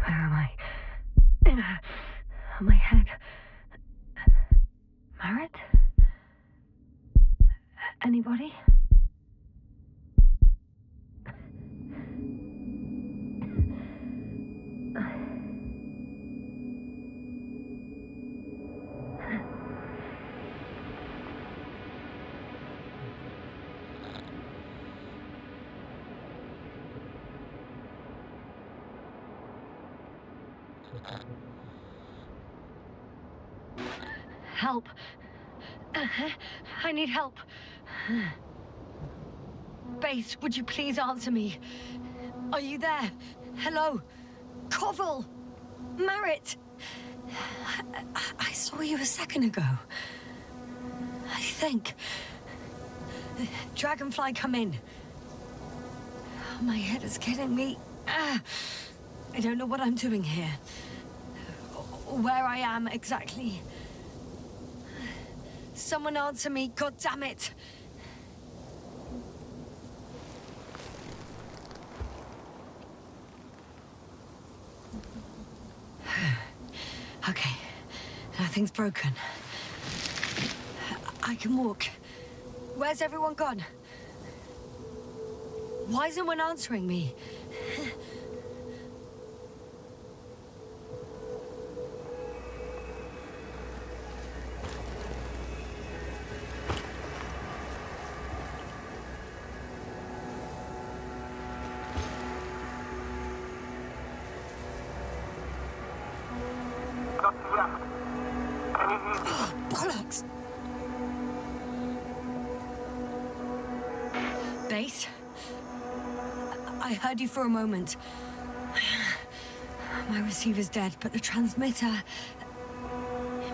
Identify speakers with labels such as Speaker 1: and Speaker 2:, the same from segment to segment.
Speaker 1: Where am I? My head. Marit? Anybody? Help. I need help. Base, would you please answer me? Are you there? Hello? Koval? Marit? I saw you a second ago. I think. Dragonfly, come in. My head is killing me. I don't know what I'm doing here. Where I am exactly. Someone answer me, God damn it! Okay, nothing's broken. I can walk. Where's everyone gone? Why isn't one answering me? Bollocks! Base? I heard you for a moment. My receiver's dead, but the transmitter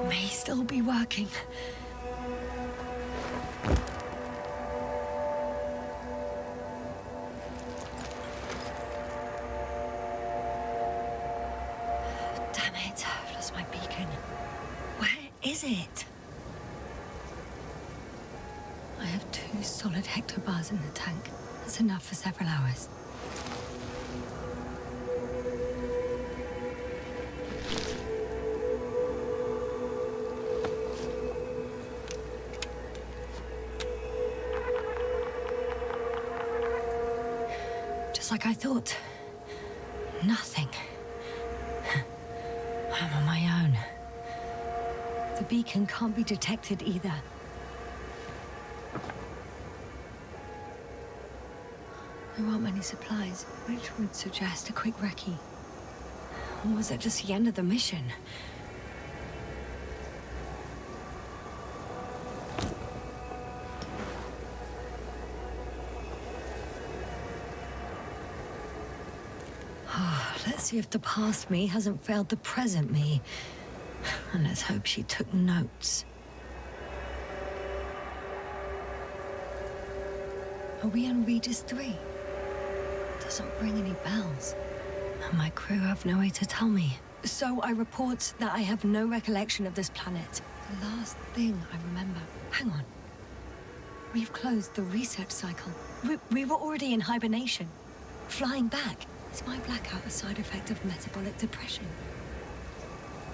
Speaker 1: may still be working. Damn it, I've lost my beacon. Where is it? I have 2 solid hectobars in the tank. That's enough for several hours. Just like I thought. Nothing. I'm on my own. The beacon can't be detected either. There aren't many supplies, which would suggest a quick recce. Or was it just the end of the mission? Let's see if the past me hasn't failed the present me. And let's hope she took notes. Are we on Regis III? Doesn't ring any bells. And my crew have no way to tell me. So I report that I have no recollection of this planet. The last thing I remember... Hang on. We've closed the research cycle. We were already in hibernation. Flying back. Is my blackout a side effect of metabolic depression?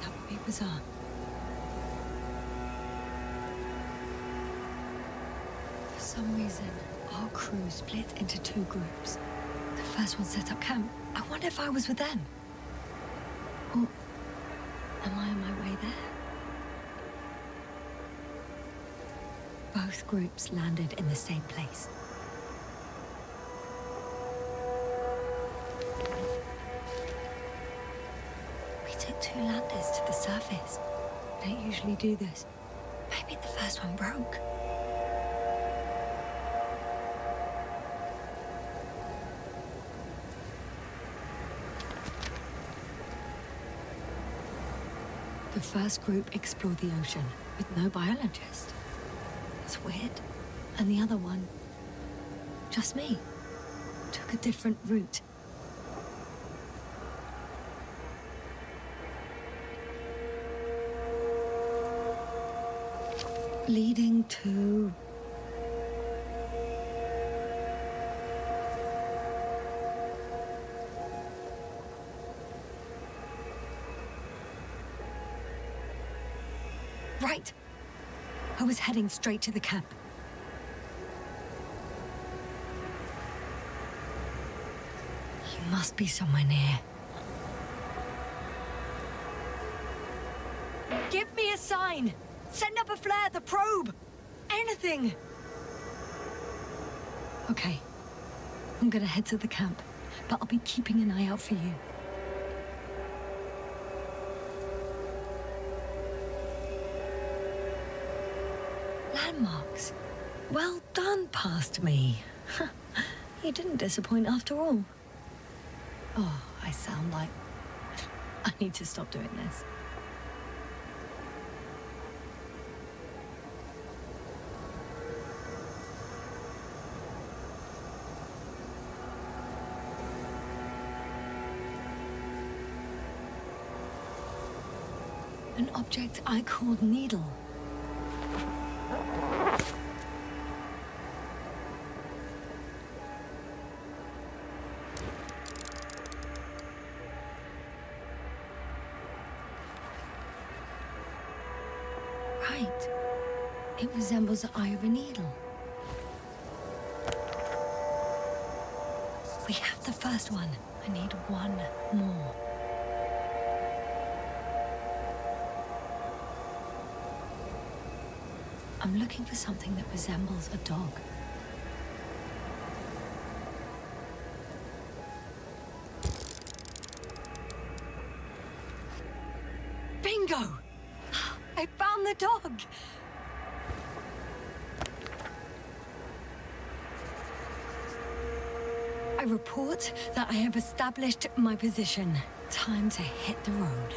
Speaker 1: That would be bizarre. For some reason, our crew split into 2 groups. The first one set up camp. I wonder if I was with them. Or am I on my way there? Both groups landed in the same place. We took 2 landers to the surface. I don't usually do this. Maybe the first one broke. The first group explored the ocean with no biologist. That's weird. And the other one, just me, took a different route. Leading to... Right. I was heading straight to the camp. You must be somewhere near. Give me a sign! Send up a flare, the probe! Anything! Okay. I'm gonna head to the camp, but I'll be keeping an eye out for you. Landmarks. Well done, past me. You didn't disappoint after all. Oh, I sound like... I need to stop doing this. An object I called Needle. Right. It resembles the eye of a needle. We have the first one. I need one more. I'm looking for something that resembles a dog. Bingo! I found the dog! I report that I have established my position. Time to hit the road.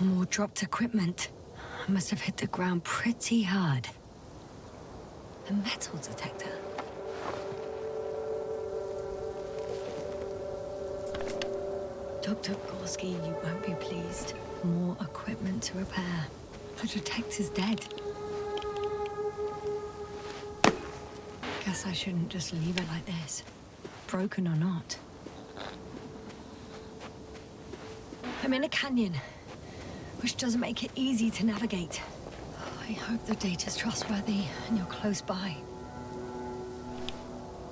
Speaker 1: More dropped equipment. I must have hit the ground pretty hard. A metal detector. Dr. Gorski, you won't be pleased. More equipment to repair. The detector's dead. Guess I shouldn't just leave it like this. Broken or not. I'm in a canyon, which doesn't make it easy to navigate. I hope the data's trustworthy and you're close by.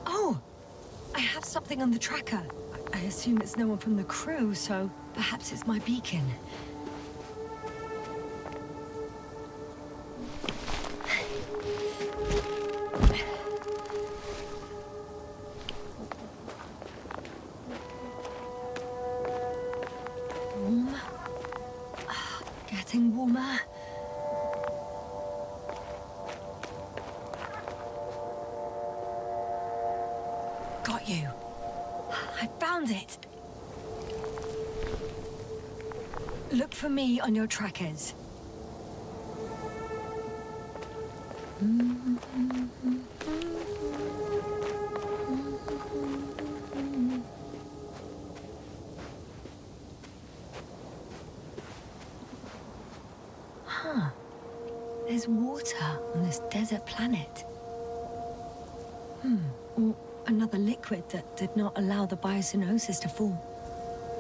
Speaker 1: Oh! I have something on the tracker. I assume it's no one from the crew, so perhaps it's my beacon. Warm. Getting warmer. Got you. I found it. Look for me on your trackers. Huh. There's water on this desert planet. Or another liquid that did not allow the biocenosis to form.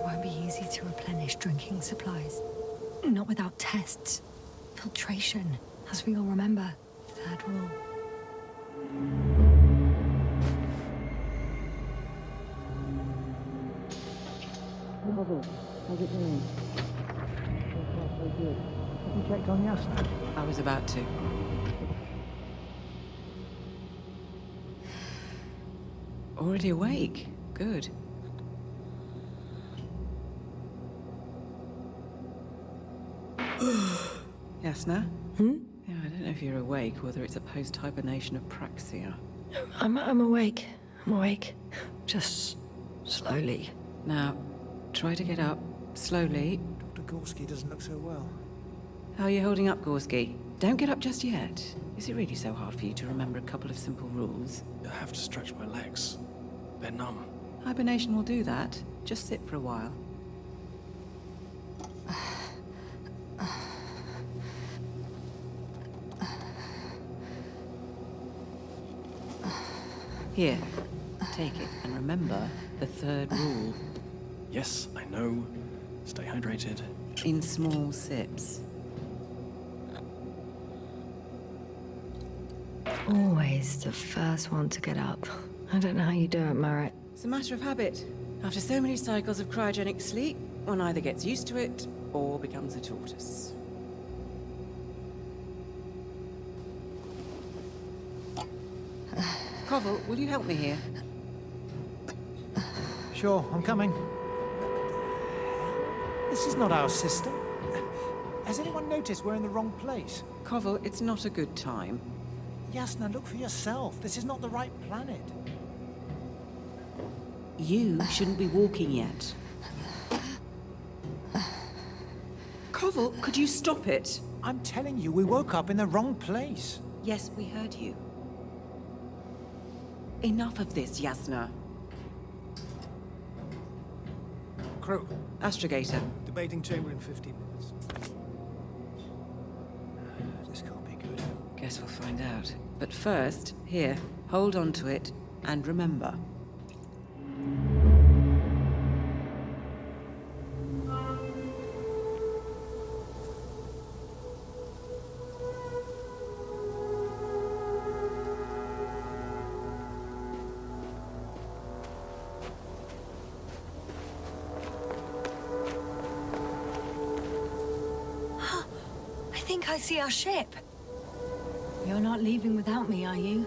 Speaker 1: Won't be easy to replenish drinking supplies. Not without tests. Filtration, as we all remember. Third rule.
Speaker 2: How's it going? So far, so good. Have you checked on Yasna?
Speaker 3: I was about to. Already awake? Good. Yasna? Yeah, I don't know if you're awake, whether it's a post-hibernation of praxia.
Speaker 1: I'm awake. I'm awake. Just slowly.
Speaker 3: Now, try to get up, slowly.
Speaker 2: Dr. Gorski doesn't look so well.
Speaker 3: How are you holding up, Gorski? Don't get up just yet. Is it really so hard for you to remember a couple of simple rules?
Speaker 4: I have to stretch my legs. They're numb.
Speaker 3: Hibernation will do that. Just sit for a while. Here, take it, and remember the third rule.
Speaker 4: Yes, I know. Stay hydrated.
Speaker 3: In small sips.
Speaker 1: Always the first one to get up. I don't know how you do it, Merritt.
Speaker 3: It's a matter of habit. After so many cycles of cryogenic sleep, one either gets used to it or becomes a tortoise. Koval, will you help me here?
Speaker 2: Sure, I'm coming. This is not our system. Has anyone noticed we're in the wrong place?
Speaker 3: Koval, it's not a good time.
Speaker 2: Yasna, look for yourself. This is not the right planet.
Speaker 3: You shouldn't be walking yet. Koval, could you stop it?
Speaker 2: I'm telling you, we woke up in the wrong place.
Speaker 3: Yes, we heard you. Enough of this, Yasna.
Speaker 2: Crew,
Speaker 3: Astrogator.
Speaker 2: debating chamber in 15 minutes. This can't be good.
Speaker 3: Guess we'll find out. But first, here, hold on to it, and remember.
Speaker 1: I think I see our ship. You're not leaving without me, are you?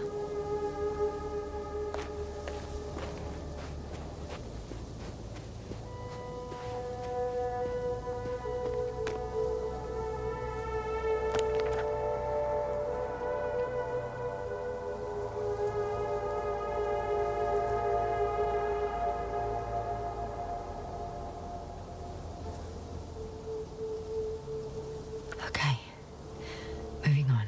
Speaker 1: Okay. Moving on.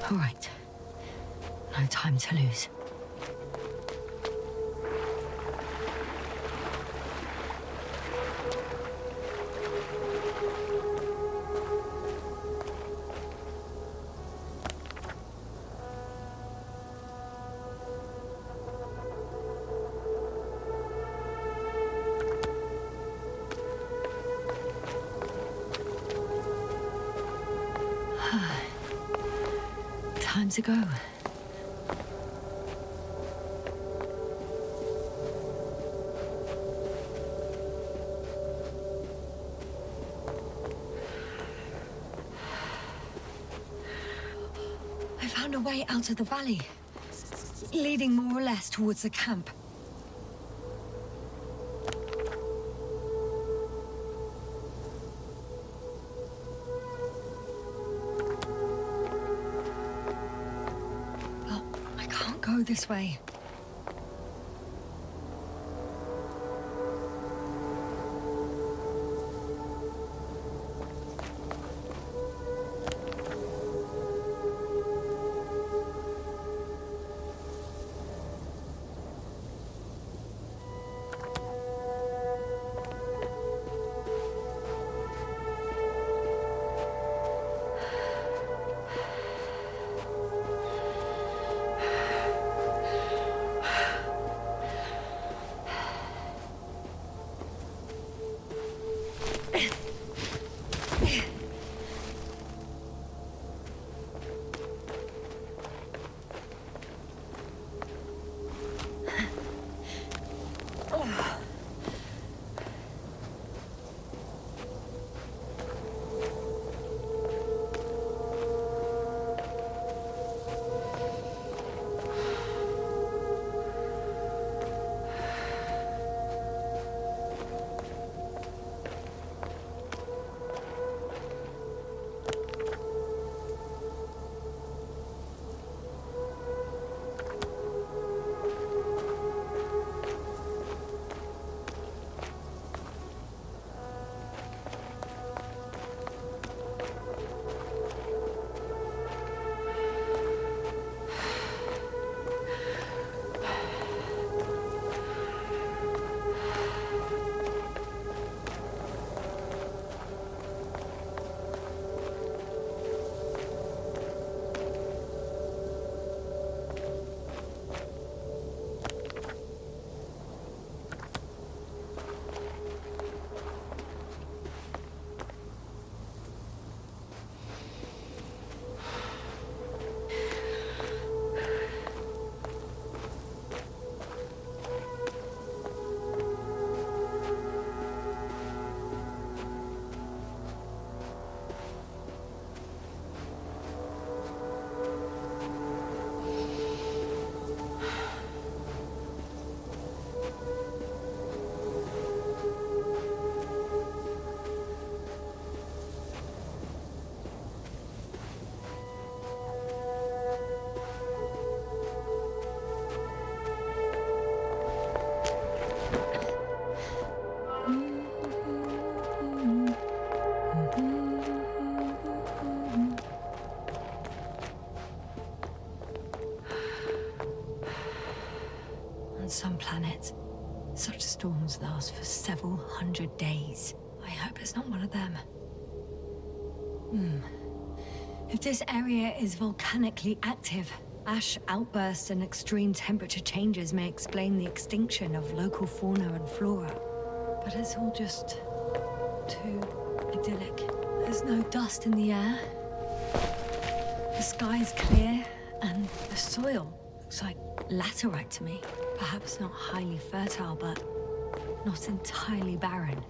Speaker 1: All right. No time to lose. Time to go. I found a way out of the valley, leading more or less towards the camp. But I can't go this way. some planets. Such storms last for several hundred days. I hope it's not one of them. If this area is volcanically active, ash outbursts and extreme temperature changes may explain the extinction of local fauna and flora. But it's all just too idyllic. There's no dust in the air. The sky's clear, and the soil looks like laterite to me. Perhaps not highly fertile, but not entirely barren.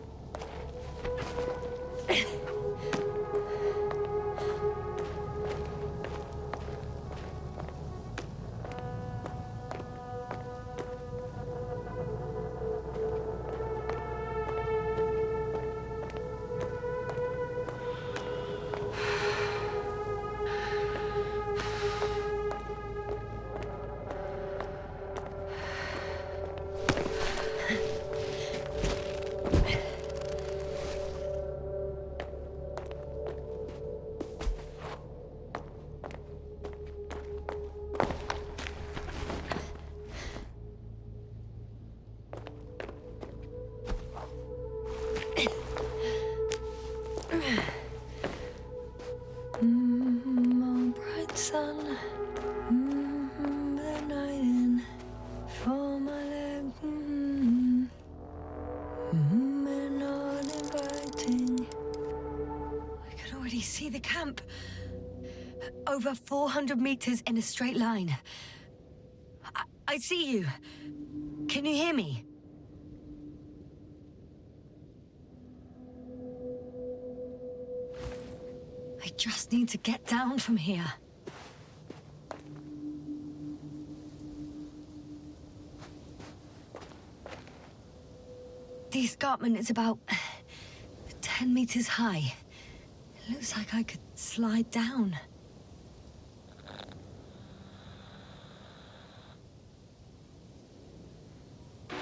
Speaker 1: Oh, bright sun, the night in for my leg, and not inviting. I could already see the camp. Over 400 meters in a straight line. I see you. Can you hear me? I just need to get down from here. The escarpment is about 10 meters high. It looks like I could slide down.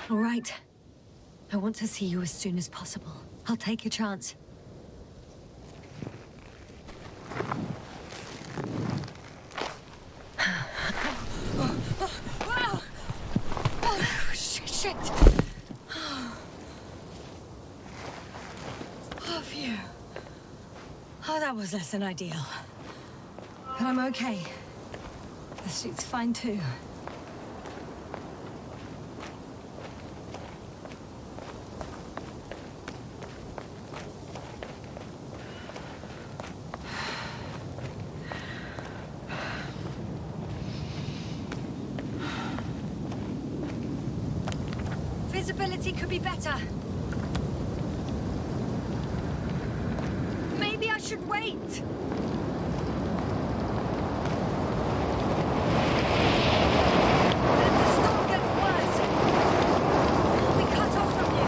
Speaker 1: All right. I want to see you as soon as possible. I'll take your chance. Shit! Oh, phew. Oh, that was less than ideal. But I'm okay. The suit's fine too. Visibility could be better. Maybe I should wait. But if the storm gets worse, I'll be cut off from you.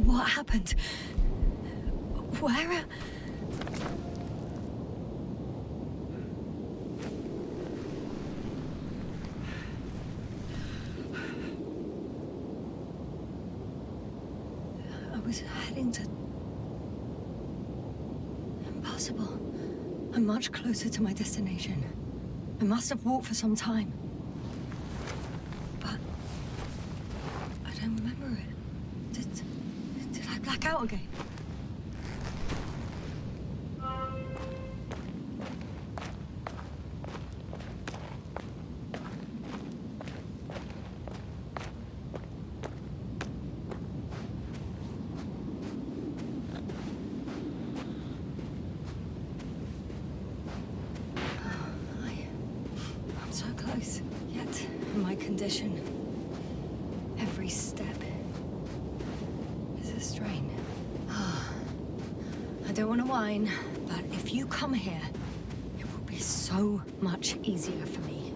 Speaker 1: What happened? Where? I was heading to... Impossible. I'm much closer to my destination. I must have walked for some time. But... I don't remember it. Did I black out again? I'm so close, yet in my condition. every step is a strain. I don't want to whine, but if you come here, it will be so much easier for me.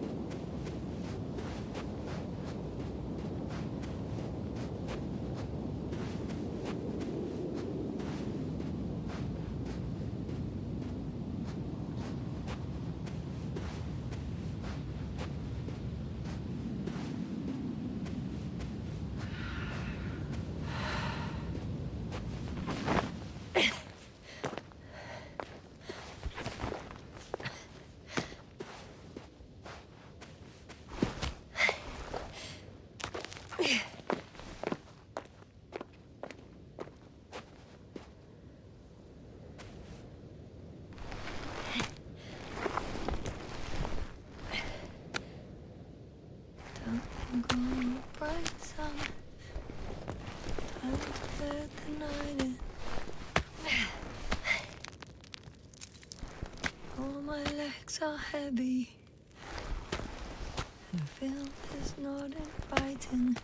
Speaker 1: All my legs are heavy, and the field is not inviting.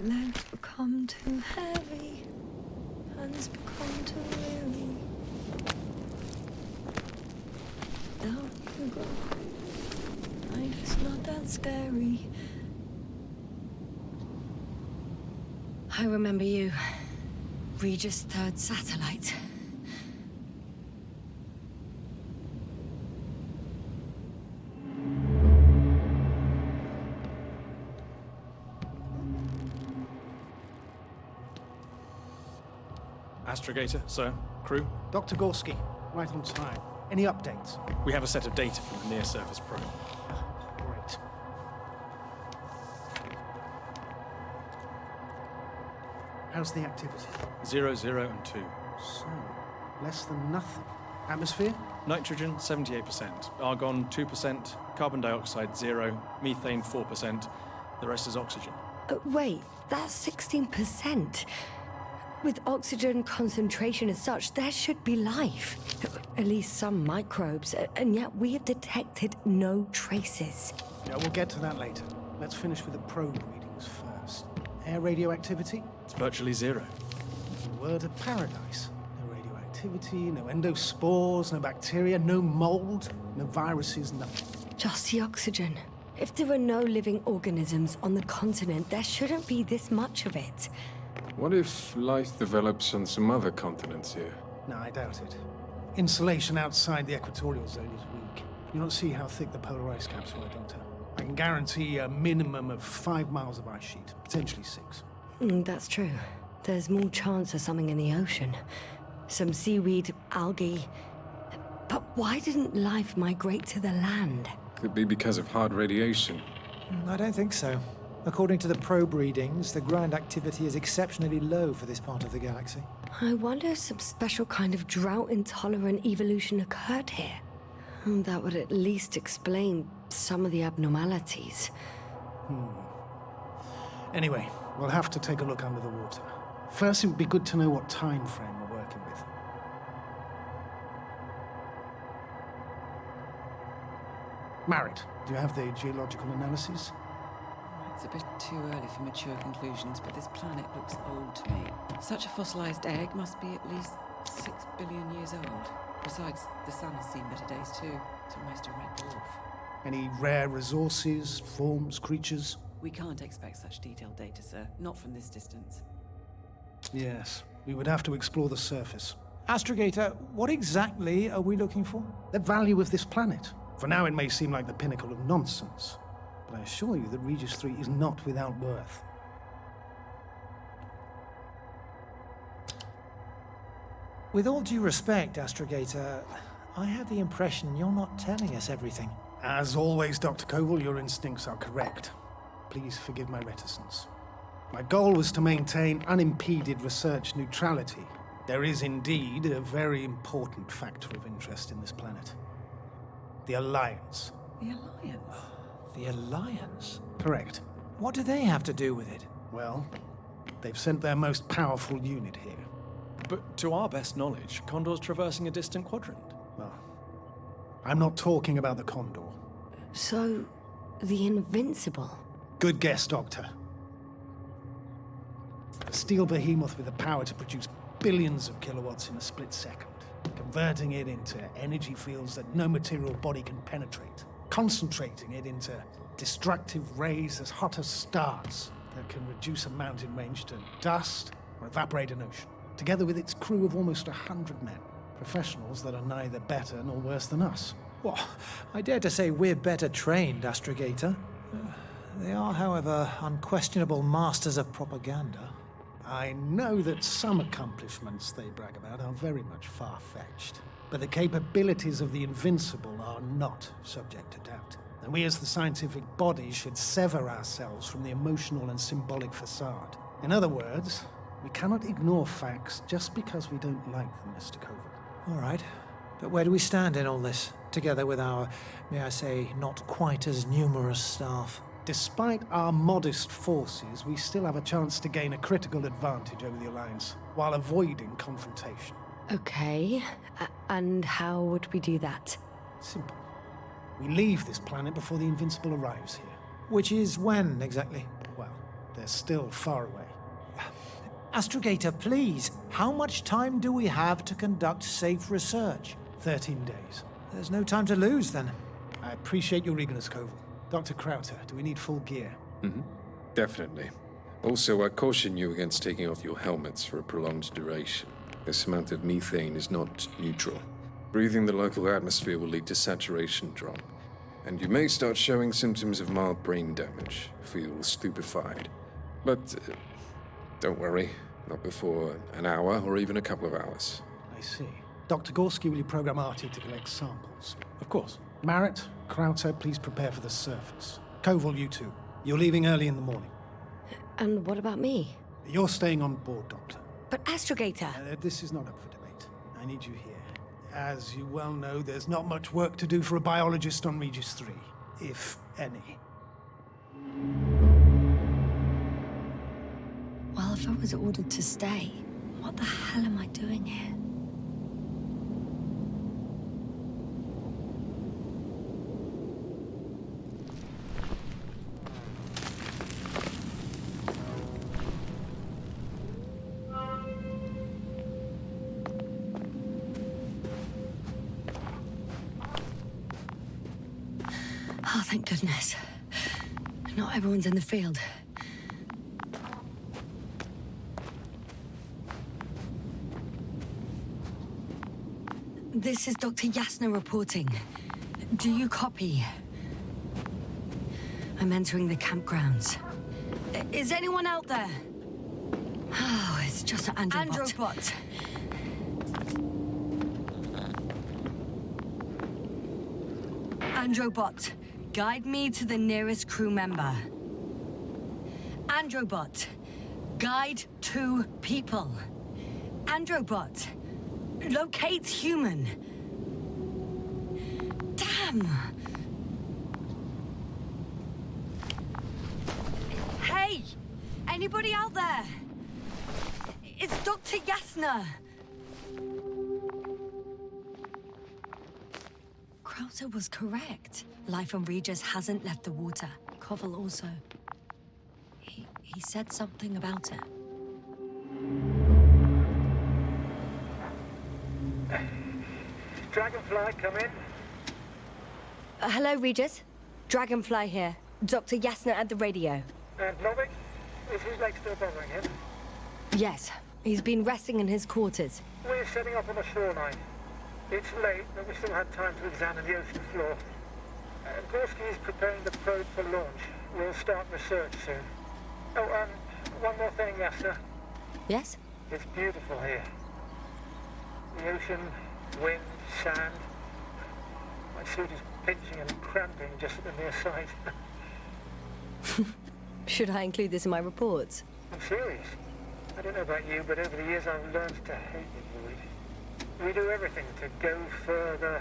Speaker 1: Legs become too heavy, hands become too weary. Down you go. Night is not that scary. I remember you. Regis III satellite.
Speaker 4: Astrogator, sir. Crew.
Speaker 2: Dr. Gorski, right on time. Any updates?
Speaker 4: We have a set of data from the near-surface probe.
Speaker 2: Great. How's the activity?
Speaker 4: 0, 0, and 2.
Speaker 2: So, less than nothing. Atmosphere?
Speaker 4: Nitrogen, 78%. Argon, 2%. Carbon dioxide, 0. Methane, 4%. The rest is oxygen.
Speaker 1: Wait, that's 16%. With oxygen concentration as such, there should be life. At least some microbes, and yet we have detected no traces.
Speaker 2: Yeah, we'll get to that later. Let's finish with the probe readings first. Air radioactivity?
Speaker 4: It's virtually 0.
Speaker 2: It's a word of paradise. No radioactivity, no endospores, no bacteria, no mold, no viruses, nothing.
Speaker 1: Just the oxygen. If there are no living organisms on the continent, there shouldn't be this much of it.
Speaker 5: What if life develops on some other continents here?
Speaker 2: No, I doubt it. Insulation outside the equatorial zone is weak. You don't see how thick the polar ice caps were, Doctor. I can guarantee a minimum of 5 miles of ice sheet, potentially 6.
Speaker 1: That's true. There's more chance of something in the ocean. Some seaweed, algae. But why didn't life migrate to the land?
Speaker 5: Could be because of hard radiation.
Speaker 6: I don't think so. According to the probe readings, the ground activity is exceptionally low for this part of the galaxy.
Speaker 1: I wonder if some special kind of drought-intolerant evolution occurred here. That would at least explain some of the abnormalities.
Speaker 2: Anyway, we'll have to take a look under the water. First, it would be good to know what time frame we're working with. Married, do you have the geological analyses?
Speaker 3: It's a bit too early for mature conclusions, but this planet looks old to me. Such a fossilized egg must be at least 6 billion years old. Besides, the sun has seen better days too. It's almost a red dwarf.
Speaker 2: Any rare resources, forms, creatures?
Speaker 3: We can't expect such detailed data, sir. Not from this distance.
Speaker 2: Yes, we would have to explore the surface.
Speaker 6: Astrogator, what exactly are we looking for?
Speaker 2: The value of this planet. For now, it may seem like the pinnacle of nonsense. But I assure you that Regis III is not without worth.
Speaker 6: With all due respect, Astrogator, I have the impression you're not telling us everything.
Speaker 2: As always, Dr. Koval, your instincts are correct. Please forgive my reticence. My goal was to maintain unimpeded research neutrality. There is indeed a very important factor of interest in this planet. The Alliance.
Speaker 3: The Alliance?
Speaker 6: The Alliance?
Speaker 2: Correct.
Speaker 6: What do they have to do with it?
Speaker 2: Well, they've sent their most powerful unit here.
Speaker 4: But to our best knowledge, Condor's traversing a distant quadrant.
Speaker 2: Well, I'm not talking about the Condor.
Speaker 1: So, the Invincible.
Speaker 2: Good guess, Doctor. A steel behemoth with the power to produce billions of kilowatts in a split second, converting it into energy fields that no material body can penetrate, concentrating it into destructive rays as hot as stars that can reduce a mountain range to dust or evaporate an ocean, together with its crew of almost 100 men, professionals that are neither better nor worse than us.
Speaker 6: Well, I dare to say we're better trained, Astrogator. They are, however, unquestionable masters of propaganda.
Speaker 2: I know that some accomplishments they brag about are very much far-fetched, but the capabilities of the Invincible are not subject to doubt. And we as the scientific body should sever ourselves from the emotional and symbolic facade. In other words, we cannot ignore facts just because we don't like them, Mr. Koval.
Speaker 6: All right. But where do we stand in all this, together with our, may I say, not quite as numerous staff?
Speaker 2: Despite our modest forces, we still have a chance to gain a critical advantage over the Alliance, while avoiding confrontation.
Speaker 1: Okay, and how would we do that?
Speaker 2: Simple. We leave this planet before the Invincible arrives here.
Speaker 6: Which is when, exactly?
Speaker 2: Well, they're still far away.
Speaker 6: Astrogator, please, how much time do we have to conduct safe research?
Speaker 2: 13 days.
Speaker 6: There's no time to lose, then.
Speaker 2: I appreciate your eagerness, Koval. Dr. Crouter, do we need full gear?
Speaker 5: Definitely. Also, I caution you against taking off your helmets for a prolonged duration. This amount of methane is not neutral. Breathing the local atmosphere will lead to saturation drop, and you may start showing symptoms of mild brain damage, feel stupefied. But don't worry, not before an hour or even a couple of hours.
Speaker 2: I see. Dr. Gorski, will you program Artie to collect samples?
Speaker 4: Of course.
Speaker 2: Marrett, Crouter, please prepare for the surface. Koval, you too. You're leaving early in the morning.
Speaker 1: And what about me?
Speaker 2: You're staying on board, Doctor.
Speaker 1: But Astrogator!
Speaker 2: This is not up for debate. I need you here. As you well know, there's not much work to do for a biologist on Regis III, if any.
Speaker 1: Well, if I was ordered to stay, what the hell am I doing here? Oh, thank goodness. Not everyone's in the field. This is Dr. Yasna reporting. Do you copy? I'm entering the campgrounds. Is anyone out there? Oh, it's just an Androbot. Androbot, guide me to the nearest crew member. Androbot, guide 2 people. Androbot, locate human. Damn! Hey! Anybody out there? It's Dr. Yasna! Crouter was correct. Life on Regis hasn't left the water. Koval also. He said something about it.
Speaker 7: Dragonfly, come in.
Speaker 1: Hello, Regis. Dragonfly here. Dr. Yasna at the radio.
Speaker 7: And Novik? Is his leg still bothering him?
Speaker 1: Yes, he's been resting in his quarters.
Speaker 7: We're setting up on the shoreline. It's late, but we still have time to examine the ocean floor. Gorski is preparing the probe for launch. We'll start research soon. Oh, one more thing, Yasna.
Speaker 1: Yes?
Speaker 7: It's beautiful here. The ocean, wind, sand. My suit is pinching and cramping just at the mere sight.
Speaker 1: Should I include this in my reports?
Speaker 7: I'm serious. I don't know about you, but over the years I've learned to hate the void. We do everything to go further,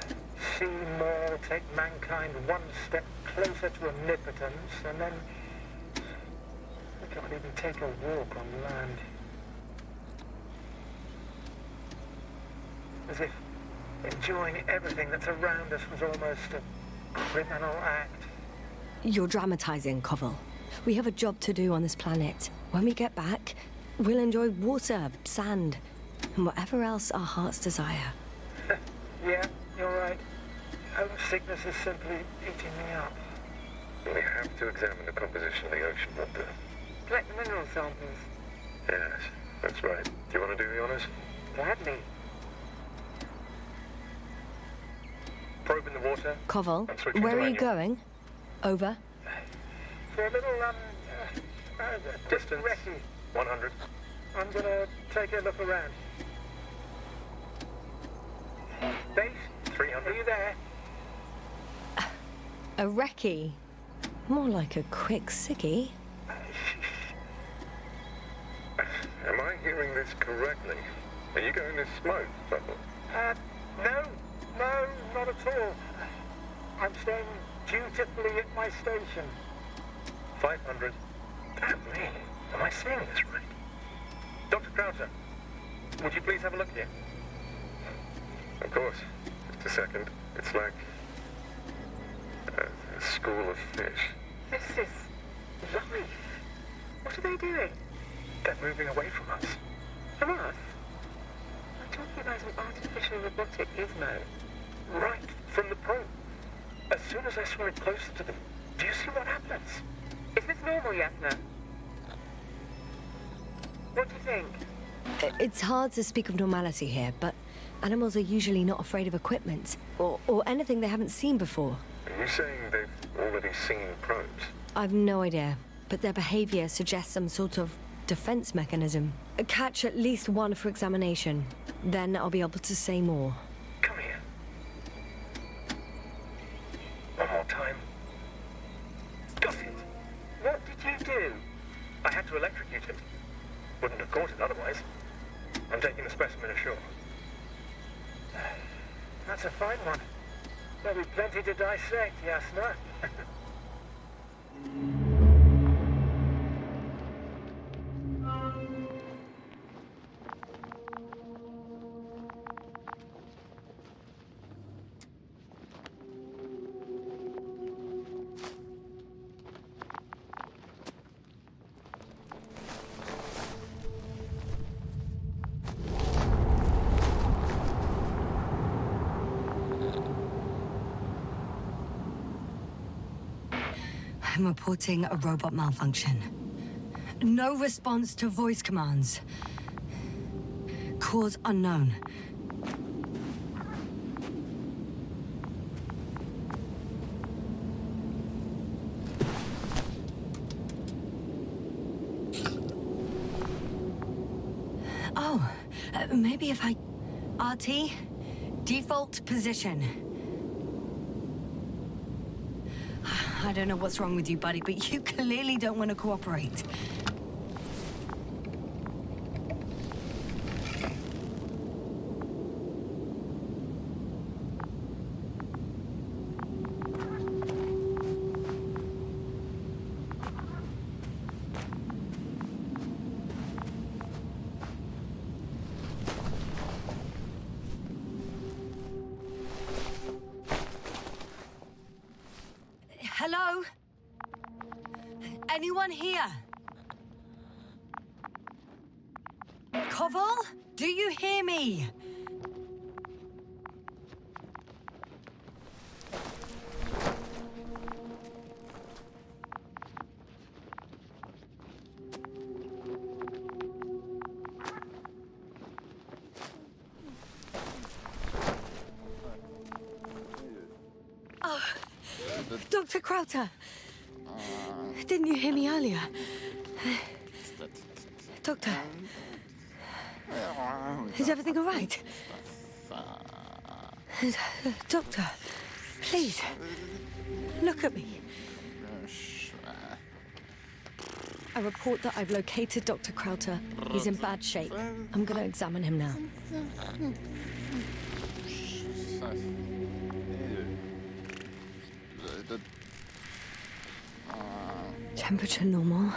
Speaker 7: see more, take mankind one step closer to omnipotence, and then we can't even take a walk on land. As if enjoying everything that's around us was almost a criminal act.
Speaker 1: You're dramatizing, Koval. We have a job to do on this planet. When we get back, we'll enjoy water, sand, and whatever else our hearts desire.
Speaker 7: Yeah, you're right. Homesickness is simply eating me up.
Speaker 8: We have to examine the composition of the ocean, Doctor.
Speaker 7: Collect the mineral samples.
Speaker 8: Yes, that's right. Do you want to do the honors?
Speaker 7: Gladly.
Speaker 8: Probe in the water.
Speaker 1: Koval,
Speaker 8: I'm switching
Speaker 1: where
Speaker 8: to
Speaker 1: are you
Speaker 8: manual.
Speaker 1: going? Over.
Speaker 7: For a little,
Speaker 8: Distance.
Speaker 7: recce.
Speaker 8: 100.
Speaker 7: I'm gonna take a look around. Base,
Speaker 8: 300.
Speaker 7: are you there?
Speaker 1: A recce. More like a quick sickie.
Speaker 8: Am I hearing this correctly? Are you going to smoke, Bubble?
Speaker 7: No, not at all. I'm staying dutifully at my station.
Speaker 8: 500. Damn me. Am I seeing this right? Dr. Crouter, would you please have a look here? Of course. Just a second. It's like a school of fish.
Speaker 7: This is life. What are they doing?
Speaker 8: They're moving away from us.
Speaker 7: From us? I'm talking about an artificial robotic gizmo.
Speaker 8: Right from the probe. As soon as I swim it closer to them, do you see what happens?
Speaker 7: Is this normal, Yasna? What do you think?
Speaker 1: It's hard to speak of normality here, but animals are usually not afraid of equipment or anything they haven't seen before.
Speaker 8: Are you saying they've already seen probes?
Speaker 1: I've no idea, but their behavior suggests some sort of defense mechanism. Catch at least one for examination. Then I'll be able to say more.
Speaker 8: Come here. One more time. Got it.
Speaker 7: What did you do?
Speaker 8: I had to electrocute it. Wouldn't have caught it otherwise. I'm taking the specimen ashore.
Speaker 7: That's a fine one. There'll be plenty to dissect, Yasna.
Speaker 1: I'm reporting a robot malfunction. No response to voice commands. Cause unknown. Oh, maybe if I... RT? Default position. I don't know what's wrong with you, buddy, but you clearly don't want to cooperate. Hello? Anyone here? Koval? Do you hear me? Dr. Crouter, didn't you hear me earlier? Doctor, is everything all right? Doctor, please, look at me. I report that I've located Dr. Crouter. He's in bad shape. I'm going to examine him now. Temperature normal.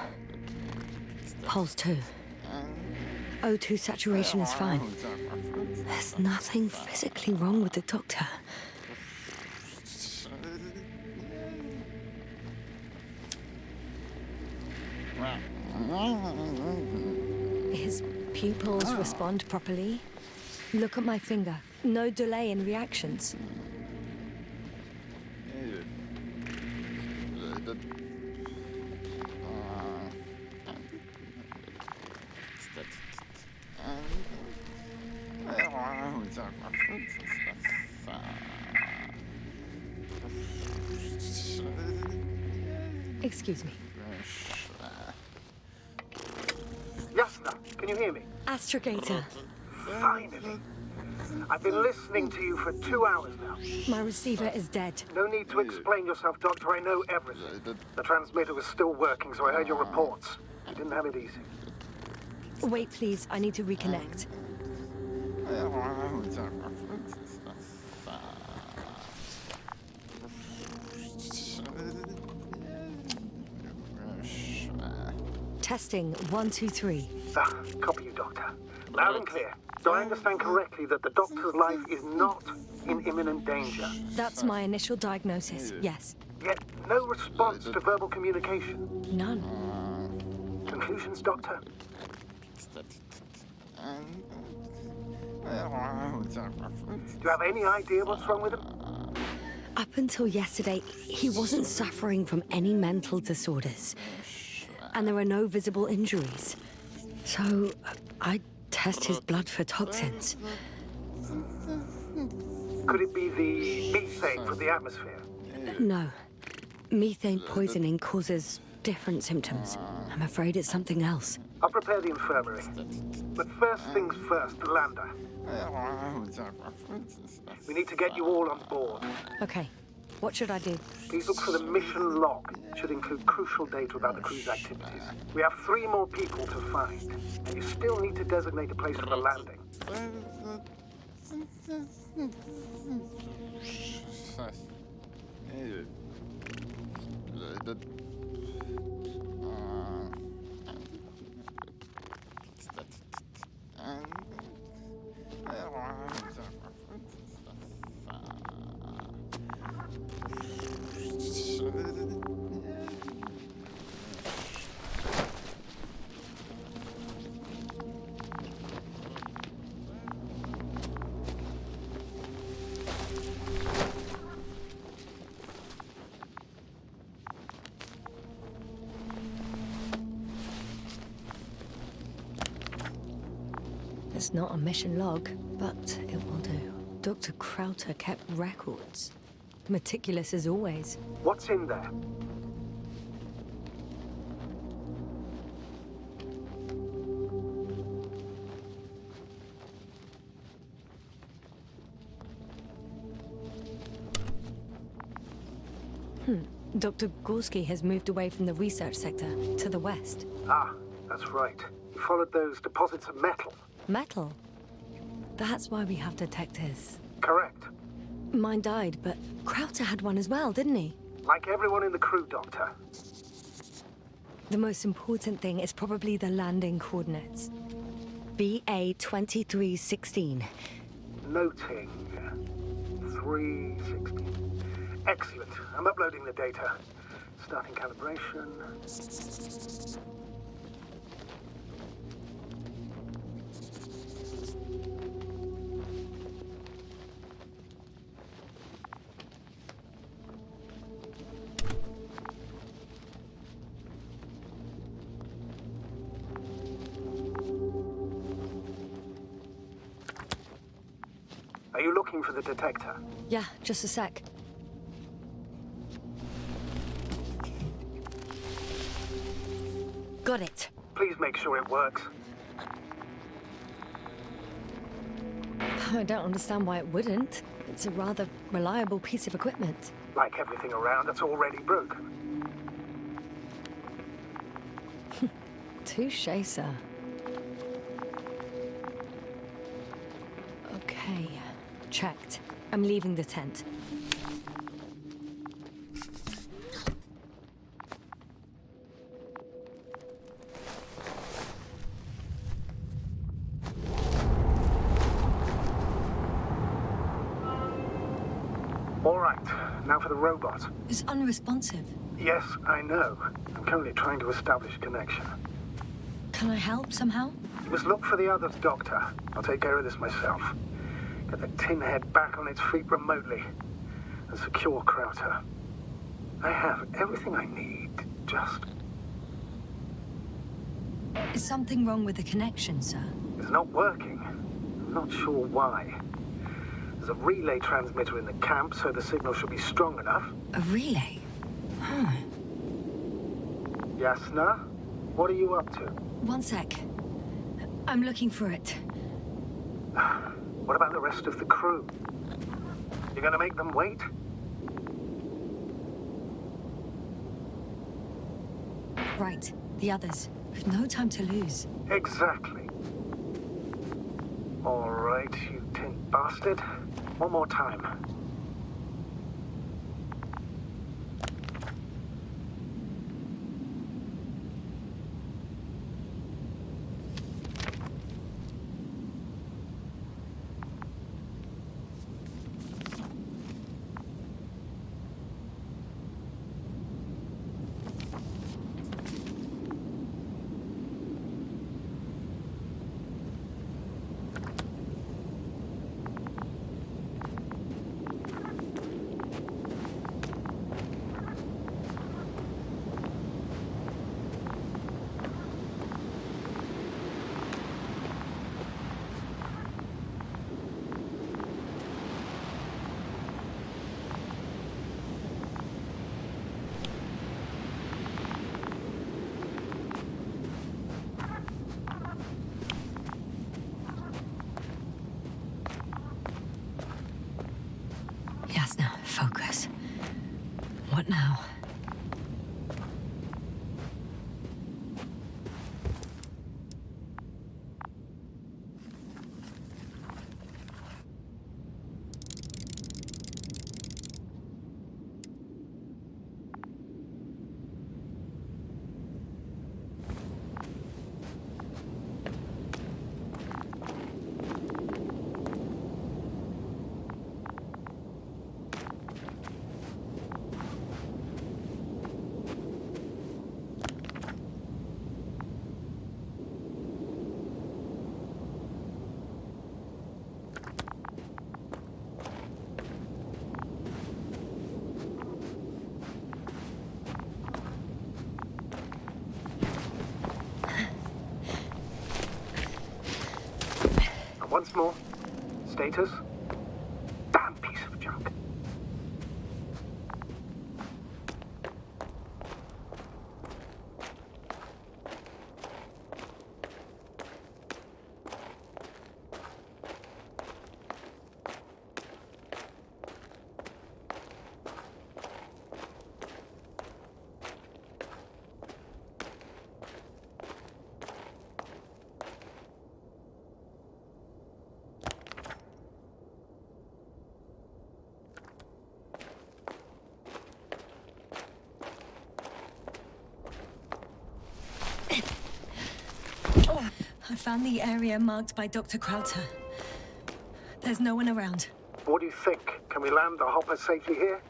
Speaker 1: Pulse 2. O2 saturation is fine. There's nothing physically wrong with the doctor. His pupils respond properly. Look at my finger. No delay in reactions. Excuse me.
Speaker 2: Yasna, can you hear me?
Speaker 1: Astrogator.
Speaker 2: Finally. I've been listening to you for 2 hours now.
Speaker 1: My receiver is dead.
Speaker 2: No need to explain yourself, Doctor. I know everything. The transmitter was still working, so I heard your reports. You didn't have it easy.
Speaker 1: Wait, please. I need to reconnect. Testing 1, 2, 3.
Speaker 2: Copy you, Doctor. Loud and clear. Do I understand correctly that the Doctor's life is not in imminent danger?
Speaker 1: That's my initial diagnosis, yes.
Speaker 2: Yet no response to verbal communication.
Speaker 1: None.
Speaker 2: Conclusions, Doctor? Do you have any idea what's wrong with him?
Speaker 1: Up until yesterday, he wasn't suffering from any mental disorders. And there are no visible injuries. So, I test his blood for toxins.
Speaker 2: Could it be the methane from the atmosphere?
Speaker 1: No. Methane poisoning causes different symptoms. I'm afraid it's something else.
Speaker 2: I'll prepare the infirmary. But first things first, the lander. We need to get you all on board.
Speaker 1: Okay. What should I do?
Speaker 2: Please look for the mission log. It should include crucial data about the crew's activities. We have 3 more people to find, and you still need to designate a place for the landing.
Speaker 1: It's not a mission log, but it will do. Dr. Crouter kept records. Meticulous as always.
Speaker 2: What's in there?
Speaker 1: Dr. Gorski has moved away from the research sector to the west.
Speaker 2: Ah, that's right. He followed those deposits of metal.
Speaker 1: Metal? That's why we have detectors.
Speaker 2: Correct.
Speaker 1: Mine died, but Crouter had one as well, didn't he?
Speaker 2: Like everyone in the crew, Doctor.
Speaker 1: The most important thing is probably the landing coordinates. BA 2316.
Speaker 2: Noting. 316. Excellent. I'm uploading the data. Starting calibration. Are you looking for the detector?
Speaker 1: Yeah, just a sec. Got it.
Speaker 2: Please make sure it works.
Speaker 1: I don't understand why it wouldn't. It's a rather reliable piece of equipment.
Speaker 2: Like everything around that's already broken.
Speaker 1: Touché, sir. Okay, checked. I'm leaving the tent.
Speaker 2: All right, now for the robot.
Speaker 1: It's unresponsive.
Speaker 2: Yes, I know. I'm currently trying to establish a connection.
Speaker 1: Can I help somehow?
Speaker 2: You must look for the others, Doctor. I'll take care of this myself. Get the tin head back on its feet remotely. And secure Crouter. I have everything I need, just...
Speaker 1: Is something wrong with the connection, sir?
Speaker 2: It's not working. I'm not sure why. There's a relay transmitter in the camp, so the signal should be strong enough.
Speaker 1: A relay? Huh.
Speaker 2: Yasna, what are you up to?
Speaker 1: One sec. I'm looking for it.
Speaker 2: What about the rest of the crew? You're gonna make them wait?
Speaker 1: Right, the others. We've no time to lose.
Speaker 2: Exactly. All right, you tin bastard. One more time.
Speaker 1: Yasna, focus. What now?
Speaker 2: Once more. Status? Damn piece of junk.
Speaker 1: I found the area marked by Dr. Crouter. There's no one around.
Speaker 2: What do you think? Can we land the hopper safely here?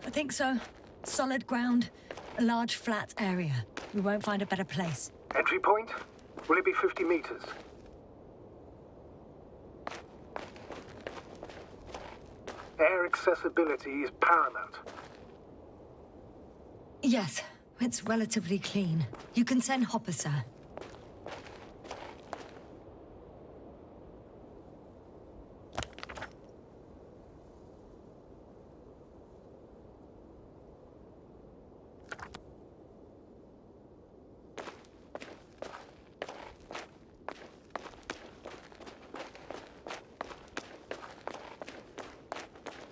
Speaker 1: I think so. Solid ground, a large flat area. We won't find a better place.
Speaker 2: Entry point? Will it be 50 meters? Air accessibility is paramount.
Speaker 1: Yes, it's relatively clean. You can send Hopper, sir.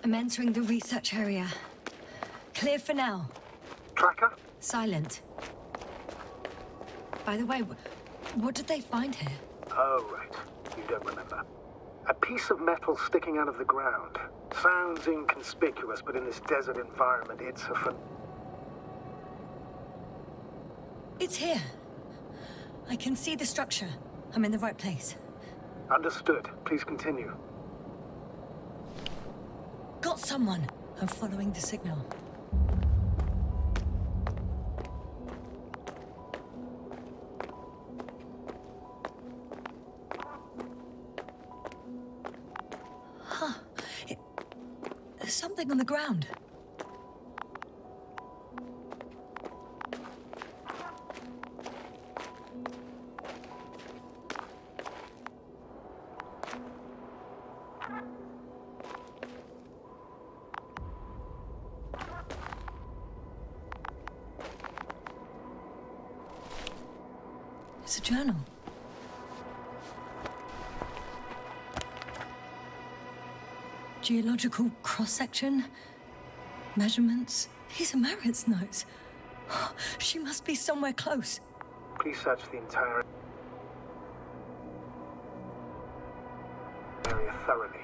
Speaker 1: I'm entering the research area. Clear for now.
Speaker 2: Tracker?
Speaker 1: Silent. By the way, what did they find here?
Speaker 2: Oh, right. You don't remember. A piece of metal sticking out of the ground. Sounds inconspicuous, but in this desert environment, it's a
Speaker 1: It's here. I can see the structure. I'm in the right place.
Speaker 2: Understood. Please continue.
Speaker 1: Got someone. I'm following the signal. something on the ground. It's a journal. Geological cross-section, measurements. These are Merritt's notes. She must be somewhere close.
Speaker 2: Please search the entire area thoroughly.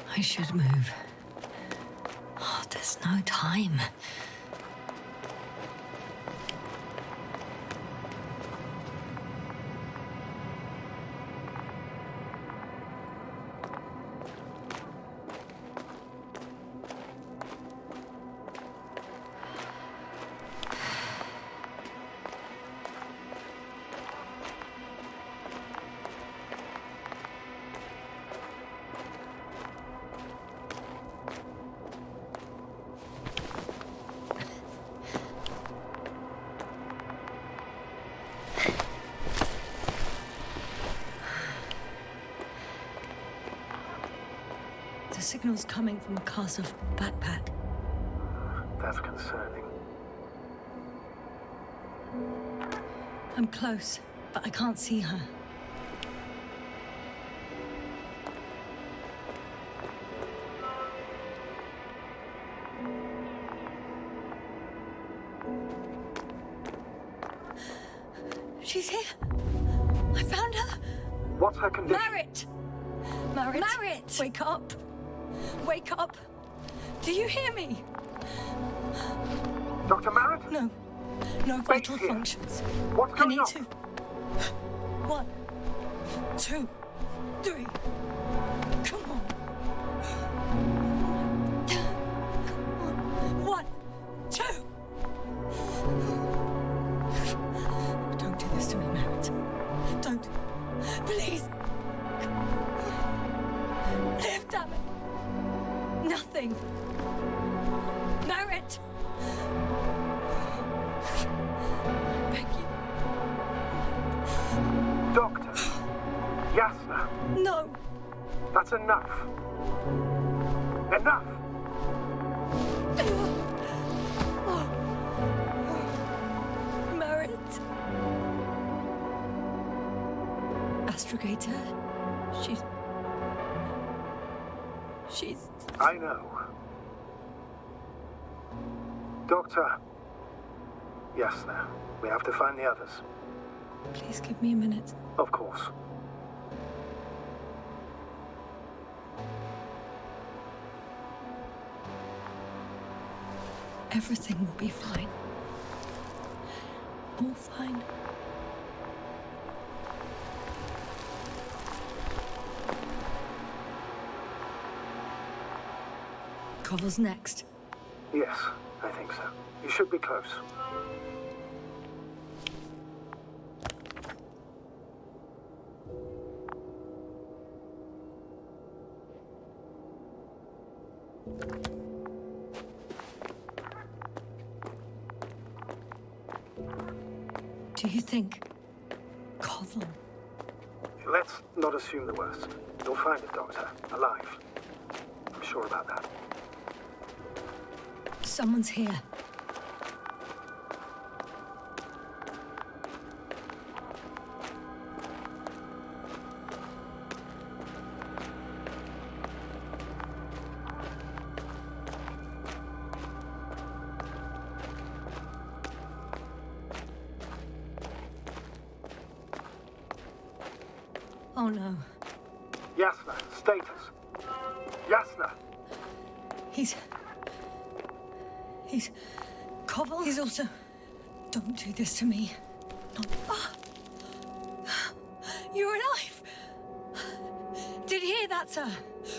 Speaker 1: I should move. Oh, there's no time. The signal's coming from a castle backpack.
Speaker 2: That's concerning.
Speaker 1: I'm close, but I can't see her. She's here. I found her.
Speaker 2: What's her condition?
Speaker 1: Merritt! Merritt! Wake up! Wake up! Do you hear me?
Speaker 2: Dr. Merritt?
Speaker 1: No. No vital
Speaker 2: here.
Speaker 1: functions.
Speaker 2: What's
Speaker 1: I
Speaker 2: going
Speaker 1: need
Speaker 2: on?
Speaker 1: to. 1, 2, 3. Come on. 1, 2. Don't do this to me, Merritt. Don't. Please. Live, damn it. Nothing. Merritt. I beg you.
Speaker 2: Doctor. Yasna.
Speaker 1: No.
Speaker 2: That's enough. Enough!
Speaker 1: Merritt. Astrogator. She's...
Speaker 2: I know. Doctor. Yasna, we have to find the others.
Speaker 1: Please give me a minute.
Speaker 2: Of course.
Speaker 1: Everything will be fine. All fine. Koval's next.
Speaker 2: Yes, I think so. You should be close.
Speaker 1: Do you think Koval?
Speaker 2: Let's not assume the worst. You'll find it, Doctor. Alive. I'm sure about that.
Speaker 1: Someone's here. Oh no.
Speaker 2: Yasna, status. Yasna!
Speaker 1: He's Koval. He's also... Don't do this to me. Not... Ah! You're alive! Did you hear that, sir?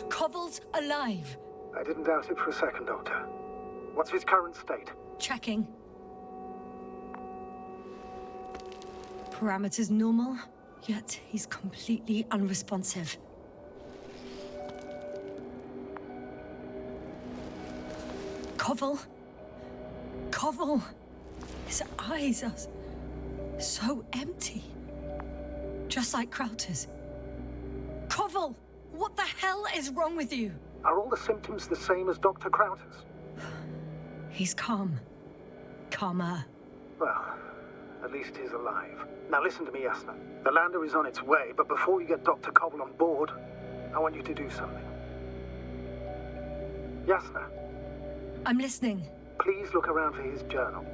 Speaker 1: Koval's alive.
Speaker 2: I didn't doubt it for a second, Doctor. What's his current state?
Speaker 1: Checking. Parameters normal, yet he's completely unresponsive. Koval? Koval! His eyes are so empty. Just like Crouter's. Koval! What the hell is wrong with you?
Speaker 2: Are all the symptoms the same as Dr. Crouter's?
Speaker 1: He's calm. Calmer.
Speaker 2: Well, at least he's alive. Now listen to me, Yasna. The lander is on its way, but before you get Dr. Koval on board, I want you to do something. Yasna.
Speaker 1: I'm listening.
Speaker 2: Please look around for his journal.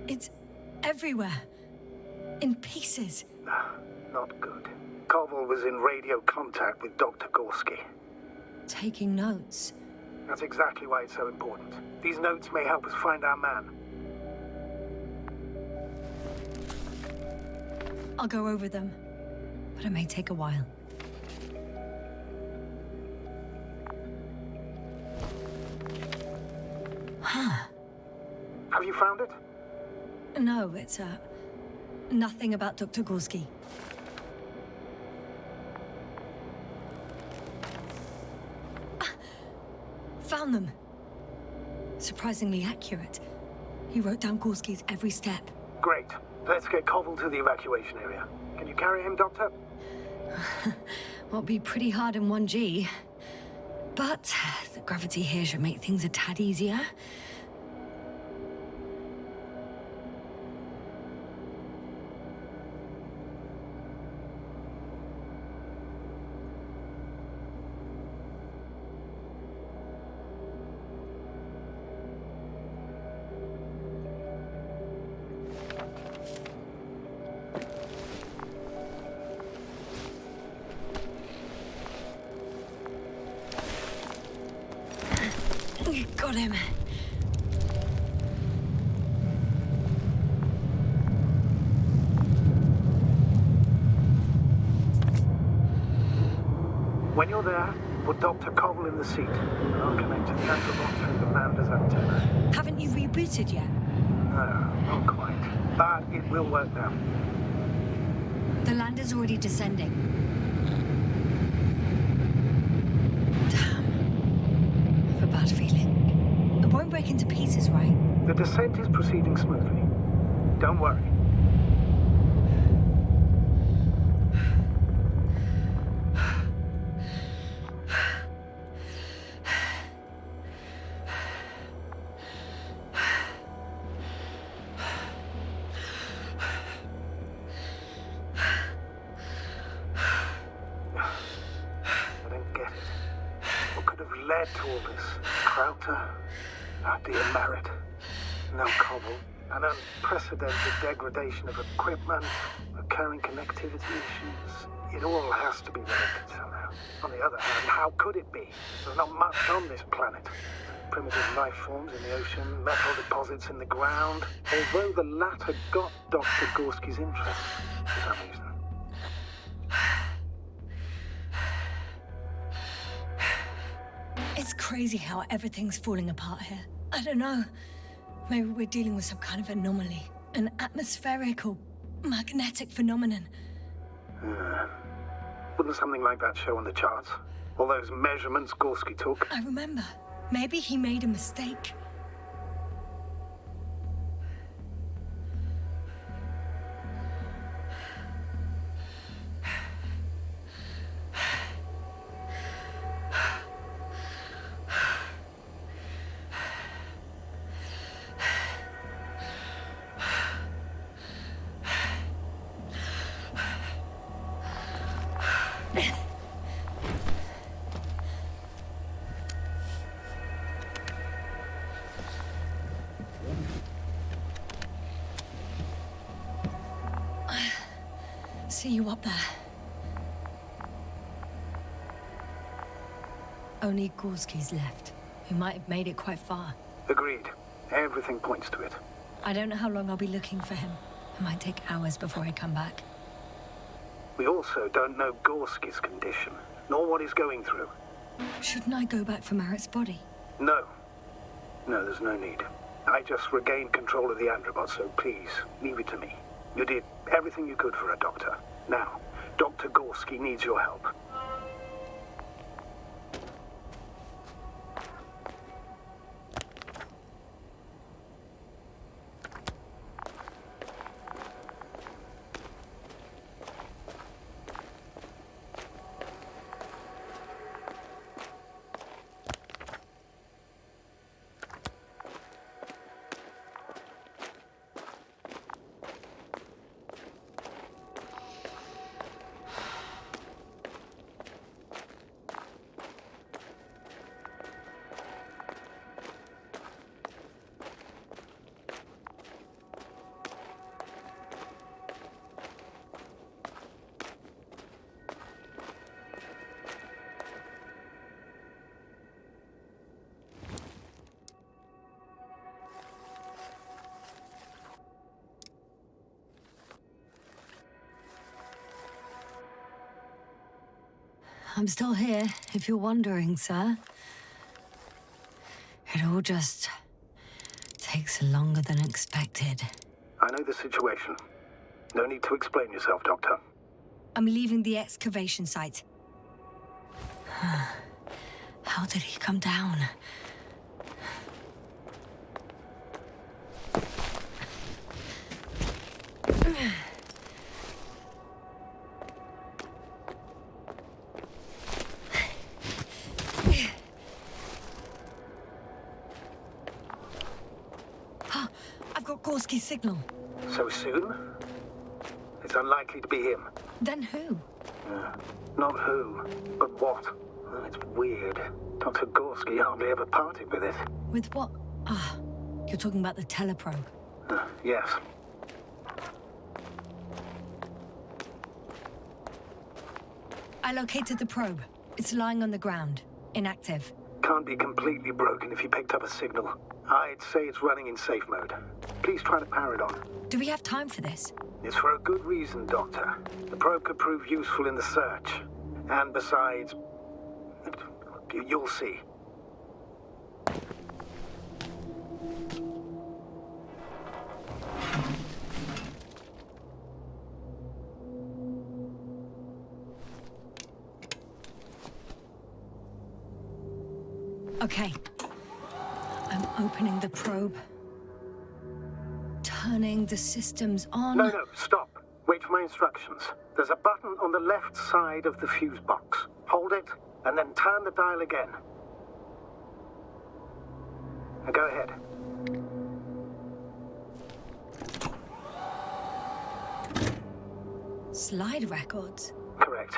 Speaker 1: It's everywhere. In pieces.
Speaker 2: Not good. Koval was in radio contact with Dr. Gorski.
Speaker 1: Taking notes.
Speaker 2: That's exactly why it's so important. These notes may help us find our man.
Speaker 1: I'll go over them, but it may take a while.
Speaker 2: Have you found it?
Speaker 1: No, it's, nothing about Dr. Gorski. Found them. Surprisingly accurate. He wrote down Gorski's every step.
Speaker 2: Great. Let's get Koval to the evacuation area. Can you carry him, Doctor?
Speaker 1: Will be pretty hard in 1G. But the gravity here should make things a tad easier. Got him.
Speaker 2: When you're there, put Dr. Koval in the seat, and I'll connect to the Agrabot through the lander's antenna.
Speaker 1: Haven't you rebooted yet?
Speaker 2: No, not quite. But it will work now.
Speaker 1: The lander's already descending. Damn. I have a bad feeling. It won't break into pieces, right?
Speaker 2: The descent is proceeding smoothly. Don't worry. I don't get it. What could have led to all this? Crouter? Oh dear, Merit. No Koval. An unprecedented degradation of equipment, recurring connectivity issues. It all has to be related somehow. On the other hand, how could it be? There's not much on this planet. Primitive life forms in the ocean, metal deposits in the ground. Although the latter got Dr. Gorski's interest for some reason.
Speaker 1: It's crazy how everything's falling apart here. I don't know. Maybe we're dealing with some kind of anomaly. An atmospheric or magnetic phenomenon.
Speaker 2: Wouldn't something like that show on the charts? All those measurements Gorski took?
Speaker 1: I remember. Maybe he made a mistake. See you up there. Only Gorski's left. We might have made it quite far.
Speaker 2: Agreed. Everything points to it.
Speaker 1: I don't know how long I'll be looking for him. It might take hours before I come back.
Speaker 2: We also don't know Gorski's condition, nor what he's going through.
Speaker 1: Shouldn't I go back for Merritt's body?
Speaker 2: No. No, there's no need. I just regained control of the Androbot, so please, leave it to me. You did everything you could for a doctor. Now, Dr. Gorski needs your help.
Speaker 1: I'm still here, if you're wondering, sir. It all just takes longer than expected.
Speaker 2: I know the situation. No need to explain yourself, Doctor.
Speaker 1: I'm leaving the excavation site. How did he come down? I've got Gorski's signal.
Speaker 2: So soon? It's unlikely to be him.
Speaker 1: Then who?
Speaker 2: Not who, but what. It's weird. Dr. Gorski hardly ever parted with it.
Speaker 1: With what? Ah, you're talking about the teleprobe.
Speaker 2: Yes.
Speaker 1: I located the probe. It's lying on the ground, inactive.
Speaker 2: Can't be completely broken if you picked up a signal. I'd say it's running in safe mode. Please try to power it on.
Speaker 1: Do we have time for this?
Speaker 2: It's for a good reason, Doctor. The probe could prove useful in the search. And besides, you'll see.
Speaker 1: Okay. I'm opening the probe. Turning the systems on.
Speaker 2: No, stop. Wait for my instructions. There's a button on the left side of the fuse box. Hold it, and then turn the dial again. Now go ahead.
Speaker 1: Slide records?
Speaker 2: Correct.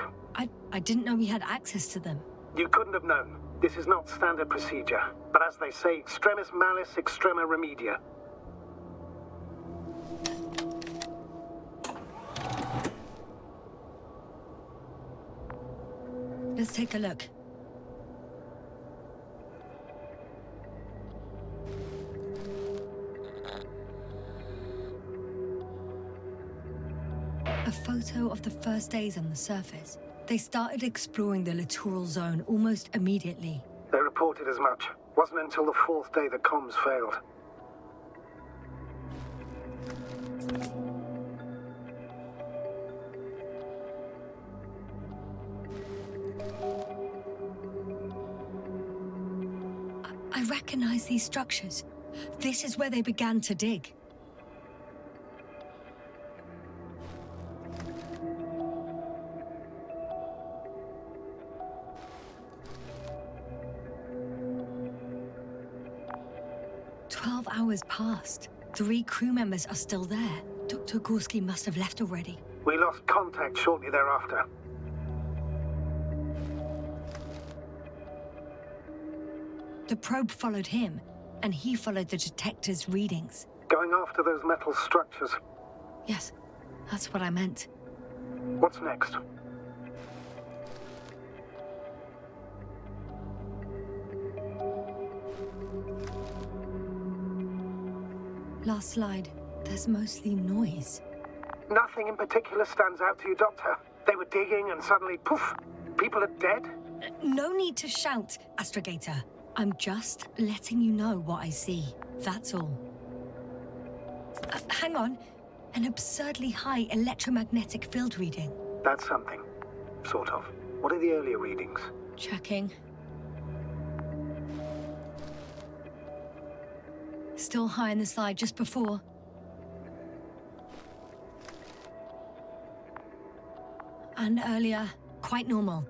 Speaker 1: I didn't know we had access to them.
Speaker 2: You couldn't have known. This is not standard procedure. But as they say, extremis malis, extrema remedia.
Speaker 1: Let's take a look. A photo of the first days on the surface. They started exploring the littoral zone almost immediately.
Speaker 2: They reported as much. Wasn't until the fourth day the comms failed.
Speaker 1: recognize these structures. This is where they began to dig. Hours passed. 3 crew members are still there. Dr. Gorski must have left already.
Speaker 2: We lost contact shortly thereafter.
Speaker 1: The probe followed him, and he followed the detector's readings.
Speaker 2: Going after those metal structures.
Speaker 1: Yes, that's what I meant.
Speaker 2: What's next?
Speaker 1: Last slide. There's mostly noise.
Speaker 2: Nothing in particular stands out to you, Doctor? They were digging and suddenly, poof, people are dead?
Speaker 1: No need to shout, Astrogator. I'm just letting you know what I see. That's all. Hang on. An absurdly high electromagnetic field reading.
Speaker 2: That's something. Sort of. What are the earlier readings?
Speaker 1: Checking. Still high in the slide just before. And earlier, quite normal.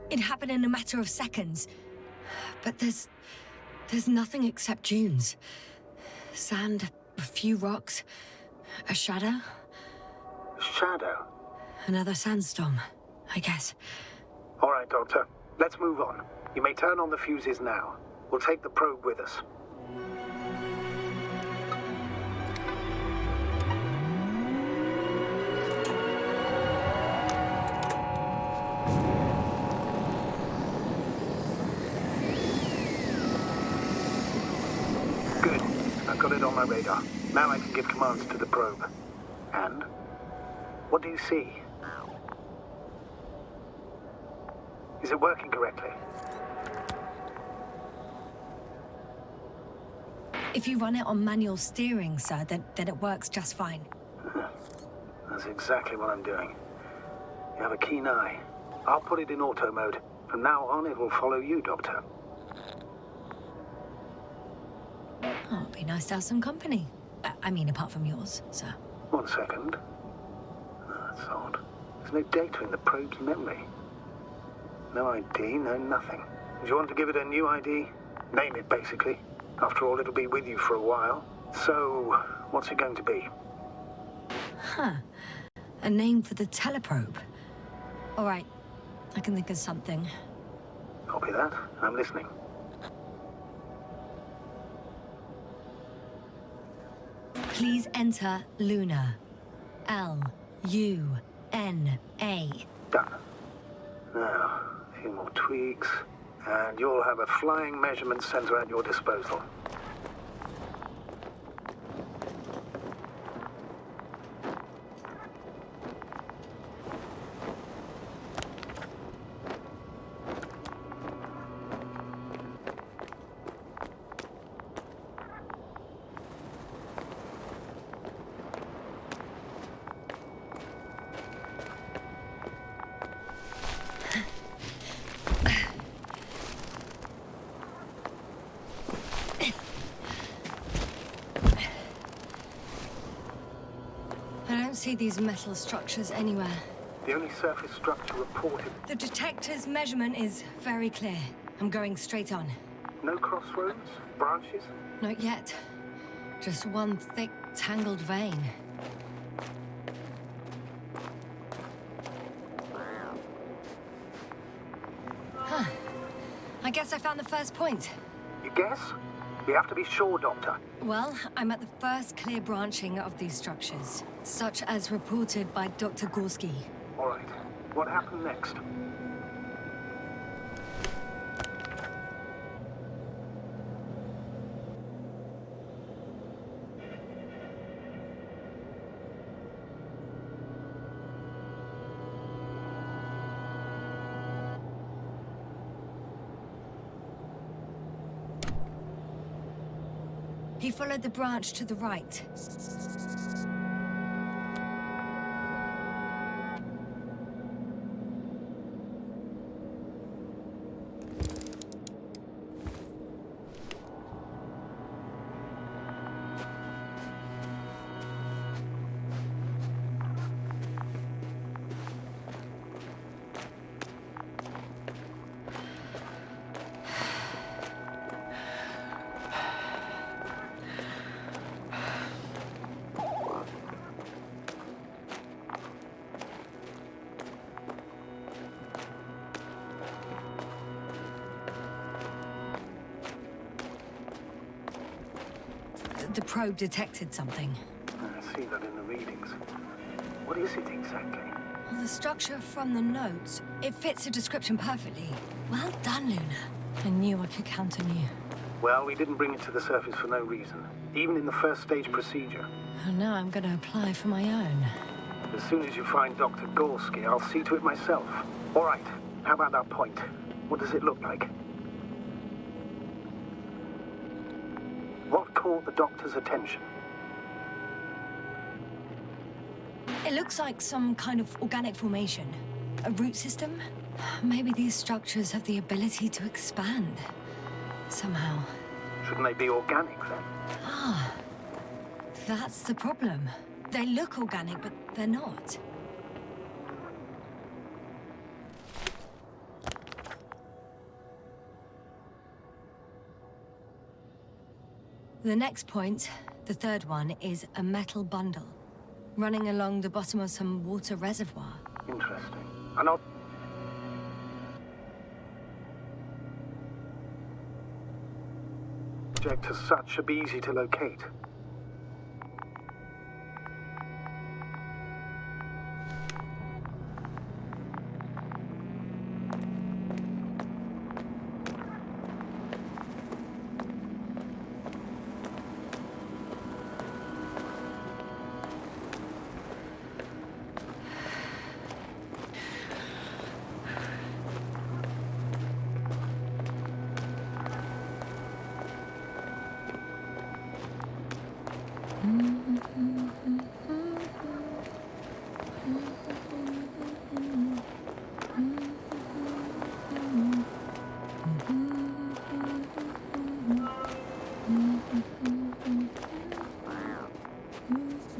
Speaker 1: It happened in a matter of seconds. But there's nothing except dunes. Sand, a few rocks, a shadow.
Speaker 2: Shadow?
Speaker 1: Another sandstorm, I guess.
Speaker 2: All right, Doctor. Let's move on. You may turn on the fuses now. We'll take the probe with us. Got it on my radar. Now I can give commands to the probe. And? What do you see? Is it working correctly?
Speaker 1: If you run it on manual steering, sir, then it works just fine.
Speaker 2: That's exactly what I'm doing. You have a keen eye. I'll put it in auto mode. From now on, it will follow you, Doctor.
Speaker 1: Oh, it'd be nice to have some company. I mean, apart from yours, sir.
Speaker 2: 1 second. That's odd. There's no data in the probe's memory. No ID, no nothing. Do you want to give it a new ID? Name it, basically. After all, it'll be with you for a while. So, what's it going to be?
Speaker 1: Huh. A name for the teleprobe. All right. I can think of something.
Speaker 2: Copy that. I'm listening.
Speaker 1: Please enter Luna. Luna.
Speaker 2: Done. Now, a few more tweaks, and you'll have a flying measurement center at your disposal.
Speaker 1: See these metal structures anywhere.
Speaker 2: The only surface structure reported.
Speaker 1: The detector's measurement is very clear. I'm going straight on.
Speaker 2: No crossroads? Branches?
Speaker 1: Not yet. Just one thick, tangled vein. Huh. I guess I found the first point.
Speaker 2: You guess? We have to be sure, Doctor.
Speaker 1: Well, I'm at the first clear branching of these structures, such as reported by Dr. Gorski.
Speaker 2: All right. What happened next?
Speaker 1: He followed the branch to the right. The probe detected something.
Speaker 2: I see that in the readings. What is it exactly?
Speaker 1: Well, the structure from the notes, it fits the description perfectly. Well done, Luna. I knew I could count on you.
Speaker 2: Well, we didn't bring it to the surface for no reason. Even in the first stage procedure.
Speaker 1: And now I'm going to apply for my own.
Speaker 2: As soon as you find Dr. Gorski, I'll see to it myself. All right. How about that point? What does it look like? What caught the doctor's attention?
Speaker 1: It looks like some kind of organic formation. A root system? Maybe these structures have the ability to expand. Somehow.
Speaker 2: Shouldn't they be organic, then?
Speaker 1: Ah. That's the problem. They look organic, but they're not. The next point, the third one, is a metal bundle, running along the bottom of some water reservoir.
Speaker 2: Interesting. And I'll... object as such should be easy to locate.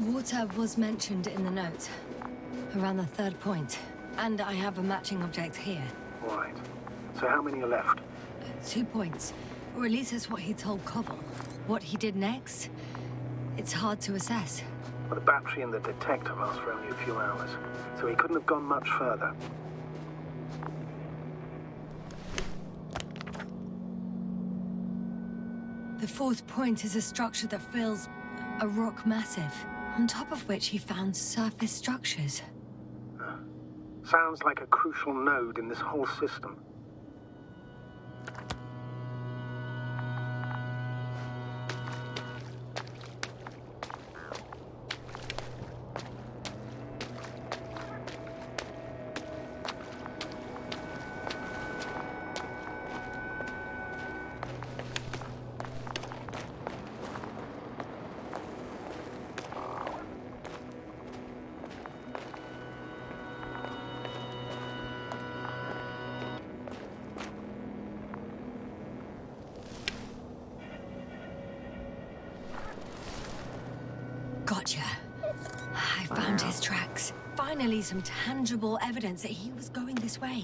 Speaker 2: Water was mentioned in the note, around the third point, and I have a matching object here. Right. So how many are left?
Speaker 1: 2 points, or at least that's what he told Koval. What he did next, it's hard to assess.
Speaker 2: Well, the battery and the detector last for only a few hours, so he couldn't have gone much further.
Speaker 1: The fourth point is a structure that fills a rock massive, on top of which he found surface structures.
Speaker 2: Sounds like a crucial node in this whole system.
Speaker 1: Gotcha. I found his tracks. Finally, some tangible evidence that he was going this way.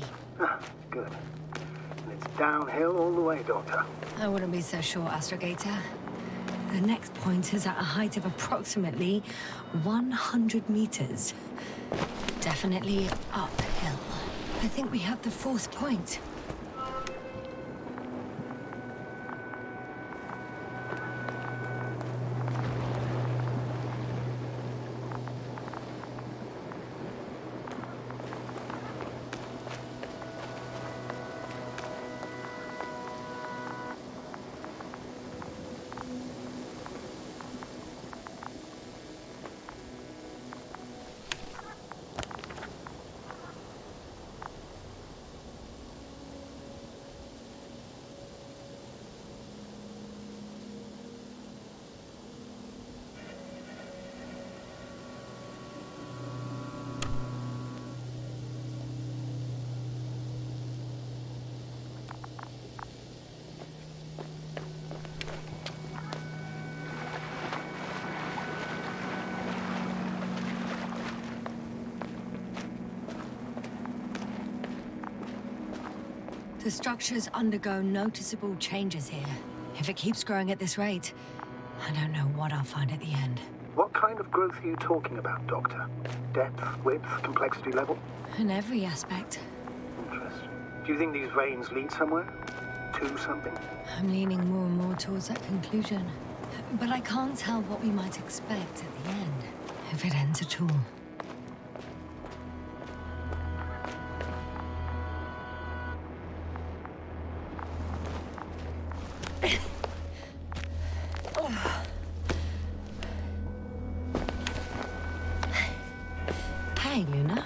Speaker 2: Good. And it's downhill all the way, Doctor.
Speaker 1: I wouldn't be so sure, Astrogator. The next point is at a height of approximately 100 meters. Definitely uphill. I think we have the fourth point. The structures undergo noticeable changes here. If it keeps growing at this rate, I don't know what I'll find at the end.
Speaker 2: What kind of growth are you talking about, Doctor? Depth, width, complexity level?
Speaker 1: In every aspect.
Speaker 2: Interesting. Do you think these veins lead somewhere? To something?
Speaker 1: I'm leaning more and more towards that conclusion. But I can't tell what we might expect at the end, if it ends at all. Hey, Luna.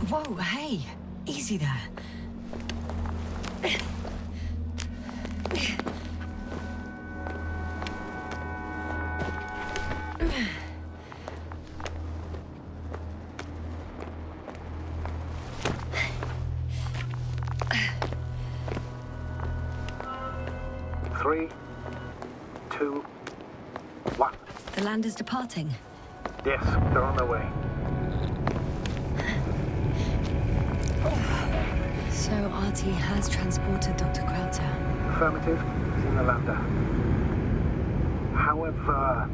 Speaker 1: Whoa, hey! Easy there.
Speaker 2: Three, two, one.
Speaker 1: The land is departing.
Speaker 2: Yes, they're on their way.
Speaker 1: So RT has transported Dr. Crouter.
Speaker 2: Affirmative, he's in the lander. However,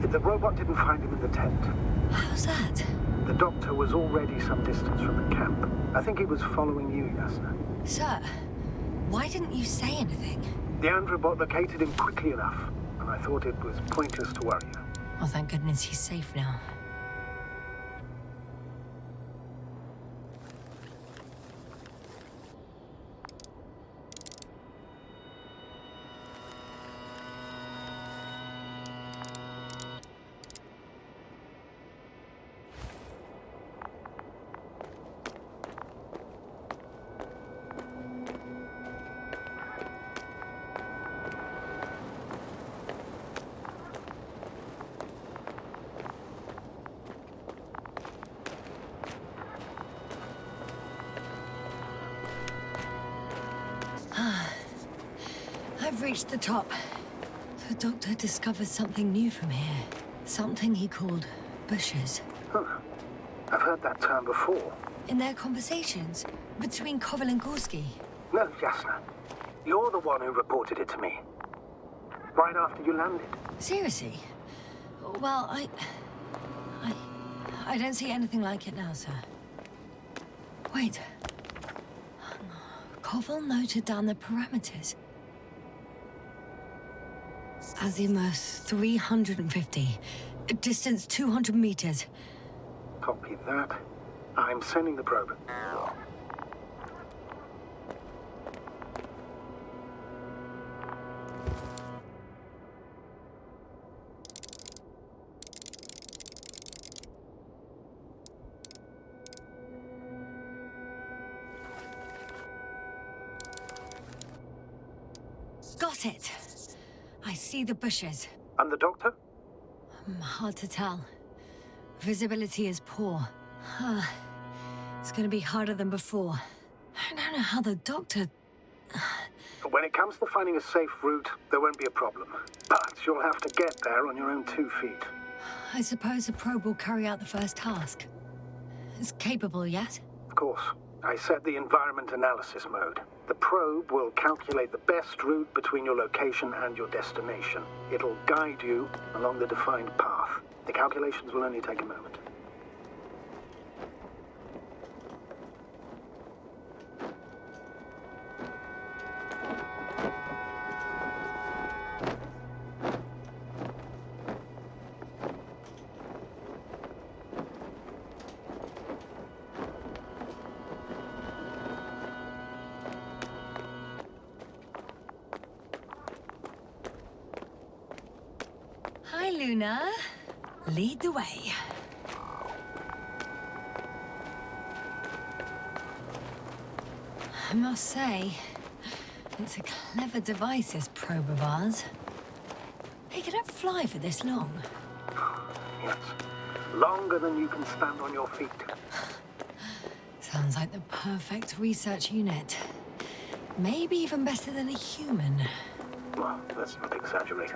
Speaker 2: the robot didn't find him in the tent.
Speaker 1: How's that?
Speaker 2: The doctor was already some distance from the camp. I think he was following you, Yasna.
Speaker 1: Sir, why didn't you say anything?
Speaker 2: The Androbot located him quickly enough, and I thought it was pointless to worry you.
Speaker 1: Well, thank goodness he's safe now. I've reached the top. The doctor discovered something new from here. Something he called bushes.
Speaker 2: Huh. I've heard that term before.
Speaker 1: In their conversations between Koval and Gorski.
Speaker 2: No, Yasna. You're the one who reported it to me. Right after you landed.
Speaker 1: Seriously? Well, I don't see anything like it now, sir. Wait. Koval noted down the parameters. Azimuth 350. Distance 200 meters.
Speaker 2: Copy that. I'm sending the probe.
Speaker 1: Got it. I see the bushes.
Speaker 2: And the doctor?
Speaker 1: Hard to tell. Visibility is poor. It's gonna be harder than before. I don't know how the doctor...
Speaker 2: When it comes to finding a safe route, there won't be a problem. But you'll have to get there on your own 2 feet.
Speaker 1: I suppose the probe will carry out the first task. It's capable yet?
Speaker 2: Of course. I set the environment analysis mode. The probe will calculate the best route between your location and your destination. It'll guide you along the defined path. The calculations will only take a moment.
Speaker 1: Hi, Luna. Lead the way. I must say, it's a clever device, this probe of ours. Hey, can it fly for this long?
Speaker 2: Yes. Longer than you can stand on your feet.
Speaker 1: Sounds like the perfect research unit. Maybe even better than a human.
Speaker 2: Well, let's not exaggerate.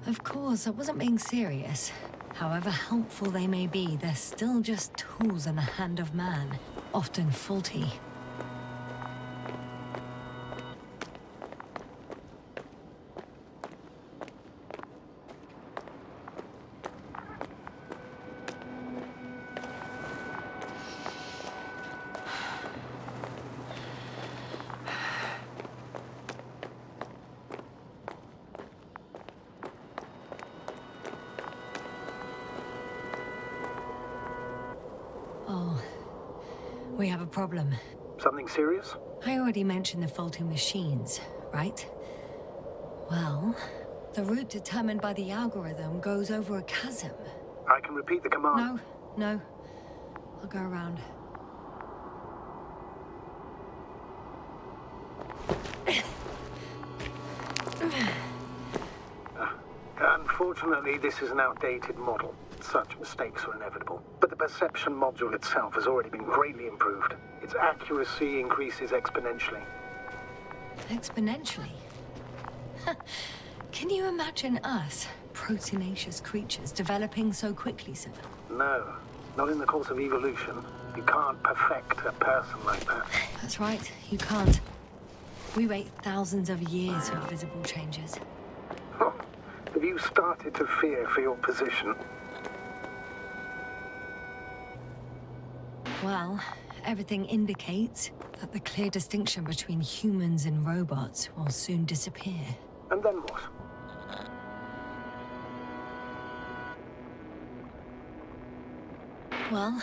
Speaker 1: Of course, I wasn't being serious. However helpful they may be, they're still just tools in the hand of man, often faulty. Oh, we have a problem.
Speaker 2: Something serious?
Speaker 1: I already mentioned the faulty machines, right? Well, the route determined by the algorithm goes over a chasm.
Speaker 2: I can repeat the command.
Speaker 1: No. I'll go around.
Speaker 2: Unfortunately, this is an outdated model. Such mistakes are inevitable. But the perception module itself has already been greatly improved. Its accuracy increases exponentially.
Speaker 1: Exponentially? Can you imagine us, proteinaceous creatures, developing so quickly, sir?
Speaker 2: No, not in the course of evolution. You can't perfect a person like that.
Speaker 1: That's right, you can't. We wait thousands of years for visible changes.
Speaker 2: Have you started to fear for your position?
Speaker 1: Well, everything indicates that the clear distinction between humans and robots will soon disappear.
Speaker 2: And then what?
Speaker 1: Well,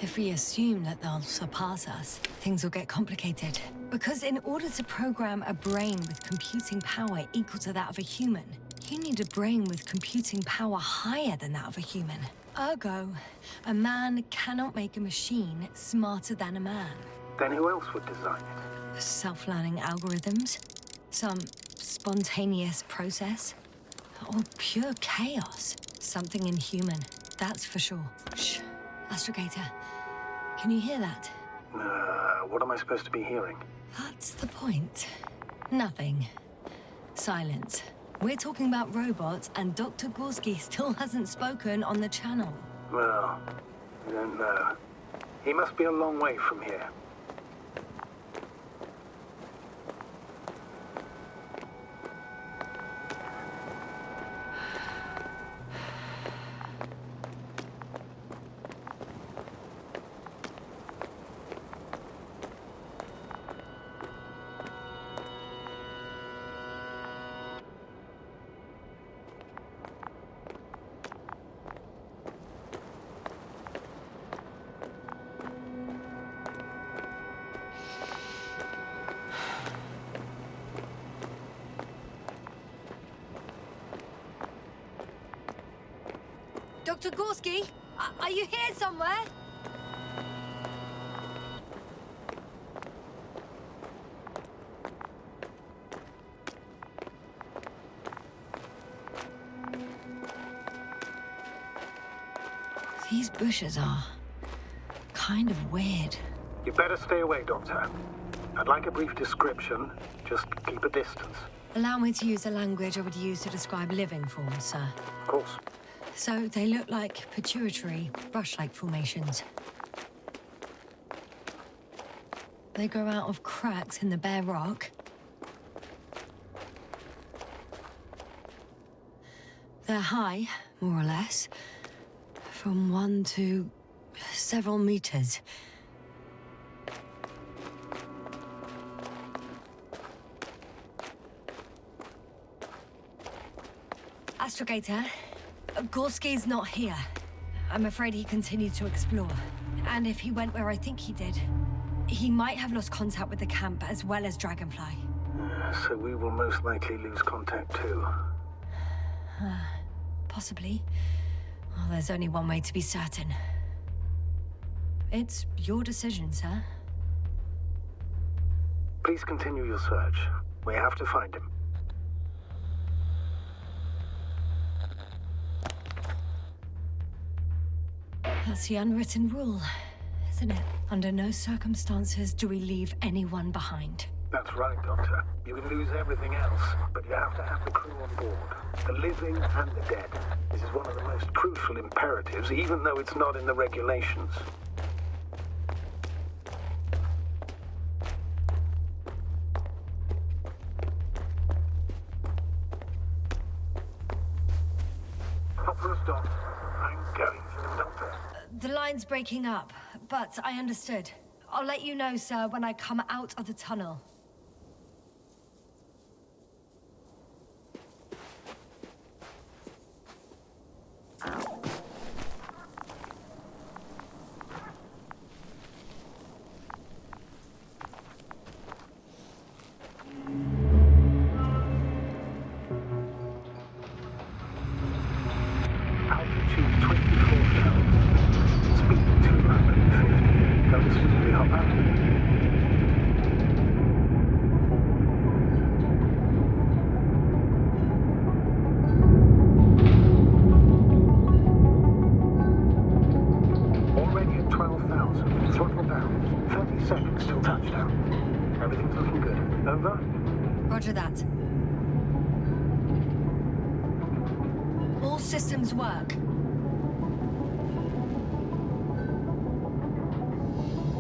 Speaker 1: if we assume that they'll surpass us, things will get complicated. Because in order to program a brain with computing power equal to that of a human, you need a brain with computing power higher than that of a human. Ergo, a man cannot make a machine smarter than a man.
Speaker 2: Then who else would design it?
Speaker 1: Self-learning algorithms? Some spontaneous process? Or pure chaos? Something inhuman, that's for sure. Shh, Astrogator. Can you hear that?
Speaker 2: What am I supposed to be hearing?
Speaker 1: That's the point. Nothing. Silence. We're talking about robots, and Dr. Gorski still hasn't spoken on the channel.
Speaker 2: Well, I don't know. He must be a long way from here.
Speaker 1: Dr. Gorski, are you here somewhere? These bushes are kind of weird.
Speaker 2: You better stay away, Doctor. I'd like a brief description. Just keep a distance.
Speaker 1: Allow me to use the language I would use to describe living forms, sir.
Speaker 2: Of course.
Speaker 1: So they look like pituitary, brush-like formations. They grow out of cracks in the bare rock. They're high, more or less, from 1 to several meters. Astrogator, Gorski's not here. I'm afraid he continued to explore. And if he went where I think he did, he might have lost contact with the camp as well as Dragonfly.
Speaker 2: So we will most likely lose contact too.
Speaker 1: Possibly. Well, there's only one way to be certain. It's your decision, sir.
Speaker 2: Please continue your search. We have to find him.
Speaker 1: That's the unwritten rule, isn't it? Under no circumstances do we leave anyone behind.
Speaker 2: That's right, Doctor. You can lose everything else, but you have to have the crew on board. The living and the dead. This is one of the most crucial imperatives, even though it's not in the regulations. Hopper has stopped. I'm going for the Doctor.
Speaker 1: The line's breaking up, but I understood. I'll let you know, sir, when I come out of the tunnel.
Speaker 2: Altitude 24,000. Speed 250. Go smoothly, Hopper. Already at 12,000. Throttle down. 30 seconds till touchdown. Everything's looking good. Over?
Speaker 1: Roger that. All systems work.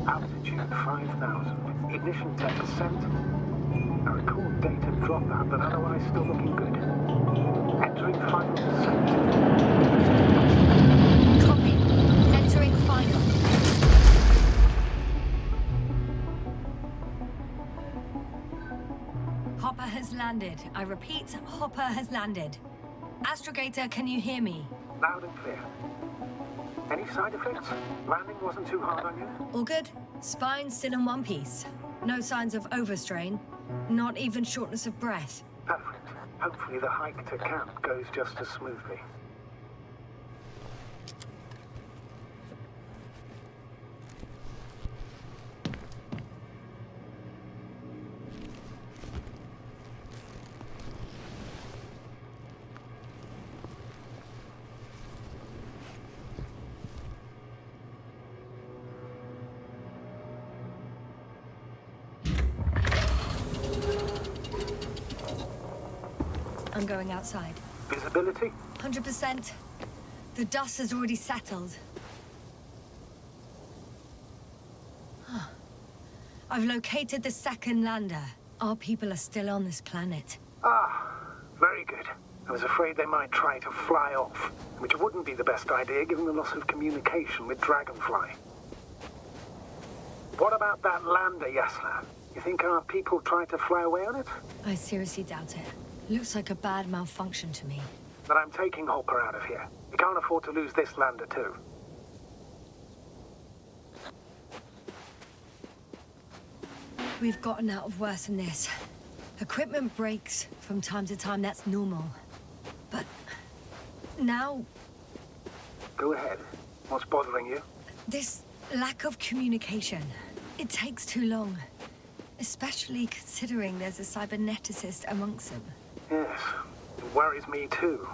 Speaker 2: Altitude 5,000. Ignition 10%. I record data drop out, but otherwise still looking good. Entering final descent.
Speaker 1: Copy. Entering final. Hopper has landed. I repeat, Hopper has landed. Astrogator, can you hear me?
Speaker 2: Loud and clear. Any side effects? Landing wasn't too hard on you?
Speaker 1: All good. Spine still in one piece. No signs of overstrain. Not even shortness of breath.
Speaker 2: Perfect. Hopefully the hike to camp goes just as smoothly.
Speaker 1: I'm going outside.
Speaker 2: Visibility?
Speaker 1: 100%. The dust has already settled. I've located the second lander. Our people are still on this planet.
Speaker 2: Ah, very good. I was afraid they might try to fly off, which wouldn't be the best idea given the loss of communication with Dragonfly. What about that lander, Yasna? You think our people tried to fly away on it?
Speaker 1: I seriously doubt it. Looks like a bad malfunction to me.
Speaker 2: But I'm taking Hopper out of here. We can't afford to lose this lander too.
Speaker 1: We've gotten out of worse than this. Equipment breaks from time to time, that's normal. But now...
Speaker 2: Go ahead. What's bothering you?
Speaker 1: This lack of communication. It takes too long. Especially considering there's a cyberneticist amongst them.
Speaker 2: Yes, it worries me too.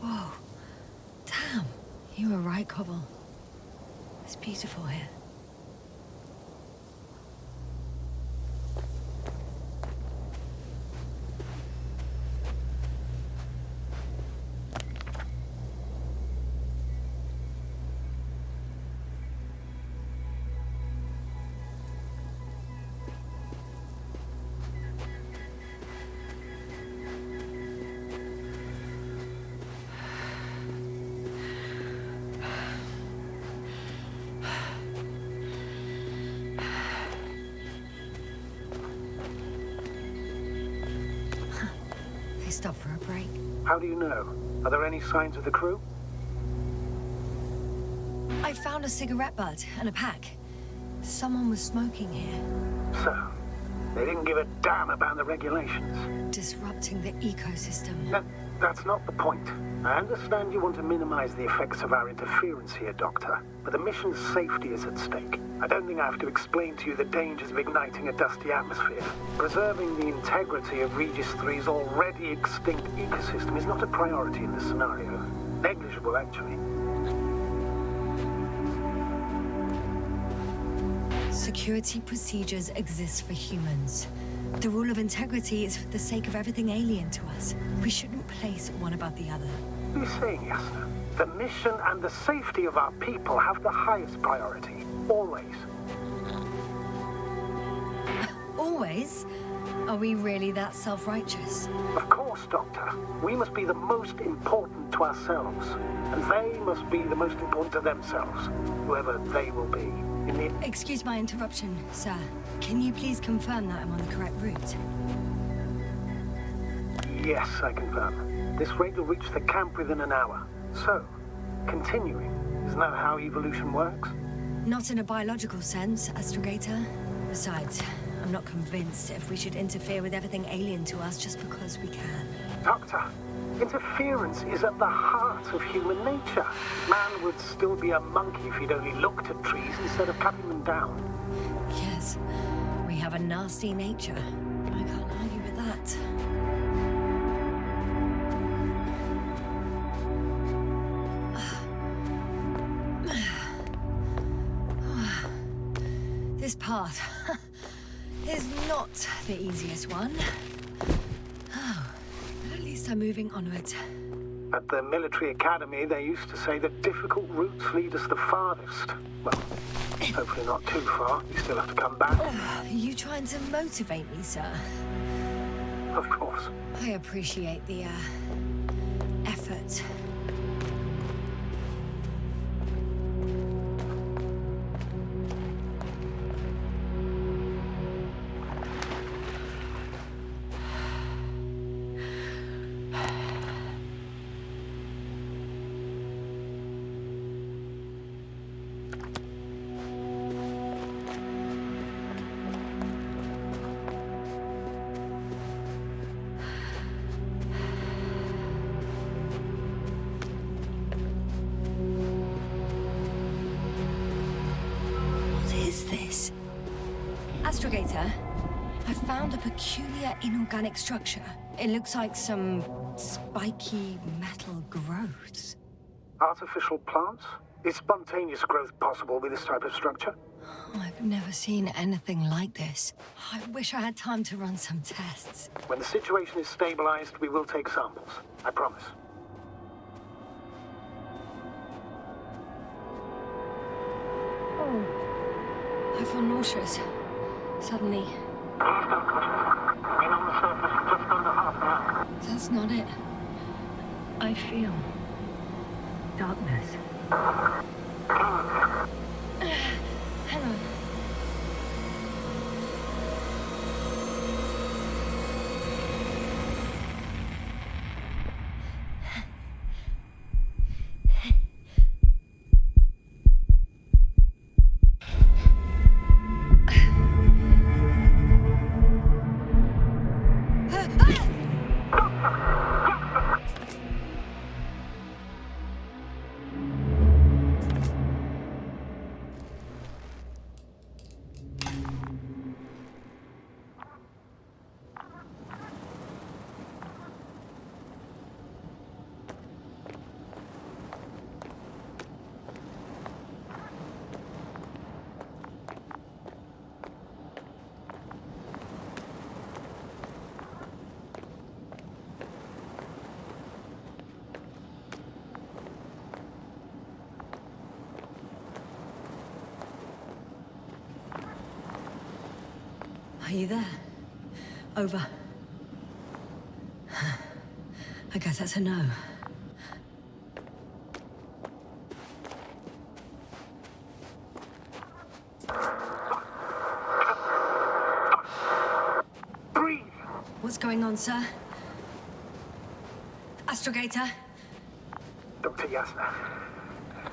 Speaker 1: Whoa. Damn. You were right, Koval. It's beautiful here. stop for a break.
Speaker 2: How do you know? Are there any signs of the crew?
Speaker 1: I found a cigarette butt and a pack. Someone was smoking here.
Speaker 2: So, they didn't give a damn about the regulations.
Speaker 1: Disrupting the ecosystem.
Speaker 2: No, that's not the point. I understand you want to minimize the effects of our interference here, Doctor, but the mission's safety is at stake. I don't think I have to explain to you the dangers of igniting a dusty atmosphere. Preserving the integrity of Regis III's already extinct ecosystem is not a priority in this scenario. Negligible, actually.
Speaker 1: Security procedures exist for humans. The rule of integrity is for the sake of everything alien to us. We shouldn't place one above the other.
Speaker 2: What are you saying, Yasna? The mission and the safety of our people have the highest priority. Always.
Speaker 1: Always? Are we really that self-righteous?
Speaker 2: Of course, Doctor. We must be the most important to ourselves. And they must be the most important to themselves. Whoever they will be.
Speaker 1: Excuse my interruption, sir. Can you please confirm that I'm on the correct route?
Speaker 2: Yes, I confirm. This rate will reach the camp within an hour. So, continuing. Isn't that how evolution works?
Speaker 1: Not in a biological sense, astrogator. Besides, I'm not convinced if we should interfere with everything alien to us just because we can.
Speaker 2: Doctor, interference is at the heart of human nature. Man would still be a monkey if he'd only looked at trees instead of cutting them down.
Speaker 1: Yes, we have a nasty nature. I can't argue with that. This path is not the easiest one. Oh, but at least I'm moving onwards.
Speaker 2: At the military academy, they used to say that difficult routes lead us the farthest. Well, hopefully not too far. You still have to come back.
Speaker 1: Are you trying to motivate me, sir?
Speaker 2: Of course.
Speaker 1: I appreciate the, effort. Astrogator, I found a peculiar inorganic structure. It looks like some spiky metal growths.
Speaker 2: Artificial plants? Is spontaneous growth possible with this type of structure?
Speaker 1: Oh, I've never seen anything like this. I wish I had time to run some tests.
Speaker 2: When the situation is stabilized, we will take samples. I promise.
Speaker 1: I feel nauseous. Suddenly.
Speaker 2: Been on the surface for just under half an hour.
Speaker 1: That's not it. I feel darkness. Hang on. Are you there? Over. I guess that's a no.
Speaker 2: Breathe!
Speaker 1: What's going on, sir? Astrogator.
Speaker 7: Dr. Yasna.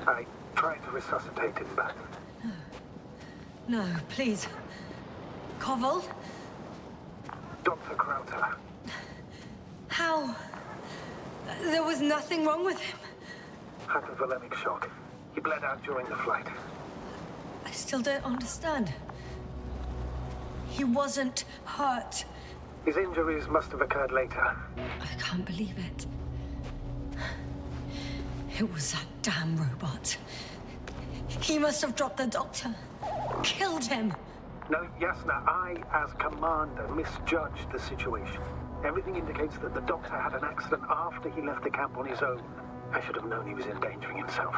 Speaker 7: I tried to resuscitate him, but...
Speaker 1: No, please. Koval?
Speaker 7: Dr. Crouter.
Speaker 1: How? There was nothing wrong with him.
Speaker 7: Hypovolemic shock. He bled out during the flight.
Speaker 1: I still don't understand. He wasn't hurt.
Speaker 7: His injuries must have occurred later.
Speaker 1: I can't believe it. It was that damn robot. He must have dropped the doctor. Killed him.
Speaker 7: No, Yasna, I, as commander, misjudged the situation. Everything indicates that the doctor had an accident after he left the camp on his own. I should have known he was endangering himself.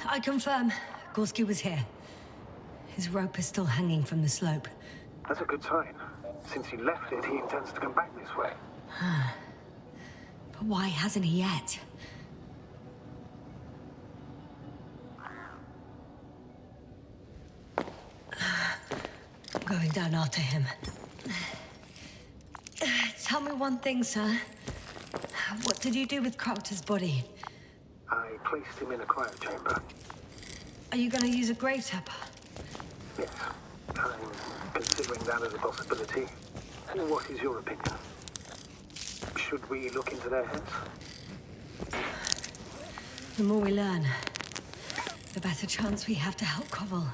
Speaker 1: I confirm. Gorski was here. His rope is still hanging from the slope.
Speaker 7: That's a good sign. Since he left it, he intends to come back this way.
Speaker 1: But why hasn't he yet? I'm going down after him. Tell me one thing, sir. What did you do with Crouter's body?
Speaker 7: I placed him in a cryo chamber.
Speaker 1: Are you going to use a grave tap?
Speaker 7: Yes, I'm considering that as a possibility. What is your opinion? Should we look into their heads?
Speaker 1: The more we learn, the better chance we have to help Koval.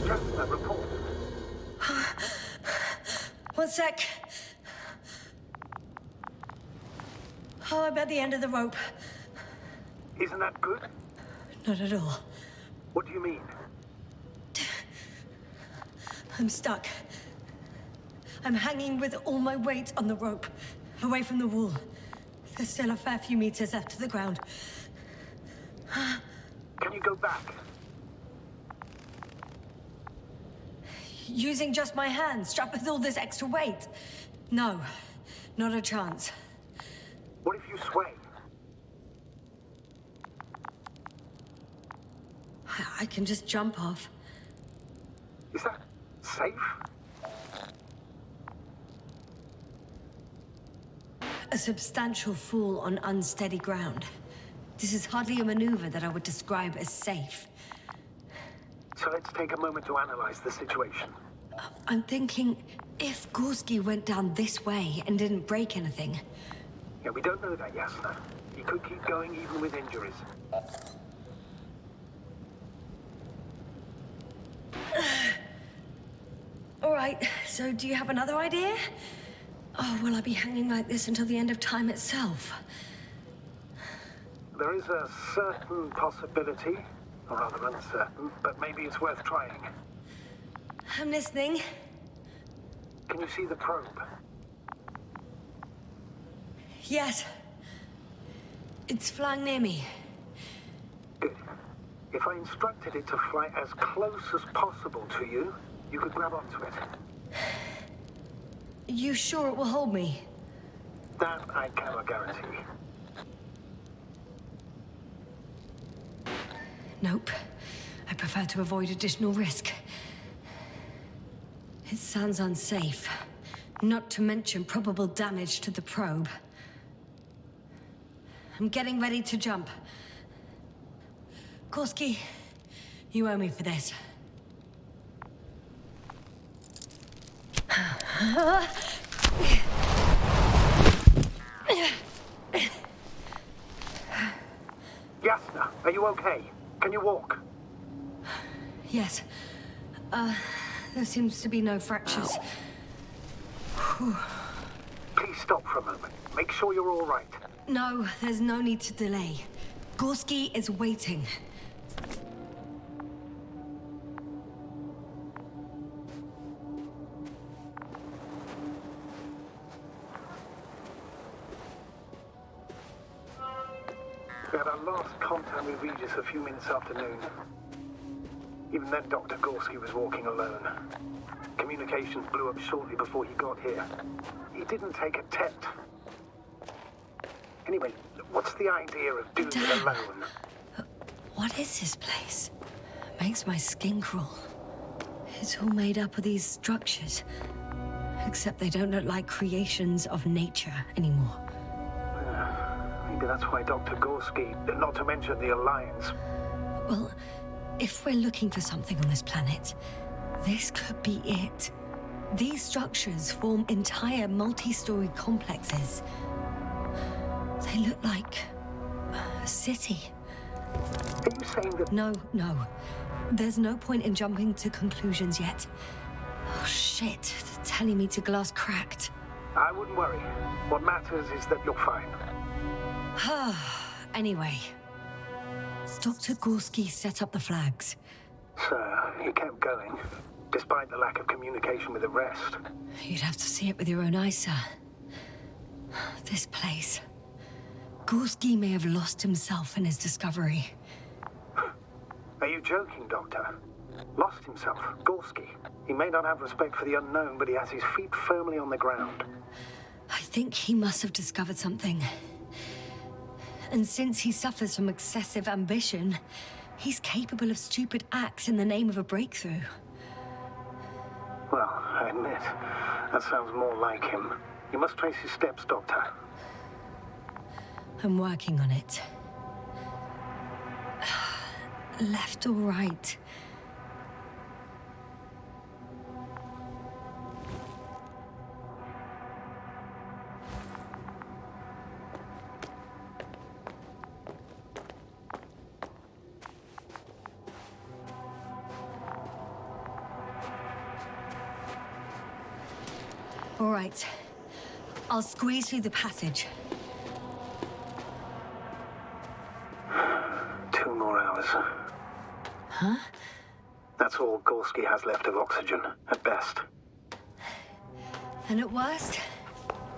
Speaker 7: Just a report.
Speaker 1: One sec. Oh, I'm at the end of the rope.
Speaker 7: Isn't that good?
Speaker 1: Not at all.
Speaker 7: What do you mean?
Speaker 1: I'm stuck. I'm hanging with all my weight on the rope, away from the wall. There's still a fair few meters left to the ground.
Speaker 7: Can you go back?
Speaker 1: Using just my hands, strapped with all this extra weight? No, not a chance.
Speaker 7: What if you sway?
Speaker 1: I can just jump off.
Speaker 7: Is that safe?
Speaker 1: A substantial fall on unsteady ground. This is hardly a maneuver that I would describe as safe.
Speaker 7: So let's take a moment to analyze the situation.
Speaker 1: I'm thinking, if Gorski went down this way and didn't break anything...
Speaker 7: Yeah, we don't know that, Yasna. He could keep going even with injuries.
Speaker 1: All right, so do you have another idea? Oh, will I be hanging like this until the end of time itself?
Speaker 7: There is a certain possibility, or rather uncertain, but maybe it's worth trying.
Speaker 1: I'm listening.
Speaker 7: Can you see the probe?
Speaker 1: Yes. It's flying near me.
Speaker 7: Good. If I instructed it to fly as close as possible to you, you could grab onto it.
Speaker 1: You sure it will hold me?
Speaker 7: That I cannot guarantee.
Speaker 1: Nope. I prefer to avoid additional risk. It sounds unsafe. Not to mention probable damage to the probe. I'm getting ready to jump. Gorski, you owe me for this.
Speaker 7: Yasna, are you okay? Can you walk?
Speaker 1: Yes. There seems to be no fractures.
Speaker 7: Please stop for a moment. Make sure you're all right.
Speaker 1: No, there's no need to delay. Gorski is waiting.
Speaker 7: We had our last contact with Regis a few minutes after noon. Even then, Dr. Gorski was walking alone. Communications blew up shortly before he got here. He didn't take a tent. Anyway, what's the idea of doing it alone?
Speaker 1: What is this place? makes my skin crawl. It's all made up of these structures. Except they don't look like creations of nature anymore.
Speaker 2: Maybe that's why Dr. Gorski, not to mention the Alliance.
Speaker 1: Well, if we're looking for something on this planet, this could be it. These structures form entire multi-story complexes. They look like a city.
Speaker 2: Are you saying that...
Speaker 1: No. There's no point in jumping to conclusions yet. Oh, shit. They're telling me to glass cracked.
Speaker 2: I wouldn't worry. What matters is that you're fine.
Speaker 1: Anyway, Dr. Gorski set up the flags.
Speaker 2: Sir, he kept going, despite the lack of communication with the rest.
Speaker 1: You'd have to see it with your own eyes, sir. This place. Gorski may have lost himself in his discovery.
Speaker 2: Are you joking, Doctor? Lost himself, Gorski. He may not have respect for the unknown, but he has his feet firmly on the ground.
Speaker 1: I think he must have discovered something. And since he suffers from excessive ambition, he's capable of stupid acts in the name of a breakthrough.
Speaker 2: Well, I admit, that sounds more like him. You must trace his steps, Doctor.
Speaker 1: I'm working on it. Left or right? All right. I'll squeeze through the passage.
Speaker 2: 2 more hours.
Speaker 1: Huh?
Speaker 2: That's all Gorski has left of oxygen, at best.
Speaker 1: And at worst?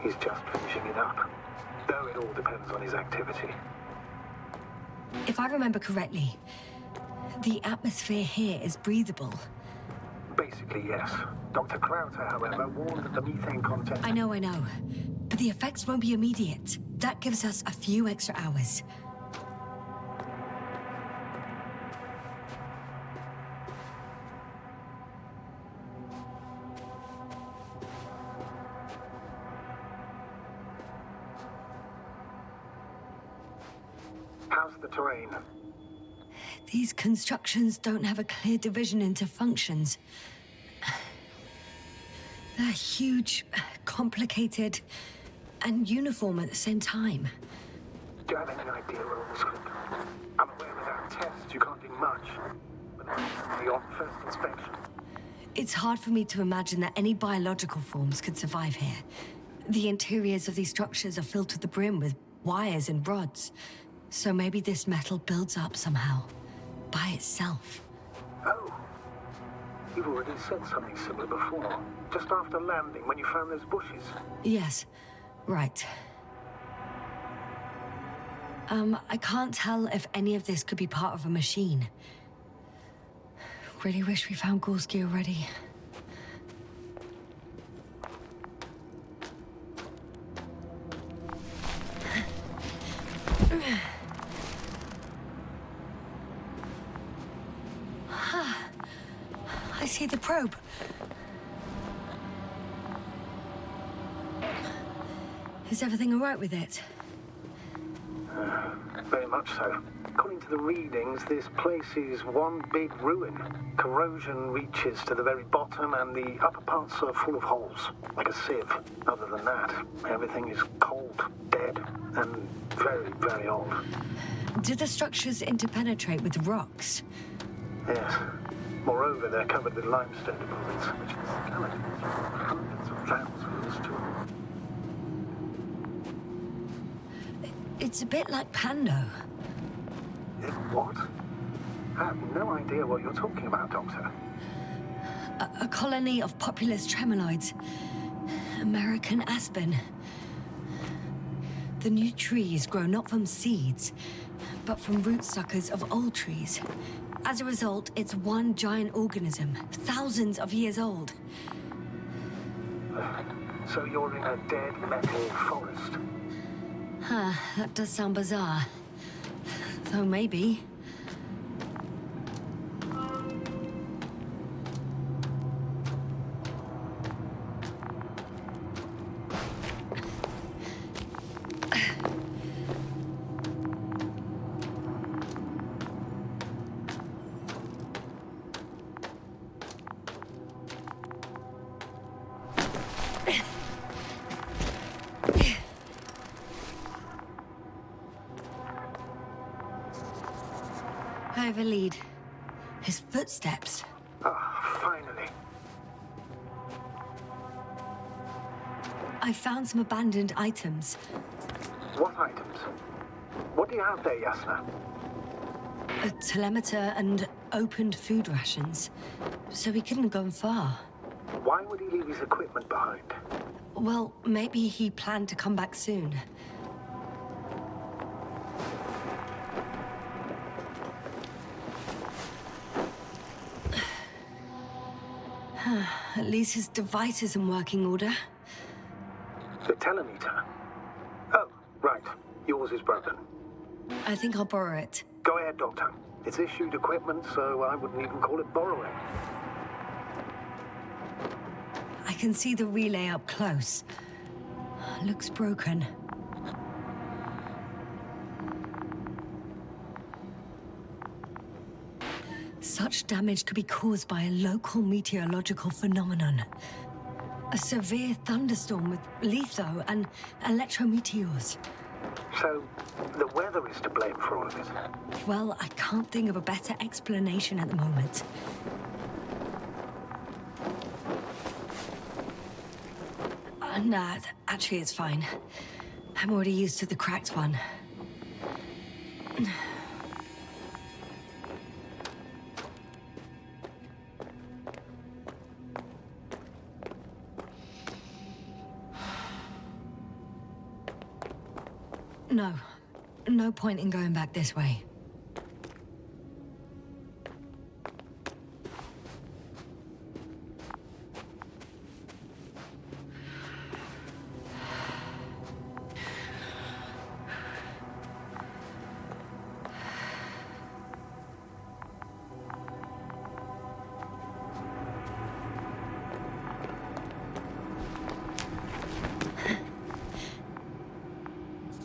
Speaker 2: He's just finishing it up. Though it all depends on his activity.
Speaker 1: If I remember correctly, the atmosphere here is breathable.
Speaker 2: Basically, yes. Dr. Crouter, however, warned that the methane content...
Speaker 1: I know. But the effects won't be immediate. That gives us a few extra hours.
Speaker 2: How's the terrain?
Speaker 1: These constructions don't have a clear division into functions. They're huge, complicated, and uniform at the same time.
Speaker 2: Do you have any idea where all this could... I'm aware without tests you can't do much. But on first inspection...
Speaker 1: It's hard for me to imagine that any biological forms could survive here. The interiors of these structures are filled to the brim with wires and rods. So maybe this metal builds up somehow, by itself.
Speaker 2: Oh. You've already said something similar before. Just after landing, when you found those bushes.
Speaker 1: Yes, right. I can't tell if any of this could be part of a machine. Really wish we found Gorski already. I see the probe. Is everything all right with it?
Speaker 2: Very much so. According to the readings, this place is one big ruin. Corrosion reaches to the very bottom, and the upper parts are full of holes, like a sieve. Other than that, everything is cold, dead, and very, very old.
Speaker 1: Do the structures interpenetrate with rocks?
Speaker 2: Yes. Moreover, they're covered with limestone deposits, which is hundreds of thousands to...
Speaker 1: It's a bit like Pando.
Speaker 2: What? I have no idea what you're talking about, Doctor.
Speaker 1: A colony of populous tremoloids. American aspen. The new trees grow not from seeds, but from root suckers of old trees. As a result, it's one giant organism, thousands of years old.
Speaker 2: So you're in a dead metal forest?
Speaker 1: Huh, that does sound bizarre. Though maybe. I have a lead. His footsteps.
Speaker 7: Ah, finally.
Speaker 1: I found some abandoned items.
Speaker 7: What items? What do you have there, Yasna?
Speaker 1: A telemeter and opened food rations. So he couldn't have gone far.
Speaker 7: Why would he leave his equipment behind?
Speaker 1: Well, maybe he planned to come back soon. At least his device is in working order.
Speaker 7: The telemeter? Oh, right. Yours is broken.
Speaker 1: I think I'll borrow it.
Speaker 7: Go ahead, Doctor. It's issued equipment, so I wouldn't even call it borrowing.
Speaker 1: I can see the relay up close. Looks broken. Such damage could be caused by a local meteorological phenomenon. A severe thunderstorm with litho and electrometeors.
Speaker 7: So, the weather is to blame for all of it?
Speaker 1: Well, I can't think of a better explanation at the moment. Nah, actually it's fine. I'm already used to the cracked one. No point in going back this way.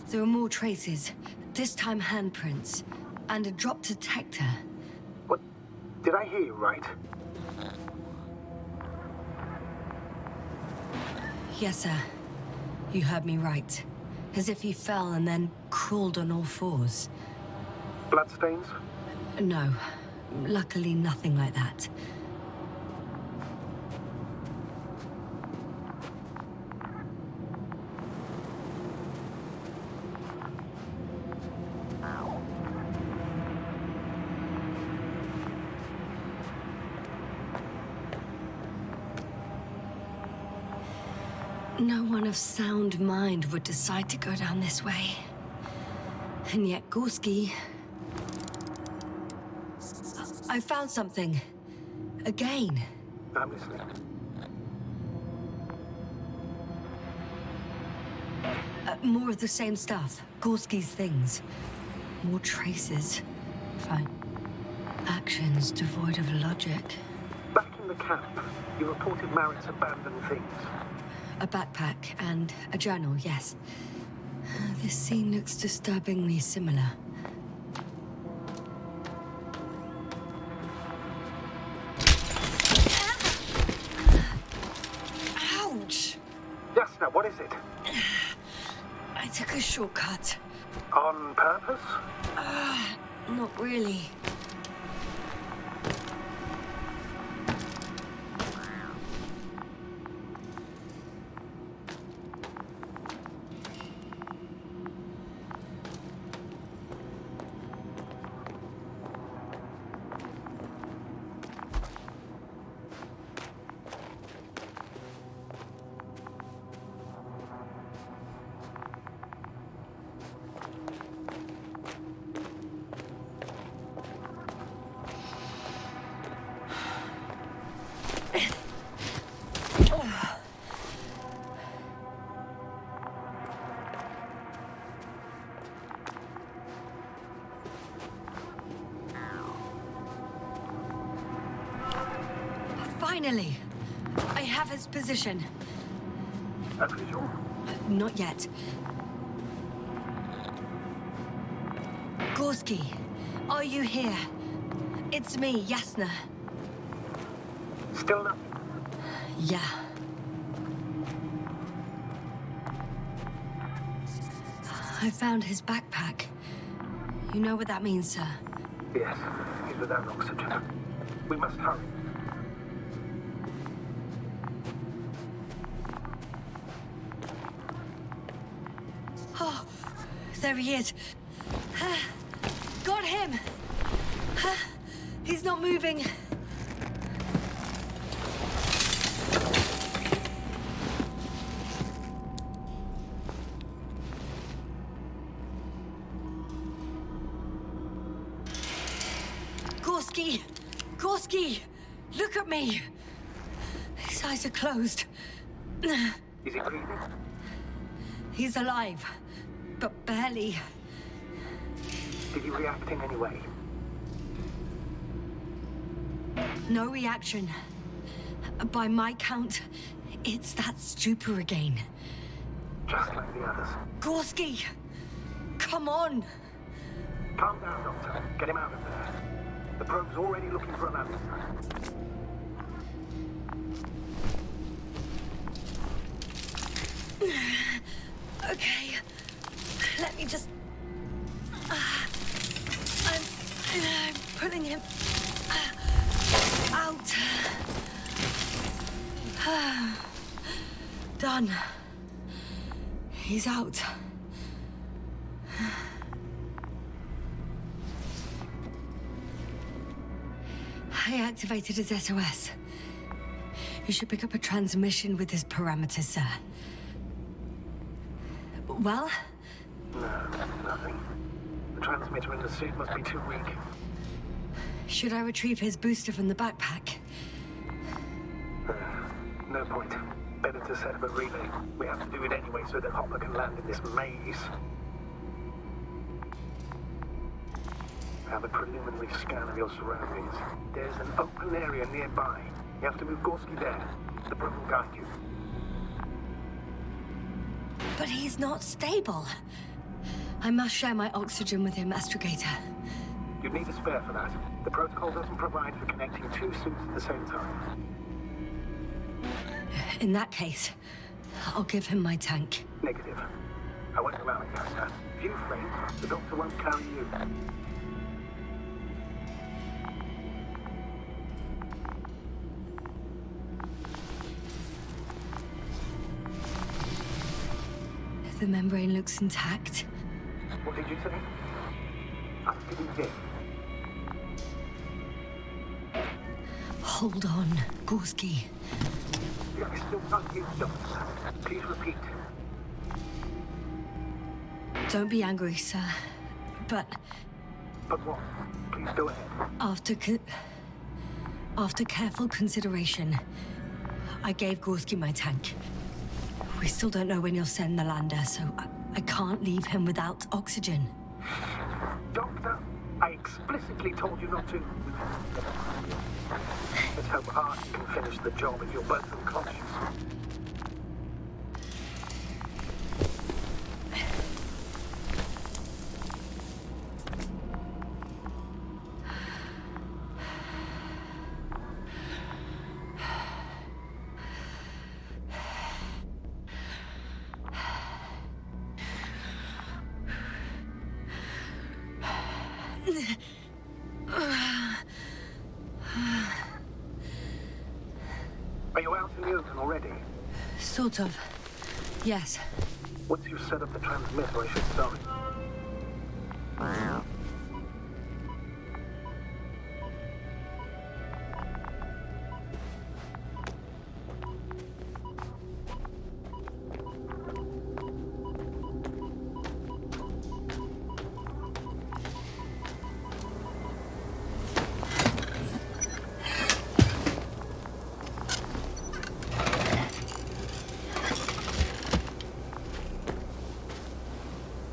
Speaker 1: There are more traces, this time handprints, and a drop detector.
Speaker 7: What? Did I hear you right?
Speaker 1: Yes, sir. You heard me right. As if he fell and then crawled on all fours.
Speaker 7: Bloodstains?
Speaker 1: No. Luckily, nothing like that. No one of sound mind would decide to go down this way. And yet Gorski... I found something. Again.
Speaker 7: I'm listening.
Speaker 1: More of the same stuff. Gorski's things. More traces. Fine. Actions devoid of logic.
Speaker 7: Back in the camp, you reported Marrett's abandoned things.
Speaker 1: A backpack and a journal, yes. This scene looks disturbingly similar. Ouch!
Speaker 7: Yasna, what is it?
Speaker 1: I took a shortcut.
Speaker 7: On purpose?
Speaker 1: Not really. Finally! I have his position.
Speaker 7: A visual?
Speaker 1: Not yet. Gorski, are you here? It's me, Yasna.
Speaker 7: Still nothing?
Speaker 1: Yeah. I found his backpack. You know what that means, sir?
Speaker 7: Yes, he's without oxygen. We must hurry.
Speaker 1: Oh, there he is. Got him. He's not moving. Gorski! Gorski! Look at me! His eyes are closed.
Speaker 7: Is he breathing?
Speaker 1: He's alive, but barely.
Speaker 7: Did he react in any way?
Speaker 1: No reaction. By my count, it's that stupor again.
Speaker 7: Just like the others.
Speaker 1: Gorski! Come on!
Speaker 7: Calm down, Doctor. Get him out of there. The probe's already looking for a landing site.
Speaker 1: Okay. Let me just... I'm pulling him out. Done. He's out. I activated his SOS. You should pick up a transmission with his parameters, sir. Well?
Speaker 7: No, nothing. The transmitter in the suit must be too weak.
Speaker 1: Should I retrieve his booster from the backpack?
Speaker 7: No point. Better to set up a relay. We have to do it anyway so that Hopper can land in this maze. Have a preliminary scan of your surroundings. There's an open area nearby. You have to move Gorski there. The probe will guide you.
Speaker 1: But he's not stable. I must share my oxygen with him, Astrogator.
Speaker 7: You'd need a spare for that. The protocol doesn't provide for connecting two suits at the same time.
Speaker 1: In that case, I'll give him my tank.
Speaker 7: Negative. I won't allow it, Yasna. If you faint, the doctor won't carry you.
Speaker 1: The membrane looks intact.
Speaker 7: What did you say? I didn't hear.
Speaker 1: Hold on, Gorski.
Speaker 7: I still can't hear you, Doctor. Please repeat.
Speaker 1: Don't be angry, sir. But
Speaker 7: But what? Please go ahead.
Speaker 1: after careful consideration, I gave Gorski my tank. We still don't know when you'll send the lander, so I can't leave him without oxygen.
Speaker 7: Doctor, I explicitly told you not to. Let's hope Art can finish the job if you're both unconscious. Are you out in the open already?
Speaker 1: Sort of. Yes.
Speaker 7: Once you set up the transmitter, I should start.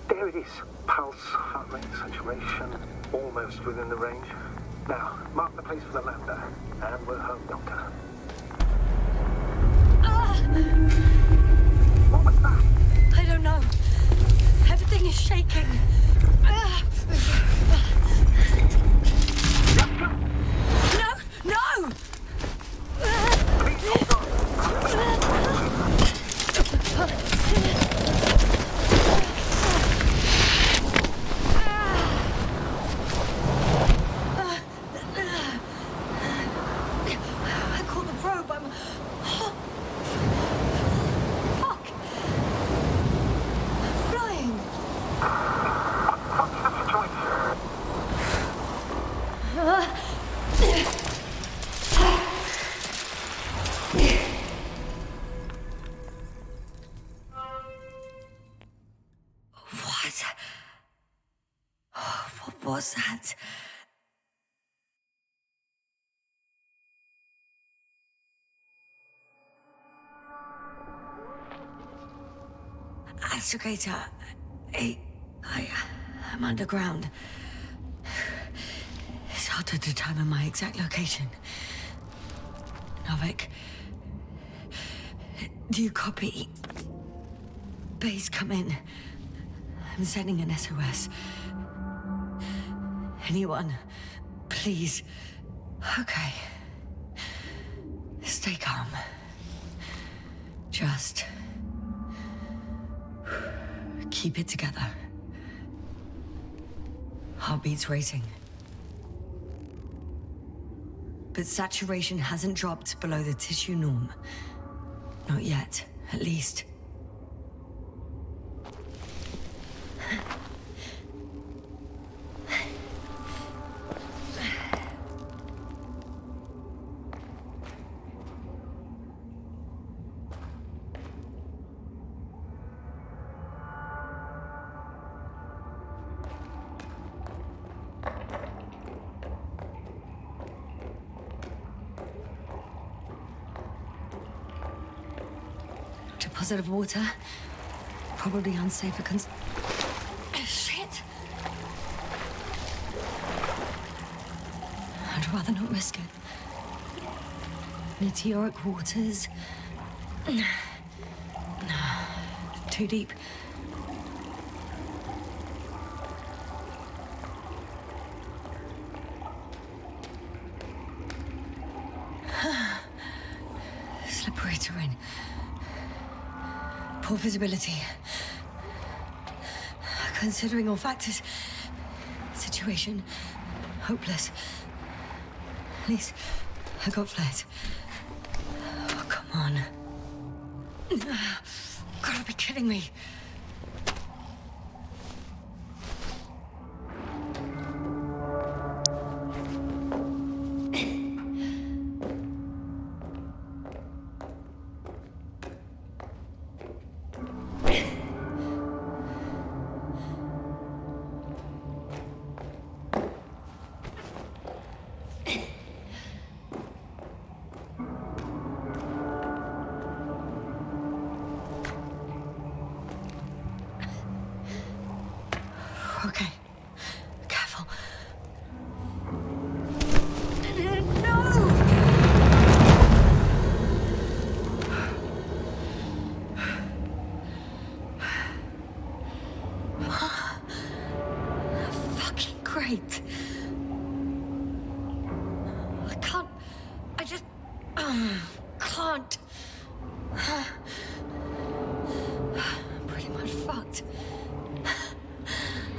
Speaker 7: There it is. Pulse, heart rate, saturation, almost within the range. Now, mark the place for the lander, and we're home, Doctor. What was that?
Speaker 1: I don't know. Everything is shaking. No! No!
Speaker 7: Please hold on.
Speaker 1: What? Oh, what was that? Astrogator, I'm underground. It's hard to determine my exact location. Novik, do you copy? Base, come in. I'm sending an SOS. Anyone, please. Okay. Stay calm. Just keep it together. Heartbeat's racing. But saturation hasn't dropped below the tissue norm. Not yet, at least. Deposit of water. Probably unsafe for shit! I'd rather not risk it. Meteoric waters. Too deep. Slippery terrain. Poor visibility. Considering all factors, situation hopeless. At least I got flares. Oh, come on. Gotta be kidding me. Okay. Careful. No! Fucking great. I can't. I just can't. I'm pretty much fucked.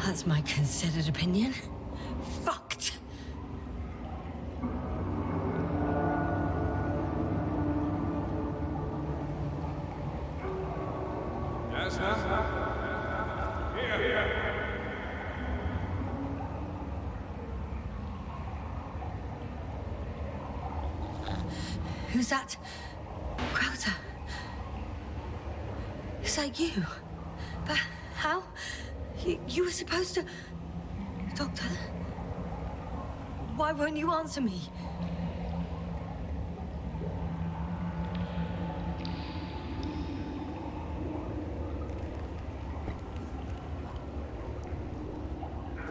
Speaker 1: That's my considered opinion. Fucked.
Speaker 9: Yasna? Here.
Speaker 1: Who's that? Crouter. Is that you? But how? You were supposed to... Doctor? Why won't you answer me?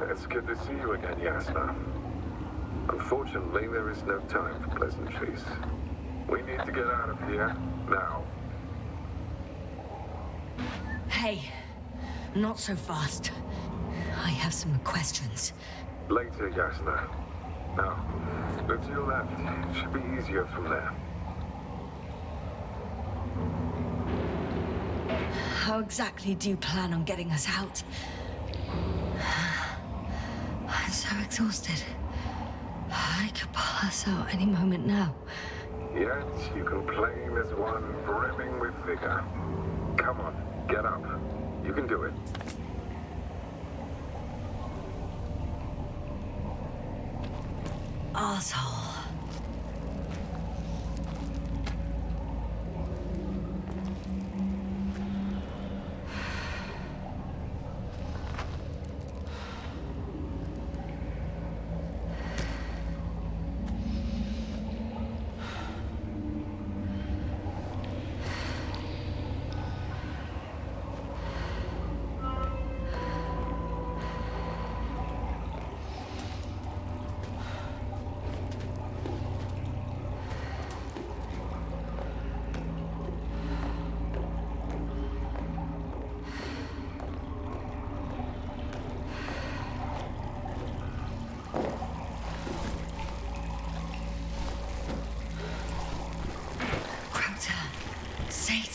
Speaker 8: It's good to see you again, Yasna. Unfortunately, there is no time for pleasantries. We need to get out of here, now.
Speaker 1: Hey, not so fast. I have some questions.
Speaker 8: Later, Yasna. Now, look to your left. It should be easier from there.
Speaker 1: How exactly do you plan on getting us out? I'm so exhausted. I could pass out any moment now.
Speaker 8: Yet, you can claim as one brimming with vigor. Come on, get up. You can do it.
Speaker 1: Asshole.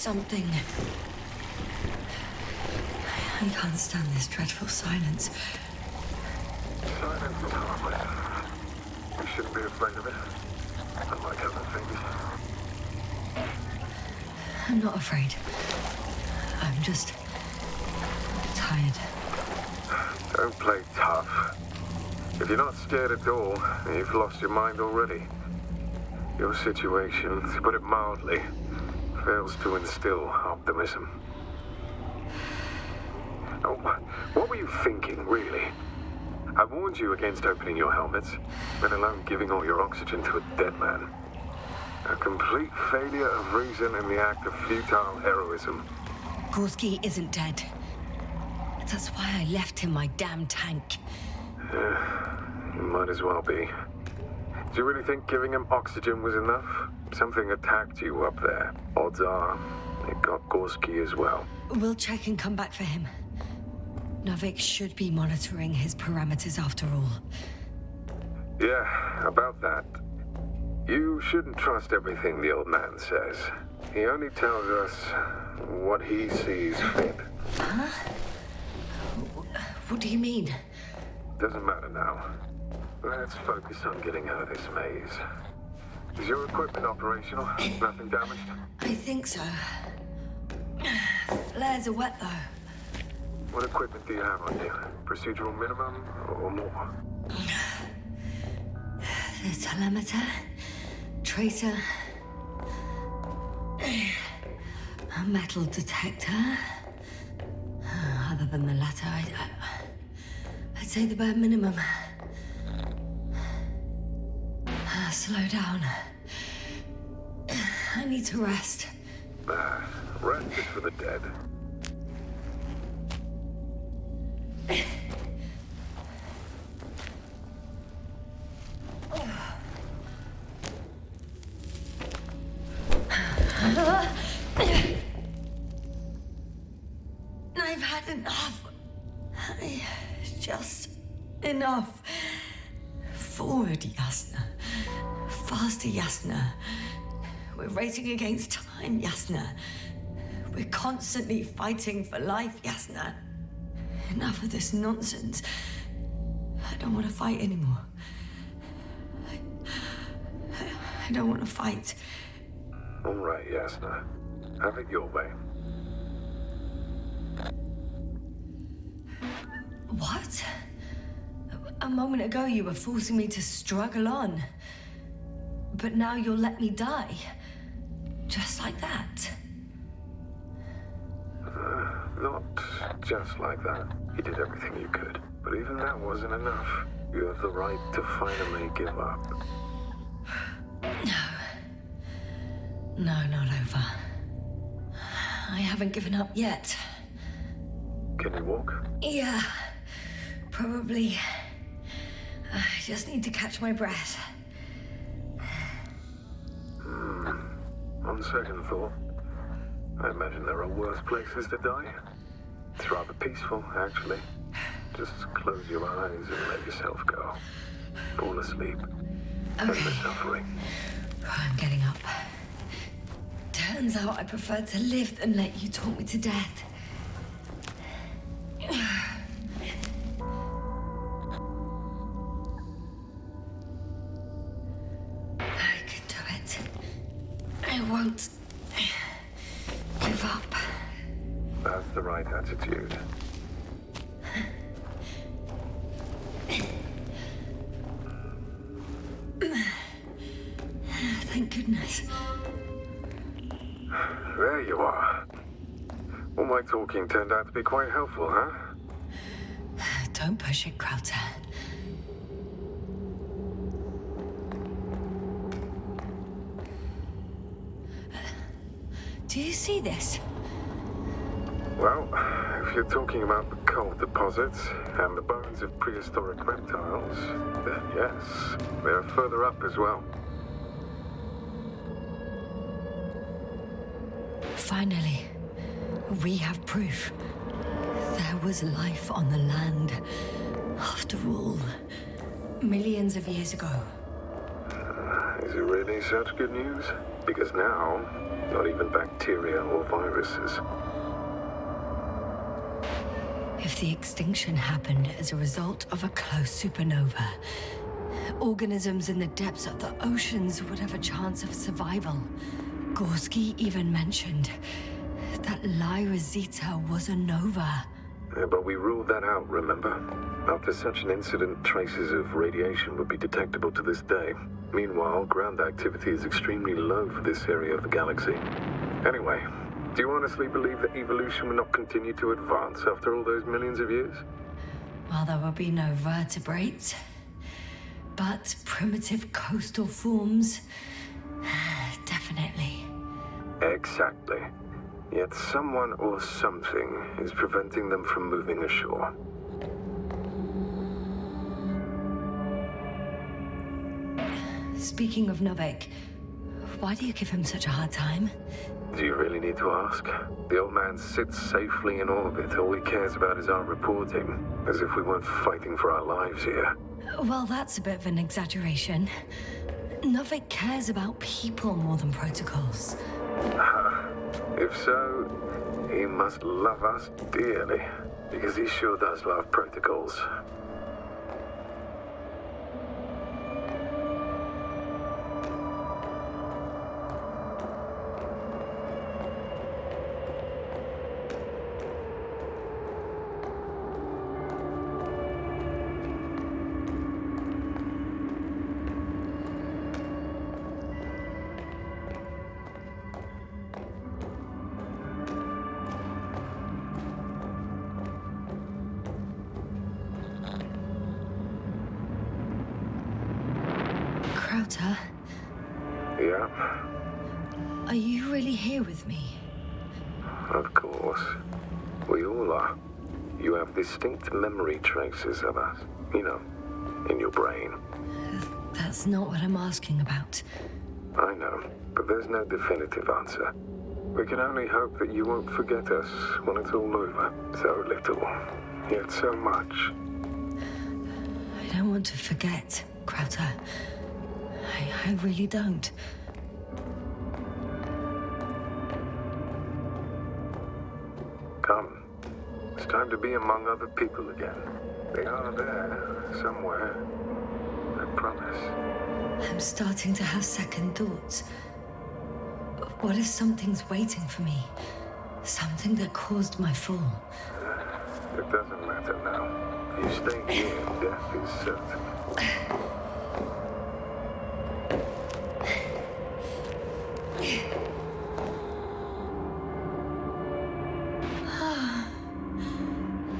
Speaker 1: something. I can't stand this dreadful silence.
Speaker 8: Silence is harmless. We shouldn't be afraid of it. Unlike other things.
Speaker 1: I'm not afraid. I'm just tired.
Speaker 8: Don't play tough. If you're not scared at all, you've lost your mind already. Your situation, to put it mildly, fails to instill optimism. Oh, what were you thinking, really? I warned you against opening your helmets, let alone giving all your oxygen to a dead man. A complete failure of reason in the act of futile heroism.
Speaker 1: Gorski isn't dead. That's why I left him my damn tank.
Speaker 8: You might as well be. Do you really think giving him oxygen was enough? Something attacked you up there. Odds are, it got Gorski as well.
Speaker 1: We'll check and come back for him. Novik should be monitoring his parameters after all.
Speaker 8: Yeah, about that. You shouldn't trust everything the old man says. He only tells us what he sees fit.
Speaker 1: Huh? What do you mean?
Speaker 8: Doesn't matter now. Let's focus on getting out of this maze. Is your equipment operational? Nothing damaged?
Speaker 1: I think so. Flares are wet, though.
Speaker 8: What equipment do you have on you? Procedural minimum or more?
Speaker 1: The telemeter, tracer, a metal detector. Other than the latter, I'd say the bare minimum. Slow down. I need to rest.
Speaker 8: Rest is for the dead.
Speaker 1: I've had enough. Just enough. Forward, Yasna. Faster, Yasna. We're racing against time, Yasna. We're constantly fighting for life, Yasna. Enough of this nonsense. I don't want to fight anymore. I don't want to fight.
Speaker 8: All right, Yasna. Have it your way.
Speaker 1: What? A moment ago you were forcing me to struggle on. But now you'll let me die. Just like that.
Speaker 8: Not just like that. You did everything you could. But even that wasn't enough. You have the right to finally give up.
Speaker 1: No, not over. I haven't given up yet.
Speaker 8: Can you walk?
Speaker 1: Yeah, probably. I just need to catch my breath.
Speaker 8: On second thought, I imagine there are worse places to die. It's rather peaceful, actually. Just close your eyes and let yourself go. Fall asleep. End the suffering.
Speaker 1: I'm getting up. Turns out I prefer to live than let you talk me to death. I can do it. I won't give up.
Speaker 8: That's the right attitude.
Speaker 1: Thank goodness.
Speaker 8: There you are. All my talking turned out to be quite helpful, huh?
Speaker 1: Don't push it, Crouter. Do you see this?
Speaker 8: Well, if you're talking about the coal deposits and the bones of prehistoric reptiles, then yes, they're further up as well.
Speaker 1: Finally, we have proof. There was life on the land. After all, millions of years ago.
Speaker 8: Is it really such good news?
Speaker 5: Because now, not even bacteria or viruses.
Speaker 1: If the extinction happened as a result of a close supernova, organisms in the depths of the oceans would have a chance of survival. Gorski even mentioned that Lyra Zeta was a nova.
Speaker 5: But we ruled that out, remember? After such an incident, traces of radiation would be detectable to this day. Meanwhile, ground activity is extremely low for this area of the galaxy. Anyway, do you honestly believe that evolution will not continue to advance after all those millions of years?
Speaker 1: Well, there will be no vertebrates, but primitive coastal forms, definitely.
Speaker 5: Exactly. Yet someone or something is preventing them from moving ashore.
Speaker 1: Speaking of Novik, why do you give him such a hard time?
Speaker 5: Do you really need to ask? The old man sits safely in orbit. All he cares about is our reporting, as if we weren't fighting for our lives here.
Speaker 1: Well, that's a bit of an exaggeration. Novik cares about people more than protocols.
Speaker 5: If so, he must love us dearly, because he sure does love protocols.
Speaker 1: Crouter,
Speaker 5: Yeah,
Speaker 1: are you really here with me?
Speaker 5: of course. We all are. You have distinct memory traces of us. You know, in your brain.
Speaker 1: That's not what I'm asking about.
Speaker 5: I know, but there's no definitive answer. We can only hope that you won't forget us when it's all over. So little, yet so much.
Speaker 1: I don't want to forget, Crouter. I really don't.
Speaker 5: Come. It's time to be among other people again. They are there, somewhere. I promise.
Speaker 1: I'm starting to have second thoughts. What if something's waiting for me? Something that caused my fall?
Speaker 5: It doesn't matter now. If you stay here, death is certain.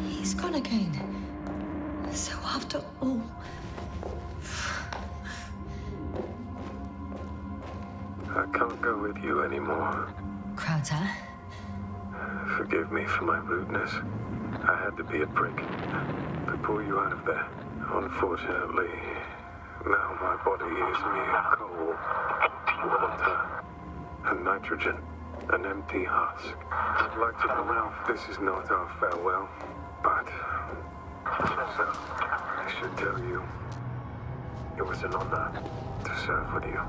Speaker 1: He's gone again. So after all...
Speaker 5: I can't go with you anymore.
Speaker 1: Crouter?
Speaker 5: Forgive me for my rudeness. I had to be a prick to pull you out of there. Unfortunately, now my body is mere coal, water, and nitrogen, an empty husk. I'd like to know if this is not our farewell, but so I should tell you, it was an honor to serve with you.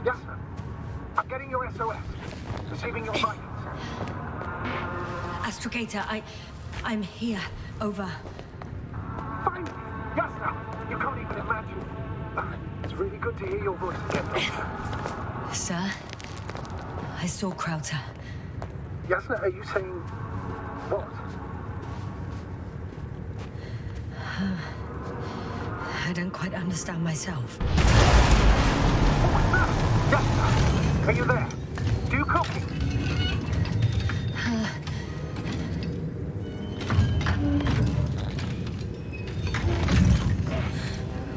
Speaker 7: Yasna, I'm getting your SOS. Receiving your findings.
Speaker 1: Astrogator, I'm here. Over.
Speaker 7: Finally! Yasna! You can't even imagine. It's really good to hear your voice again.
Speaker 1: Sir? I saw Crouter.
Speaker 7: Yasna, are you saying what?
Speaker 1: I don't quite understand myself.
Speaker 7: Yasna, are you there? Do you copy?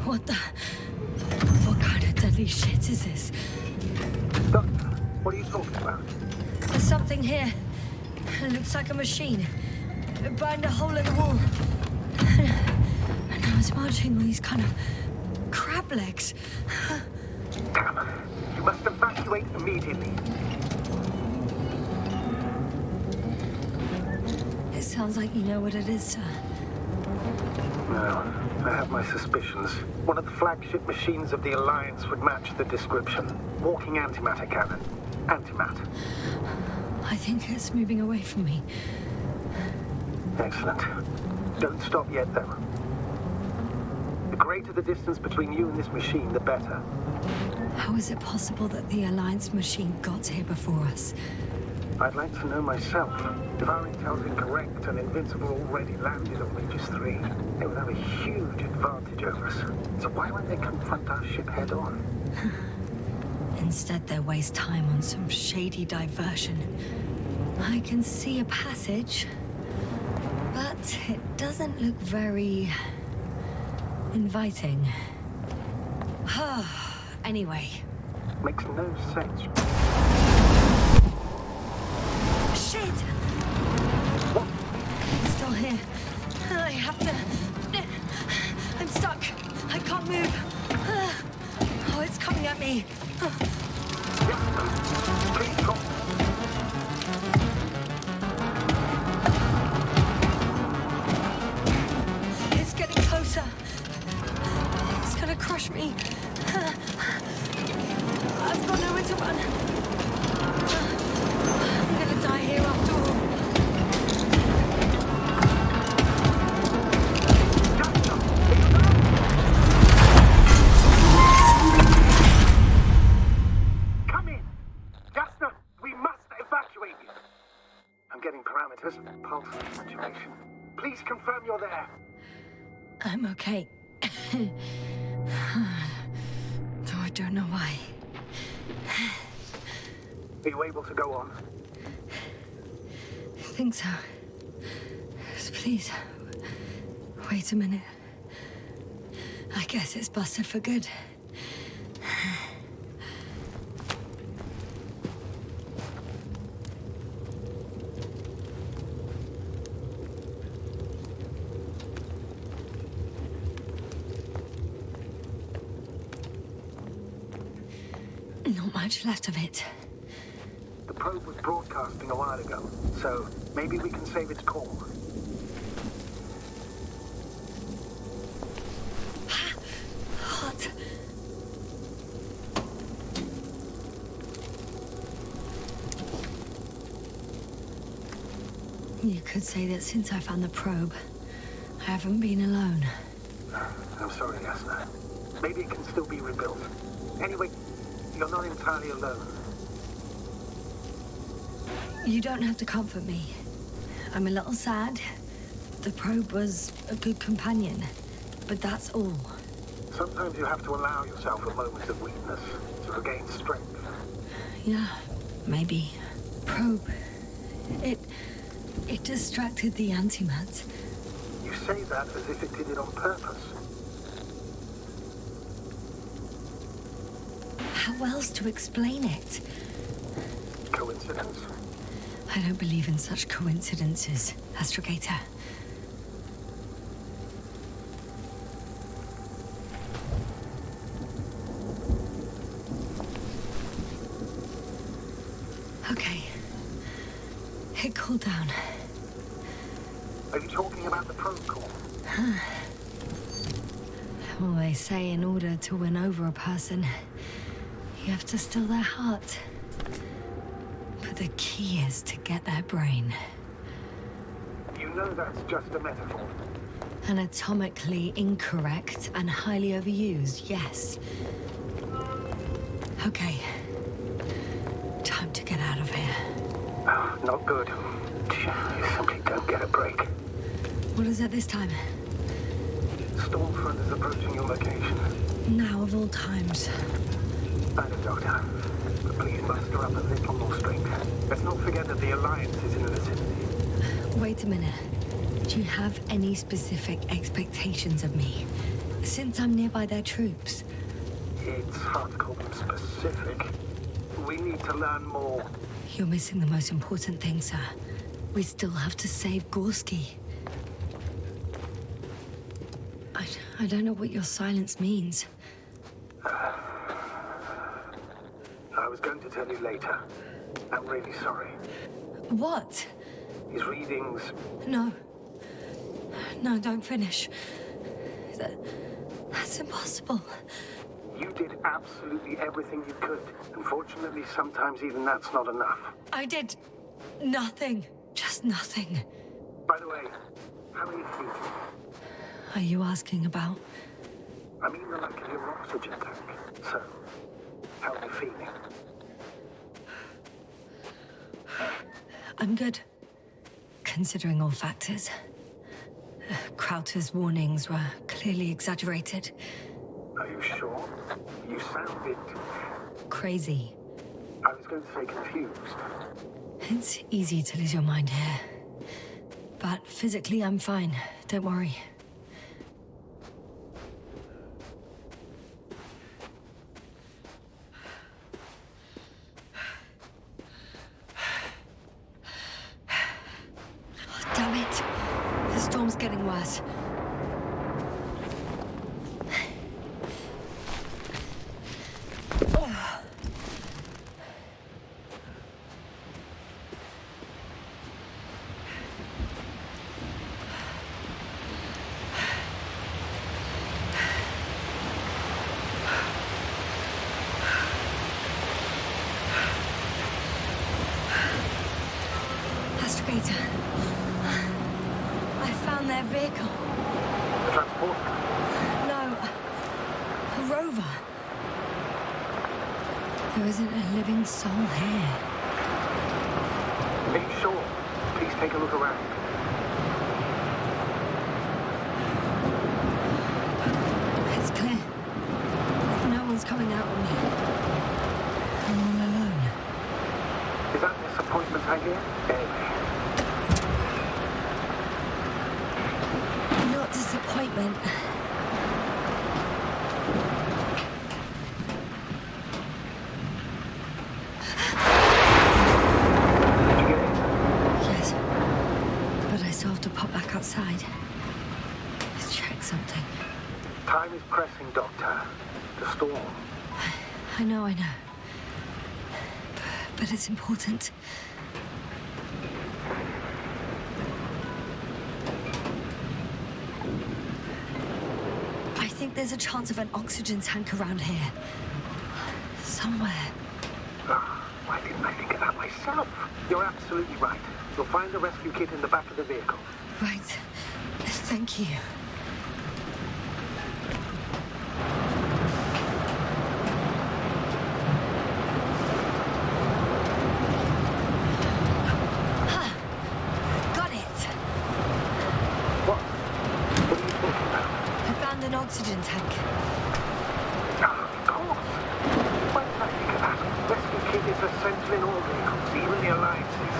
Speaker 1: What kind of deadly shit is this?
Speaker 7: Doctor, what are you talking about?
Speaker 1: There's something here. It looks like a machine. It burned a hole in the wall. And now it's marching with these kind of crab legs.
Speaker 7: Damn. You must evacuate immediately.
Speaker 1: It sounds like you know what it is, sir.
Speaker 7: No, I have my suspicions. One of the flagship machines of the Alliance would match the description. Walking antimatter cannon. Antimatter.
Speaker 1: I think it's moving away from me.
Speaker 7: Excellent. Don't stop yet, though. The greater the distance between you and this machine, the better.
Speaker 1: How is it possible that the Alliance machine got here before us?
Speaker 7: I'd like to know myself. If our intel's incorrect and Invincible already landed on Regis III, they would have a huge advantage over us. So why won't they confront our ship head-on?
Speaker 1: Instead, they waste time on some shady diversion. I can see a passage, but it doesn't look very inviting. Anyway.
Speaker 7: Makes no sense.
Speaker 1: Shit!
Speaker 7: What?
Speaker 1: It's still here. I have to... I'm stuck. I can't move. Oh, it's coming at me.
Speaker 7: Please drop.
Speaker 1: It's getting closer. It's gonna crush me. I've got nowhere to run. I'm gonna die here after all.
Speaker 7: Come in! Yasna, we must evacuate you. I'm getting parameters, pulse, saturation. Please confirm you're there.
Speaker 1: I'm okay. Though I don't know why.
Speaker 7: Are you able to go on?
Speaker 1: I think so. Please, wait a minute. I guess it's busted for good. Not much left of it.
Speaker 7: The probe was broadcasting a while ago, so maybe we can save its call.
Speaker 1: Hot. You could say that since I found the probe, I haven't been alone.
Speaker 7: I'm sorry, Yasna. Maybe it can still be rebuilt. Anyway, you're not entirely alone.
Speaker 1: You don't have to comfort me. I'm a little sad. The probe was a good companion, but that's all.
Speaker 7: Sometimes you have to allow yourself a moment of weakness to regain strength.
Speaker 1: Yeah, maybe. Probe. It distracted the antimat.
Speaker 7: You say that as if it did it on purpose.
Speaker 1: How else to explain it?
Speaker 7: Coincidence?
Speaker 1: I don't believe in such coincidences, Astrogator. Okay. It cooled down.
Speaker 7: Are you talking about the probe call?
Speaker 1: Well, they say in order to win over a person, you have to still their heart. But the key is to get their brain.
Speaker 7: You know that's just a metaphor.
Speaker 1: Anatomically incorrect and highly overused, yes. Okay. Time to get out of here.
Speaker 7: Oh, not good. You simply don't get a break.
Speaker 1: What is it this time?
Speaker 7: Stormfront is approaching your location.
Speaker 1: Now of all times.
Speaker 7: I know, Doctor. But please muster up a little more strength. Let's not forget that the Alliance is in the vicinity.
Speaker 1: Wait a minute. Do you have any specific expectations of me? Since I'm nearby their troops.
Speaker 7: It's hard to call them specific. We need to learn more.
Speaker 1: You're missing the most important thing, sir. We still have to save Gorski. I don't know what your silence means.
Speaker 7: to tell you later. I'm really sorry.
Speaker 1: What?
Speaker 7: His readings...
Speaker 1: No. No, don't finish. That's impossible.
Speaker 7: You did absolutely everything you could. Unfortunately, sometimes even that's not enough.
Speaker 1: I did nothing. Just nothing.
Speaker 7: By the way, how are you feeling?
Speaker 1: Are you asking about?
Speaker 7: I mean the lack of your oxygen tank. So, how are you feeling?
Speaker 1: I'm good. Considering all factors. Crouter's warnings were clearly exaggerated.
Speaker 7: Are you sure? You sound a bit...
Speaker 1: Crazy.
Speaker 7: I was going to say confused.
Speaker 1: It's easy to lose your mind here. But physically, I'm fine. Don't worry. Oh, damn it. The storm's getting worse. I found their vehicle.
Speaker 7: The transporter?
Speaker 1: No, a rover. There isn't a living soul here.
Speaker 7: Are you sure? Please take a look around.
Speaker 1: It's clear. No one's coming out of me. I'm all alone.
Speaker 7: Is that disappointment I hear? Anyway.
Speaker 1: Not disappointment. Yes. But I still have to pop back outside. Let's check something.
Speaker 7: Time is pressing, Doctor. The storm.
Speaker 1: I know. But it's important. I think there's a chance of an oxygen tank around here. Somewhere.
Speaker 7: Why didn't I think of that myself? You're absolutely right. You'll find the rescue kit in the back of the vehicle.
Speaker 1: Right. Thank you. Oxygen tank.
Speaker 7: Of course. Why did I think of that? Rescue kit is essential in all vehicles, even the Alliances.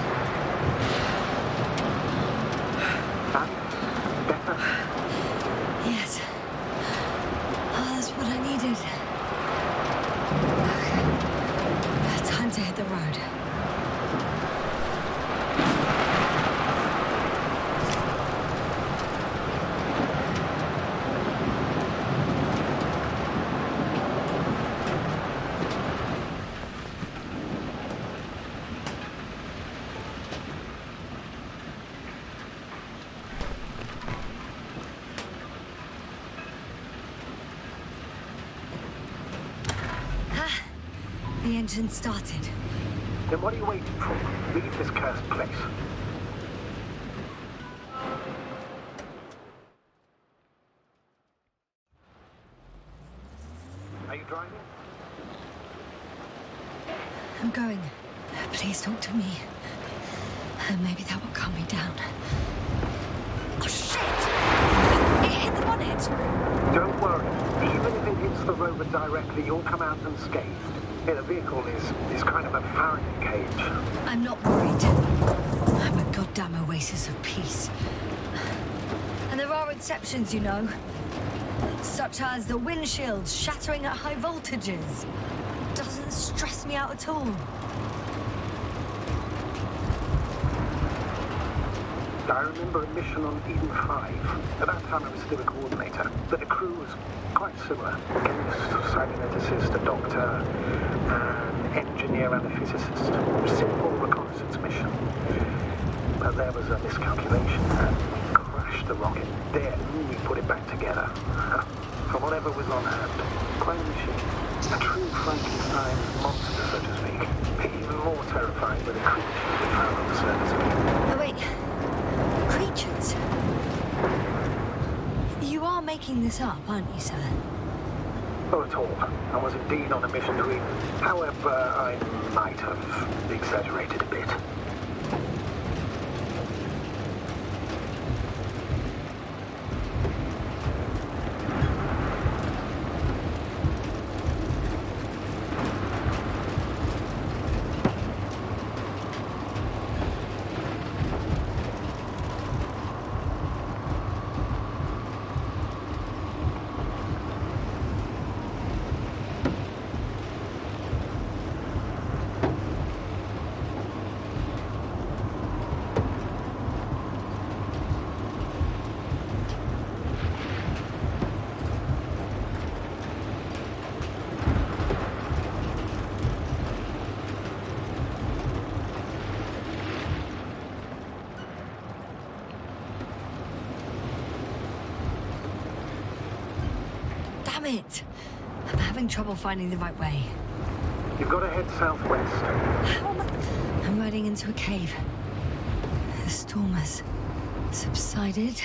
Speaker 7: And better?
Speaker 1: Yes. Oh, that's what I needed. Okay. Time to hit the road. The engine started.
Speaker 7: Then what are you waiting for? Leave this cursed place. Are you driving?
Speaker 1: I'm going. Please talk to me. Maybe that will calm me down. Oh, shit! It hit the bonnet!
Speaker 7: Don't worry. Even if it hits the rover directly, you'll come out unscathed. The vehicle is kind of a Faraday cage.
Speaker 1: I'm not worried. I'm a goddamn oasis of peace. And there are exceptions, you know. Such as the windshield shattering at high voltages. Doesn't stress me out at all.
Speaker 2: I remember a mission on Eden 5. At that time I was still a coordinator, but the crew was quite similar. Chemist, cyberneticist, a doctor, an engineer and a physicist. Simple reconnaissance mission. But there was a miscalculation and we crashed the rocket. Then we put it back together. From whatever was on hand. Quite a machine. A true Frankenstein monster, so to speak. Even more terrifying were the creatures we found on the surface of it.
Speaker 1: Oh, wait. Creatures? You are making this up, aren't you, sir?
Speaker 2: Not at all. I was indeed on a mission to Eden. However, I might have exaggerated a bit.
Speaker 1: Damn it! I'm having trouble finding the right way.
Speaker 2: You've got to head southwest.
Speaker 1: How am I? I'm riding into a cave. The storm has subsided.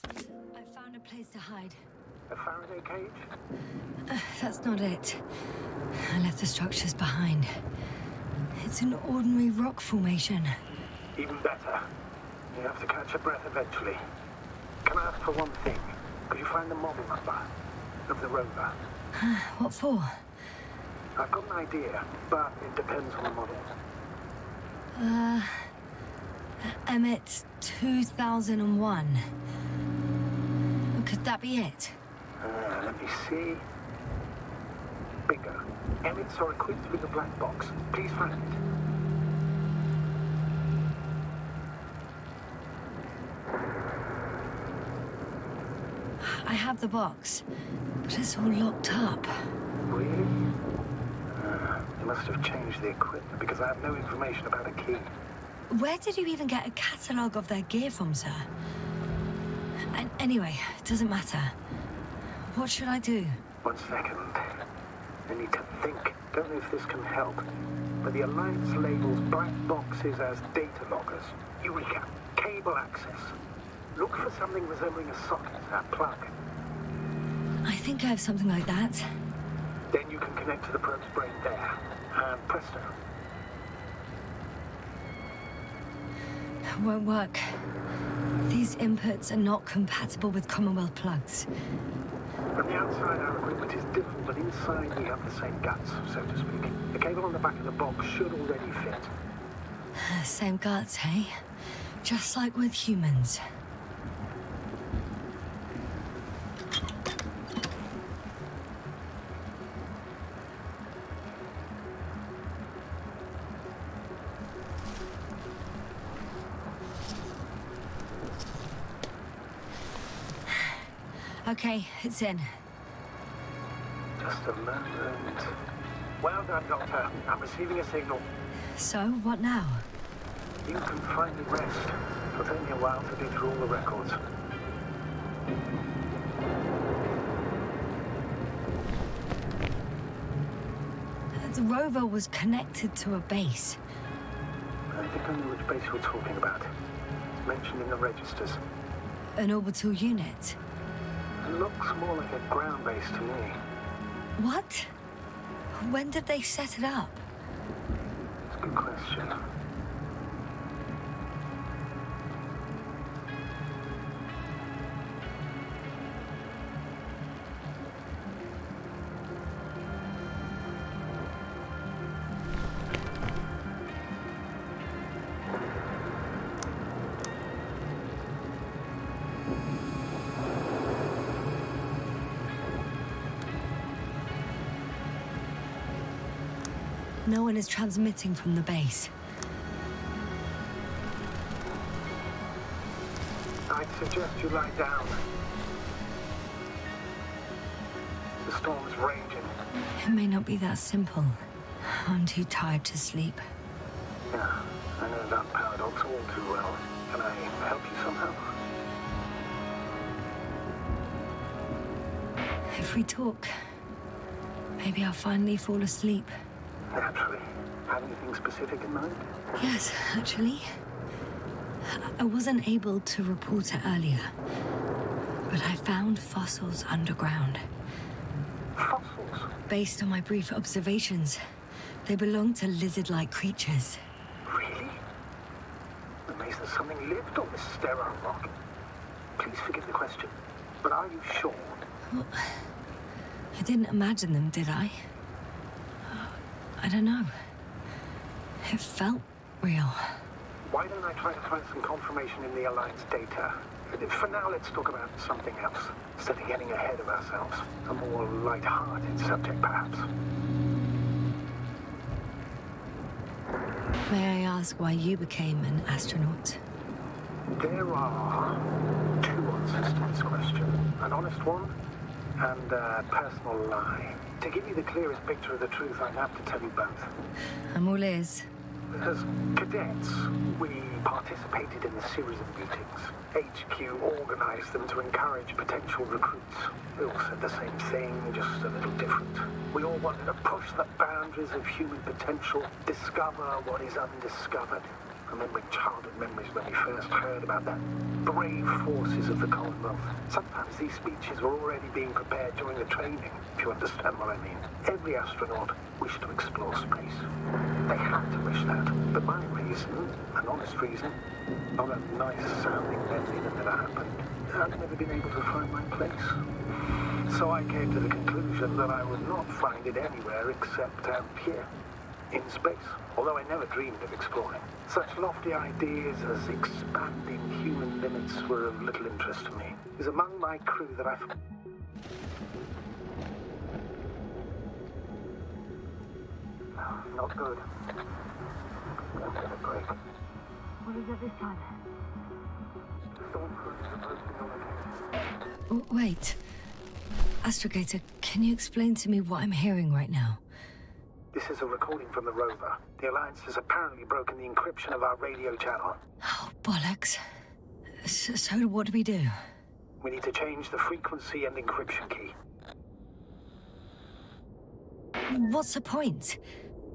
Speaker 1: I found a place to hide.
Speaker 2: A Faraday cage?
Speaker 1: That's not it. I left the structures behind. It's an ordinary rock formation.
Speaker 2: Even better. You have to catch your breath eventually. Can I ask for one thing? Could you find the model number of the rover?
Speaker 1: What for?
Speaker 2: I've got an idea, but it depends on the model.
Speaker 1: Emmett 2001. Could that be it?
Speaker 2: Let me see. Bingo. Emmets are equipped with a black box. Please find it.
Speaker 1: I have the box, but it's all locked up.
Speaker 2: Really? You must have changed the equipment because I have no information about a key.
Speaker 1: Where did you even get a catalogue of their gear from, sir? Anyway, it doesn't matter. What should I do?
Speaker 2: 1 second. I need to think. Don't know if this can help. But the Alliance labels black boxes as data loggers. Eureka! Cable access. Look for something resembling a socket, a plug.
Speaker 1: I think I have something like that.
Speaker 2: Then you can connect to the probe's brain there. And presto.
Speaker 1: Won't work. These inputs are not compatible with Commonwealth plugs.
Speaker 2: From the outside, our equipment is different, but inside we have the same guts, so to speak. The cable on the back of the box should already fit.
Speaker 1: Same guts, hey? Just like with humans. Okay, it's in.
Speaker 2: Just a moment. Well done, Doctor. I'm receiving a signal.
Speaker 1: So, what now?
Speaker 2: You can finally rest. It'll take me a while to dig through all the records.
Speaker 1: The rover was connected to a base.
Speaker 2: I think I know which base you're talking about. Mentioned in the registers.
Speaker 1: An orbital unit.
Speaker 2: It looks more like a ground base to me.
Speaker 1: What? When did they set it up?
Speaker 2: It's a good question.
Speaker 1: No one is transmitting from the base.
Speaker 7: I'd suggest you lie down. The storm's raging.
Speaker 1: It may not be that simple. I'm too tired to sleep.
Speaker 7: Yeah, I know that paradox all too well. Can I help you somehow?
Speaker 1: If we talk, maybe I'll finally fall asleep.
Speaker 7: Naturally. Have anything specific in mind?
Speaker 1: Yes, actually. I wasn't able to report it earlier, but I found fossils underground.
Speaker 7: Fossils?
Speaker 1: Based on my brief observations, they belong to lizard-like creatures.
Speaker 7: Really? That means that something lived on this sterile rock. Please forgive the question, but are you sure?
Speaker 1: Well, I didn't imagine them, did I? I don't know. It felt real.
Speaker 7: Why don't I try to find some confirmation in the Alliance data? For now, let's talk about something else, instead of getting ahead of ourselves. A more light-hearted subject, perhaps.
Speaker 1: May I ask why you became an astronaut?
Speaker 7: There are two answers to this question. An honest one, and a personal lie. To give you the clearest picture of the truth, I'd have to tell you both.
Speaker 1: I'm all ears.
Speaker 7: As cadets, we participated in a series of meetings. HQ organized them to encourage potential recruits. We all said the same thing, just a little different. We all wanted to push the boundaries of human potential, discover what is undiscovered. Remembering childhood memories when we first heard about the brave forces of the Commonwealth. Sometimes these speeches were already being prepared during the training, if you understand what I mean. Every astronaut wished to explore space. They had to wish that. But my reason, an honest reason, not a nice-sounding memory that never happened, I'd never been able to find my place. So I came to the conclusion that I would not find it anywhere except out here. In space, although I never dreamed of exploring. Such lofty ideas as expanding human limits were of little interest to me. It was among my crew that Not good. Let's get a break.
Speaker 1: What is it this time?
Speaker 7: Stormfront supposed to be on the
Speaker 1: Wait. Astrogator, can you explain to me what I'm hearing right now?
Speaker 7: This is a recording from the rover. The Alliance has apparently broken the encryption of our radio channel.
Speaker 1: Oh, bollocks. So what do we do?
Speaker 7: We need to change the frequency and encryption key.
Speaker 1: What's the point?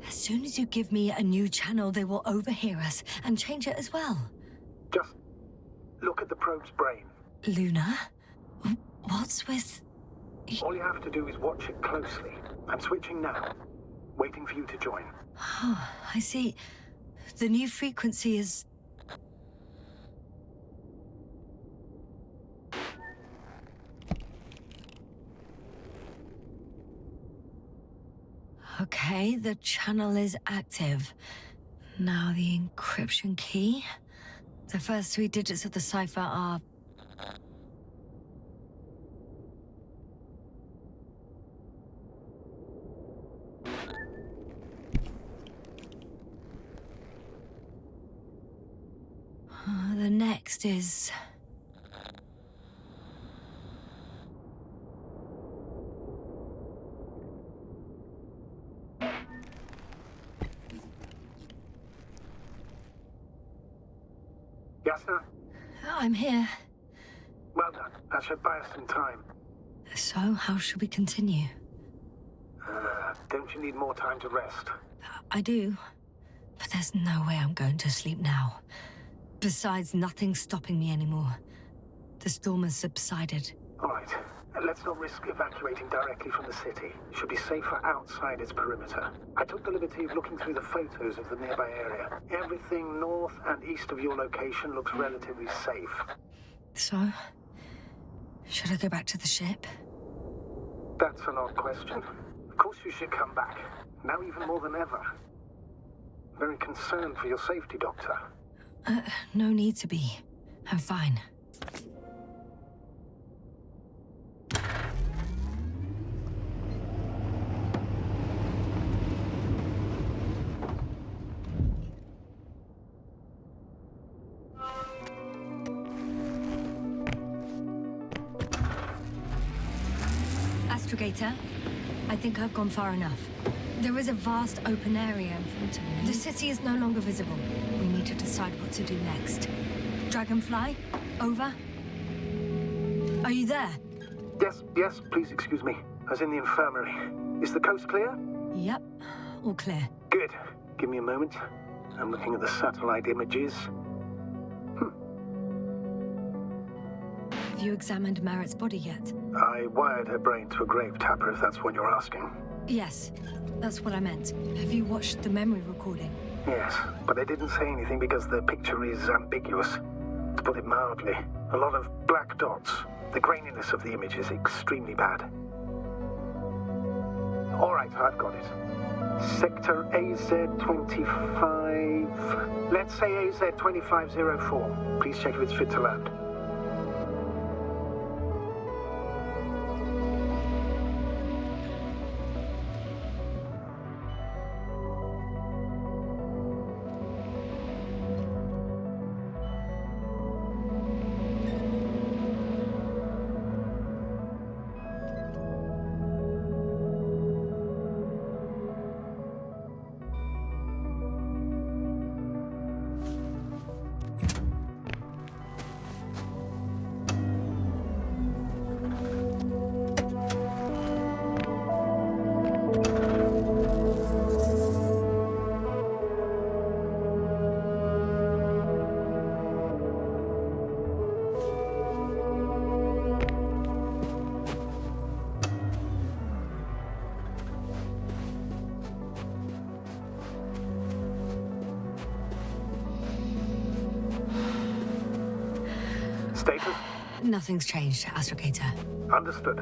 Speaker 1: As soon as you give me a new channel, they will overhear us and change it as well.
Speaker 7: Just look at the probe's brain.
Speaker 1: Luna? What's with...
Speaker 7: All you have to do is watch it closely. I'm switching now. Waiting for you to join.
Speaker 1: Oh, I see. The new frequency is... Okay, the channel is active. Now the encryption key. The first 3 digits of the cipher are... The next is...
Speaker 7: Yasna?
Speaker 1: I'm here.
Speaker 7: Well done. That should buy us some time.
Speaker 1: So, how should we continue?
Speaker 7: Don't you need more time to rest?
Speaker 1: I do. But there's no way I'm going to sleep now. Besides, nothing's stopping me anymore. The storm has subsided.
Speaker 7: All right. Let's not risk evacuating directly from the city. It should be safer outside its perimeter. I took the liberty of looking through the photos of the nearby area. Everything north and east of your location looks relatively safe.
Speaker 1: So, should I go back to the ship?
Speaker 7: That's an odd question. Of course you should come back. Now even more than ever. Very concerned for your safety, Doctor.
Speaker 1: No need to be. I'm fine. Astrogator. I think I've gone far enough. There is a vast open area in front of me. The city is no longer visible. We need to decide what to do next. Dragonfly, over. Are you there?
Speaker 2: Yes, please excuse me. I was in the infirmary. Is the coast clear?
Speaker 1: Yep, all clear.
Speaker 2: Good. Give me a moment. I'm looking at the satellite images.
Speaker 1: Have you examined Merritt's body yet?
Speaker 2: I wired her brain to a grave tapper, if that's what you're asking.
Speaker 1: Yes, that's what I meant. Have you watched the memory recording?
Speaker 2: Yes, but I didn't say anything because the picture is ambiguous. To put it mildly, a lot of black dots. The graininess of the image is extremely bad. All right, I've got it. Sector AZ-25... Let's say AZ-2504. Please check if it's fit to land. Status?
Speaker 1: Nothing's changed, Astrogator.
Speaker 2: Understood.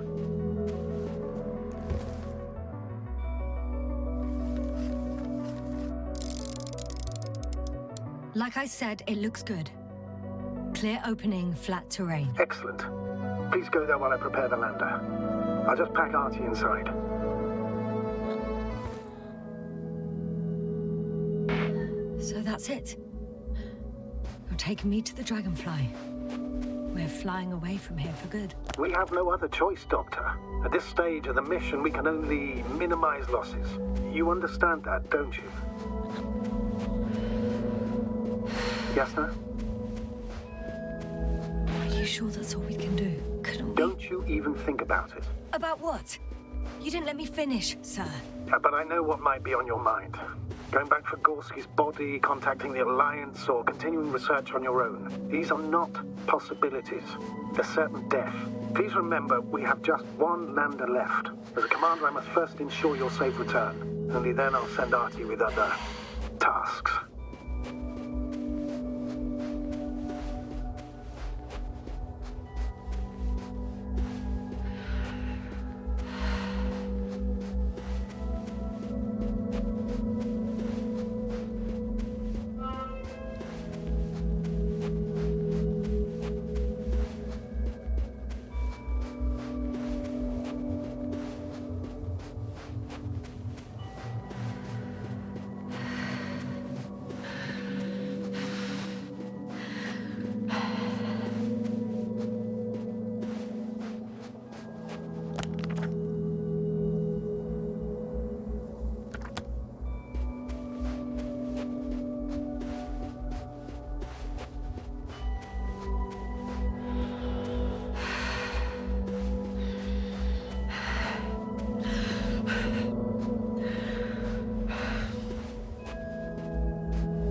Speaker 1: Like I said, it looks good. Clear opening, flat terrain.
Speaker 2: Excellent. Please go there while I prepare the lander. I'll just pack Artie inside.
Speaker 1: So that's it. You're taking me to the Dragonfly. We're flying away from here for good.
Speaker 2: We have no other choice, Doctor. At this stage of the mission, we can only minimize losses. You understand that, don't you? Yasna?
Speaker 1: Are you sure that's all we can do? Couldn't we...
Speaker 2: Don't you even think about it.
Speaker 1: About what? You didn't let me finish, sir.
Speaker 2: But I know what might be on your mind. Going back for Gorski's body, contacting the Alliance, or continuing research on your own. These are not possibilities. They're certain death. Please remember, we have just one lander left. As a commander, I must first ensure your safe return. Only then I'll send Artie with other tasks.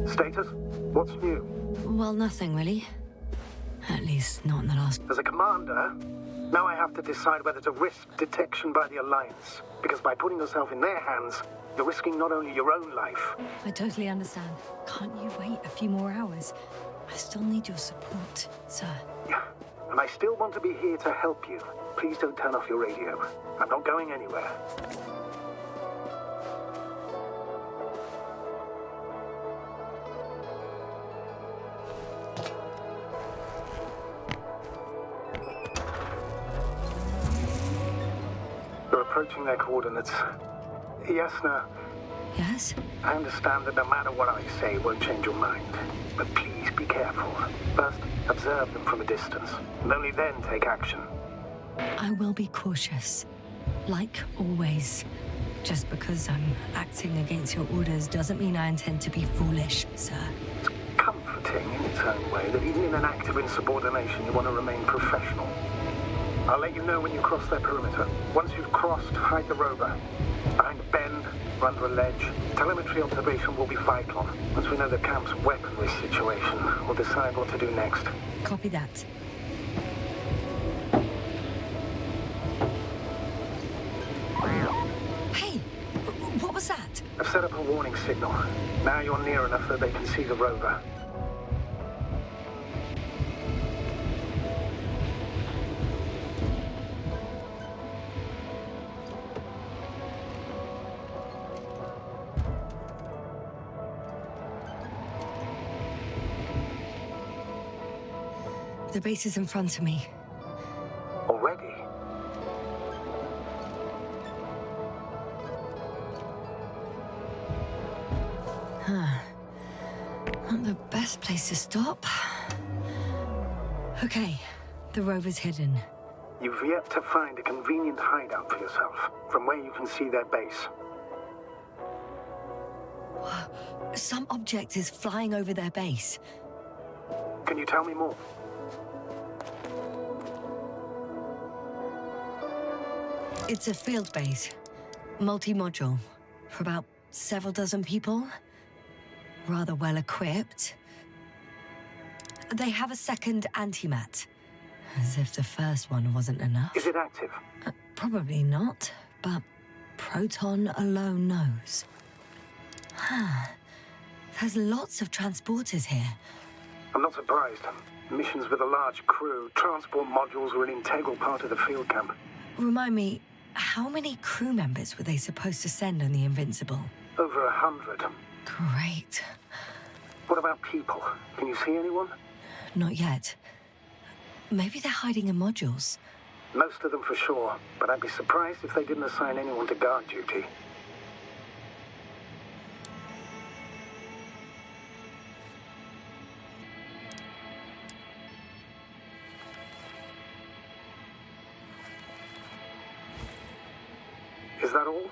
Speaker 2: Status? What's new?
Speaker 1: Well, nothing really. At least not in the last...
Speaker 2: As a commander, now I have to decide whether to risk detection by the Alliance. Because by putting yourself in their hands, you're risking not only your own life.
Speaker 1: I totally understand. Can't you wait a few more hours? I still need your support, sir.
Speaker 2: Yeah, and I still want to be here to help you. Please don't turn off your radio. I'm not going anywhere. They're approaching their coordinates. Yasna.
Speaker 1: Yes?
Speaker 2: I understand that no matter what I say won't change your mind. But please be careful. First, observe them from a distance, and only then take action.
Speaker 1: I will be cautious. Like always. Just because I'm acting against your orders doesn't mean I intend to be foolish, sir.
Speaker 2: It's comforting in its own way that even in an act of insubordination, you want to remain professional. I'll let you know when you cross their perimeter. Once you've crossed, hide the rover. Behind a bend, or under a ledge. Telemetry observation will be vital. Once we know the camp's weaponry situation, we'll decide what to do next.
Speaker 1: Copy that. Hey, what was that?
Speaker 2: I've set up a warning signal. Now you're near enough that they can see the rover.
Speaker 1: The base is in front of me.
Speaker 2: Already?
Speaker 1: Not the best place to stop. Okay, the rover's hidden.
Speaker 2: You've yet to find a convenient hideout for yourself, from where you can see their base.
Speaker 1: Some object is flying over their base.
Speaker 2: Can you tell me more?
Speaker 1: It's a field base, multi-module, for about several dozen people. Rather well equipped. They have a second antimat, as if the first one wasn't enough.
Speaker 2: Is it active?
Speaker 1: Probably not, but Proton alone knows. There's lots of transporters here.
Speaker 2: I'm not surprised. Missions with a large crew, transport modules were an integral part of the field camp.
Speaker 1: Remind me, how many crew members were they supposed to send on the Invincible?
Speaker 2: Over 100.
Speaker 1: Great.
Speaker 2: What about people? Can you see anyone?
Speaker 1: Not yet. Maybe they're hiding in modules.
Speaker 2: Most of them for sure, but I'd be surprised if they didn't assign anyone to guard duty. Is that all?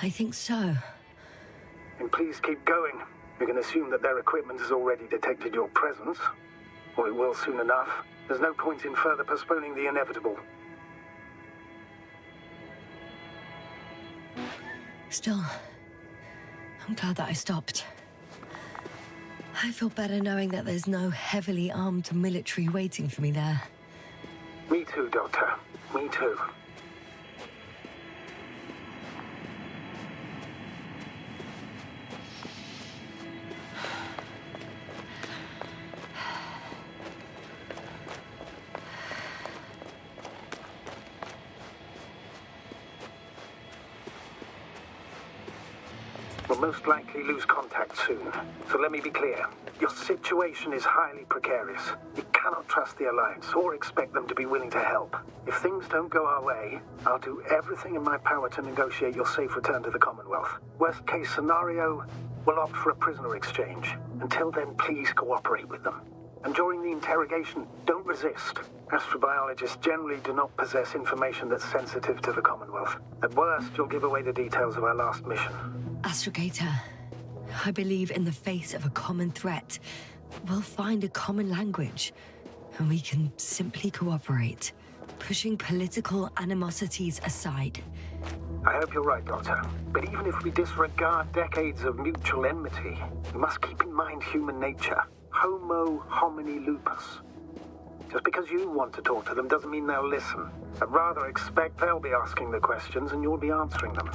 Speaker 1: I think so.
Speaker 2: Then please keep going. You can assume that their equipment has already detected your presence. Or it will soon enough. There's no point in further postponing the inevitable.
Speaker 1: Still, I'm glad that I stopped. I feel better knowing that there's no heavily armed military waiting for me there.
Speaker 2: Me too, Doctor. Me too. We'll most likely lose contact soon. So let me be clear. Your situation is highly precarious. You cannot trust the Alliance or expect them to be willing to help. If things don't go our way, I'll do everything in my power to negotiate your safe return to the Commonwealth. Worst case scenario, we'll opt for a prisoner exchange. Until then, please cooperate with them. And during the interrogation, don't resist. Astrobiologists generally do not possess information that's sensitive to the Commonwealth. At worst, you'll give away the details of our last mission.
Speaker 1: Astrogator, I believe in the face of a common threat, we'll find a common language, and we can simply cooperate, pushing political animosities aside.
Speaker 2: I hope you're right, Doctor. But even if we disregard decades of mutual enmity, we must keep in mind human nature. Homo homini lupus. Just because you want to talk to them doesn't mean they'll listen. I'd rather expect they'll be asking the questions and you'll be answering them.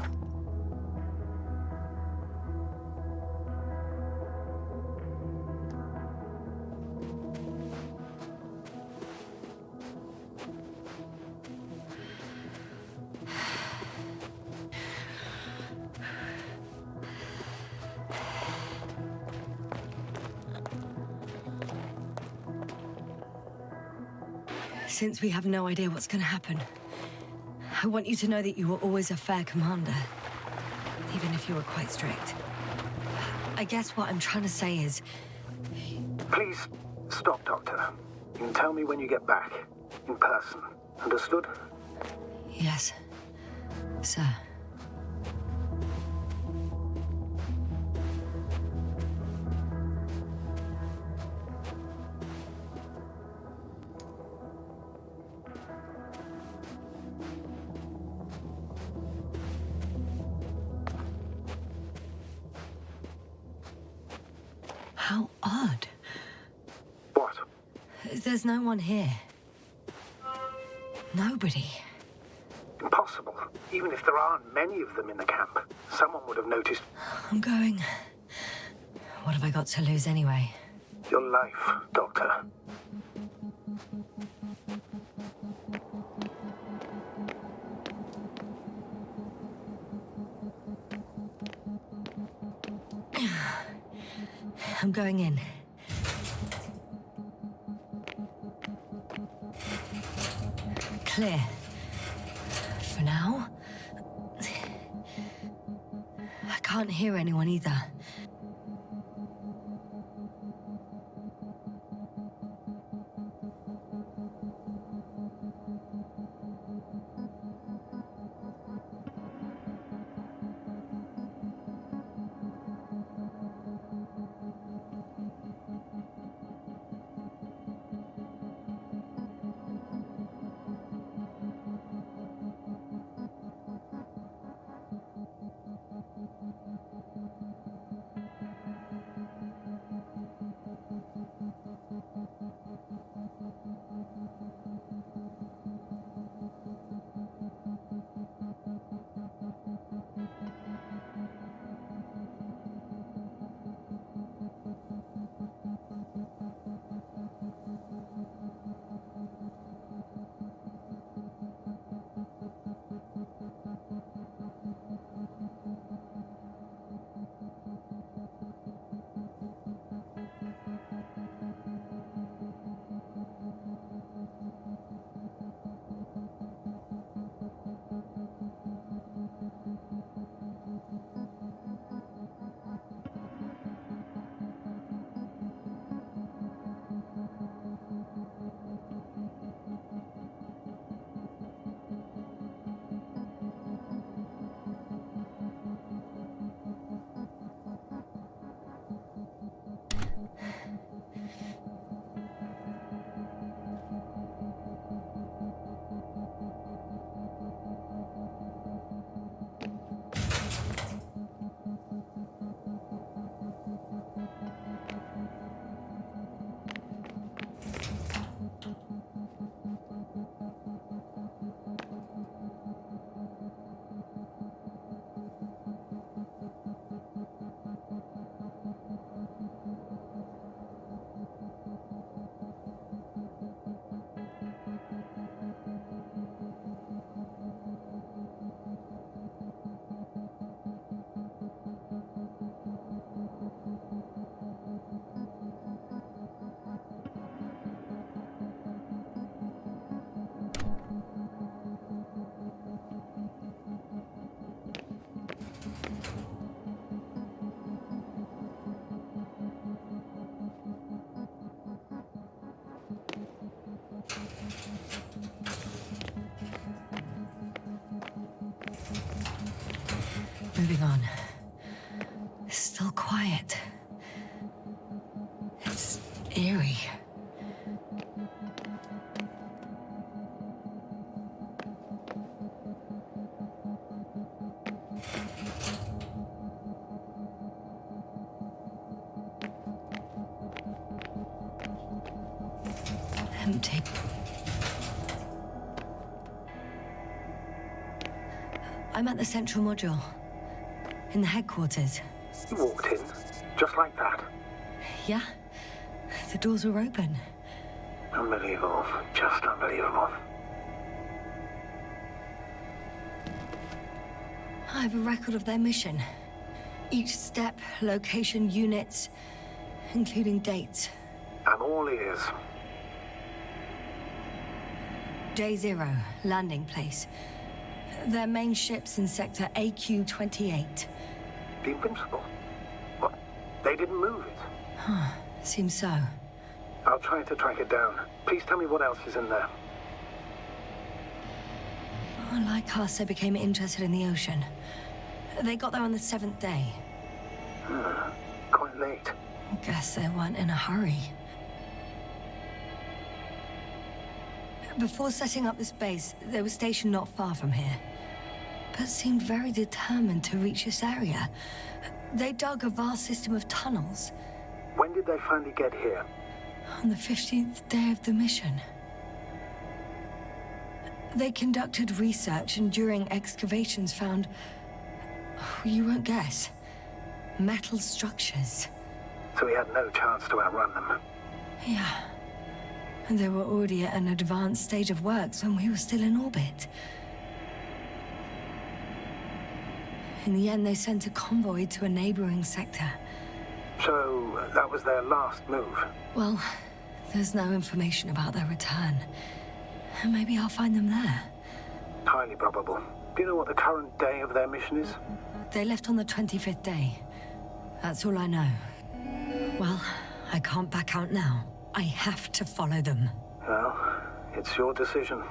Speaker 1: Since we have no idea what's going to happen, I want you to know that you were always a fair commander, even if you were quite strict. I guess what I'm trying to say is...
Speaker 2: Please, stop, Doctor. You can tell me when you get back. In person. Understood?
Speaker 1: Yes. Sir. How odd.
Speaker 2: What?
Speaker 1: There's no one here. Nobody.
Speaker 2: Impossible. Even if there aren't many of them in the camp, someone would have noticed.
Speaker 1: I'm going. What have I got to lose anyway?
Speaker 2: Your life, Doctor.
Speaker 1: I'm going in. Clear. For now. I can't hear anyone either. Moving on. Still quiet. It's eerie. Empty. I'm at the central module. In the headquarters.
Speaker 2: You walked in, just like that.
Speaker 1: Yeah. The doors were open.
Speaker 2: Unbelievable. Just unbelievable.
Speaker 1: I have a record of their mission. Each step, location, units, including dates.
Speaker 2: I'm all ears.
Speaker 1: Day 0, landing place. Their main ship's in sector AQ-28.
Speaker 2: The Invincible? What? They didn't move it?
Speaker 1: Huh. Seems so.
Speaker 2: I'll try to track it down. Please tell me what else is in there.
Speaker 1: Like us, they became interested in the ocean. They got there on the 7th day.
Speaker 7: Quite late.
Speaker 1: Guess they weren't in a hurry. Before setting up this base, they were stationed not far from here, but seemed very determined to reach this area. They dug a vast system of tunnels.
Speaker 7: When did they finally get here?
Speaker 1: On the 15th day of the mission. They conducted research and during excavations found, you won't guess, metal structures.
Speaker 7: So we had no chance to outrun them.
Speaker 1: Yeah. And they were already at an advanced stage of works when we were still in orbit. In the end, they sent a convoy to a neighboring sector.
Speaker 7: So that was their last move?
Speaker 1: Well, there's no information about their return. Maybe I'll find them there.
Speaker 7: Highly probable. Do you know what the current day of their mission is?
Speaker 1: They left on the 25th day. That's all I know. Well, I can't back out now. I have to follow them.
Speaker 7: Well, it's your decision.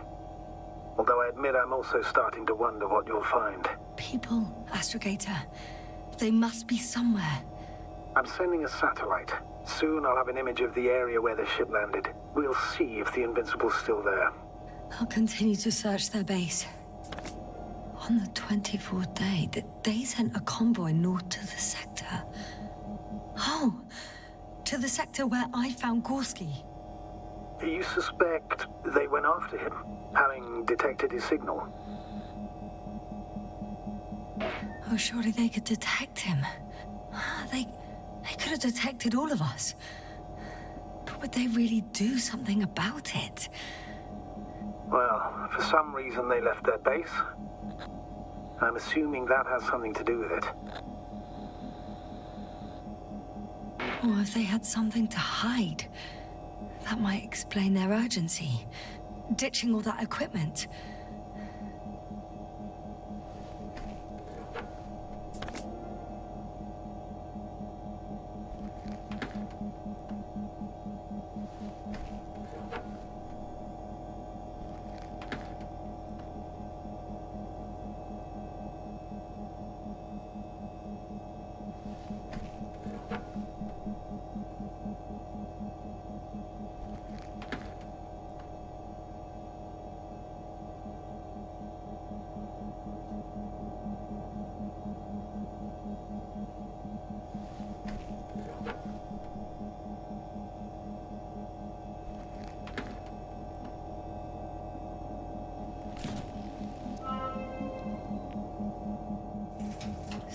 Speaker 7: Although I admit I'm also starting to wonder what you'll find.
Speaker 1: People, Astrogator. They must be somewhere.
Speaker 7: I'm sending a satellite. Soon I'll have an image of the area where the ship landed. We'll see if the Invincible's still there.
Speaker 1: I'll continue to search their base. On the 24th day, they sent a convoy north to the sector. Oh, to the sector where I found Gorski.
Speaker 7: You suspect they went after him, having detected his signal?
Speaker 1: Oh, surely they could detect him. They could have detected all of us. But would they really do something about it?
Speaker 7: Well, for some reason they left their base. I'm assuming that has something to do with it.
Speaker 1: Or if they had something to hide. That might explain their urgency. Ditching all that equipment.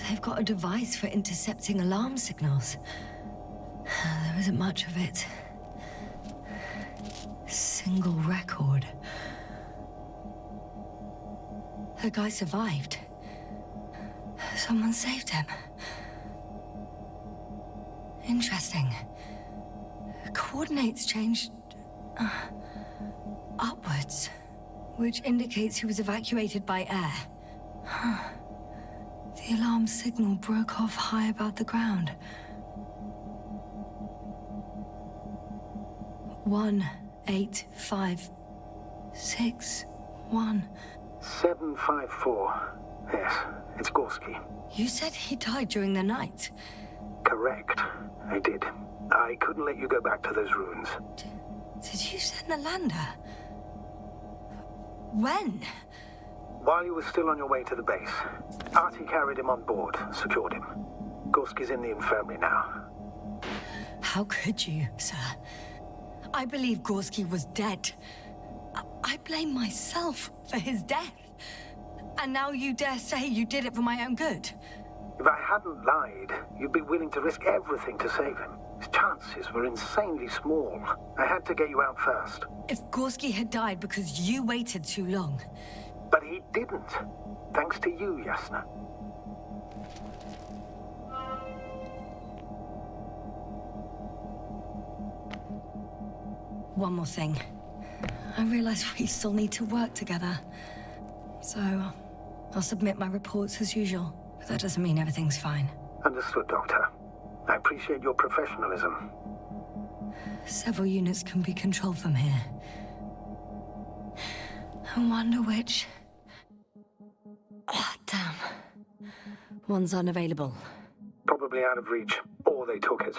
Speaker 1: They've got a device for intercepting alarm signals. There isn't much of it. Single record. The guy survived. Someone saved him. Interesting. Coordinates changed upwards, which indicates he was evacuated by air. The alarm signal broke off high above the ground. 18561.
Speaker 7: 754. Yes, it's Gorski.
Speaker 1: You said he died during the night.
Speaker 7: Correct. I did. I couldn't let you go back to those ruins.
Speaker 1: Did you send the lander? When?
Speaker 7: While you were still on your way to the base, Artie carried him on board, secured him. Gorski's in the infirmary now.
Speaker 1: How could you, sir? I believe Gorski was dead. I blame myself for his death. And now you dare say you did it for my own good?
Speaker 7: If I hadn't lied, you'd be willing to risk everything to save him. His chances were insanely small. I had to get you out first.
Speaker 1: If Gorski had died because you waited too long...
Speaker 7: But he didn't. Thanks to you, Yasna.
Speaker 1: One more thing. I realize we still need to work together. So, I'll submit my reports as usual. But that doesn't mean everything's fine.
Speaker 7: Understood, Doctor. I appreciate your professionalism.
Speaker 1: Several units can be controlled from here. I wonder which... One's unavailable.
Speaker 2: Probably out of reach, or they took it.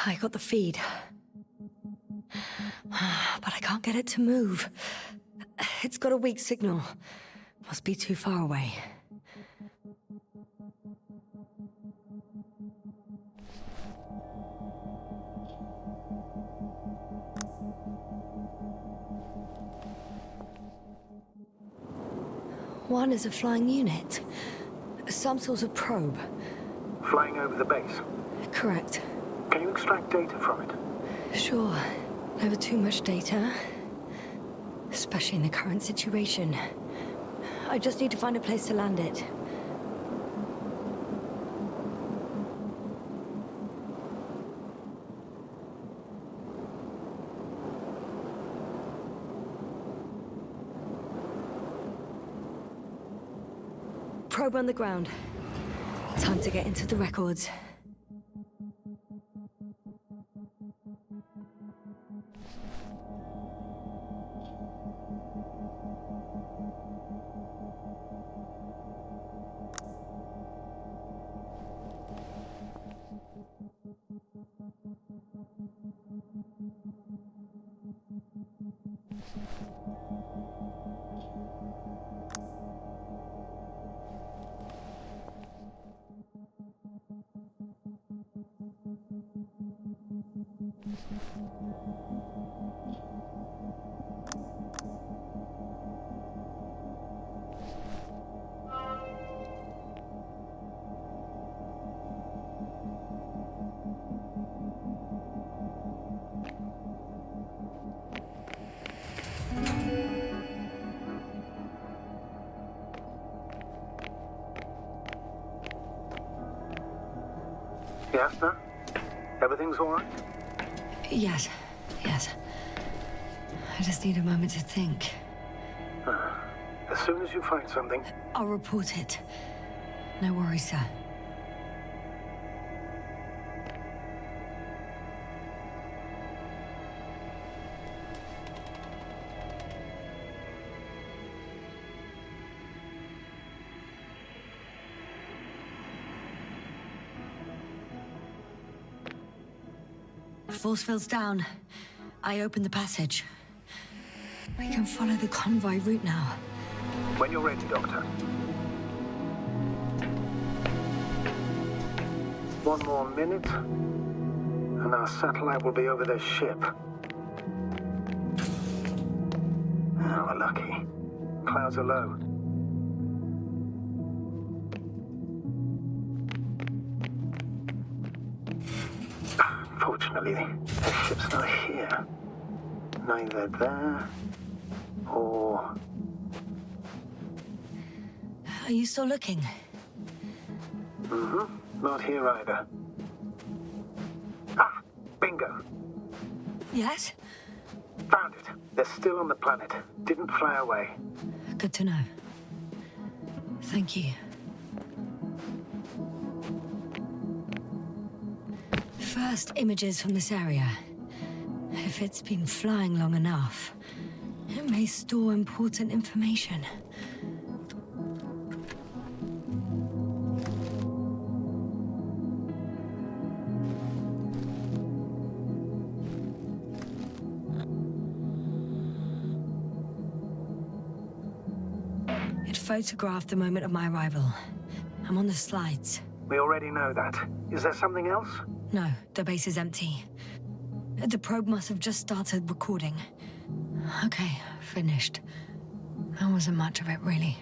Speaker 1: I got the feed. But I can't get it to move. It's got a weak signal. Must be too far away. One is a flying unit. Some sort of probe.
Speaker 2: Flying over the base.
Speaker 1: Correct.
Speaker 2: Can you extract data from it?
Speaker 1: Sure. Never too much data. Especially in the current situation. I just need to find a place to land it. Probe on the ground. Time to get into the records.
Speaker 2: Yasna? Everything's all right?
Speaker 1: Yes. I just need a moment to think.
Speaker 2: As soon as you find something...
Speaker 1: I'll report it. No worries, sir. Force field's down. I open the passage. We can follow the convoy route now.
Speaker 2: When you're ready, Doctor. One more minute, and our satellite will be over their ship. Oh, we're lucky. Clouds are low. Fortunately, the ship's not here. Neither there, or...
Speaker 1: Are you still looking?
Speaker 2: Not here either. Ah! Bingo!
Speaker 1: Yes?
Speaker 2: Found it. They're still on the planet. Didn't fly away.
Speaker 1: Good to know. Thank you. First images from this area. If it's been flying long enough, it may store important information. It photographed the moment of my arrival. I'm on the slides.
Speaker 2: We already know that. Is there something else?
Speaker 1: No, the base is empty. The probe must have just started recording. Okay, finished. There wasn't much of it, really.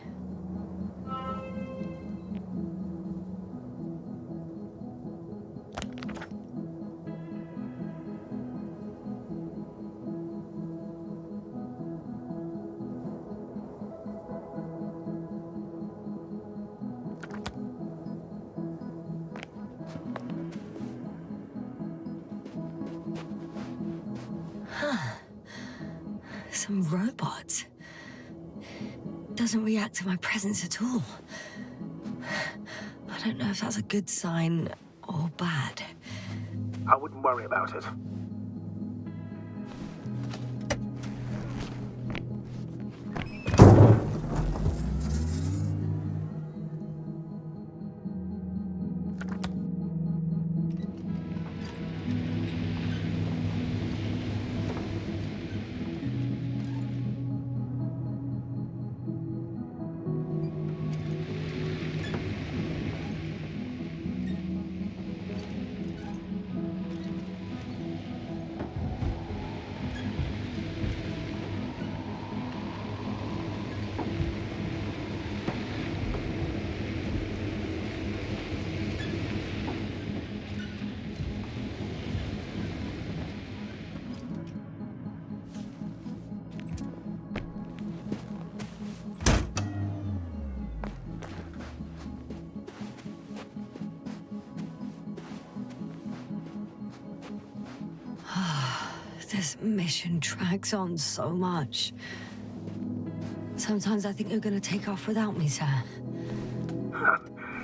Speaker 1: Some robot. Doesn't react to my presence at all. I don't know if that's a good sign or bad.
Speaker 9: I wouldn't worry about it.
Speaker 1: This mission drags on so much. Sometimes I think you're gonna take off without me, sir.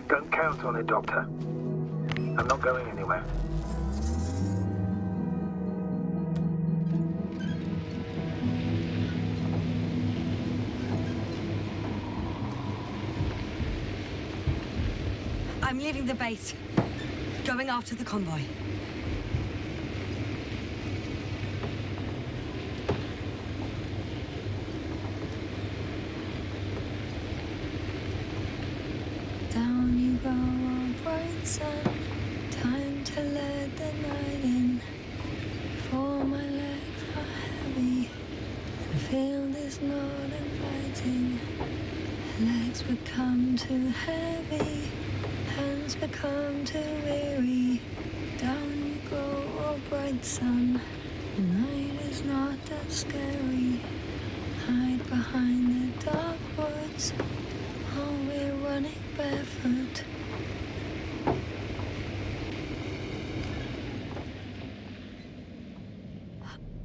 Speaker 9: Don't count on it, Doctor. I'm not going anywhere.
Speaker 1: I'm leaving the base. Going after the convoy. Down you go, oh bright sun. Time to let the night in. For my legs are heavy. The field is not inviting. Legs become too heavy. Hands become too weary. Down you go, oh bright sun. Night is not that scary. Hide behind the dark woods while we're running barefoot.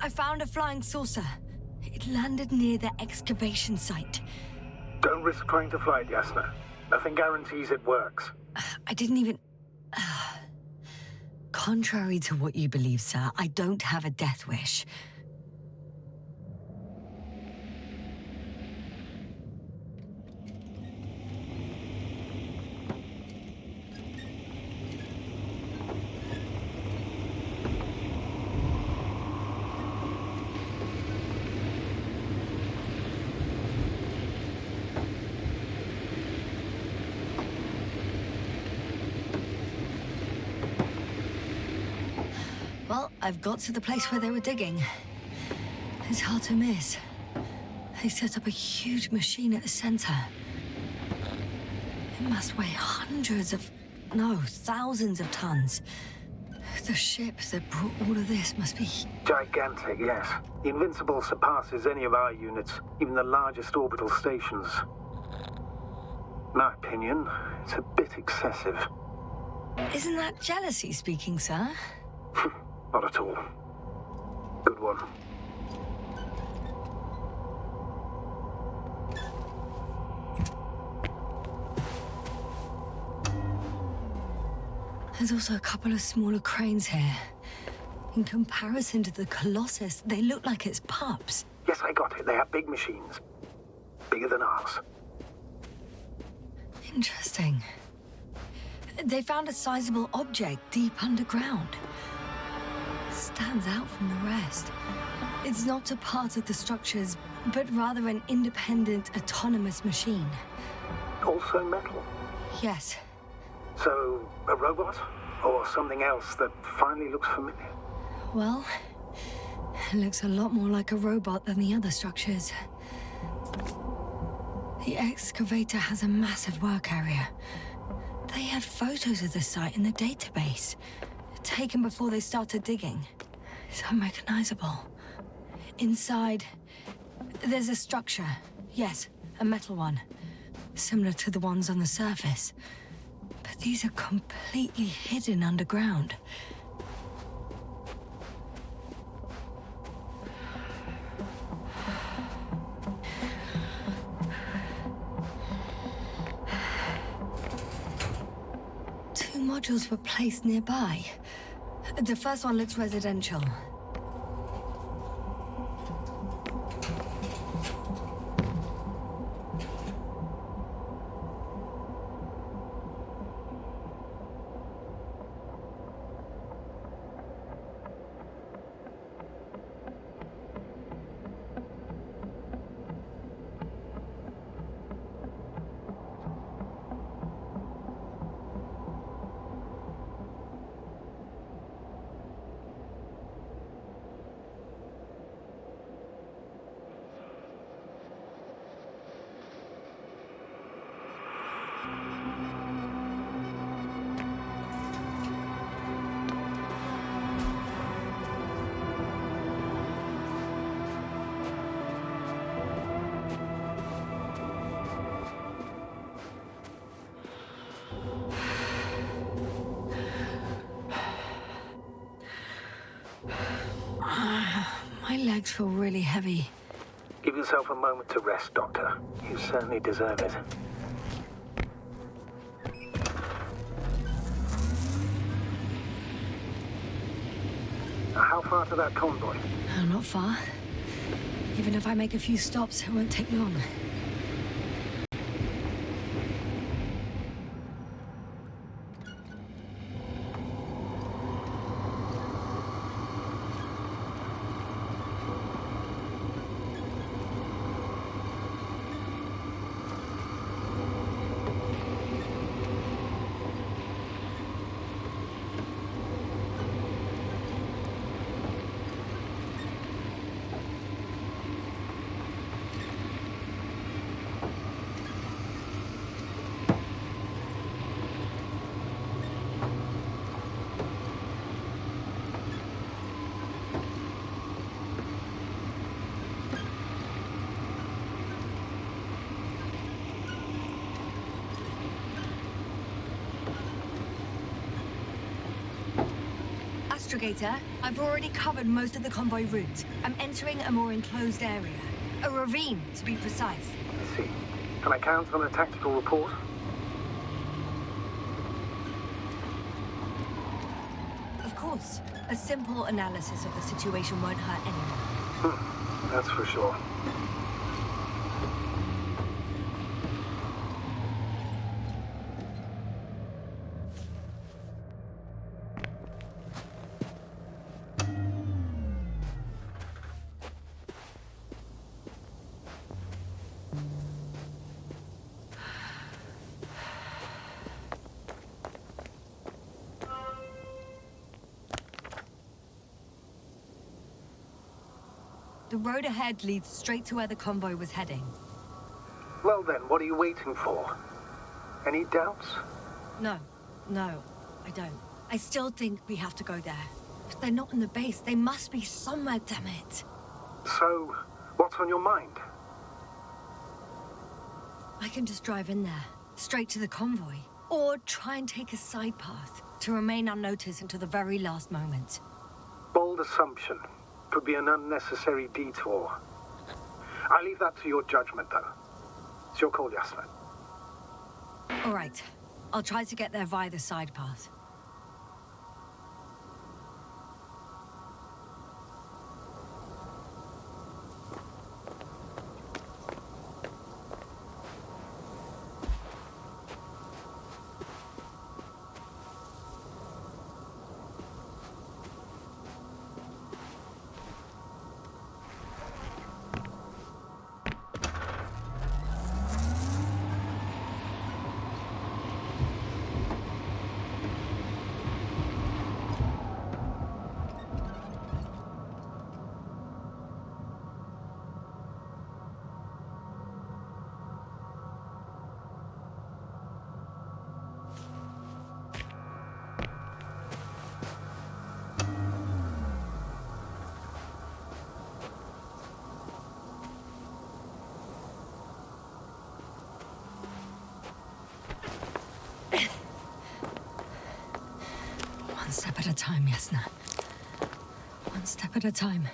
Speaker 1: I found a flying saucer. It landed near the excavation site.
Speaker 9: Don't risk trying to fly it, Yasna. Nothing guarantees it works.
Speaker 1: I didn't even... Contrary to what you believe, sir, I don't have a death wish. Well, I've got to the place where they were digging. It's hard to miss. They set up a huge machine at the center. It must weigh thousands of tons. The ship that brought all of this must be...
Speaker 9: Gigantic, yes. The Invincible surpasses any of our units, even the largest orbital stations. In my opinion, it's a bit excessive.
Speaker 1: Isn't that jealousy speaking, sir?
Speaker 9: Not at all. Good one.
Speaker 1: There's also a couple of smaller cranes here. In comparison to the Colossus, they look like it's pups.
Speaker 9: Yes, I got it. They have big machines. Bigger than ours.
Speaker 1: Interesting. They found a sizable object deep underground. Stands out from the rest. It's not a part of the structures, but rather an independent, autonomous machine.
Speaker 9: Also metal?
Speaker 1: Yes.
Speaker 9: So, a robot? Or something else that finally looks familiar?
Speaker 1: Well, it looks a lot more like a robot than the other structures. The excavator has a massive work area. They had photos of the site in the database, taken before they started digging. It's unrecognizable. Inside, there's a structure. Yes, a metal one. Similar to the ones on the surface. But these are completely hidden underground. modules were placed nearby. The first one looks residential. My legs feel really heavy.
Speaker 9: Give yourself a moment to rest, Doctor. You certainly deserve it. How far to that convoy?
Speaker 1: Not far. Even if I make a few stops, it won't take long. Astrogator, I've already covered most of the convoy route. I'm entering a more enclosed area. A ravine, to be precise.
Speaker 9: I see. Can I count on a tactical report?
Speaker 1: Of course. A simple analysis of the situation won't hurt anyone.
Speaker 9: That's for sure.
Speaker 1: The road ahead leads straight to where the convoy was heading.
Speaker 9: Well then, what are you waiting for? Any doubts?
Speaker 1: No, I don't. I still think we have to go there. If they're not in the base, they must be somewhere, damn it.
Speaker 9: So, what's on your mind?
Speaker 1: I can just drive in there, straight to the convoy. Or try and take a side path to remain unnoticed until the very last moment.
Speaker 9: Bold assumption. Could be an unnecessary detour. I leave that to your judgment, though. It's your call, Yasna.
Speaker 1: All right. I'll try to get there via the side path. One step at a time, Yasna. One step at a time.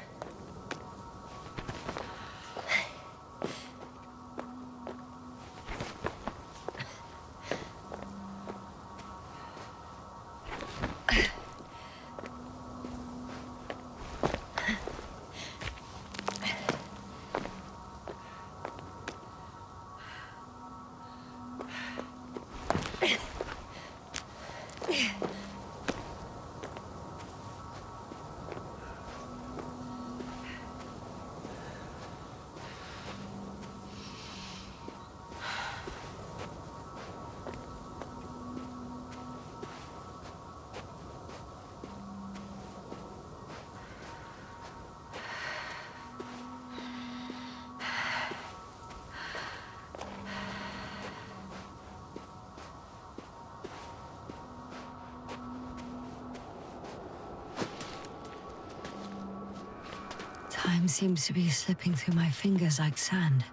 Speaker 1: Time seems to be slipping through my fingers like sand.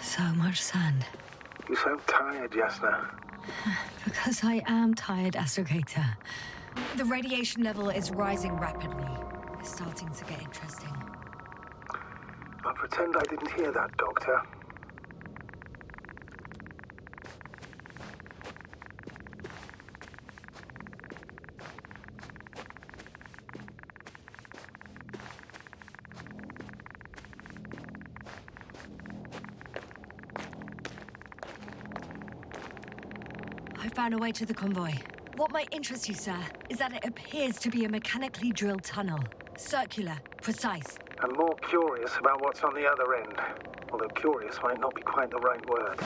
Speaker 1: So much sand.
Speaker 9: You sound tired, Yasna.
Speaker 1: Because I am tired, astrogator. The radiation level is rising rapidly. It's starting to get interesting.
Speaker 9: I'll pretend I didn't hear that, Doctor.
Speaker 1: I found a way to the convoy. What might interest you, sir, is that it appears to be a mechanically drilled tunnel. Circular, precise.
Speaker 9: I'm more curious about what's on the other end. Although curious might not be quite the right word.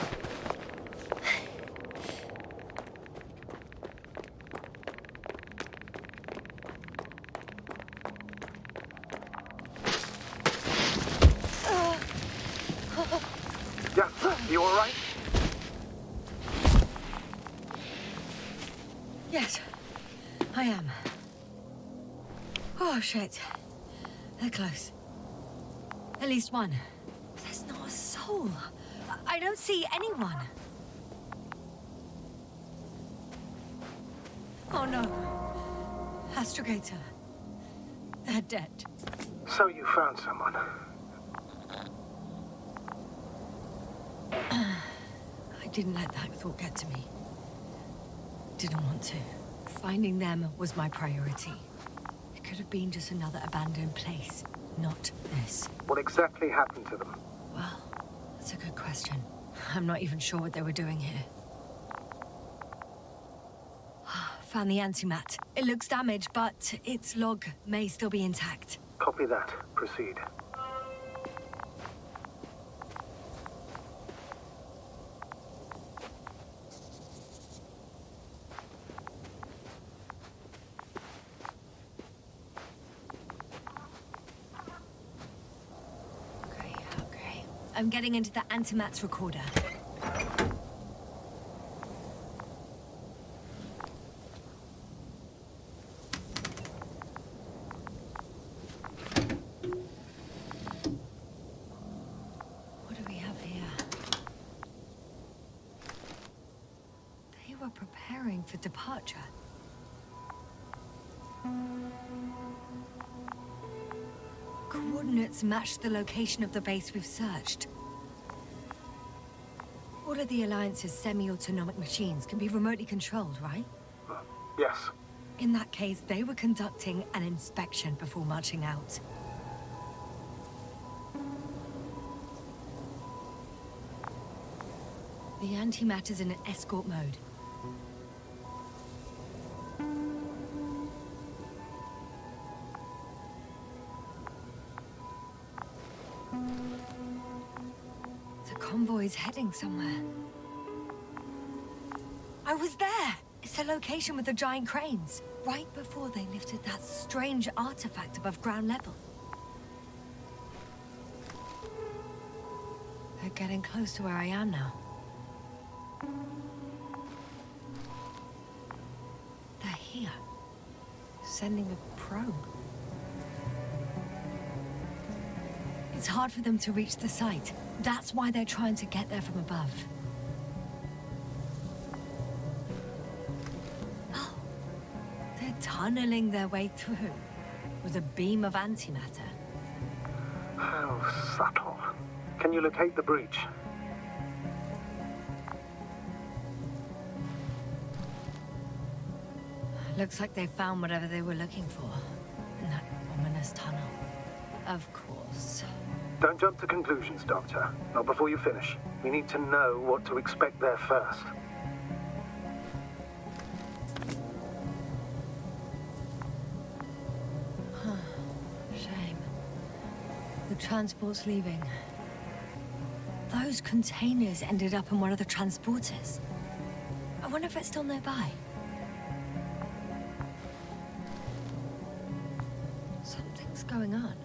Speaker 9: Yeah, you alright?
Speaker 1: Yes, I am. Oh, shit. They're close. At least one. There's not a soul. I don't see anyone. Oh, no. Astrogator. They're dead.
Speaker 9: So you found someone.
Speaker 1: I didn't let that thought get to me. Didn't want to. Finding them was my priority. It could have been just another abandoned place, not this.
Speaker 9: What exactly happened to them?
Speaker 1: Well, that's a good question. I'm not even sure what they were doing here. Found the antimat. It looks damaged, but its log may still be intact.
Speaker 9: Copy that. Proceed.
Speaker 1: Okay. I'm getting into the antimat's recorder. Preparing for departure. Coordinates match the location of the base we've searched. All of the Alliance's semi-autonomic machines can be remotely controlled, right?
Speaker 9: Yes.
Speaker 1: In that case, they were conducting an inspection before marching out. The antimatter's in an escort mode. Convoy's heading somewhere. I was there! It's the location with the giant cranes, right before they lifted that strange artifact above ground level. They're getting close to where I am now. They're here, sending a probe. It's hard for them to reach the site. That's why they're trying to get there from above. Oh, they're tunneling their way through with a beam of antimatter.
Speaker 9: How subtle. Can you locate the breach?
Speaker 1: Looks like they found whatever they were looking for in that ominous tunnel. Of course.
Speaker 9: Don't jump to conclusions, Doctor. Not before you finish. We need to know what to expect there first.
Speaker 1: Shame. The transport's leaving. Those containers ended up in one of the transporters. I wonder if it's still nearby. Something's going on.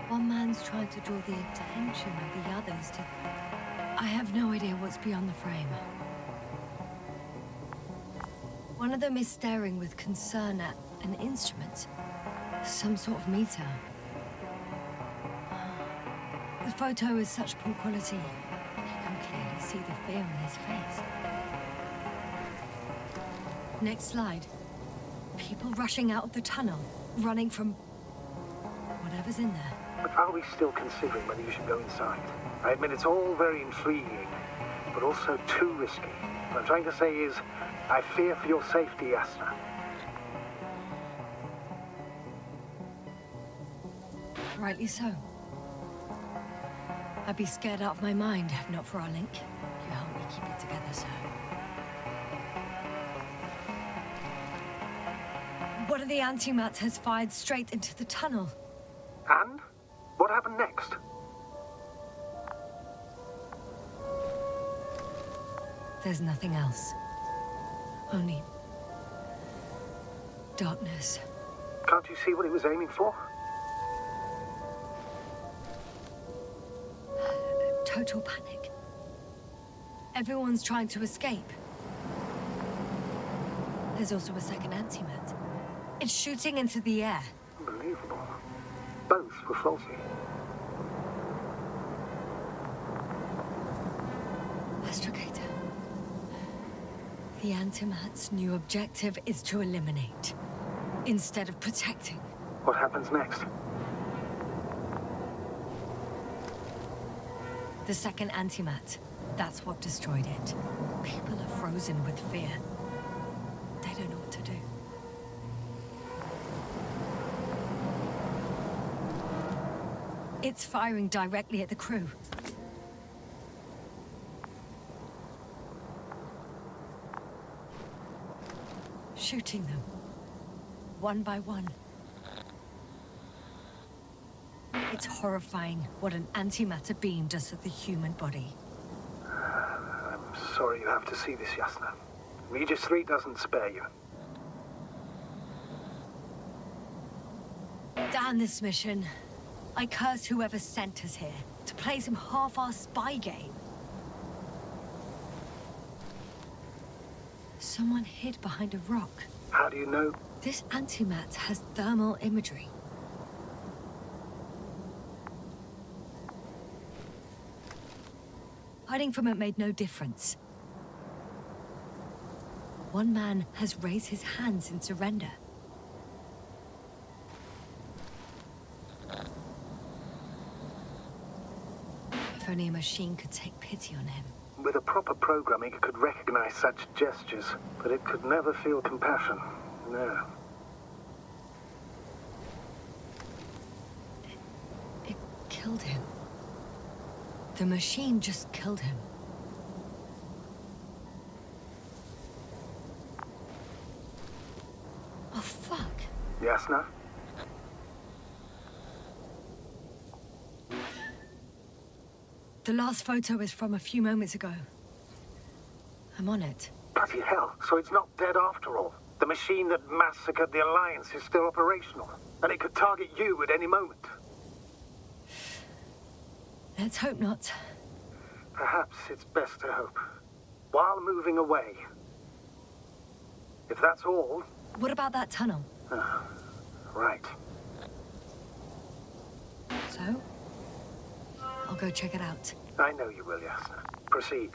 Speaker 1: One man's trying to draw the attention of the others to... I have no idea what's beyond the frame. One of them is staring with concern at an instrument. Some sort of meter. The photo is such poor quality. You can clearly see the fear on his face. Next slide. People rushing out of the tunnel, running from whatever's in there.
Speaker 9: But are we still considering whether you should go inside? I admit it's all very intriguing, but also too risky. What I'm trying to say is, I fear for your safety, Yasna.
Speaker 1: Rightly so. I'd be scared out of my mind if not for our link. You help me keep it together, sir. One of the antimats has fired straight into the tunnel.
Speaker 9: And? What happened next?
Speaker 1: There's nothing else. Only darkness.
Speaker 9: Can't you see what he was aiming for?
Speaker 1: Total panic. Everyone's trying to escape. There's also a second antimat. It's shooting into the air.
Speaker 9: Unbelievable. Both were faulty.
Speaker 1: Astrogator. The antimat's new objective is to eliminate, instead of protecting.
Speaker 9: What happens next?
Speaker 1: The second antimat. That's what destroyed it. People are frozen with fear. They don't know what to do. It's firing directly at the crew. Shooting them. One by one. It's horrifying what an antimatter beam does to the human body.
Speaker 9: I'm sorry you have to see this, Yasna. Regis III doesn't spare you.
Speaker 1: Damn this mission. I curse whoever sent us here to play some half-assed spy game. Someone hid behind a rock.
Speaker 9: How do you know?
Speaker 1: This antimat has thermal imagery. Hiding from it made no difference. One man has raised his hands in surrender. If only a machine could take pity on him.
Speaker 9: With a proper programming, it could recognize such gestures, but it could never feel compassion. No.
Speaker 1: It killed him. The machine just killed him. Oh, fuck.
Speaker 9: Yasna?
Speaker 1: The last photo is from a few moments ago. I'm on it.
Speaker 9: Bloody hell, so it's not dead after all. The machine that massacred the Alliance is still operational, and it could target you at any moment.
Speaker 1: Let's hope not.
Speaker 9: Perhaps it's best to hope. While moving away. If that's all...
Speaker 1: What about that tunnel?
Speaker 9: Right.
Speaker 1: So? I'll go check it out.
Speaker 9: I know you will, Yasna. Proceed.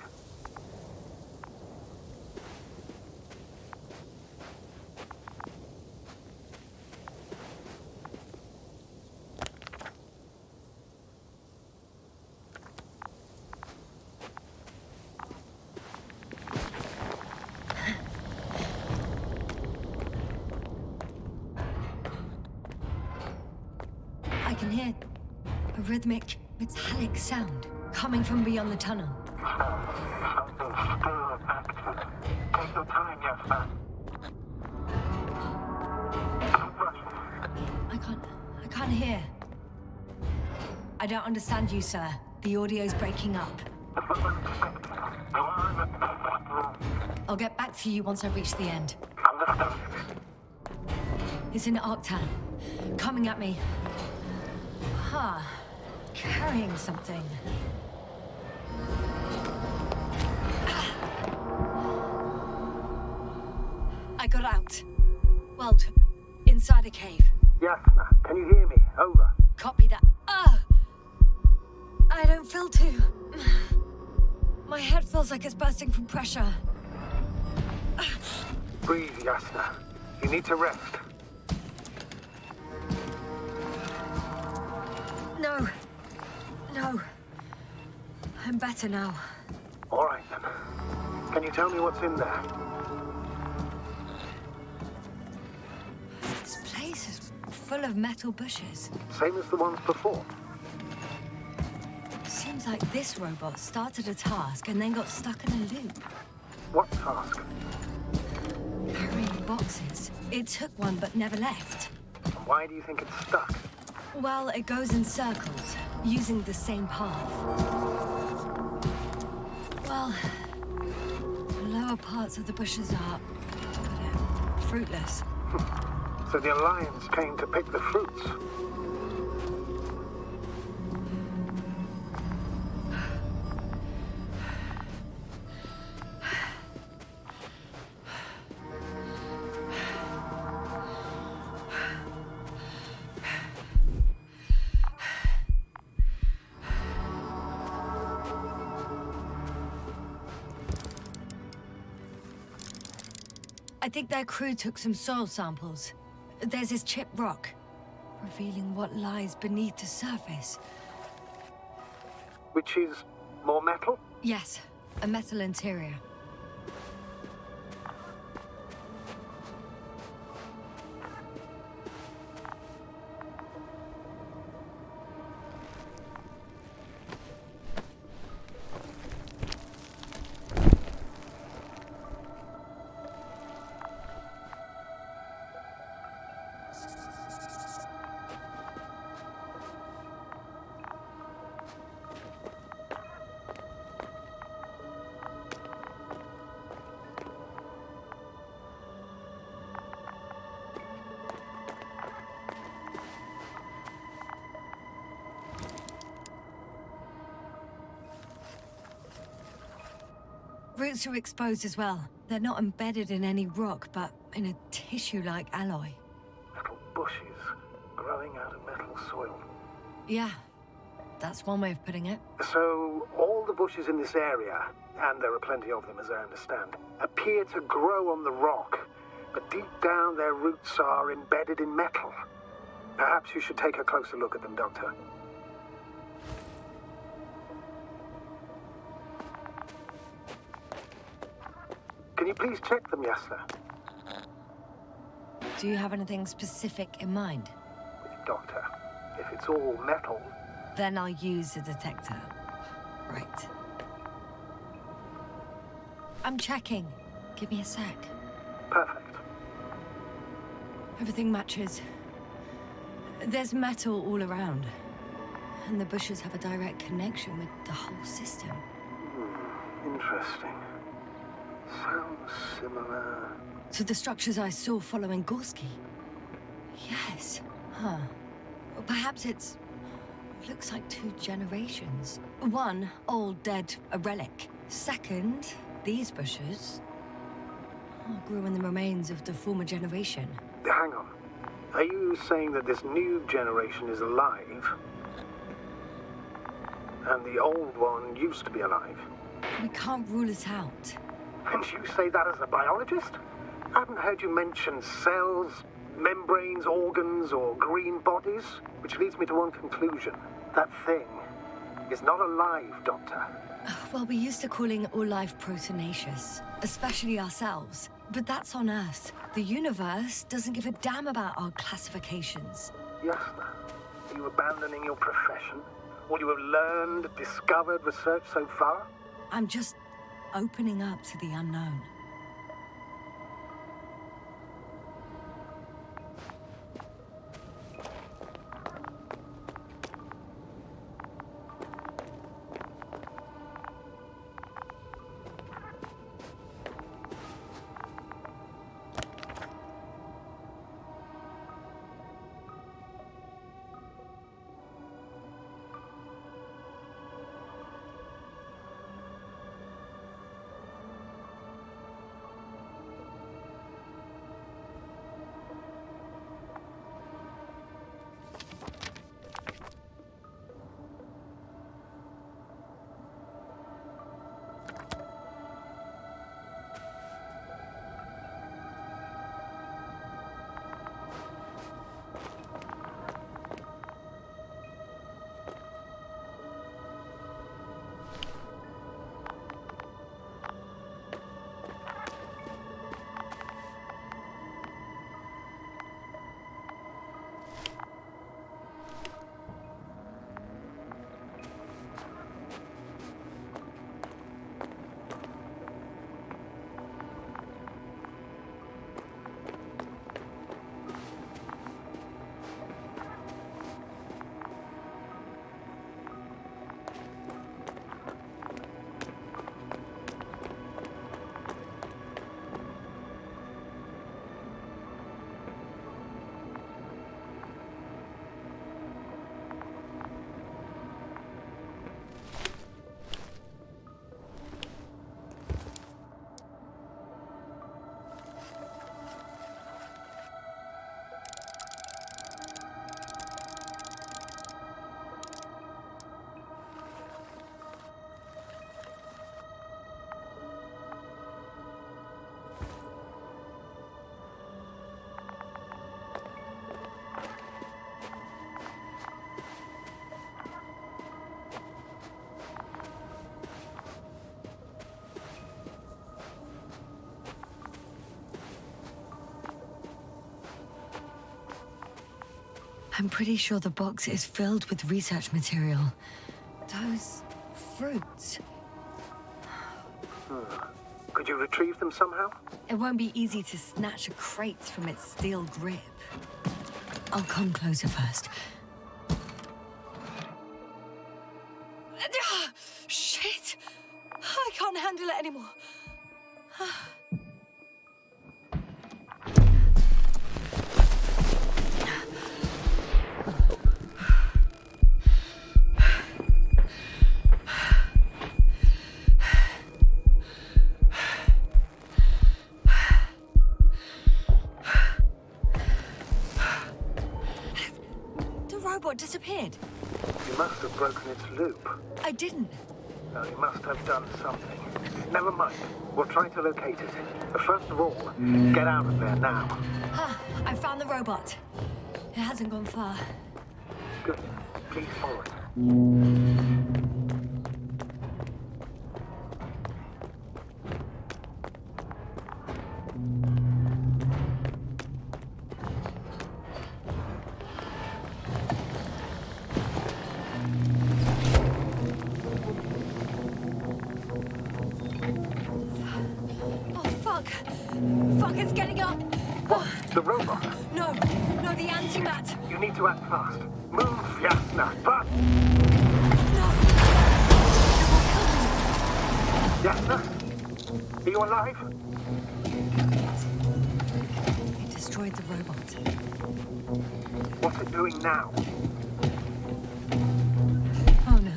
Speaker 1: I can hear a rhythmic, metallic sound coming from beyond the tunnel.
Speaker 9: Something's still active. Take your time, Yasna. Don't rush.
Speaker 1: I can't hear. I don't understand you, sir. The audio's breaking up. I'll get back to you once I reach the end.
Speaker 9: Understood.
Speaker 1: It's in Arctan. Coming at me. Carrying something. I got out. Well, inside a cave.
Speaker 9: Yasna, can you hear me? Over.
Speaker 1: Copy that. I don't feel too... My head feels like it's bursting from pressure.
Speaker 9: Breathe, Yasna. You need to rest.
Speaker 1: No. No. I'm better now.
Speaker 9: All right, then. Can you tell me what's in there?
Speaker 1: This place is full of metal bushes.
Speaker 9: Same as the ones before.
Speaker 1: Seems like this robot started a task and then got stuck in a loop.
Speaker 9: What task?
Speaker 1: Carrying boxes. It took one but never left.
Speaker 9: Why do you think it's stuck?
Speaker 1: Well, it goes in circles, using the same path. Well, the lower parts of the bushes are, to put it, fruitless.
Speaker 9: So the Alliance came to pick the fruits.
Speaker 1: I think their crew took some soil samples. There's this chipped rock, revealing what lies beneath the surface.
Speaker 9: Which is more metal?
Speaker 1: Yes, a metal interior. Roots are exposed as well. They're not embedded in any rock, but in a tissue-like alloy.
Speaker 9: Metal bushes growing out of metal soil.
Speaker 1: Yeah, that's one way of putting it.
Speaker 9: So, all the bushes in this area, and there are plenty of them as I understand, appear to grow on the rock, but deep down their roots are embedded in metal. Perhaps you should take a closer look at them, Doctor. Can you please check them, Yasna?
Speaker 1: Do you have anything specific in mind?
Speaker 9: Doctor, if it's all metal...
Speaker 1: Then I'll use a detector. Right. I'm checking. Give me a sec.
Speaker 9: Perfect.
Speaker 1: Everything matches. There's metal all around. And the bushes have a direct connection with the whole system.
Speaker 9: Interesting. Sounds similar...
Speaker 1: To the structures I saw following Gorski. Yes. Huh. Or perhaps it's... looks like 2 generations. One, old, dead, a relic. Second, these bushes... grew in the remains of the former generation.
Speaker 9: Hang on. Are you saying that this new generation is alive? And the old one used to be alive?
Speaker 1: We can't rule it out.
Speaker 9: And you say that as a biologist? I haven't heard you mention cells, membranes, organs, or green bodies, which leads me to one conclusion. That thing is not alive, Doctor.
Speaker 1: Well, we're used to calling all life proteinaceous, especially ourselves. But that's on Earth. The universe doesn't give a damn about our classifications.
Speaker 9: Yasna, are you abandoning your profession? All you have learned, discovered, researched so far?
Speaker 1: I'm just opening up to the unknown. I'm pretty sure the box is filled with research material. Those fruits.
Speaker 9: Could you retrieve them somehow?
Speaker 1: It won't be easy to snatch a crate from its steel grip. I'll come closer first. Shit! I can't handle it anymore. What disappeared?
Speaker 9: You must have broken its loop.
Speaker 1: I didn't.
Speaker 9: No, you must have done something. Never mind. We'll try to locate it. But first of all, get out of there now.
Speaker 1: I found the robot. It hasn't gone far.
Speaker 9: Good. Please follow it.
Speaker 1: Fuck, it's getting up!
Speaker 9: What? The robot?
Speaker 1: No, the antimat!
Speaker 9: You need to act fast. Move, Yasna, fast!
Speaker 1: No!
Speaker 9: Yasna? Are you alive?
Speaker 1: It destroyed the robot.
Speaker 9: What's it doing now?
Speaker 1: Oh no.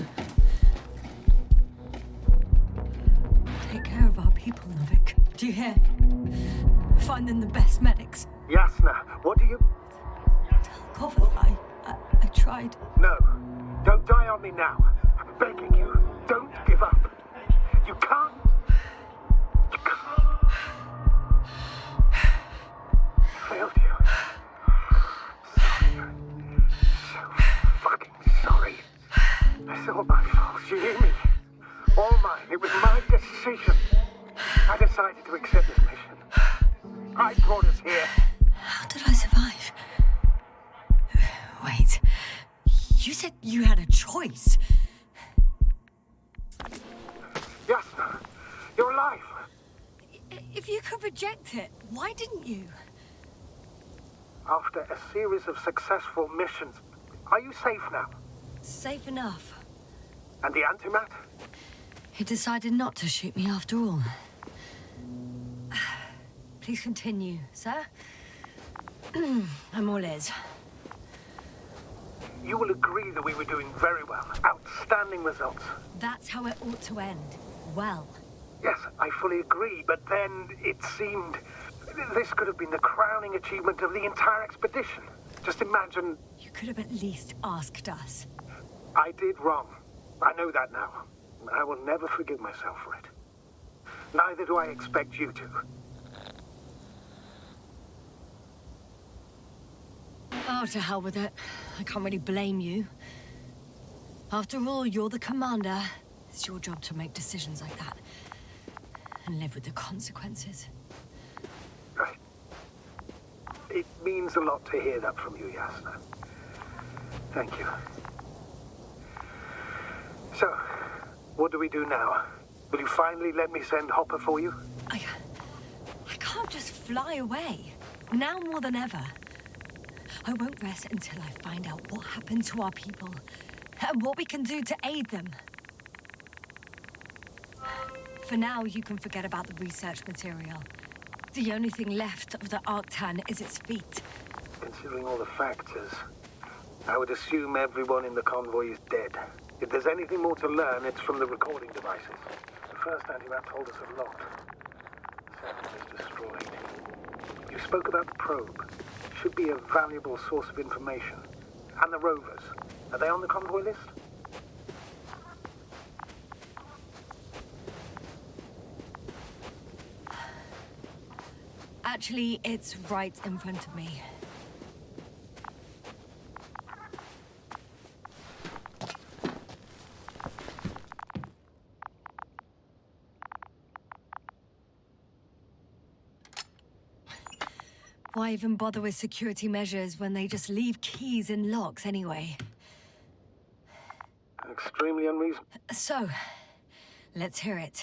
Speaker 1: Take care of our people, Novik. Do you hear? Find them the best medics.
Speaker 9: Yasna, what do you...
Speaker 1: Tell Koval I tried.
Speaker 9: No, don't die on me now. I'm begging you, don't give up. You can't... You can't... I failed you. Sorry. So fucking sorry. It's all my fault, you hear me? All mine. It was my decision. I decided to accept this mission. I brought us here.
Speaker 1: How did I survive? Wait. You said you had a choice.
Speaker 9: Yasna, you're alive.
Speaker 1: If you could reject it, why didn't you?
Speaker 9: After a series of successful missions, are you safe now?
Speaker 1: Safe enough.
Speaker 9: And the antimat?
Speaker 1: He decided not to shoot me after all. Please continue, sir. I'm all ears.
Speaker 9: You will agree that we were doing very well. Outstanding results.
Speaker 1: That's how it ought to end. Well.
Speaker 9: Yes, I fully agree, but then it seemed... This could have been the crowning achievement of the entire expedition. Just imagine...
Speaker 1: You could have at least asked us.
Speaker 9: I did wrong. I know that now. I will never forgive myself for it. Neither do I expect you to.
Speaker 1: Oh, to hell with it. I can't really blame you. After all, you're the commander. It's your job to make decisions like that. And live with the consequences.
Speaker 9: Right. It means a lot to hear that from you, Yasna. Thank you. So, what do we do now? Will you finally let me send Hopper for you?
Speaker 1: I can't just fly away. Now more than ever. I won't rest until I find out what happened to our people and what we can do to aid them. For now, you can forget about the research material. The only thing left of the Arctan is its feet.
Speaker 9: Considering all the factors, I would assume everyone in the convoy is dead. If there's anything more to learn, it's from the recording devices. The first antimat told us a lot. The second is destroyed. You spoke about the probe. Should be a valuable source of information. And the rovers. Are they on the convoy list?
Speaker 1: Actually, it's right in front of me. Why even bother with security measures when they just leave keys in locks anyway?
Speaker 9: Extremely unreasonable.
Speaker 1: So, let's hear it.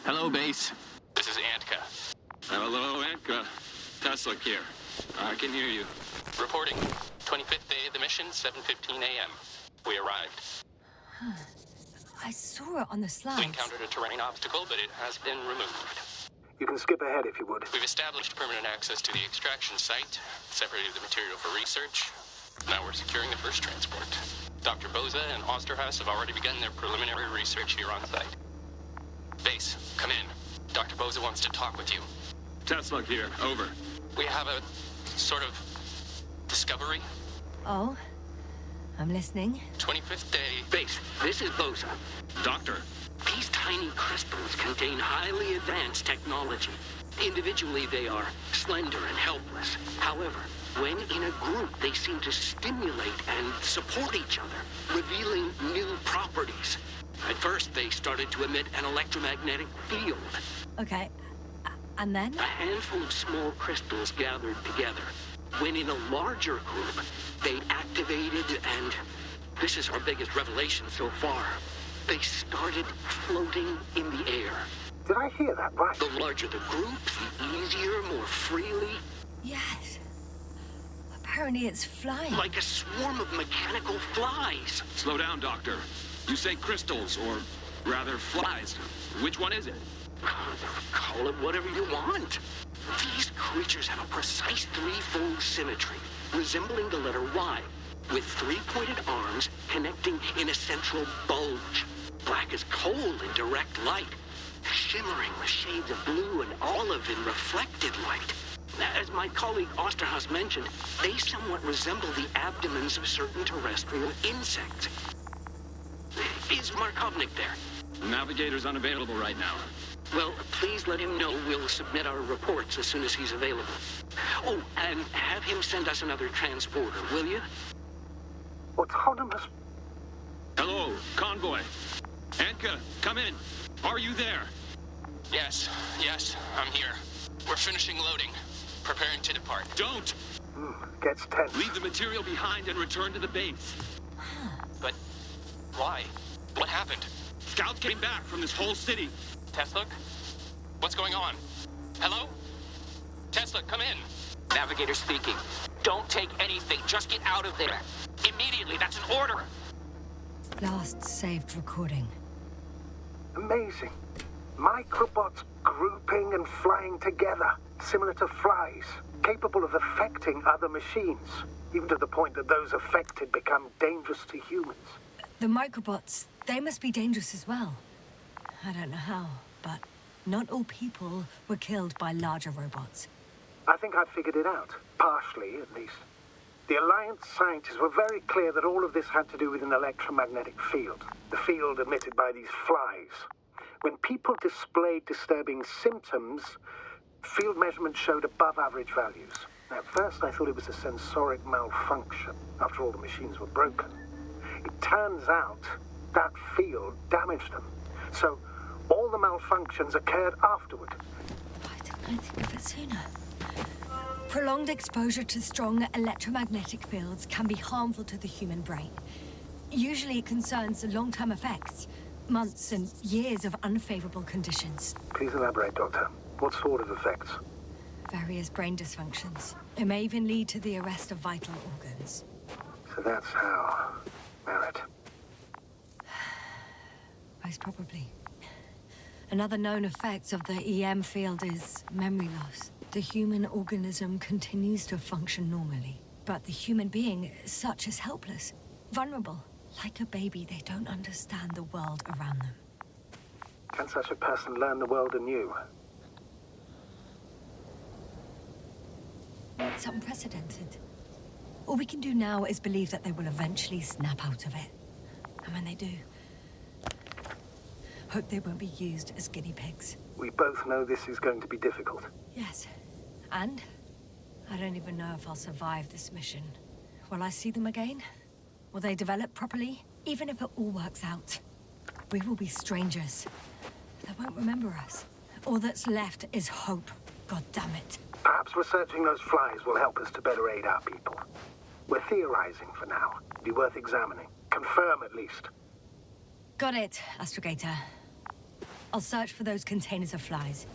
Speaker 10: Hello, base. This is Antka. Hello, Antka. Tesla here. I can hear you. Reporting. 25th day of the mission, 7:15 a.m. We arrived.
Speaker 1: I saw it on the slides.
Speaker 10: We encountered a terrain obstacle, but it has been removed.
Speaker 9: You can skip ahead if you would.
Speaker 10: We've established permanent access to the extraction site, separated the material for research. Now we're securing the first transport. Dr. Boza and Osterhaus have already begun their preliminary research here on site. Base, come in. Dr. Boza wants to talk with you. Tesla here, over. We have a sort of discovery.
Speaker 1: Oh? I'm listening.
Speaker 10: 25th day. Base, this is Boza. Doctor. These tiny crystals contain highly advanced technology. Individually, they are slender and helpless. However, when in a group, they seem to stimulate and support each other, revealing new properties. At first, they started to emit an electromagnetic field.
Speaker 1: Okay. And then?
Speaker 10: A handful of small crystals gathered together. When in a larger group, they activated and... this is our biggest revelation so far. They started floating in the air.
Speaker 9: Did I hear that right?
Speaker 10: The larger the group, the easier, more freely.
Speaker 1: Yes. Apparently it's flying.
Speaker 10: Like a swarm of mechanical flies.
Speaker 11: Slow down, Doctor. You say crystals, or rather flies. Which one is it?
Speaker 10: Call it whatever you want. These creatures have a precise threefold symmetry, resembling the letter Y, with three-pointed arms connecting in a central bulge. Black as coal in direct light, shimmering with shades of blue and olive in reflected light. As my colleague Osterhaus mentioned, they somewhat resemble the abdomens of certain terrestrial insects. Is Markovnik there?
Speaker 11: Navigator's unavailable right now.
Speaker 10: Well, please let him know we'll submit our reports as soon as he's available. Oh, and have him send us another transporter, will you?
Speaker 9: Autonomous?
Speaker 11: Hello, convoy. Antka, come in. Are you there?
Speaker 10: Yes, I'm here. We're finishing loading. Preparing to depart.
Speaker 11: Don't!
Speaker 9: Gets tense.
Speaker 11: Leave the material behind and return to the base.
Speaker 10: But why? What happened?
Speaker 11: Scouts came back from this whole city.
Speaker 10: Tesla? What's going on? Hello? Tesla, come in. Navigator speaking. Don't take anything. Just get out of there. Immediately. That's an order.
Speaker 1: Last saved recording.
Speaker 9: Amazing. Microbots grouping and flying together, similar to flies, capable of affecting other machines, even to the point that those affected become dangerous to humans.
Speaker 1: The microbots, they must be dangerous as well. I don't know how, but not all people were killed by larger robots.
Speaker 9: I think I figured it out, partially at least. The Alliance scientists were very clear that all of this had to do with an electromagnetic field, the field emitted by these flies. When people displayed disturbing symptoms, field measurements showed above average values. At first, I thought it was a sensoric malfunction. After all, the machines were broken. It turns out that field damaged them. So, all the malfunctions occurred afterward.
Speaker 1: Why didn't I think of it sooner? Prolonged exposure to strong electromagnetic fields can be harmful to the human brain. Usually it concerns the long-term effects, months and years of unfavorable conditions.
Speaker 9: Please elaborate, Doctor. What sort of effects?
Speaker 1: Various brain dysfunctions. It may even lead to the arrest of vital organs.
Speaker 9: So that's how... Merit.
Speaker 1: Most probably. Another known effect of the EM field is memory loss. The human organism continues to function normally, but the human being such is helpless, vulnerable. Like a baby, they don't understand the world around them.
Speaker 9: Can such a person learn the world anew?
Speaker 1: It's unprecedented. All we can do now is believe that they will eventually snap out of it. And when they do, hope they won't be used as guinea pigs.
Speaker 9: We both know this is going to be difficult.
Speaker 1: Yes. And I don't even know if I'll survive this mission. Will I see them again? Will they develop properly? Even if it all works out, we will be strangers. They won't remember us. All that's left is hope. God damn it.
Speaker 9: Perhaps Perhaps researching those flies will help us to better aid our people. We're theorizing for now. It'd be worth examining. Confirm at least.
Speaker 1: Got it, Astrogator. I'll search for those containers of flies.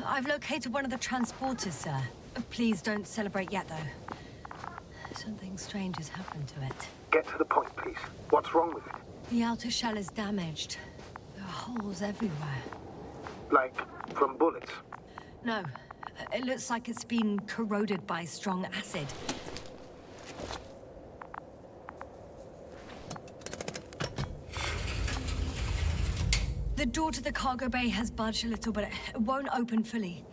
Speaker 1: I've located one of the transporters, sir. Please don't celebrate yet, though. Something strange has happened to it.
Speaker 9: Get to the point, please. What's wrong with it?
Speaker 1: The outer shell is damaged. There are holes everywhere.
Speaker 9: Like, from bullets?
Speaker 1: No. It looks like it's been corroded by strong acid. The door to the cargo bay has budged a little, but it won't open fully.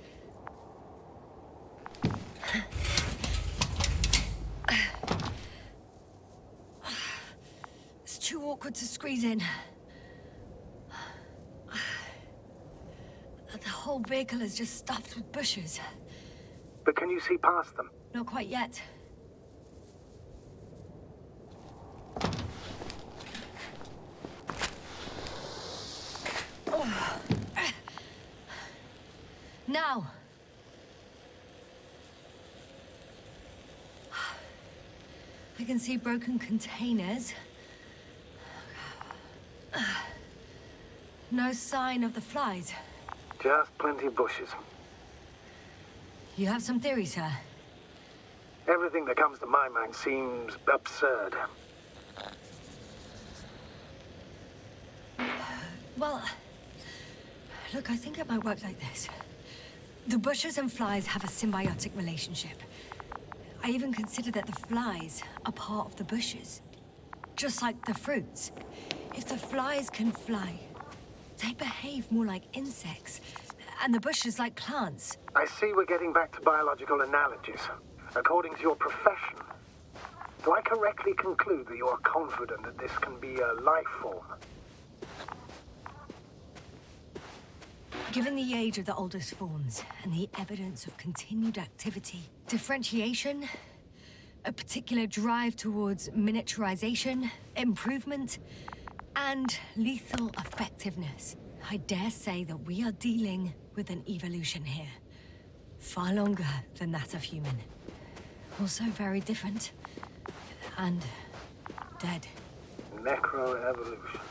Speaker 1: It's too awkward to squeeze in. The whole vehicle is just stuffed with bushes.
Speaker 9: But can you see past them?
Speaker 1: Not quite yet. Now. I can see broken containers. No sign of the flies.
Speaker 9: Just plenty of bushes.
Speaker 1: You have some theories, sir?
Speaker 9: Everything that comes to my mind seems absurd.
Speaker 1: Well, look, I think it might work like this. The bushes and flies have a symbiotic relationship. I even consider that the flies are part of the bushes. Just like the fruits. If the flies can fly, they behave more like insects, and the bushes like plants.
Speaker 9: I see we're getting back to biological analogies. According to your profession, do I correctly conclude that you are confident that this can be a life form?
Speaker 1: Given the age of the oldest forms and the evidence of continued activity, differentiation, a particular drive towards miniaturization, improvement, and lethal effectiveness, I dare say that we are dealing with an evolution here. Far longer than that of human. Also very different. And dead.
Speaker 9: Necro-evolution.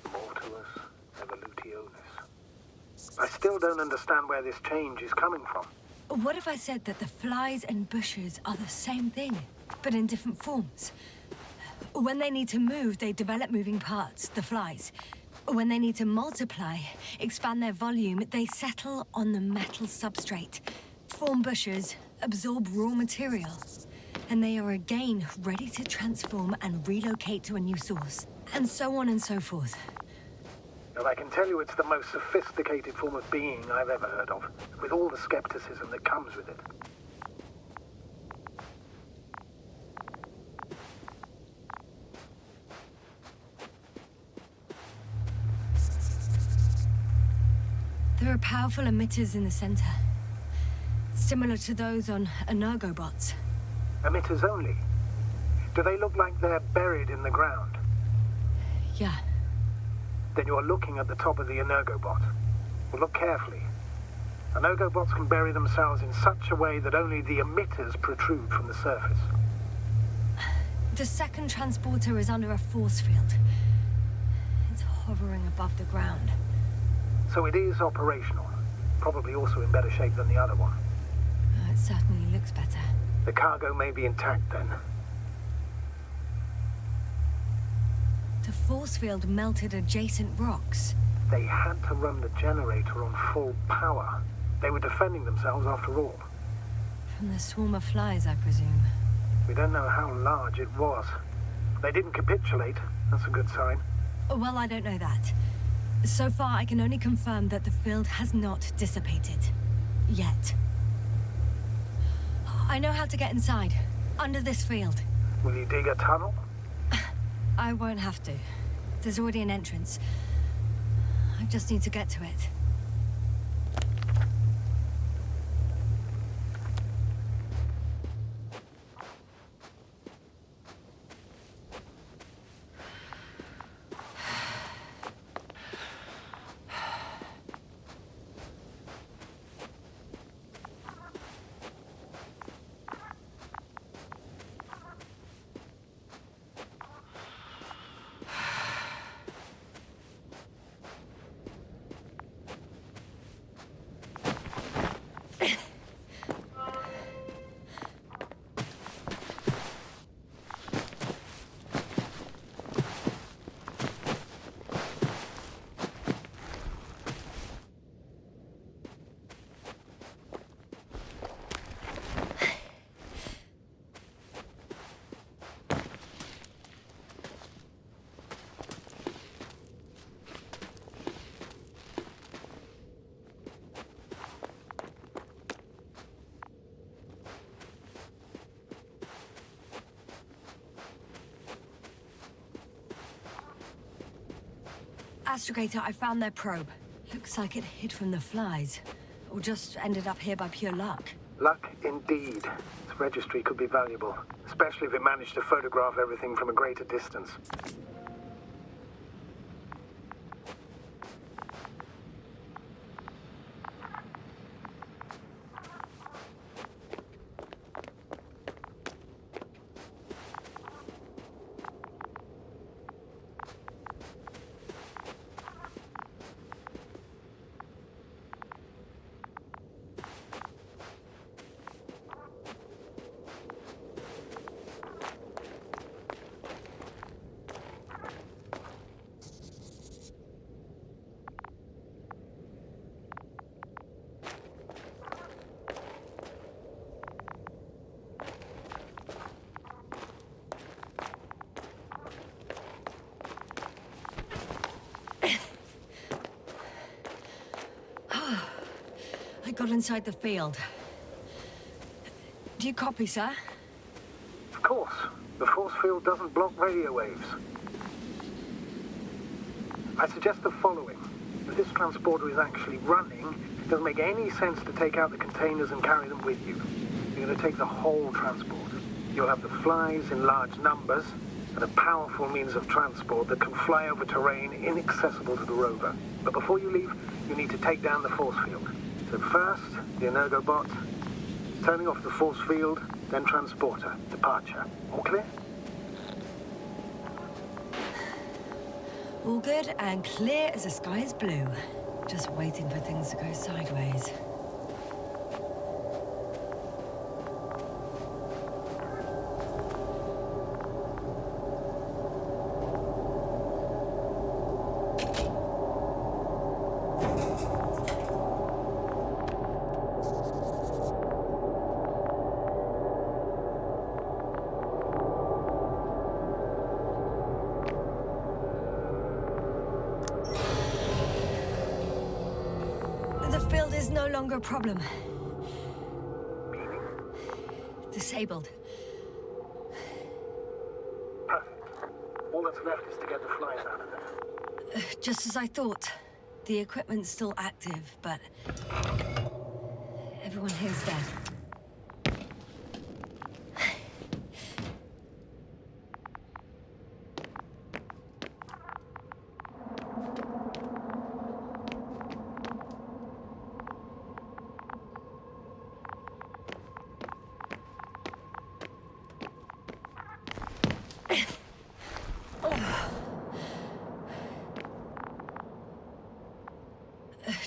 Speaker 9: Mortuus evolutionis. I still don't understand where this change is coming from.
Speaker 1: What if I said that the flies and bushes are the same thing, but in different forms? When they need to move, they develop moving parts, the flies. When they need to multiply, expand their volume, they settle on the metal substrate, form bushes, absorb raw material, and they are again ready to transform and relocate to a new source, and so on and so forth.
Speaker 9: And I can tell you it's the most sophisticated form of being I've ever heard of, with all the skepticism that comes with it.
Speaker 1: There are powerful emitters in the center, similar to those on energobots.
Speaker 9: Emitters only? Do they look like they're buried in the ground?
Speaker 1: Yeah.
Speaker 9: Then you're looking at the top of the energobot. Well, look carefully. Energobots can bury themselves in such a way that only the emitters protrude from the surface.
Speaker 1: The second transporter is under a force field. It's hovering above the ground.
Speaker 9: So it is operational. Probably also in better shape than the other one.
Speaker 1: It certainly looks better.
Speaker 9: The cargo may be intact then.
Speaker 1: The force field melted adjacent rocks.
Speaker 9: They had to run the generator on full power. They were defending themselves after all.
Speaker 1: From the swarm of flies, I presume.
Speaker 9: We don't know how large it was. They didn't capitulate. That's a good sign.
Speaker 1: Well, I don't know that. So far, I can only confirm that the field has not dissipated. Yet. I know how to get inside. Under this field.
Speaker 9: Will you dig a tunnel?
Speaker 1: I won't have to. There's already an entrance. I just need to get to it. Astrogator, I found their probe. Looks like it hid from the flies. Or just ended up here by pure luck.
Speaker 9: Luck indeed. This registry could be valuable, especially if it managed to photograph everything from a greater distance.
Speaker 1: I got inside the field. Do you copy, sir?
Speaker 9: Of course. The force field doesn't block radio waves. I suggest the following. If this transporter is actually running, it doesn't make any sense to take out the containers and carry them with you. You're going to take the whole transport. You'll have the flies in large numbers, and a powerful means of transport that can fly over terrain inaccessible to the rover. But before you leave, you need to take down the force field. So first, the Energobot, turning off the force field, then transporter, departure. All clear?
Speaker 1: All good and clear as the sky is blue. Just waiting for things to go sideways. No longer a problem. Disabled.
Speaker 9: Perfect. All that's left is to get the flies out of there.
Speaker 1: Just as I thought. The equipment's still active, but everyone here's dead.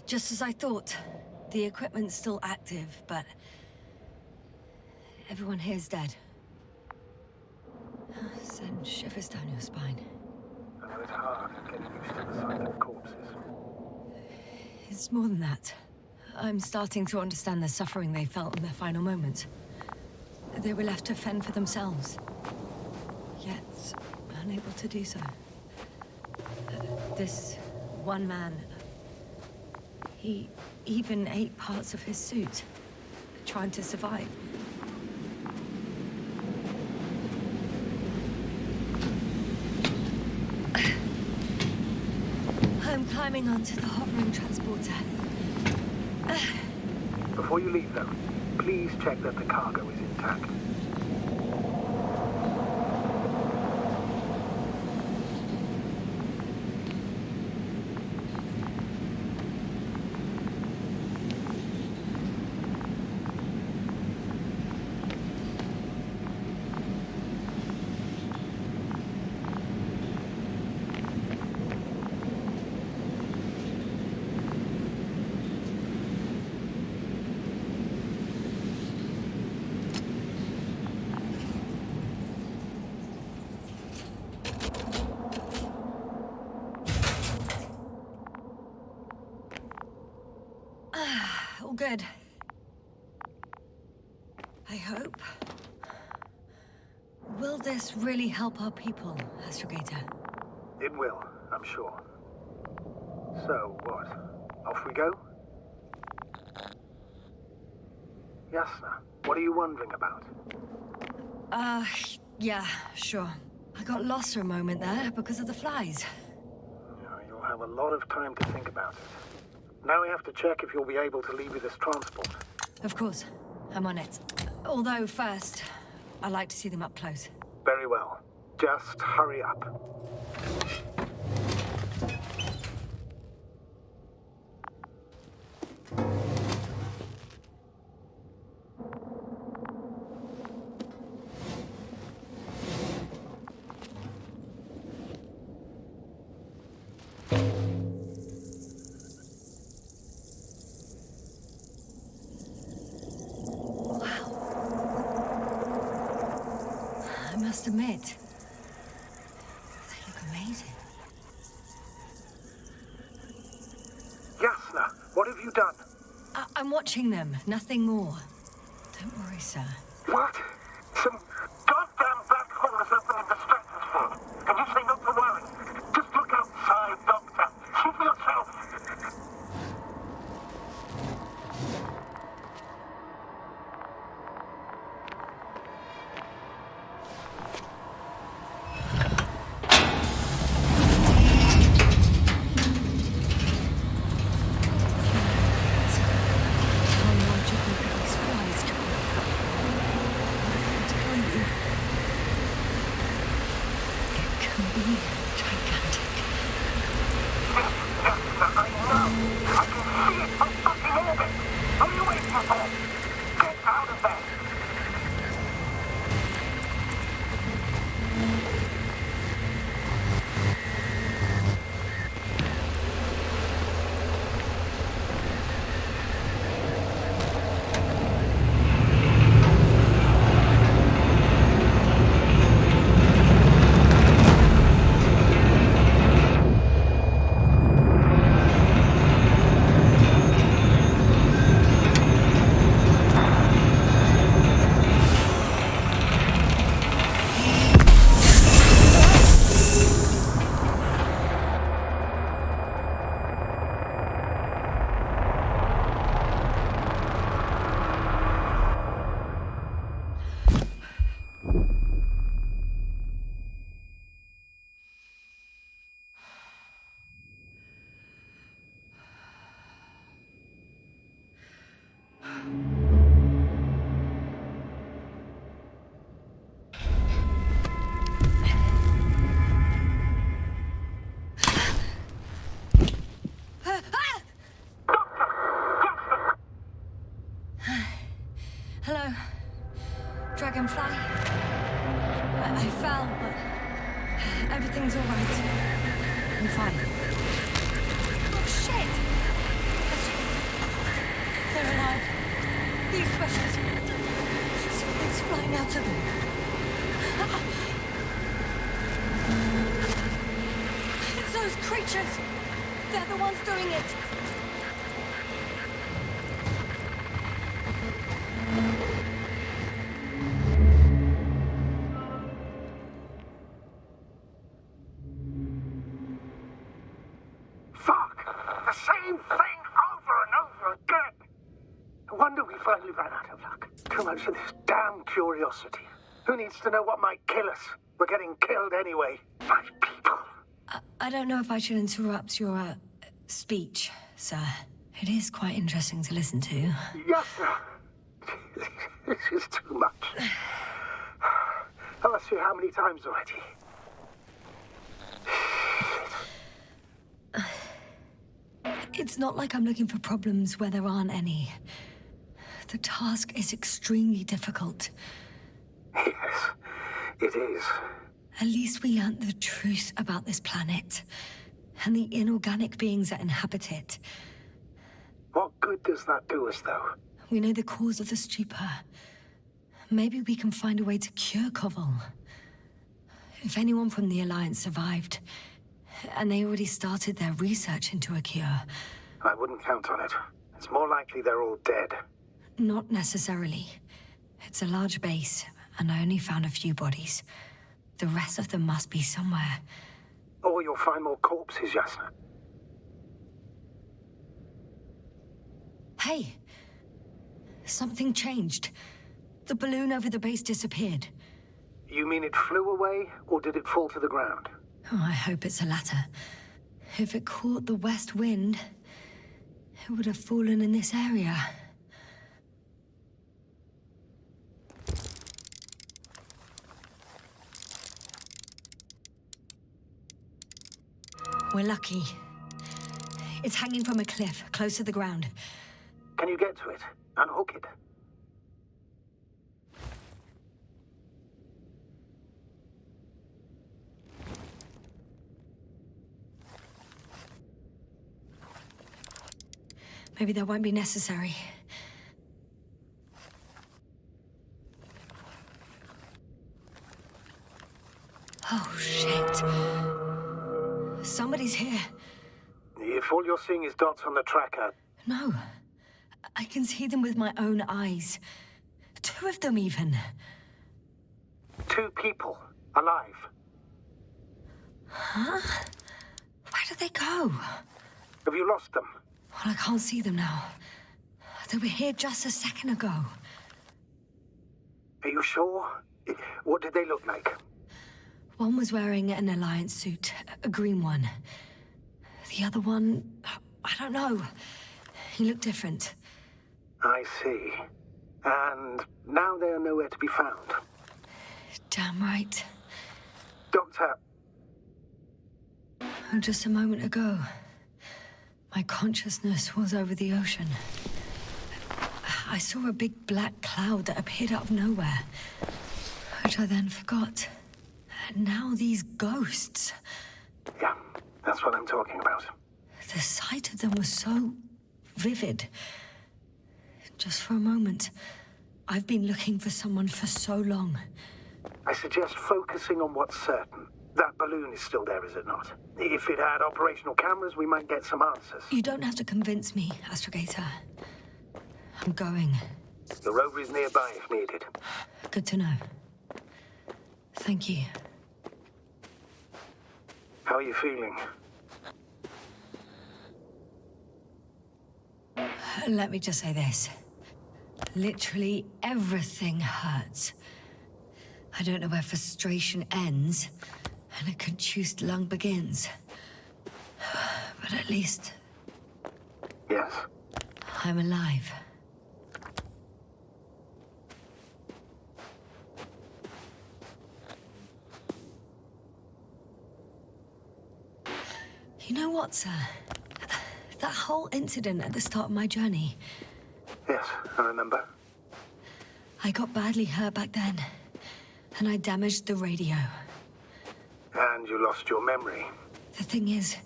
Speaker 1: Just as I thought. The equipment's still active, but everyone here's dead. Send shivers down your spine.
Speaker 9: I know it's hard getting used to the sight of corpses.
Speaker 1: It's more than that. I'm starting to understand the suffering they felt in their final moments. They were left to fend for themselves, yet unable to do so. This one man, he even ate parts of his suit, trying to survive. I'm climbing onto the hovering transporter.
Speaker 9: Before you leave, though, please check that the cargo is intact.
Speaker 1: All good. I hope. Will this really help our people, Astrogator?
Speaker 9: It will, I'm sure. So, what? Off we go? Yasna, what are you wondering about?
Speaker 1: Yeah, sure. I got lost for a moment there because of the flies.
Speaker 9: You'll You'll have a lot of time to think about it. Now we have to check if you'll be able to leave with this transport.
Speaker 1: Of course. I'm on it. Although first, I'd like to see them up close.
Speaker 9: Very well. Just hurry up.
Speaker 1: I must admit, they look amazing.
Speaker 9: Yasna, what have you done?
Speaker 1: I'm watching them, nothing more. Don't worry, sir.
Speaker 9: What? Some goddamn black hole has opened in the stratosphere. And you say not to worry. Just look outside, Doctor. See for yourself.
Speaker 1: Hello, Dragonfly. I fell, but everything's all right. I'm fine. Oh, shit! They're alive. These pressures. Something's flying out of them. It's those creatures. They're the ones doing it.
Speaker 9: For this damn curiosity. Who needs to know what might kill us? We're getting killed anyway. My people.
Speaker 1: I don't know if I should interrupt your speech, sir. It is quite interesting to listen to.
Speaker 9: Yes, sir. This is too much. I've asked you how many times already?
Speaker 1: It's not like I'm looking for problems where there aren't any. The task is extremely difficult.
Speaker 9: Yes, it is.
Speaker 1: At least we learned the truth about this planet and the inorganic beings that inhabit it.
Speaker 9: What good does that do us, though?
Speaker 1: We know the cause of the stupor. Maybe we can find a way to cure Koval. If anyone from the Alliance survived, and they already started their research into a cure...
Speaker 9: I wouldn't count on it. It's more likely they're all dead.
Speaker 1: Not necessarily. It's a large base, and I only found a few bodies. The rest of them must be somewhere.
Speaker 9: Or you'll find more corpses, Yasna.
Speaker 1: Hey! Something changed. The balloon over the base disappeared.
Speaker 9: You mean it flew away, or did it fall to the ground?
Speaker 1: Oh, I hope it's the latter. If it caught the west wind, it would have fallen in this area. We're lucky. It's hanging from a cliff, close to the ground.
Speaker 9: Can you get to it? Unhook it?
Speaker 1: Maybe that won't be necessary. Oh, shit. Somebody's here.
Speaker 9: If all you're seeing is dots on the tracker...
Speaker 1: No. I can see them with my own eyes. 2 of them, even.
Speaker 9: 2 people. Alive.
Speaker 1: Huh? Where did they go?
Speaker 9: Have you lost them?
Speaker 1: Well, I can't see them now. They were here just a second ago.
Speaker 9: Are you sure? What did they look like?
Speaker 1: One was wearing an Alliance suit, a green one. The other one, I don't know. He looked different.
Speaker 9: I see. And now they are nowhere to be found.
Speaker 1: Damn right.
Speaker 9: Doctor...
Speaker 1: Just a moment ago, my consciousness was over the ocean. I saw a big black cloud that appeared out of nowhere, which I then forgot. And now these ghosts.
Speaker 9: Yeah, that's what I'm talking about.
Speaker 1: The sight of them was so vivid. Just for a moment, I've been looking for someone for so long.
Speaker 9: I suggest focusing on what's certain. That balloon is still there, is it not? If it had operational cameras, we might get some answers.
Speaker 1: You don't have to convince me, Astrogator. I'm going.
Speaker 9: The rover is nearby if needed.
Speaker 1: Good to know. Thank you.
Speaker 9: How are you feeling?
Speaker 1: Let me just say this. Literally everything hurts. I don't know where frustration ends and a contused lung begins. But at least...
Speaker 9: Yes?
Speaker 1: I'm alive. You know what, sir? That whole incident at the start of my journey.
Speaker 9: Yes, I remember.
Speaker 1: I got badly hurt back then, and I damaged the radio.
Speaker 9: And you lost your memory.
Speaker 1: The thing is,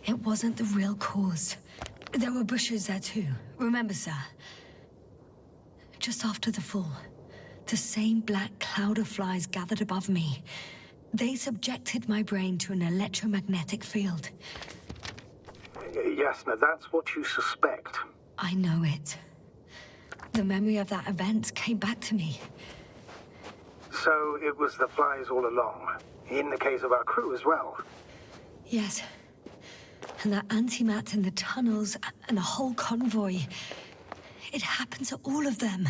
Speaker 1: it wasn't the real cause. There were bushes there too, remember, sir? Just after the fall, the same black cloud of flies gathered above me. They subjected my brain to an electromagnetic field.
Speaker 9: Yasna, that's what you suspect.
Speaker 1: I know it. The memory of that event came back to me.
Speaker 9: So it was the flies all along, in the case of our crew as well.
Speaker 1: Yes. And that antimat in the tunnels, and the whole convoy. It happened to all of them.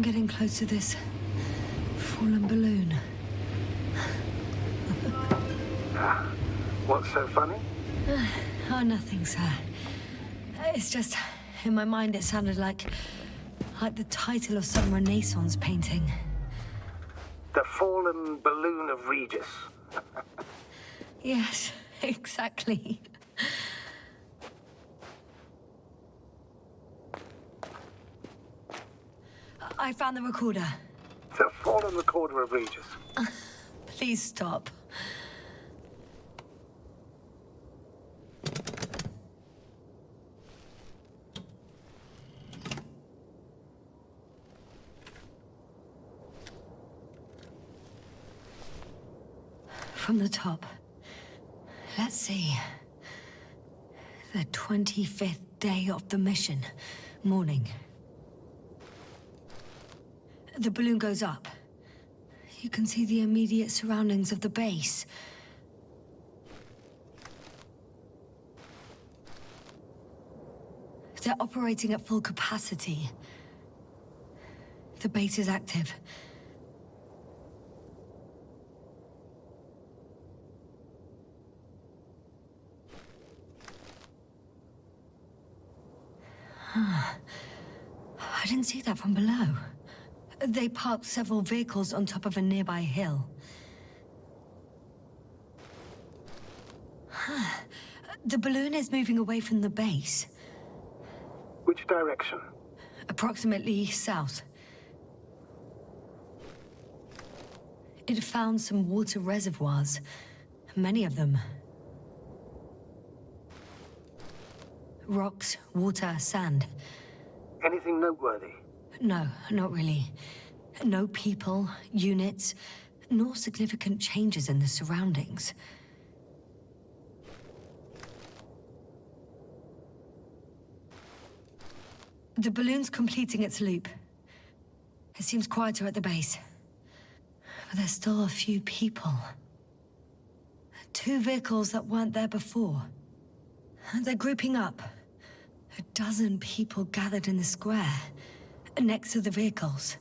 Speaker 1: I'm getting close to this fallen balloon.
Speaker 9: What's so funny?
Speaker 1: Oh, nothing, sir. It's just, in my mind it sounded like the title of some Renaissance painting.
Speaker 9: The fallen balloon of Regis.
Speaker 1: Yes, exactly. I found the recorder.
Speaker 9: The fallen recorder of Regis.
Speaker 1: Please stop. From the top. Let's see. The 25th day of the mission. Morning. The balloon goes up. You can see the immediate surroundings of the base. They're operating at full capacity. The base is active. I didn't see that from below. They parked several vehicles on top of a nearby hill. The balloon is moving away from the base.
Speaker 9: Which direction?
Speaker 1: Approximately south. It found some water reservoirs. Many of them. Rocks, water, sand.
Speaker 9: Anything noteworthy?
Speaker 1: No, not really. No people, units, nor significant changes in the surroundings. The balloon's completing its loop. It seems quieter at the base. But there's still a few people. 2 vehicles that weren't there before. They're grouping up. A dozen people gathered in the square, next to the vehicles.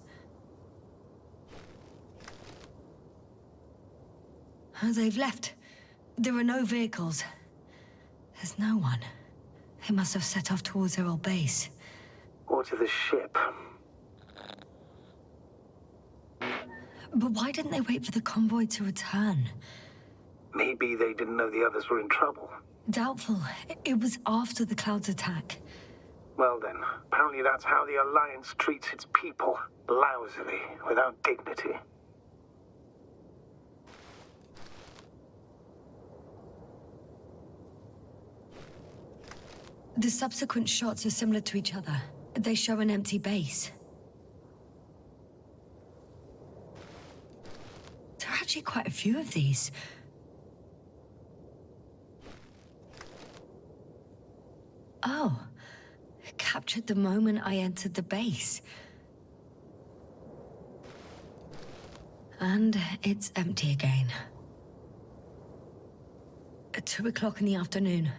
Speaker 1: They've left. There are no vehicles. There's no one. They must have set off towards their old base.
Speaker 9: Or to the ship.
Speaker 1: But why didn't they wait for the convoy to return?
Speaker 9: Maybe they didn't know the others were in trouble.
Speaker 1: Doubtful. It was after the Cloud's attack.
Speaker 9: Well then, apparently that's how the Alliance treats its people. Lousily, without dignity.
Speaker 1: The subsequent shots are similar to each other. They show an empty base. There are actually quite a few of these. Oh. Captured the moment I entered the base. And it's empty again. At 2 o'clock in the afternoon.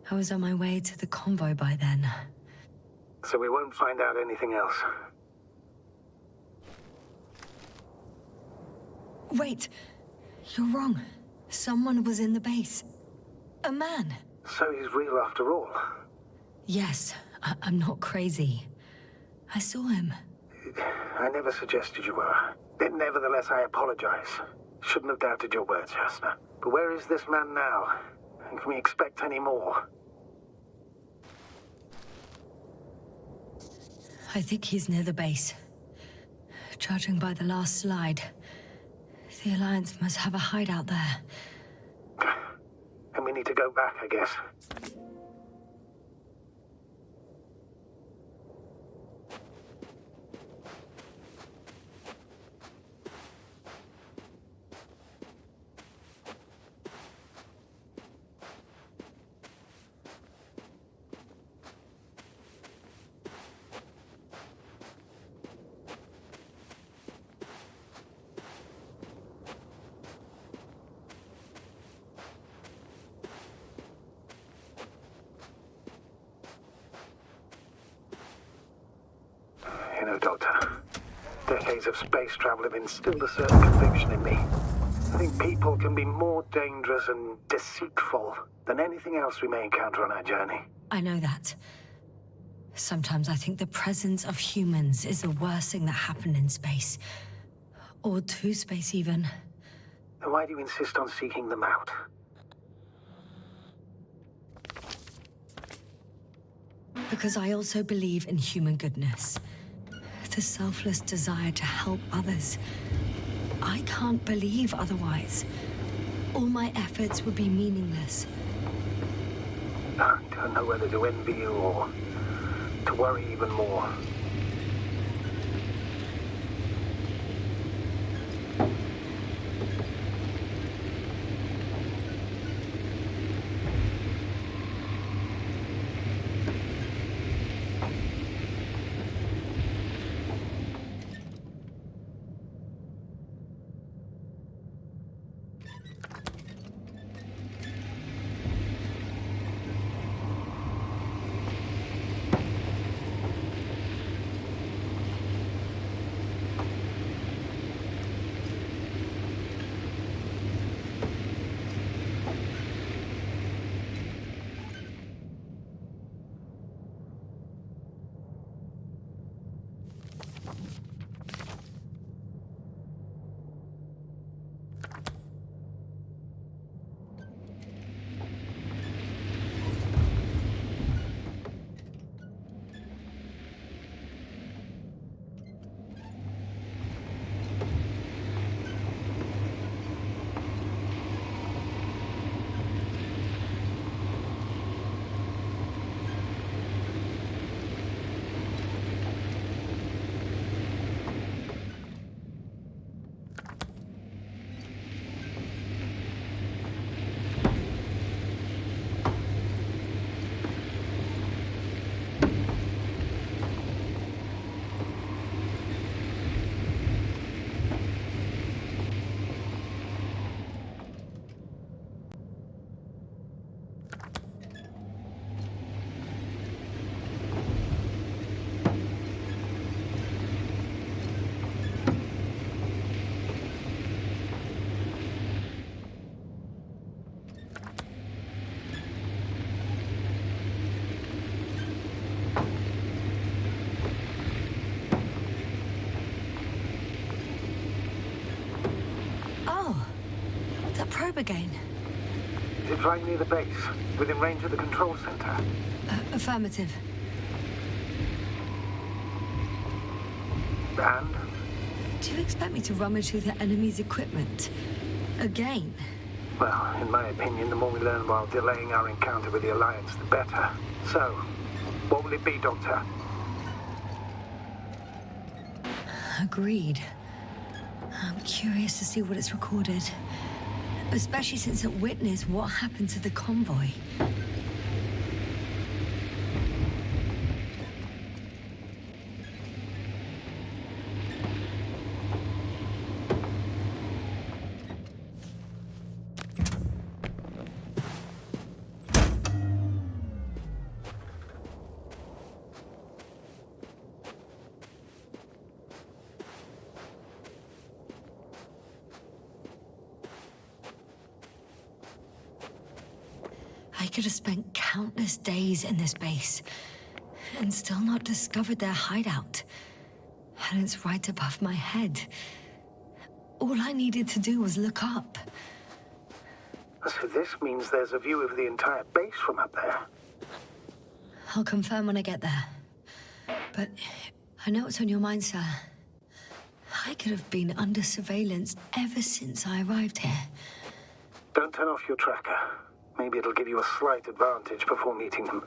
Speaker 1: I was on my way to the convoy by then.
Speaker 9: So we won't find out anything else.
Speaker 1: Wait. You're wrong. Someone was in the base. A man.
Speaker 9: So he's real after all.
Speaker 1: Yes. I'm not crazy. I saw him.
Speaker 9: I never suggested you were. But nevertheless, I apologize. Shouldn't have doubted your words, Yasna. But where is this man now? And can we expect any more?
Speaker 1: I think he's near the base. Judging by the last slide, the Alliance must have a hideout there.
Speaker 9: And we need to go back, I guess. You know, Doctor, Decades of space travel have instilled a certain conviction in me. I think people can be more dangerous and deceitful than anything else we may encounter on our journey.
Speaker 1: I know that. Sometimes I think the presence of humans is the worst thing that happened in space. Or to space, even.
Speaker 9: Then why do you insist on seeking them out?
Speaker 1: Because I also believe in human goodness. The selfless desire to help others. I can't believe otherwise. All my efforts would be meaningless.
Speaker 9: I don't know whether to envy you or to worry even more.
Speaker 1: Probe again.
Speaker 9: Is it flying near the base, within range of the control center?
Speaker 1: Affirmative.
Speaker 9: And?
Speaker 1: Do you expect me to rummage through the enemy's equipment? Again?
Speaker 9: Well, in my opinion, the more we learn while delaying our encounter with the Alliance, the better. So, what will it be, Doctor?
Speaker 1: Agreed. I'm curious to see what it's recorded. Especially since it witnessed what happened to the convoy. I could have spent countless days in this base and still not discovered their hideout. And it's right above my head. All I needed to do was look up.
Speaker 9: So this means there's a view of the entire base from up there.
Speaker 1: I'll confirm when I get there. But I know what's on your mind, sir. I could have been under surveillance ever since I arrived here.
Speaker 9: Don't turn off your tracker. Maybe it'll give you a slight advantage before meeting them.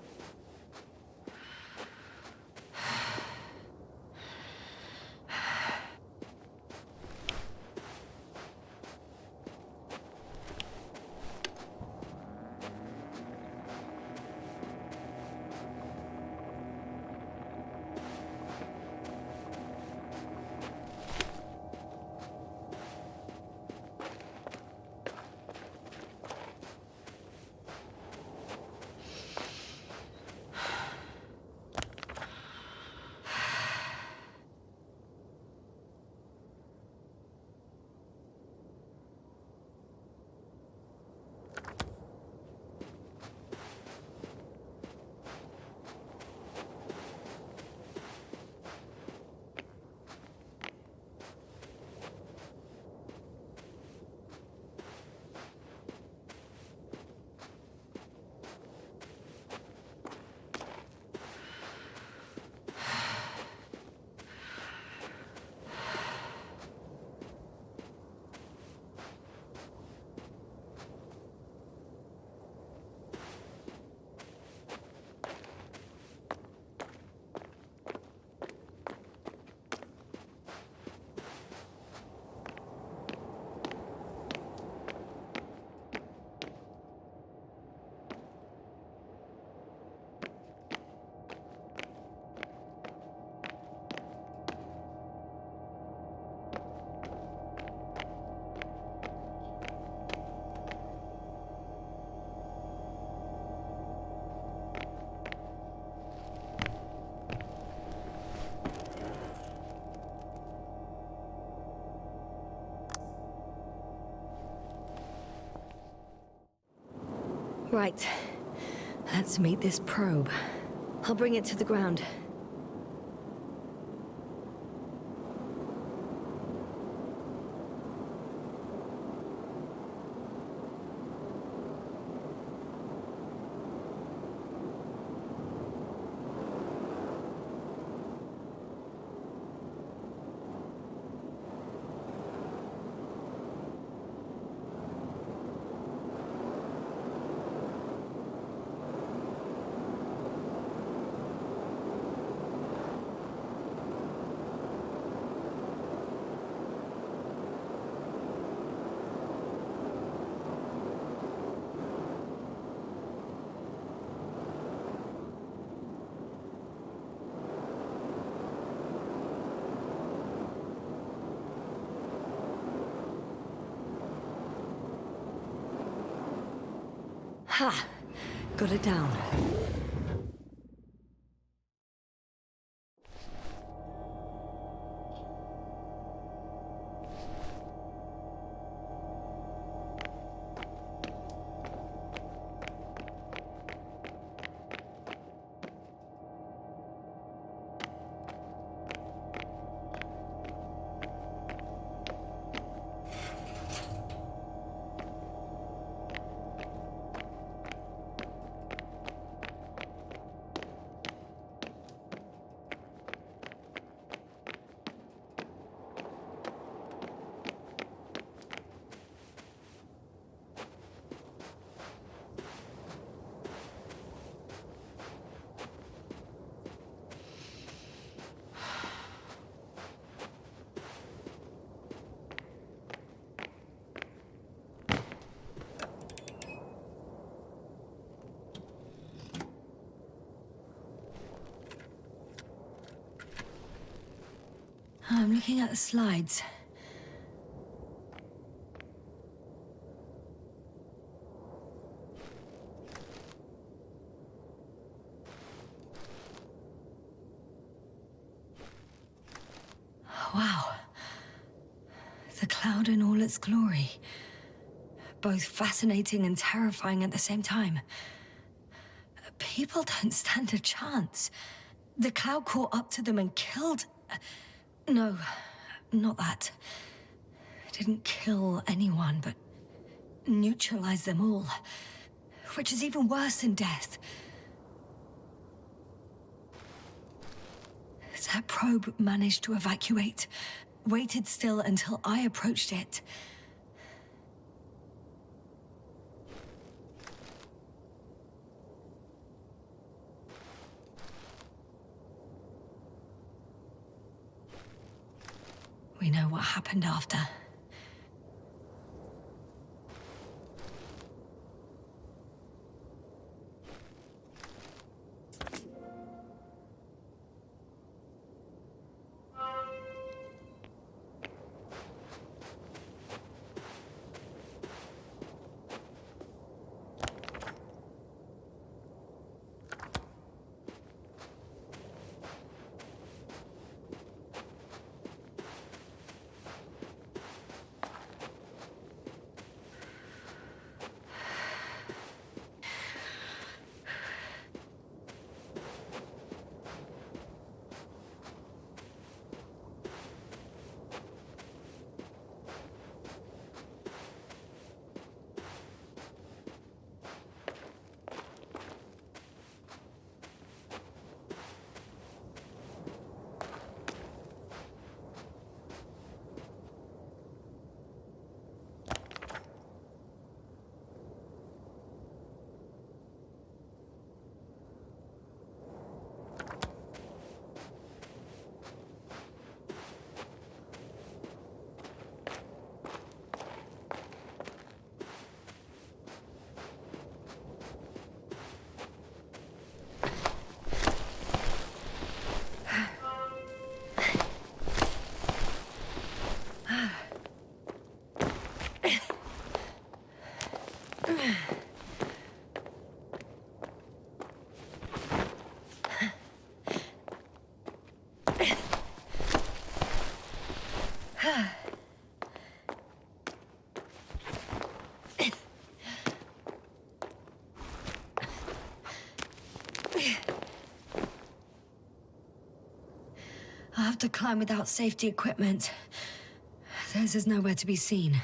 Speaker 1: Right. Let's meet this probe. I'll bring it to the ground. Ha! Got it down. I'm looking at the slides. Wow. The cloud in all its glory. Both fascinating and terrifying at the same time. People don't stand a chance. The cloud caught up to them and killed... No, not that. It didn't kill anyone, but neutralized them all. Which is even worse than death. That probe managed to evacuate. Waited still until I approached it. We know what happened after. have to climb without safety equipment. Theirs is nowhere to be seen.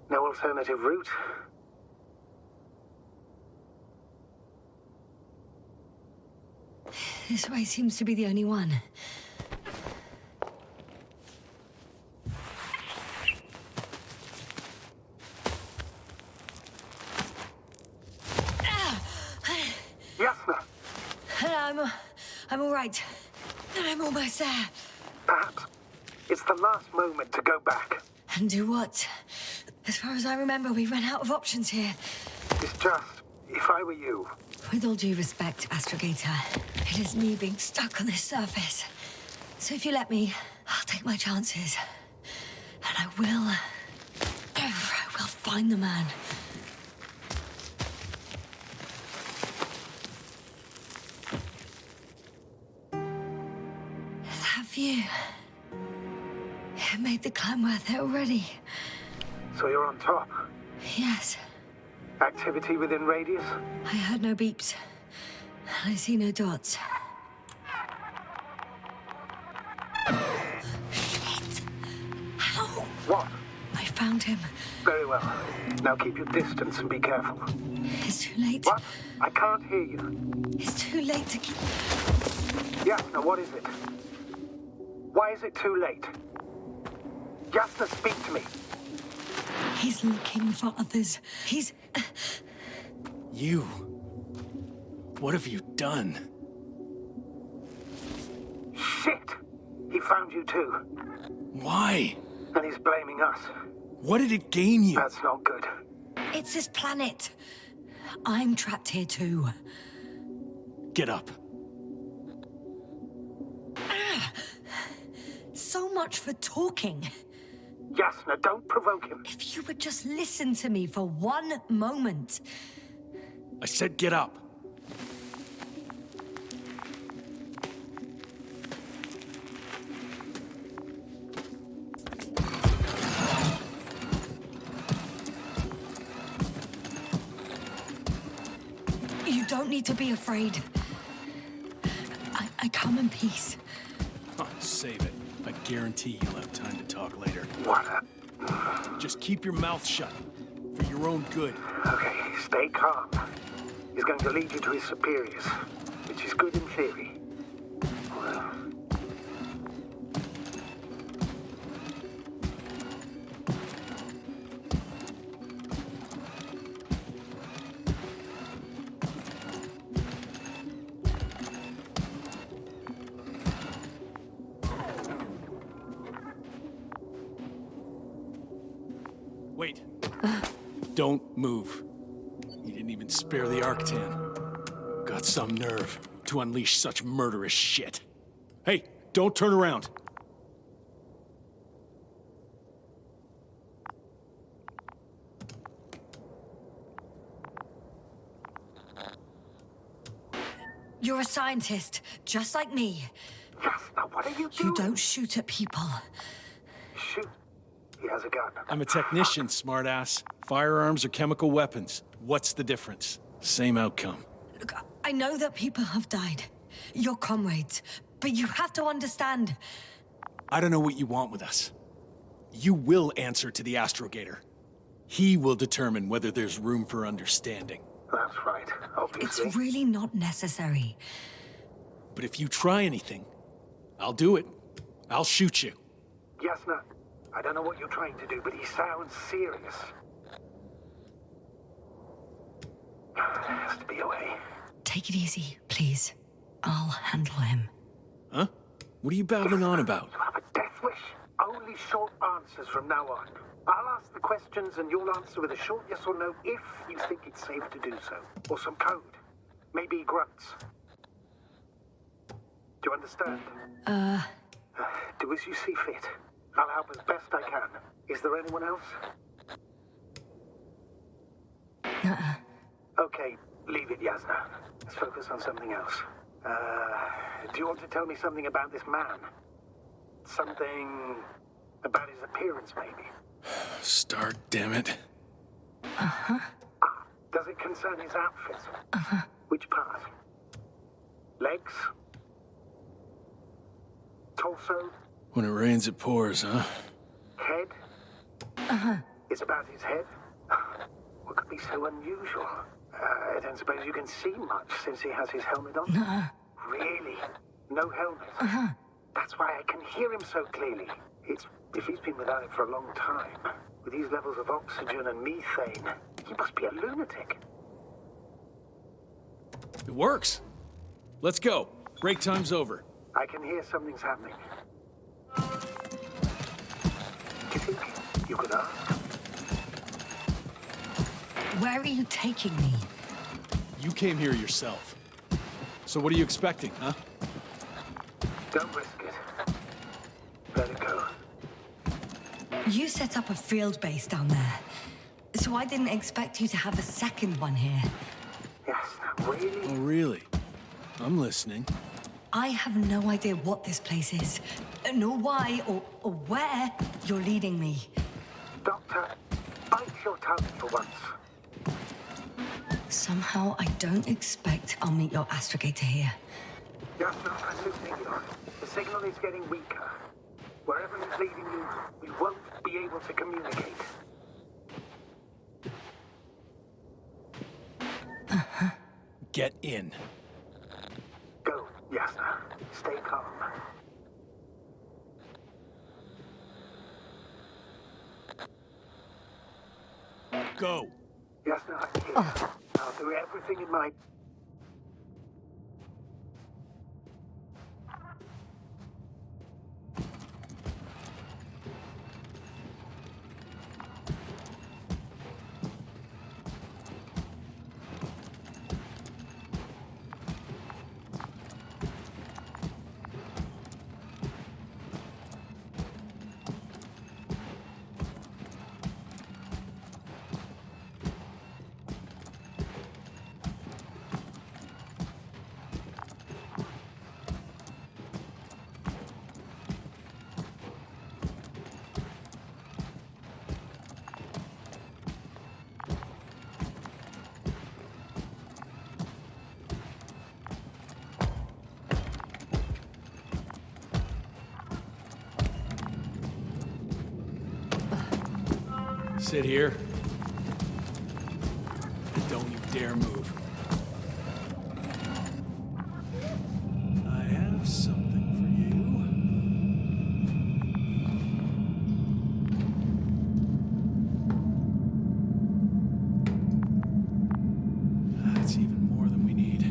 Speaker 9: No alternative route?
Speaker 1: This way seems to be the only one.
Speaker 9: Yasna!
Speaker 1: I'm all right. I'm almost there.
Speaker 9: Perhaps it's the last moment to go back.
Speaker 1: And do what? As far as I remember, we ran out of options here.
Speaker 9: It's just, if I were you...
Speaker 1: With all due respect, Astrogator, it is me being stuck on this surface. So if you let me, I'll take my chances. And I will find the man. That view... It made the climb worth it already.
Speaker 9: So you're on top?
Speaker 1: Yes.
Speaker 9: Activity within radius?
Speaker 1: I heard no beeps. I see no dots. Shit! How?
Speaker 9: What?
Speaker 1: I found him.
Speaker 9: Very well. Now keep your distance and be careful.
Speaker 1: It's too late.
Speaker 9: What? I can't hear you.
Speaker 1: It's too late to keep...
Speaker 9: Yasna, what is it? Why is it too late? Yasna, speak to me.
Speaker 1: He's looking for others. He's...
Speaker 4: You... What have you done?
Speaker 9: Shit! He found you too.
Speaker 4: Why?
Speaker 9: And he's blaming us.
Speaker 4: What did it gain you?
Speaker 9: That's not good.
Speaker 1: It's this planet. I'm trapped here too.
Speaker 4: Get up.
Speaker 1: So much for talking.
Speaker 9: Yasna, don't provoke him.
Speaker 1: If you would just listen to me for one moment.
Speaker 4: I said get up.
Speaker 1: You don't need to be afraid. I come in peace.
Speaker 4: Oh, save it. I guarantee you'll have time to talk later.
Speaker 9: What?
Speaker 4: Just keep your mouth shut. For your own good.
Speaker 9: Okay, stay calm. He's going to lead you to his superiors, which is good in theory. Well...
Speaker 4: Wait. Don't move. You didn't even spare the Arctan. Got some nerve to unleash such murderous shit. Hey, don't turn around.
Speaker 1: You're a scientist, just like me.
Speaker 9: Yasna, what are you doing?
Speaker 1: You don't shoot at people.
Speaker 9: Shoot. He has a gun.
Speaker 4: I'm a technician, smartass. Firearms or chemical weapons. What's the difference? Same outcome.
Speaker 1: Look, I know that people have died. Your comrades. But you have to understand.
Speaker 4: I don't know what you want with us. You will answer to the Astrogator. He will determine whether there's room for understanding.
Speaker 9: That's right, obviously.
Speaker 1: It's really not necessary.
Speaker 4: But if you try anything, I'll do it. I'll shoot you.
Speaker 9: Yasna, I don't know what you're trying to do, but he sounds serious. There has to be a way.
Speaker 1: Take it easy, please. I'll handle him.
Speaker 4: Huh? What are you babbling on about?
Speaker 9: You have a death wish? Only short answers from now on. I'll ask the questions and you'll answer with a short yes or no if you think it's safe to do so. Or some code. Maybe grunts. Do you understand? Do as you see fit. I'll help as best I can. Is there anyone else? Okay, leave it, Yasna. Let's focus on something else. Do you want to tell me something about this man? Something about his appearance, maybe?
Speaker 4: Start, damn it.
Speaker 9: Does it concern his outfit? Uh-huh. Which part? Legs? Torso,
Speaker 4: When it rains, it pours, huh?
Speaker 9: head. It's about his head. What could be so unusual? I don't suppose you can see much since he has his helmet on.
Speaker 1: No.
Speaker 9: Really? No helmet? That's why I can hear him so clearly. It's if he's been without it for a long time. With these levels of oxygen and methane, he must be a lunatic.
Speaker 4: It works. Let's go. Break time's over.
Speaker 9: I can hear something's happening. Do you think you could ask?
Speaker 1: Where are you taking me?
Speaker 4: You came here yourself. So what are you expecting, huh?
Speaker 9: Don't risk it. Let it go.
Speaker 1: You set up a field base down there, so I didn't expect you to have a second one here.
Speaker 9: Yes, really?
Speaker 4: Oh, really? I'm listening.
Speaker 1: I have no idea what this place is, nor why or where you're leading me.
Speaker 9: Doctor, bite your tongue for once.
Speaker 1: Somehow I don't expect I'll meet your astrogator here.
Speaker 9: Yasna, I'm listening. The signal is getting weaker. Wherever it's leading you, we won't be able to communicate.
Speaker 4: Get in.
Speaker 9: Go, Yasna. Stay calm.
Speaker 4: Go.
Speaker 9: Yasna, I'm here. I'll do everything in my...
Speaker 4: Sit here. And don't you dare move. I have something for you. That's even more than we need.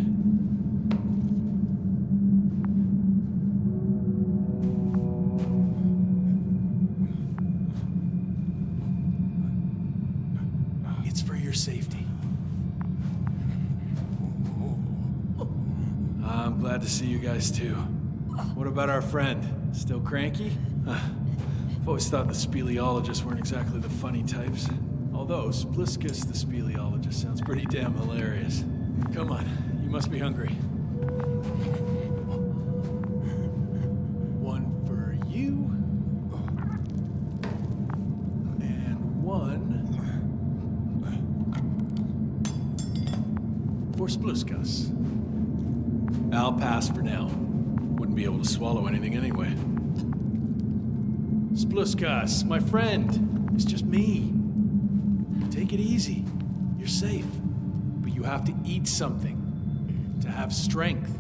Speaker 4: It's for your safety. I'm glad to see you guys too. What about our friend? Still cranky? I've always thought the speleologists weren't exactly the funny types. Although Spliskus the speleologist sounds pretty damn hilarious. Come on, you must be hungry. One for you. And one for Spluskas. I'll pass for now. Wouldn't be able to swallow anything anyway. Spluskas, my friend. It's just me. Take it easy. You're safe. But you have to eat something to have strength.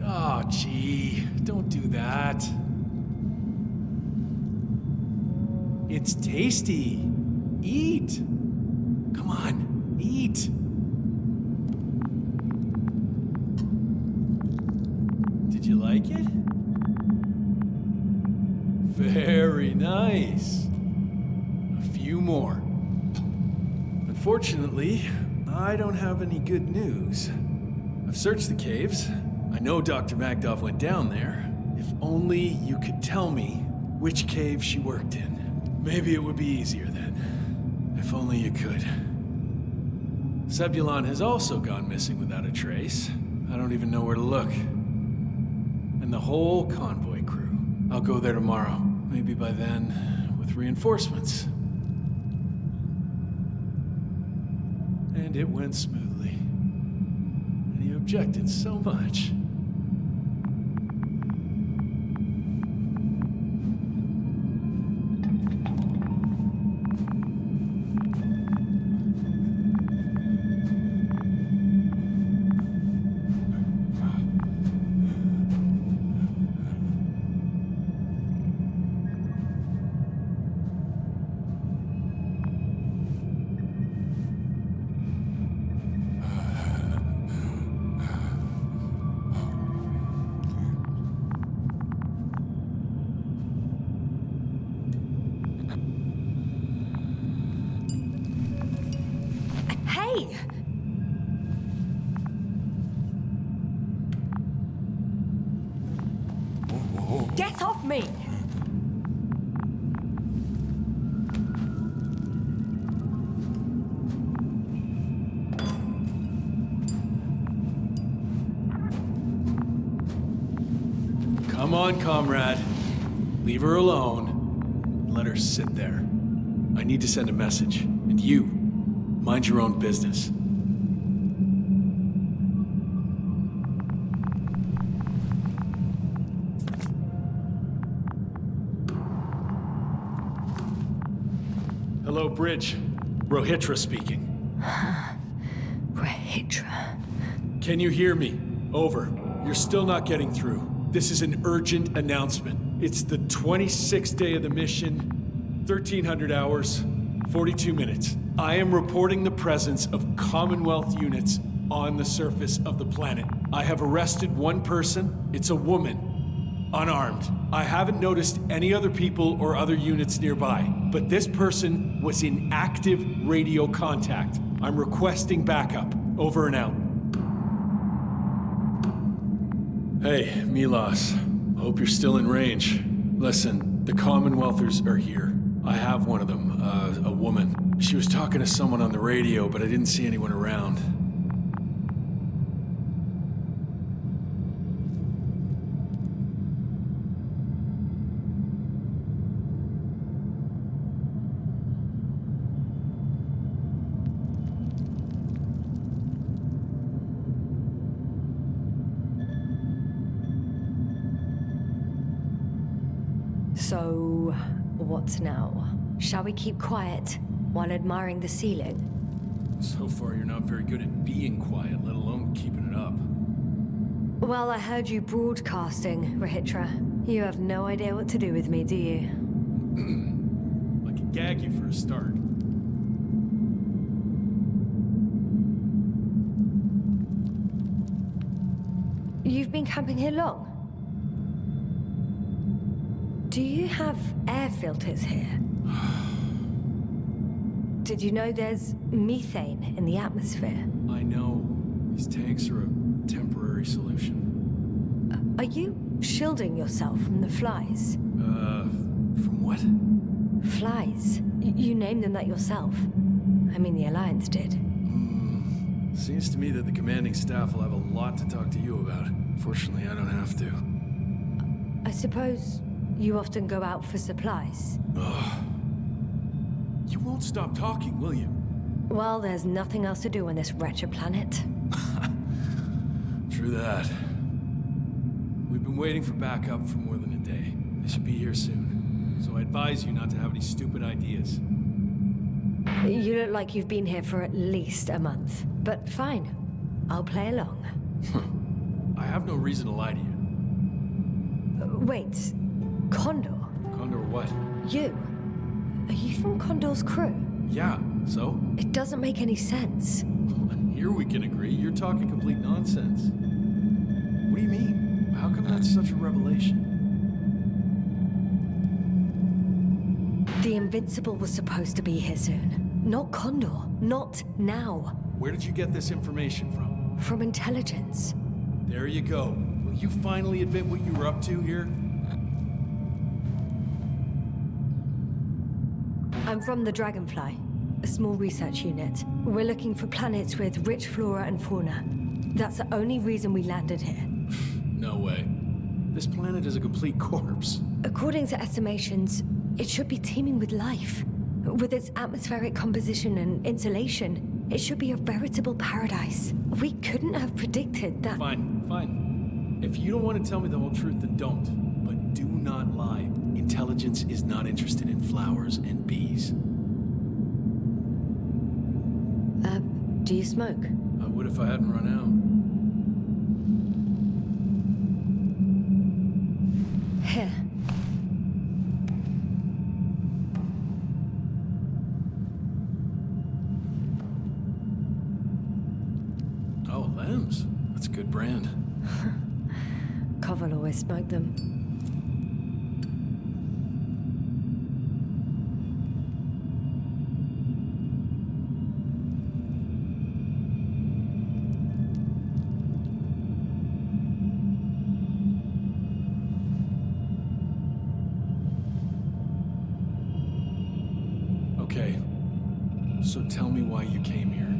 Speaker 4: Oh, gee. Don't do that. It's tasty. Eat. Come on, eat. Did you like it? Very nice. A few more. Unfortunately, I don't have any good news. I've searched the caves. I know Dr. Magdov went down there. If only you could tell me which cave she worked in. Maybe it would be easier then. If only you could. Sebulon has also gone missing without a trace. I don't even know where to look. And the whole convoy crew. I'll go there tomorrow. Maybe by then, with reinforcements. And it went smoothly. And he objected so much.
Speaker 1: Get off me!
Speaker 4: Come on, comrade. Leave her alone. Let her sit there. I need to send a message. And you, mind your own business. Hello, Bridge. Rohitra speaking.
Speaker 1: Rethink.
Speaker 4: Can you hear me? Over. You're still not getting through. This is an urgent announcement. It's the 26th day of the mission, 1300 hours, 42 minutes. I am reporting the presence of Commonwealth units on the surface of the planet. I have arrested one person. It's a woman, unarmed. I haven't noticed any other people or other units nearby, but this person was in active radio contact. I'm requesting backup. Over and out. Hey, Milos. Hope you're still in range. Listen, the Commonwealthers are here. I have one of them, a woman. She was talking to someone on the radio, but I didn't see anyone around.
Speaker 1: So, what now? Shall we keep quiet while admiring the ceiling?
Speaker 4: So far, you're not very good at being quiet, let alone keeping it up.
Speaker 1: Well, I heard you broadcasting, Ritro. You have no idea what to do with me, do you?
Speaker 4: I can gag you for a start.
Speaker 1: You've been camping here long? Do you have air filters here? Did you know there's methane in the atmosphere?
Speaker 4: I know. These tanks are a temporary solution.
Speaker 1: Are you shielding yourself from the flies?
Speaker 4: From what?
Speaker 1: Flies. You named them that yourself. I mean, the Alliance did.
Speaker 4: Seems to me that the commanding staff will have a lot to talk to you about. Fortunately, I don't have to.
Speaker 1: I suppose you often go out for supplies.
Speaker 4: Ugh. You won't stop talking, will you?
Speaker 1: Well, there's nothing else to do on this wretched planet.
Speaker 4: True that. We've been waiting for backup for more than a day. They should be here soon. So I advise you not to have any stupid ideas.
Speaker 1: You look like you've been here for at least a month. But fine. I'll play along.
Speaker 4: I have no reason to lie to you.
Speaker 1: Wait. Condor?
Speaker 4: Condor what?
Speaker 1: You? Are you from Condor's crew?
Speaker 4: Yeah, so?
Speaker 1: It doesn't make any sense.
Speaker 4: Here we can agree. You're talking complete nonsense. What do you mean? How come that's such a revelation?
Speaker 1: The Invincible was supposed to be here soon. Not Condor. Not now.
Speaker 4: Where did you get this information from?
Speaker 1: From intelligence.
Speaker 4: There you go. Will you finally admit what you were up to here?
Speaker 1: I'm from the Dragonfly, a small research unit. We're looking for planets with rich flora and fauna. That's the only reason we landed here.
Speaker 4: No way. This planet is a complete corpse.
Speaker 1: According to estimations, it should be teeming with life. With its atmospheric composition and insulation, it should be a veritable paradise. We couldn't have predicted that.
Speaker 4: Fine, fine. If you don't want to tell me the whole truth, then don't. But do not lie. Intelligence is not interested in flowers and bees.
Speaker 1: Do you smoke?
Speaker 4: I would if I hadn't run out.
Speaker 1: Here.
Speaker 4: Oh, Lambs. That's a good brand.
Speaker 1: Koval always smoked them.
Speaker 4: So tell me why you came here.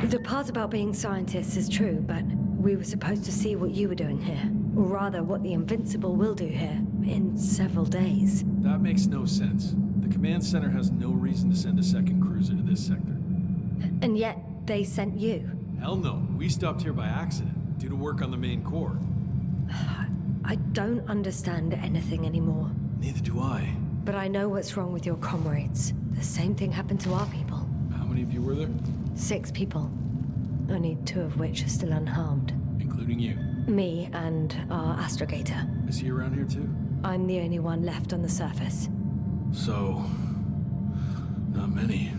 Speaker 1: The part about being scientists is true, but we were supposed to see what you were doing here. Or rather, what the Invincible will do here in several days.
Speaker 4: That makes no sense. The command center has no reason to send a second cruiser to this sector.
Speaker 1: And yet, they sent you.
Speaker 4: Hell no. We stopped here by accident, due to work on the main core.
Speaker 1: I don't understand anything anymore.
Speaker 4: Neither do I.
Speaker 1: But I know what's wrong with your comrades. The same thing happened to our people.
Speaker 4: How many of you were there?
Speaker 1: 6 people. Only 2 of which are still unharmed.
Speaker 4: Including you.
Speaker 1: Me and our astrogator.
Speaker 4: Is he around here too?
Speaker 1: I'm the only one left on the surface.
Speaker 4: So... not many.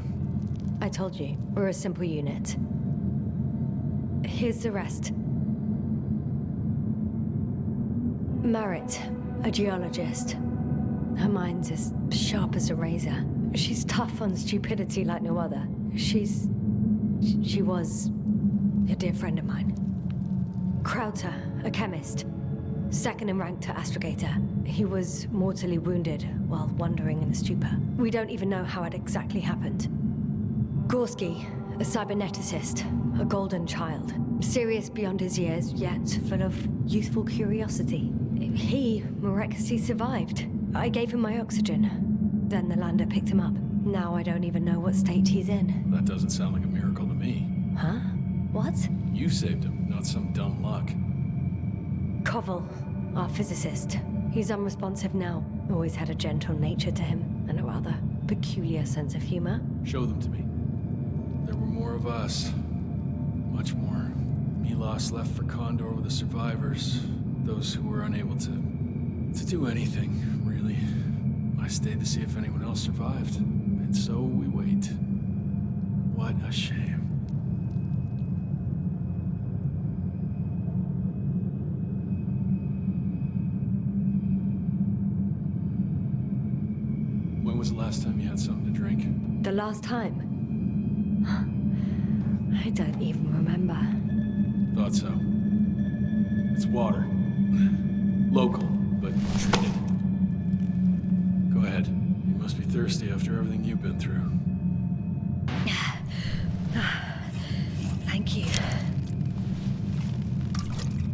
Speaker 1: I told you, we're a simple unit. Here's the rest. Merritt, a geologist. Her mind's as sharp as a razor. She's tough on stupidity like no other. She was a dear friend of mine. Crouter, a chemist. Second in rank to astrogator. He was mortally wounded while wandering in a stupor. We don't even know how it exactly happened. Gorski, a cyberneticist, a golden child. Serious beyond his years, yet full of youthful curiosity. He miraculously survived. I gave him my oxygen. Then the lander picked him up. Now I don't even know what state he's in.
Speaker 4: That doesn't sound like a miracle to me.
Speaker 1: Huh? What?
Speaker 4: You saved him, not some dumb luck.
Speaker 1: Koval, our physicist. He's unresponsive now. Always had a gentle nature to him, and a rather peculiar sense of humor.
Speaker 4: Show them to me. There were more of us. Much more. Milos left for Condor with the survivors. Those who were unable to do anything, really. I stayed to see if anyone else survived. And so we wait. What a shame. When was the last time you had something to drink?
Speaker 1: The last time? I don't even remember.
Speaker 4: Thought so. It's water. Local, but treated. Go ahead. You must be thirsty after everything you've been through.
Speaker 1: Thank you.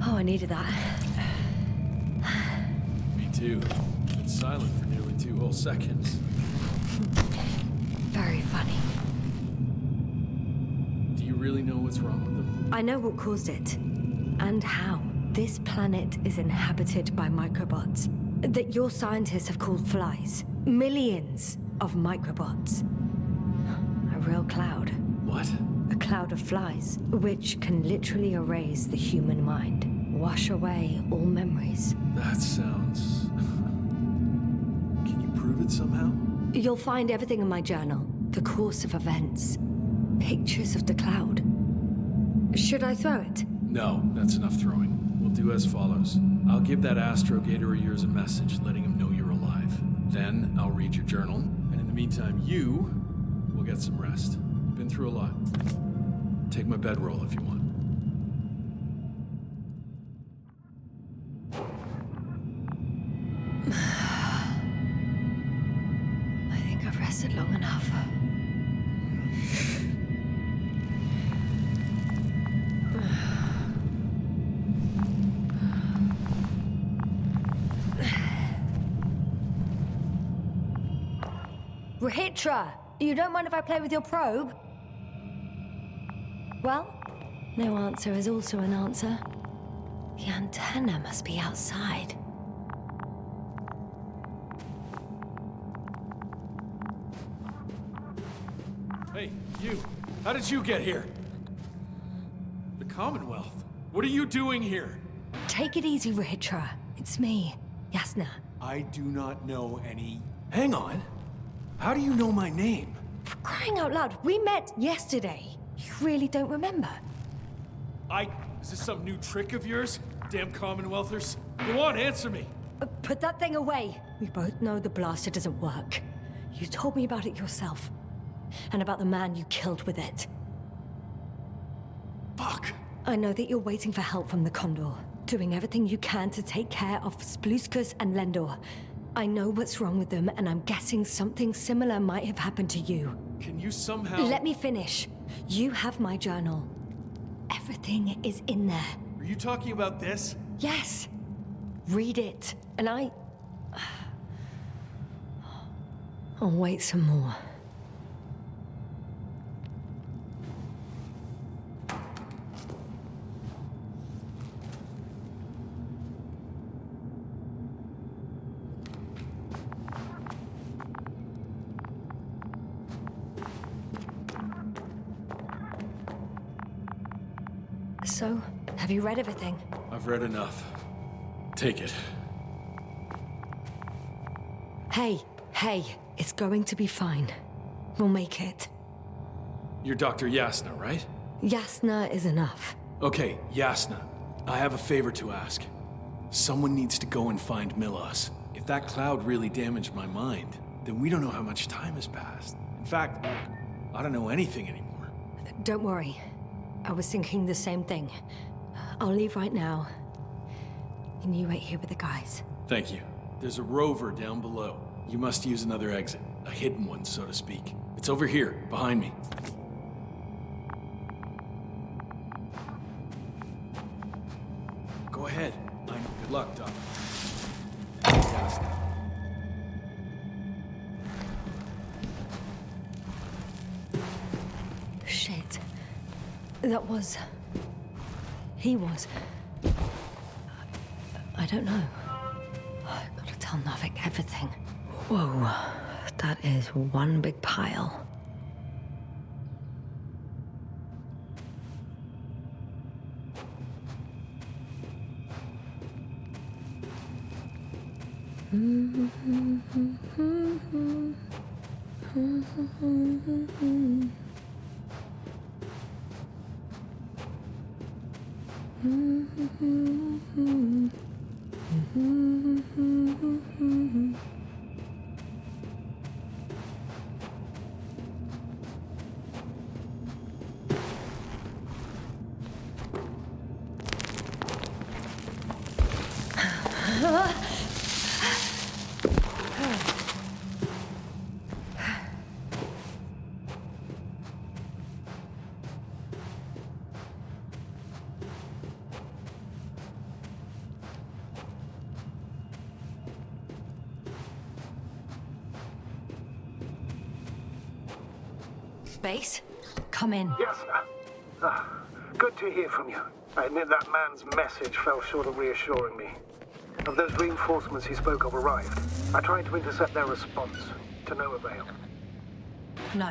Speaker 1: Oh, I needed that.
Speaker 4: Me too. Been silent for nearly 2 whole seconds.
Speaker 1: Very funny.
Speaker 4: Do you really know what's wrong with them?
Speaker 1: I know what caused it. And how. This planet is inhabited by microbots that your scientists have called flies. Millions of microbots. A real cloud.
Speaker 4: What?
Speaker 1: A cloud of flies, which can literally erase the human mind. Wash away all memories.
Speaker 4: That sounds... Can you prove it somehow?
Speaker 1: You'll find everything in my journal. The course of events. Pictures of the cloud. Should I throw it?
Speaker 4: No, that's enough throwing. We'll do as follows. I'll give that astrogator of yours a message letting him know you're alive. Then I'll read your journal, and in the meantime, you will get some rest. You've been through a lot. Take my bedroll if you want.
Speaker 1: I think I've rested long enough. Ritro, you don't mind if I play with your probe? Well, no answer is also an answer. The antenna must be outside.
Speaker 4: Hey, you! How did you get here? The Commonwealth? What are you doing here?
Speaker 1: Take it easy, Ritro. It's me, Yasna.
Speaker 4: I do not know any... Hang on. How do you know my name?
Speaker 1: For crying out loud, we met yesterday. You really don't remember?
Speaker 4: Is this some new trick of yours? Damn Commonwealthers. Go on, answer me.
Speaker 1: Put that thing away. We both know the blaster doesn't work. You told me about it yourself. And about the man you killed with it.
Speaker 4: Fuck.
Speaker 1: I know that you're waiting for help from the Condor. Doing everything you can to take care of Spluskus and Lendor. I know what's wrong with them, and I'm guessing something similar might have happened to you.
Speaker 4: Can you somehow...
Speaker 1: Let me finish. You have my journal. Everything is in there.
Speaker 4: Are you talking about this?
Speaker 1: Yes. Read it, and I'll wait some more. So, have you read everything?
Speaker 4: I've read enough. Take it.
Speaker 1: Hey, it's going to be fine. We'll make it.
Speaker 4: You're Dr. Yasna, right?
Speaker 1: Yasna is enough.
Speaker 4: Okay, Yasna. I have a favor to ask. Someone needs to go and find Milos. If that cloud really damaged my mind, then we don't know how much time has passed. In fact, I don't know anything anymore.
Speaker 1: Don't worry. I was thinking the same thing. I'll leave right now. And you wait here with the guys.
Speaker 4: Thank you. There's a rover down below. You must use another exit. A hidden one, so to speak. It's over here, behind me. Go ahead. Good luck, Doc.
Speaker 1: Shit. That was... He was... I don't know. I gotta tell Navik everything. Whoa. That is one big pile. Base, come in.
Speaker 9: Yasna. Good to hear from you. I admit that man's message fell short of reassuring me. Have those reinforcements he spoke of arrived? I tried to intercept their response, to no avail.
Speaker 1: No.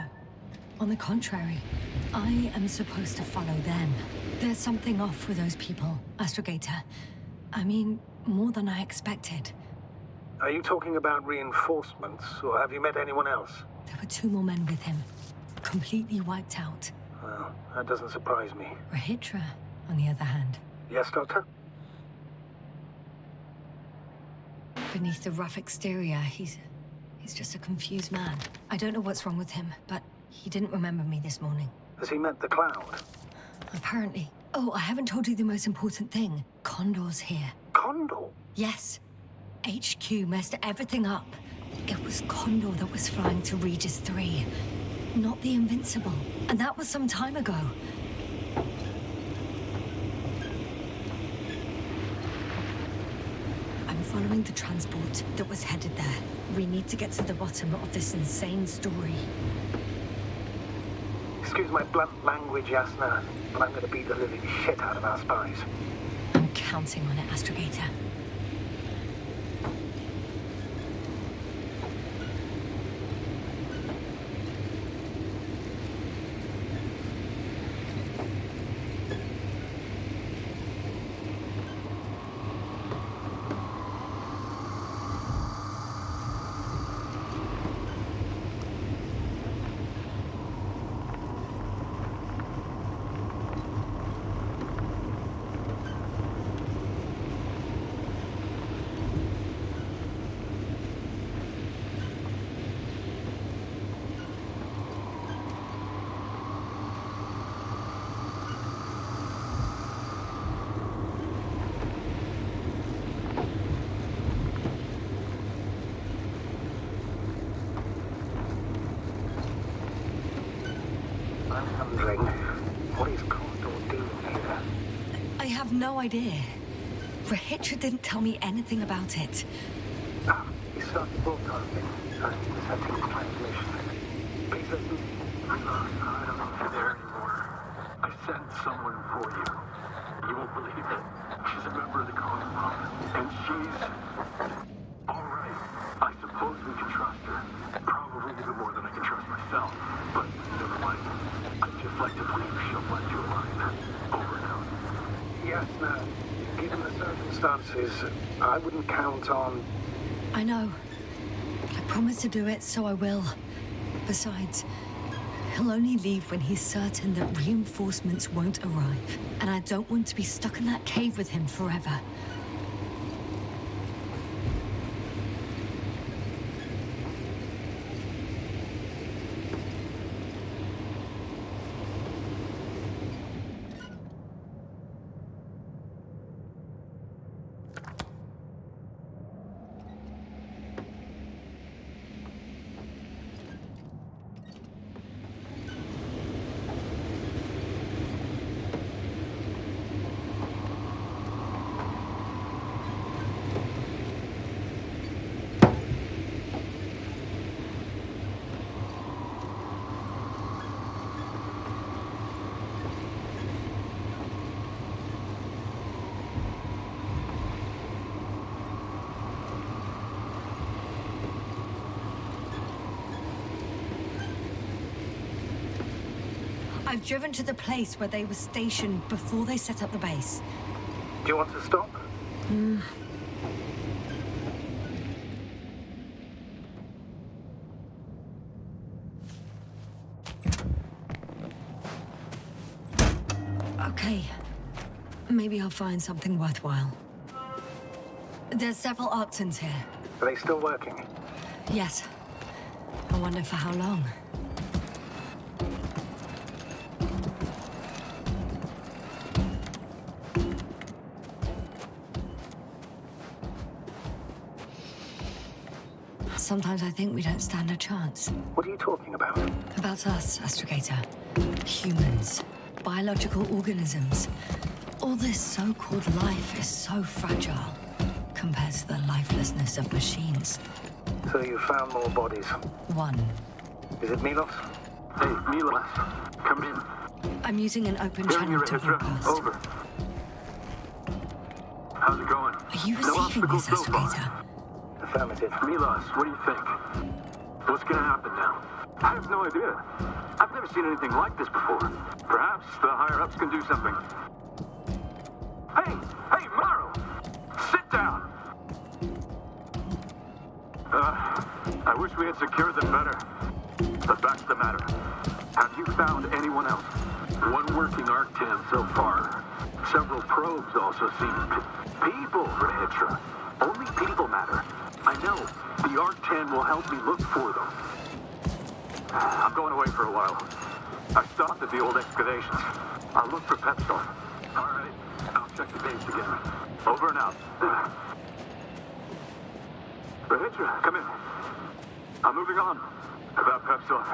Speaker 1: On the contrary, I am supposed to follow them. There's something off with those people, Astrogator. I mean, more than I expected.
Speaker 9: Are you talking about reinforcements, or have you met anyone else?
Speaker 1: There were 2 more men with him. Completely wiped out.
Speaker 9: Well, that doesn't surprise me.
Speaker 1: Ritro, on the other hand.
Speaker 9: Yes, Doctor?
Speaker 1: Beneath the rough exterior, he's just a confused man. I don't know what's wrong with him, but he didn't remember me this morning.
Speaker 9: Has he met the cloud?
Speaker 1: Apparently. Oh, I haven't told you the most important thing. Condor's here.
Speaker 9: Condor?
Speaker 1: Yes. HQ messed everything up. It was Condor that was flying to Regis III, not the Invincible. And that was some time ago. I'm following the transport that was headed there. We need to get to the bottom of this insane story.
Speaker 9: Excuse my blunt language, Yasna, but I'm going to beat the living shit out of our spies.
Speaker 1: I'm counting on it, Astrogator.
Speaker 9: I'm wondering, what is Condor doing here?
Speaker 1: I have no idea. Ritro didn't tell me anything about it.
Speaker 9: He started broadcasting. He's had to translation. Please listen. I don't know if you're there anymore. I sent someone for you. You won't believe it. She's a member of the confront. And she's... alright. I suppose we can trust her. Probably even more than I can trust myself. But never mind. I'd just like to believe she'll let you align. Over and out. Yasna, given the circumstances, I wouldn't count on...
Speaker 1: I know. I promised to do it, so I will. Besides, he'll only leave when he's certain that reinforcements won't arrive. And I don't want to be stuck in that cave with him forever. I've driven to the place where they were stationed before they set up the base.
Speaker 9: Do you want to stop?
Speaker 1: Okay. Maybe I'll find something worthwhile. There's several Arctons here.
Speaker 9: Are they still working?
Speaker 1: Yes. I wonder for how long. Sometimes I think we don't stand a chance.
Speaker 9: What are you talking about?
Speaker 1: About us, Astrogator. Humans. Biological organisms. All this so-called life is so fragile compared to the lifelessness of machines.
Speaker 9: So you found more bodies?
Speaker 1: One.
Speaker 9: Is it Milos? Hey, Milos. Come in.
Speaker 1: I'm using an open channel to broadcast.
Speaker 9: Over. How's it going?
Speaker 1: Are you receiving this, Astrogator?
Speaker 9: Affirmative. Milos, what do you think? What's gonna happen now? I have no idea. I've never seen anything like this before. Perhaps the higher-ups can do something. Hey, Maro! Sit down! I wish we had secured them better. But back to the matter. Have you found anyone else? One working Arctan so far. Several probes also seem... People, Ritro. Only people matter. I know. The Arctan will help me look for them. I'm going away for a while. I stopped at the old excavations. I'll look for Pepstone. All right. I'll check the base again. Over and out. Ritro, come in. I'm moving on. About Pepstone.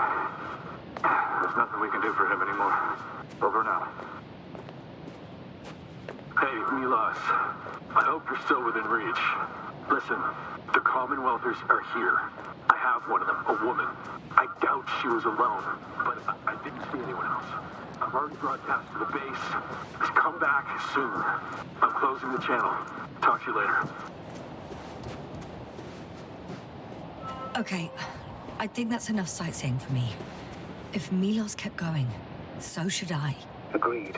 Speaker 9: There's nothing we can do for him anymore. Over and out. Hey, Milos. I hope you're still within reach. Listen, the Commonwealthers are here. I have one of them, a woman. I doubt she was alone, but I didn't see anyone else. I've already broadcast to the base. Just come back soon. I'm closing the channel. Talk to you later.
Speaker 1: Okay, I think that's enough sightseeing for me. If Milos kept going, so should I.
Speaker 9: Agreed.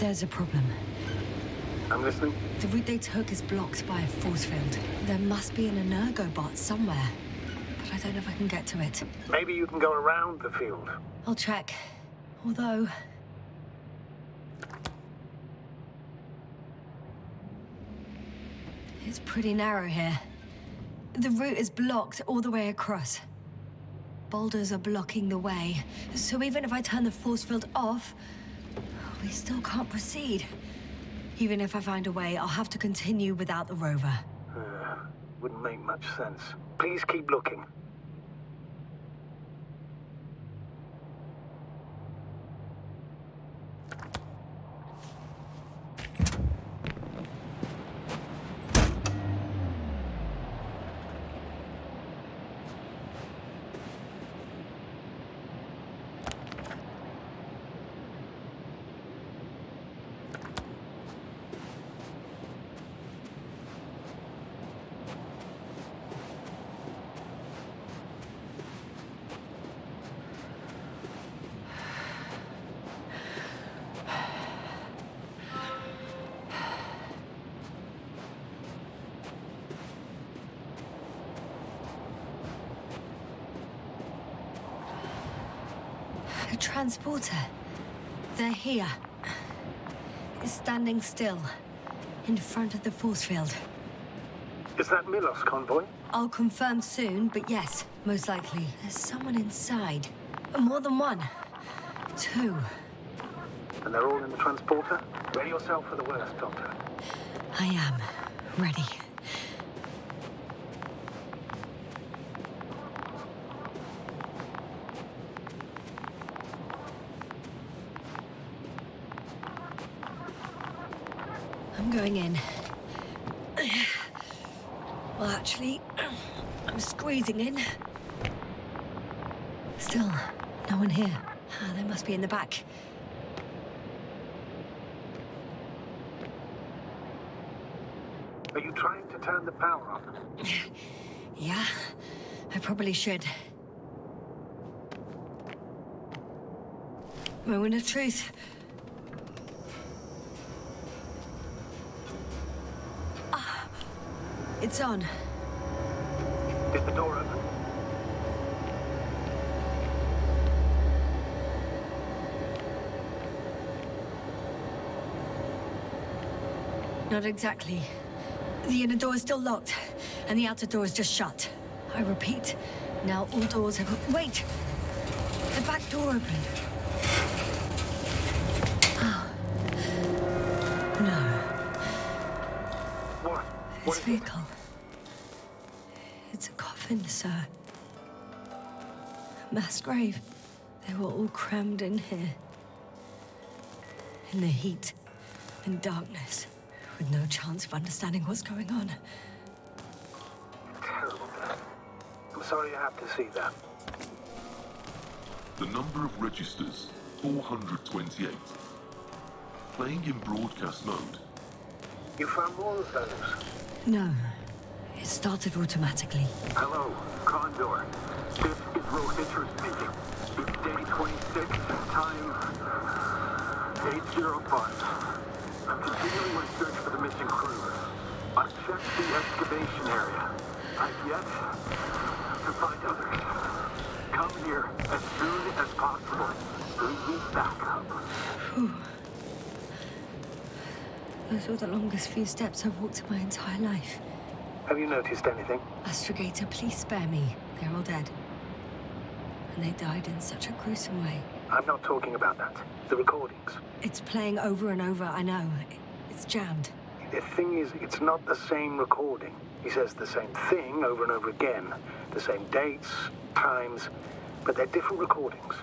Speaker 1: There's a problem.
Speaker 9: I'm listening.
Speaker 1: The route they took is blocked by a force field. There must be an energobot somewhere, but I don't know if I can get to it.
Speaker 9: Maybe you can go around the field.
Speaker 1: I'll check. Although... it's pretty narrow here. The route is blocked all the way across. Boulders are blocking the way, so even if I turn the force field off, we still can't proceed. Even if I find a way, I'll have to continue without the rover.
Speaker 9: Wouldn't make much sense. Please keep looking.
Speaker 1: A transporter. They're here. It's standing still, in front of the force field.
Speaker 9: Is that Milos convoy?
Speaker 1: I'll confirm soon, but yes, most likely. There's someone inside. More than one. Two.
Speaker 9: And they're all in the transporter? Ready yourself for the worst, Doctor.
Speaker 1: I am. Ready. I'm going in. Well, actually, I'm squeezing in. Still, no one here. They must be in the back.
Speaker 9: Are you trying to turn the power on?
Speaker 1: Yeah, I probably should. Moment of truth. It's on.
Speaker 9: Is the door open?
Speaker 1: Not exactly. The inner door is still locked, and the outer door is just shut. I repeat, now all doors have... Wait! The back door opened. Oh. No.
Speaker 9: What
Speaker 1: This vehicle. It's a coffin, sir. A mass grave. They were all crammed in here. In the heat and darkness, with no chance of understanding what's going on.
Speaker 9: Terrible. I'm sorry you have to see that.
Speaker 12: The number of registers, 428. Playing in broadcast mode.
Speaker 9: You found more of those?
Speaker 1: No. It started automatically.
Speaker 9: Hello, Condor. This is Ritro speaking. It's day 26, time 8:05. I'm continuing my search for the missing crew. I've checked the excavation area. I've yet to find others. Come here as soon as possible. We need backup.
Speaker 1: Those were the longest few steps I've walked in my entire life.
Speaker 9: Have you noticed anything?
Speaker 1: Astrogator, please spare me. They're all dead. And they died in such a gruesome way.
Speaker 9: I'm not talking about that. The recordings.
Speaker 1: It's playing over and over, I know. It's jammed.
Speaker 9: The thing is, it's not the same recording. He says the same thing over and over again. The same dates, times, but they're different recordings.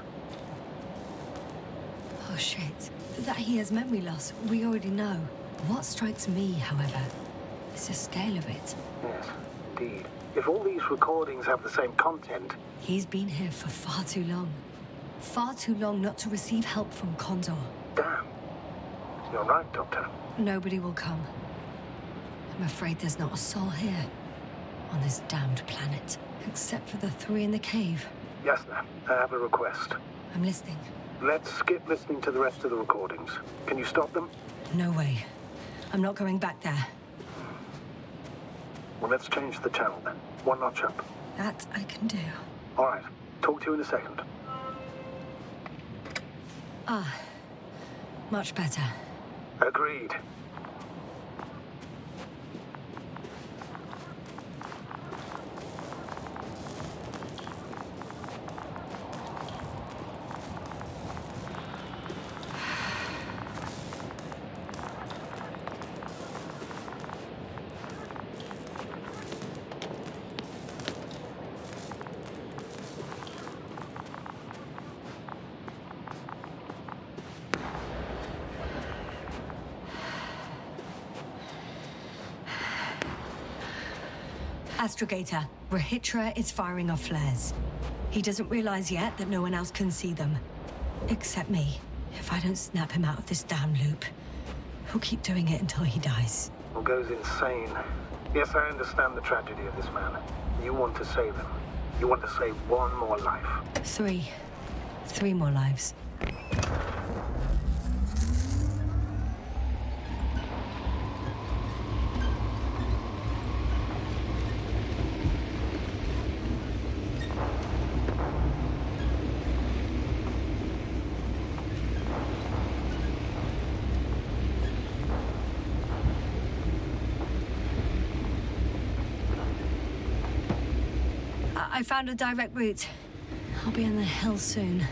Speaker 1: Oh, shit. That he has memory loss, we already know. What strikes me, however, is the scale of it.
Speaker 9: Yes, indeed. If all these recordings have the same content...
Speaker 1: He's been here for far too long. Far too long not to receive help from Condor.
Speaker 9: Damn. You're right, Doctor.
Speaker 1: Nobody will come. I'm afraid there's not a soul here. On this damned planet. Except for the three in the cave.
Speaker 9: Yasna, I have a request.
Speaker 1: I'm listening.
Speaker 9: Let's skip listening to the rest of the recordings. Can you stop them?
Speaker 1: No way. I'm not going back there.
Speaker 9: Well, let's change the channel then. One notch up.
Speaker 1: That I can do.
Speaker 9: All right. Talk to you in a second.
Speaker 1: Ah. Much better.
Speaker 9: Agreed.
Speaker 1: Astrogator, Ritro is firing off flares. He doesn't realize yet that no one else can see them. Except me. If I don't snap him out of this damn loop, he'll keep doing it until he dies.
Speaker 9: Or goes insane. Yes, I understand the tragedy of this man. You want to save him. You want to save one more life.
Speaker 1: Three more lives. I found a direct route. I'll be in the hill soon.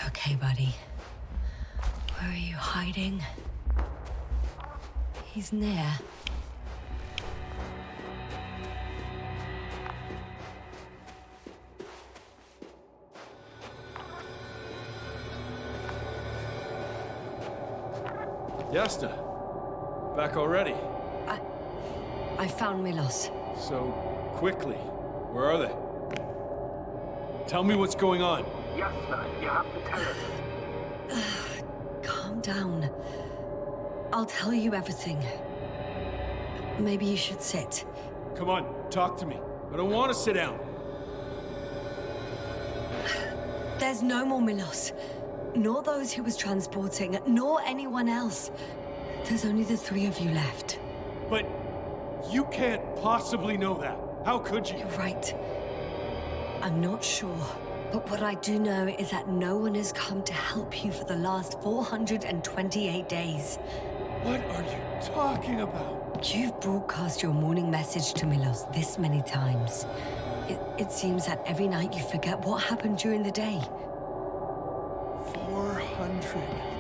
Speaker 1: Okay, buddy. Where are you hiding? He's near.
Speaker 4: Yasna, back already?
Speaker 1: I found Milos.
Speaker 4: So quickly. Where are they? Tell me what's going on.
Speaker 9: Yasna, you have to tell us.
Speaker 1: Calm down. I'll tell you everything. Maybe you should sit.
Speaker 4: Come on, talk to me. I don't want to sit down.
Speaker 1: There's no more Milos. Nor those he was transporting, nor anyone else. There's only the three of you left.
Speaker 4: But you can't possibly know that. How could you?
Speaker 1: You're right. I'm not sure. But what I do know is that no one has come to help you for the last 428 days.
Speaker 4: What are you talking about?
Speaker 1: You've broadcast your morning message to Milos this many times. It seems that every night you forget what happened during the day.
Speaker 4: 400.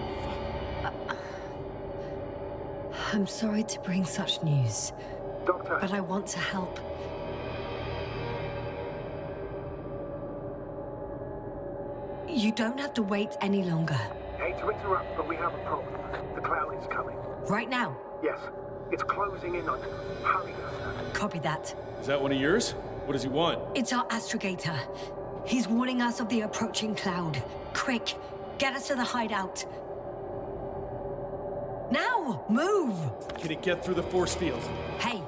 Speaker 1: I'm sorry to bring such news.
Speaker 9: Doctor.
Speaker 1: But I want to help. You don't have to wait any longer.
Speaker 9: Hey, hate to interrupt, but we have a problem. The cloud is coming.
Speaker 1: Right now?
Speaker 9: Yes. It's closing in on you. Hurry, Yasna.
Speaker 1: Copy that.
Speaker 4: Is that one of yours? What does he want?
Speaker 1: It's our astrogator. He's warning us of the approaching cloud. Quick, get us to the hideout. Now, move!
Speaker 4: Can it get through the force field?
Speaker 1: Hey!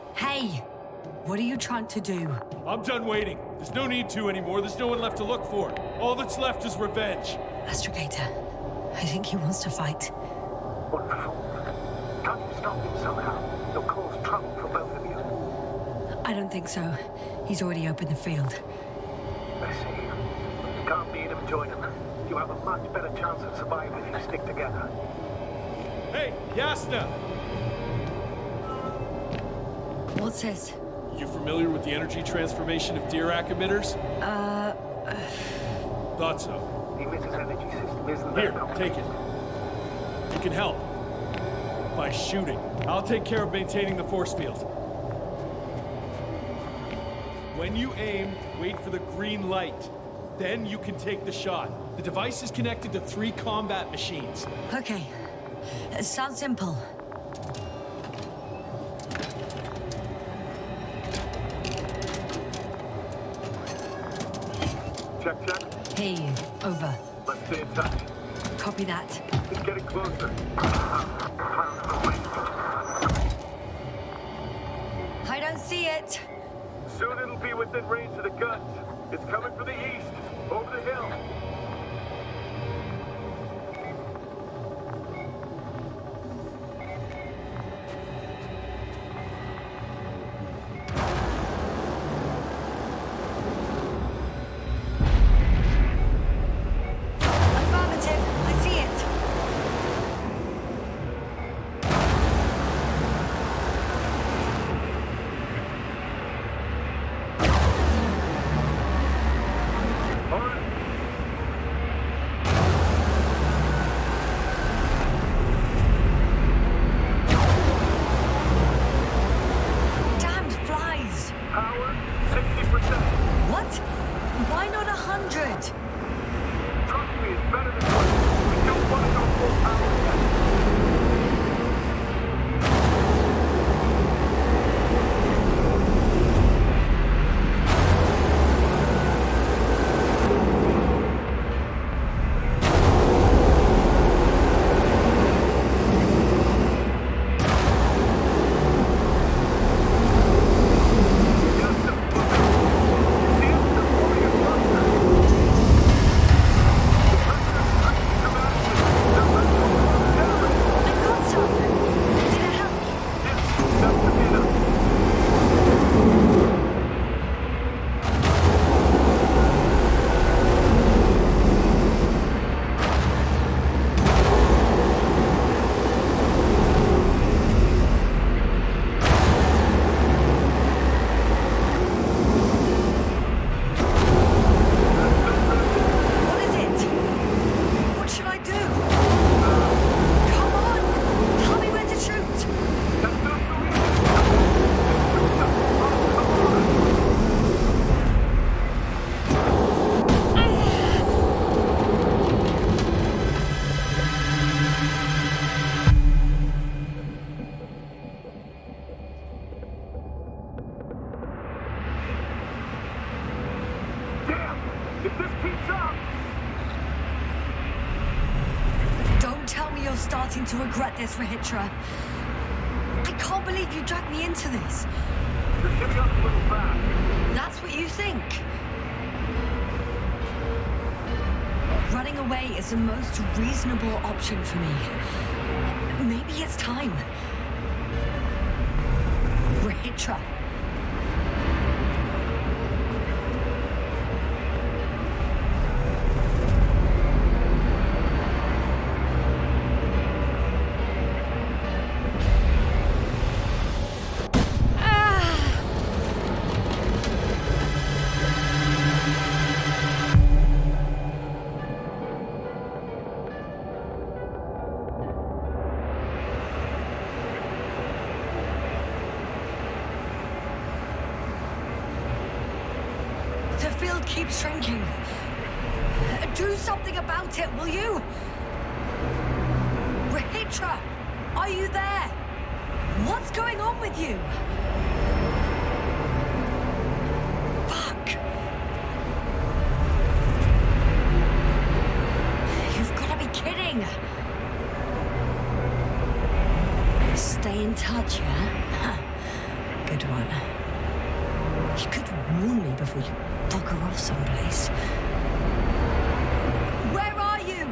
Speaker 1: What are you trying to do?
Speaker 4: I'm done waiting. There's no need to anymore. There's no one left to look for. All that's left is revenge.
Speaker 1: Astrogator, I think he wants to fight.
Speaker 9: What a fool. Can't you stop him somehow? He'll cause trouble for both of you.
Speaker 1: I don't think so. He's already opened the field.
Speaker 9: I see. You can't meet him and join him. You have a much better chance of surviving if you stick together.
Speaker 4: Hey, Yasna!
Speaker 1: What's this?
Speaker 4: You familiar with the energy transformation of Dirac emitters? Thought so.
Speaker 9: The emitter's energy system isn't
Speaker 4: Here,
Speaker 9: that complex.
Speaker 4: take it. You can help. By shooting. I'll take care of maintaining the force field. When you aim, wait for the green light. Then you can take the shot. The device is connected to 3 combat machines.
Speaker 1: Okay. Sounds simple.
Speaker 9: Check.
Speaker 1: Hey, over.
Speaker 9: Let's stay in touch.
Speaker 1: Copy that.
Speaker 9: It's getting closer.
Speaker 1: I don't see it.
Speaker 9: Soon it'll be within range of the guns. It's coming from the east, over the hill.
Speaker 1: Starting to regret this, Ritro. I can't believe you dragged me into this.
Speaker 9: You're giving up a little fast.
Speaker 1: That's what you think? Running away is the most reasonable option for me. Maybe it's time. Ritro. Keeps shrinking. Do something about it, will you? Ritro! Are you there? What's going on with you? Fuck! You've got to be kidding! Stay in touch, yeah? Good one. You could warn me before you bugger off someplace. Where are you?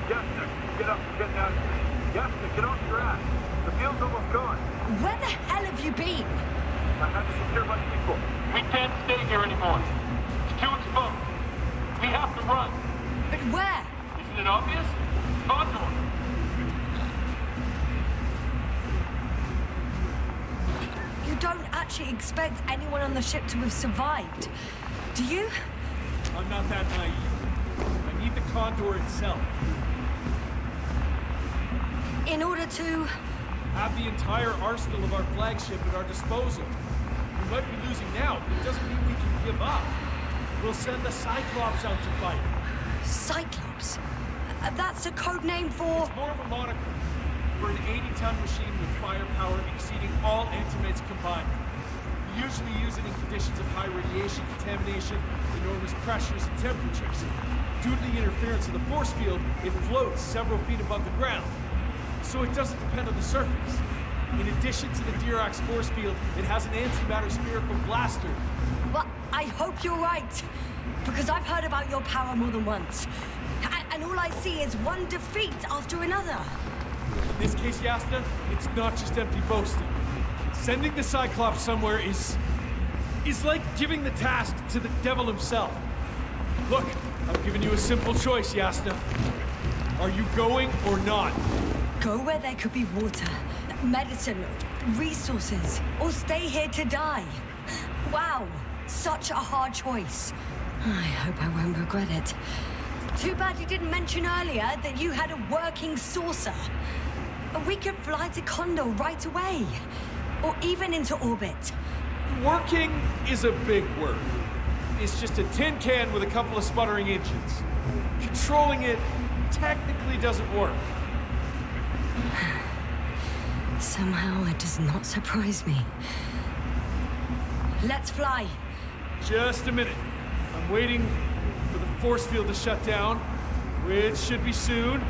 Speaker 8: Yasna, get up, get down. Yasna, get off your ass. The field's almost gone.
Speaker 1: Where the hell have you been?
Speaker 8: I have to secure my people.
Speaker 13: We can't stay here anymore. It's too exposed. We have to run.
Speaker 1: But where?
Speaker 13: Isn't it obvious? Condor.
Speaker 1: You don't actually expect anyone on the ship to have survived, do you?
Speaker 4: I'm not that naive. I need the Condor itself.
Speaker 1: In order to...
Speaker 4: Have the entire arsenal of our flagship at our disposal. We might be losing now, but it doesn't mean we can give up. We'll send the Cyclops out to fight.
Speaker 1: Cyclops? That's a code name for...
Speaker 4: It's more of a moniker. We're an 80-ton machine with firepower exceeding all antimates combined. We usually use it in conditions of high radiation contamination, enormous pressures and temperatures. Due to the interference of the force field, it floats several feet above the ground. So it doesn't depend on the surface. In addition to the Dirac force field, it has an antimatter spherical blaster.
Speaker 1: Well, I hope you're right. Because I've heard about your power more than once. And all I see is one defeat after another.
Speaker 4: In this case, Yasna, it's not just empty boasting. Sending the Cyclops somewhere is like giving the task to the devil himself. Look, I've given you a simple choice, Yasna. Are you going or not?
Speaker 1: Go where there could be water, medicine, resources, or stay here to die. Wow, such a hard choice. I hope I won't regret it. Too bad you didn't mention earlier that you had a working saucer. We could fly to Condor right away, or even into orbit.
Speaker 4: Working is a big word. It's just a tin can with a couple of sputtering engines. Controlling it technically doesn't work.
Speaker 1: Somehow it does not surprise me. Let's fly.
Speaker 4: Just a minute. I'm waiting for the force field to shut down, which should be soon.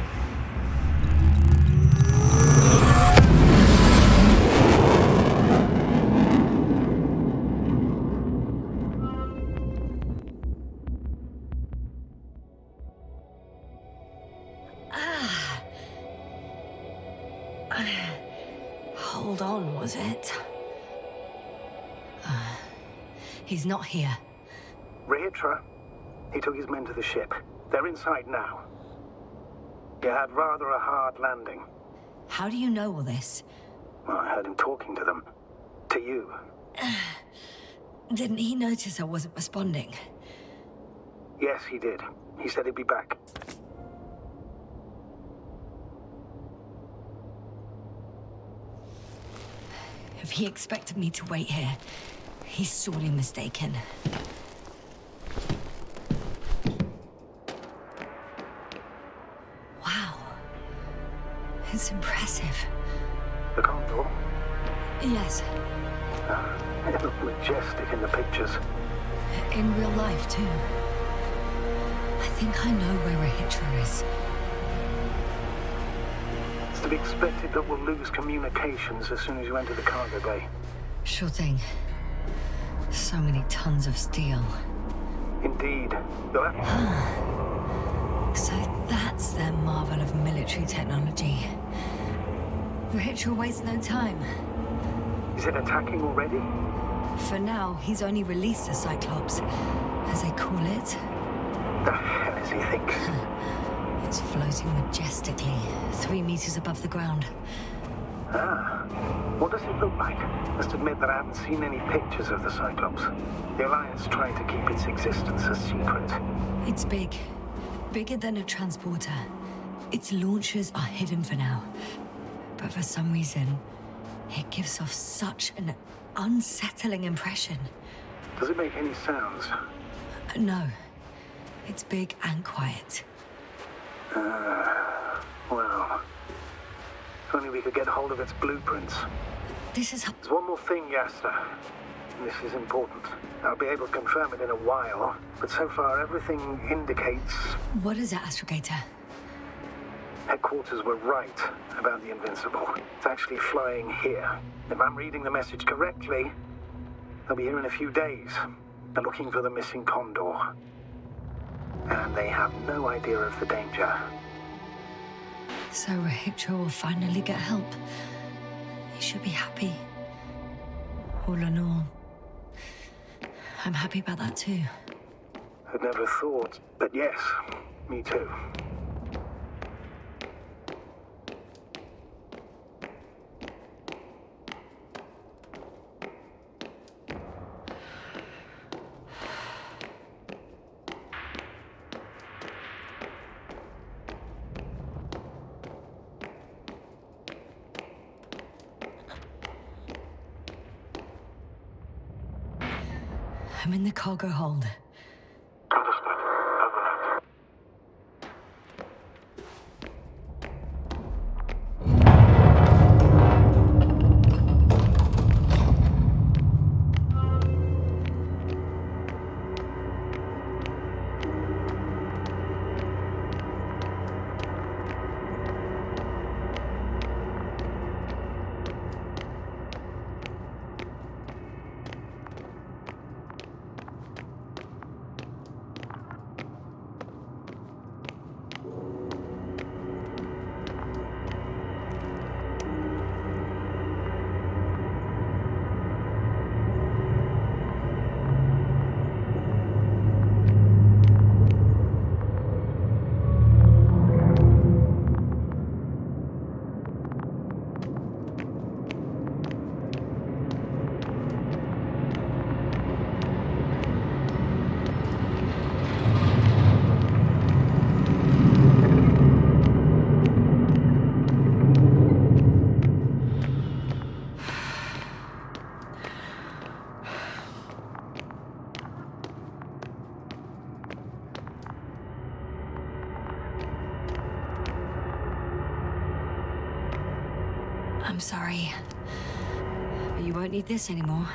Speaker 1: Hold on, was it? He's not here.
Speaker 9: Ritro? He took his men to the ship. They're inside now. You had rather a hard landing.
Speaker 1: How do you know all this?
Speaker 9: Well, I heard him talking to them. To you.
Speaker 1: Didn't he notice I wasn't responding?
Speaker 9: Yes, he did. He said he'd be back.
Speaker 1: If he expected me to wait here, he's sorely mistaken. Wow. It's impressive.
Speaker 9: The Condor?
Speaker 1: Yes.
Speaker 9: It looked majestic in the pictures.
Speaker 1: In real life, too. I think I know where Ritro is.
Speaker 9: It's to be expected that we'll lose communications as soon as you enter the cargo bay.
Speaker 1: Sure thing. So many tons of steel.
Speaker 9: Indeed. You'll have
Speaker 1: So that's their marvel of military technology. Ritro wastes no time.
Speaker 9: Is it attacking already?
Speaker 1: For now, he's only released a Cyclops, as they call it.
Speaker 9: The hell is he think?
Speaker 1: It's floating majestically, 3 meters above the ground.
Speaker 9: Ah. What does it look like? Must admit that I haven't seen any pictures of the Cyclops. The Alliance tried to keep its existence a secret.
Speaker 1: It's big. Bigger than a transporter. Its launchers are hidden for now. But for some reason, it gives off such an unsettling impression.
Speaker 9: Does it make any sounds?
Speaker 1: No. It's big and quiet.
Speaker 9: Well... If only we could get hold of its blueprints.
Speaker 1: This is...
Speaker 9: There's one more thing, Yasna. This is important. I'll be able to confirm it in a while, but so far everything indicates...
Speaker 1: What is it, Astrogator?
Speaker 9: Headquarters were right about the Invincible. It's actually flying here. If I'm reading the message correctly, they'll be here in a few days. They're looking for the missing Condor. And they have no idea of the danger.
Speaker 1: So Ritro will finally get help. He should be happy. All in all, I'm happy about that too.
Speaker 9: I'd never thought, but yes, me too.
Speaker 1: I'm in the cargo hold.
Speaker 9: Understood. Over out.
Speaker 1: I'm sorry. But you won't need this anymore.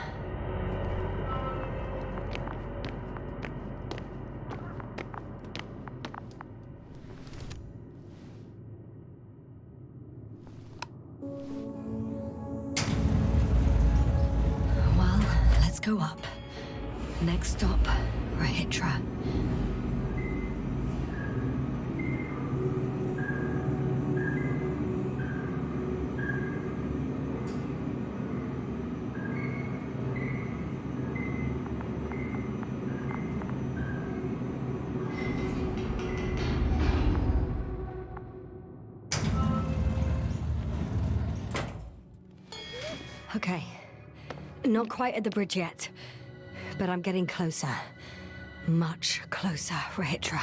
Speaker 1: Well, let's go up. Next stop, Ritro. Okay. Not quite at the bridge yet, but I'm getting closer. Much closer, Ritro.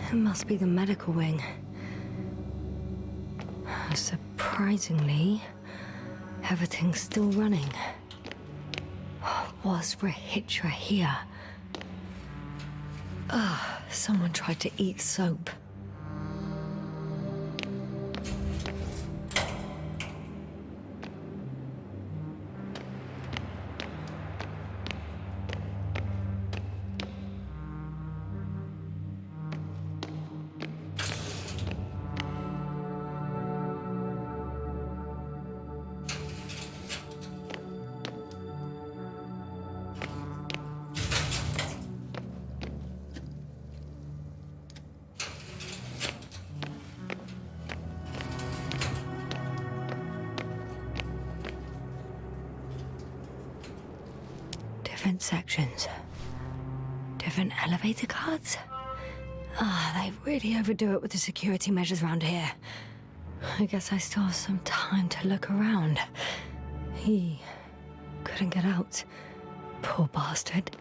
Speaker 1: It must be the medical wing. Surprisingly, everything's still running. Was Ritro here? Someone tried to eat soap. Different sections. Different elevator cards? They really overdo it with the security measures around here. I guess I still have some time to look around. He couldn't get out. Poor bastard.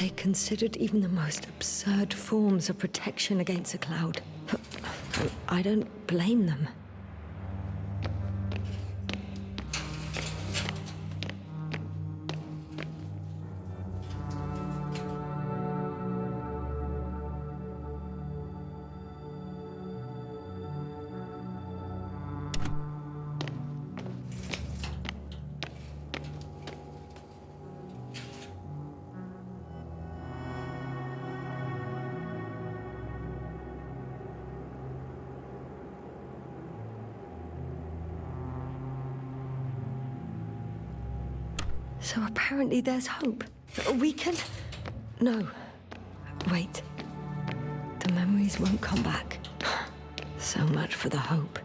Speaker 1: They considered even the most absurd forms of protection against a cloud. But I don't blame them. So apparently there's hope. We can... No. Wait. The memories won't come back. So much for the hope.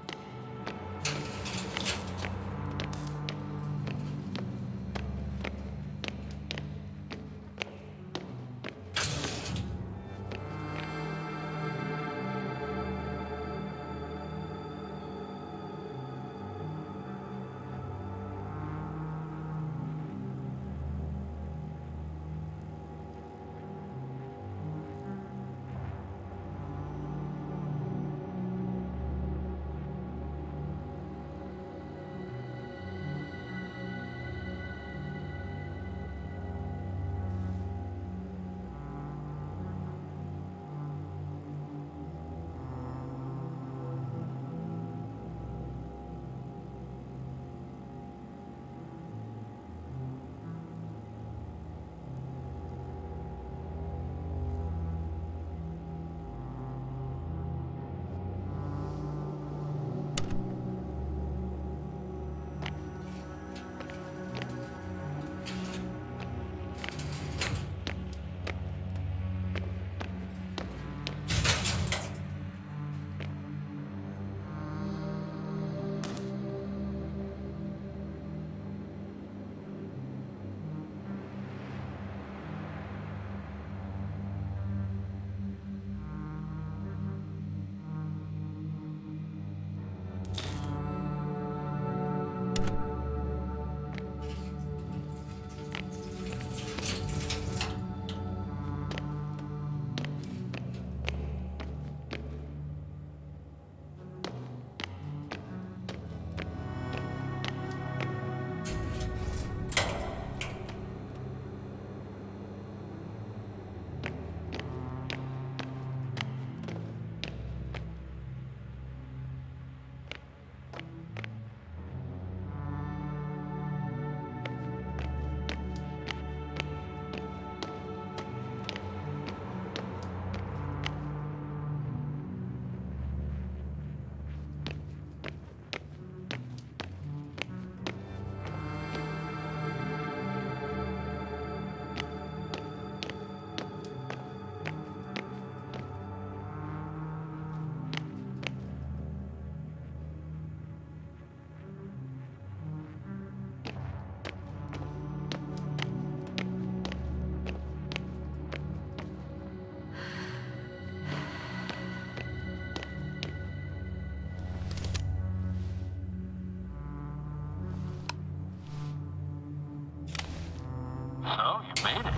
Speaker 13: So, you made it.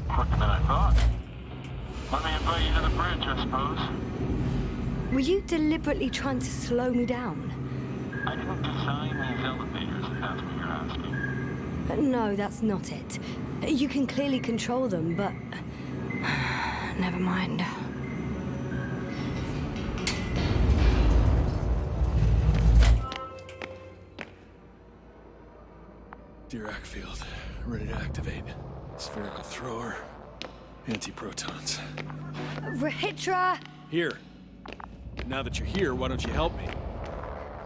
Speaker 13: Quicker than I thought. Let me invite you to the bridge, I suppose.
Speaker 1: Were you deliberately trying to slow me down?
Speaker 13: I didn't design these elevators, if that's what you're asking.
Speaker 1: No, that's not it. You can clearly control them, but... never mind.
Speaker 4: Dirac field, ready to activate. Spherical thrower, anti-protons.
Speaker 1: Rethink!
Speaker 4: Here. Now that you're here, why don't you help me?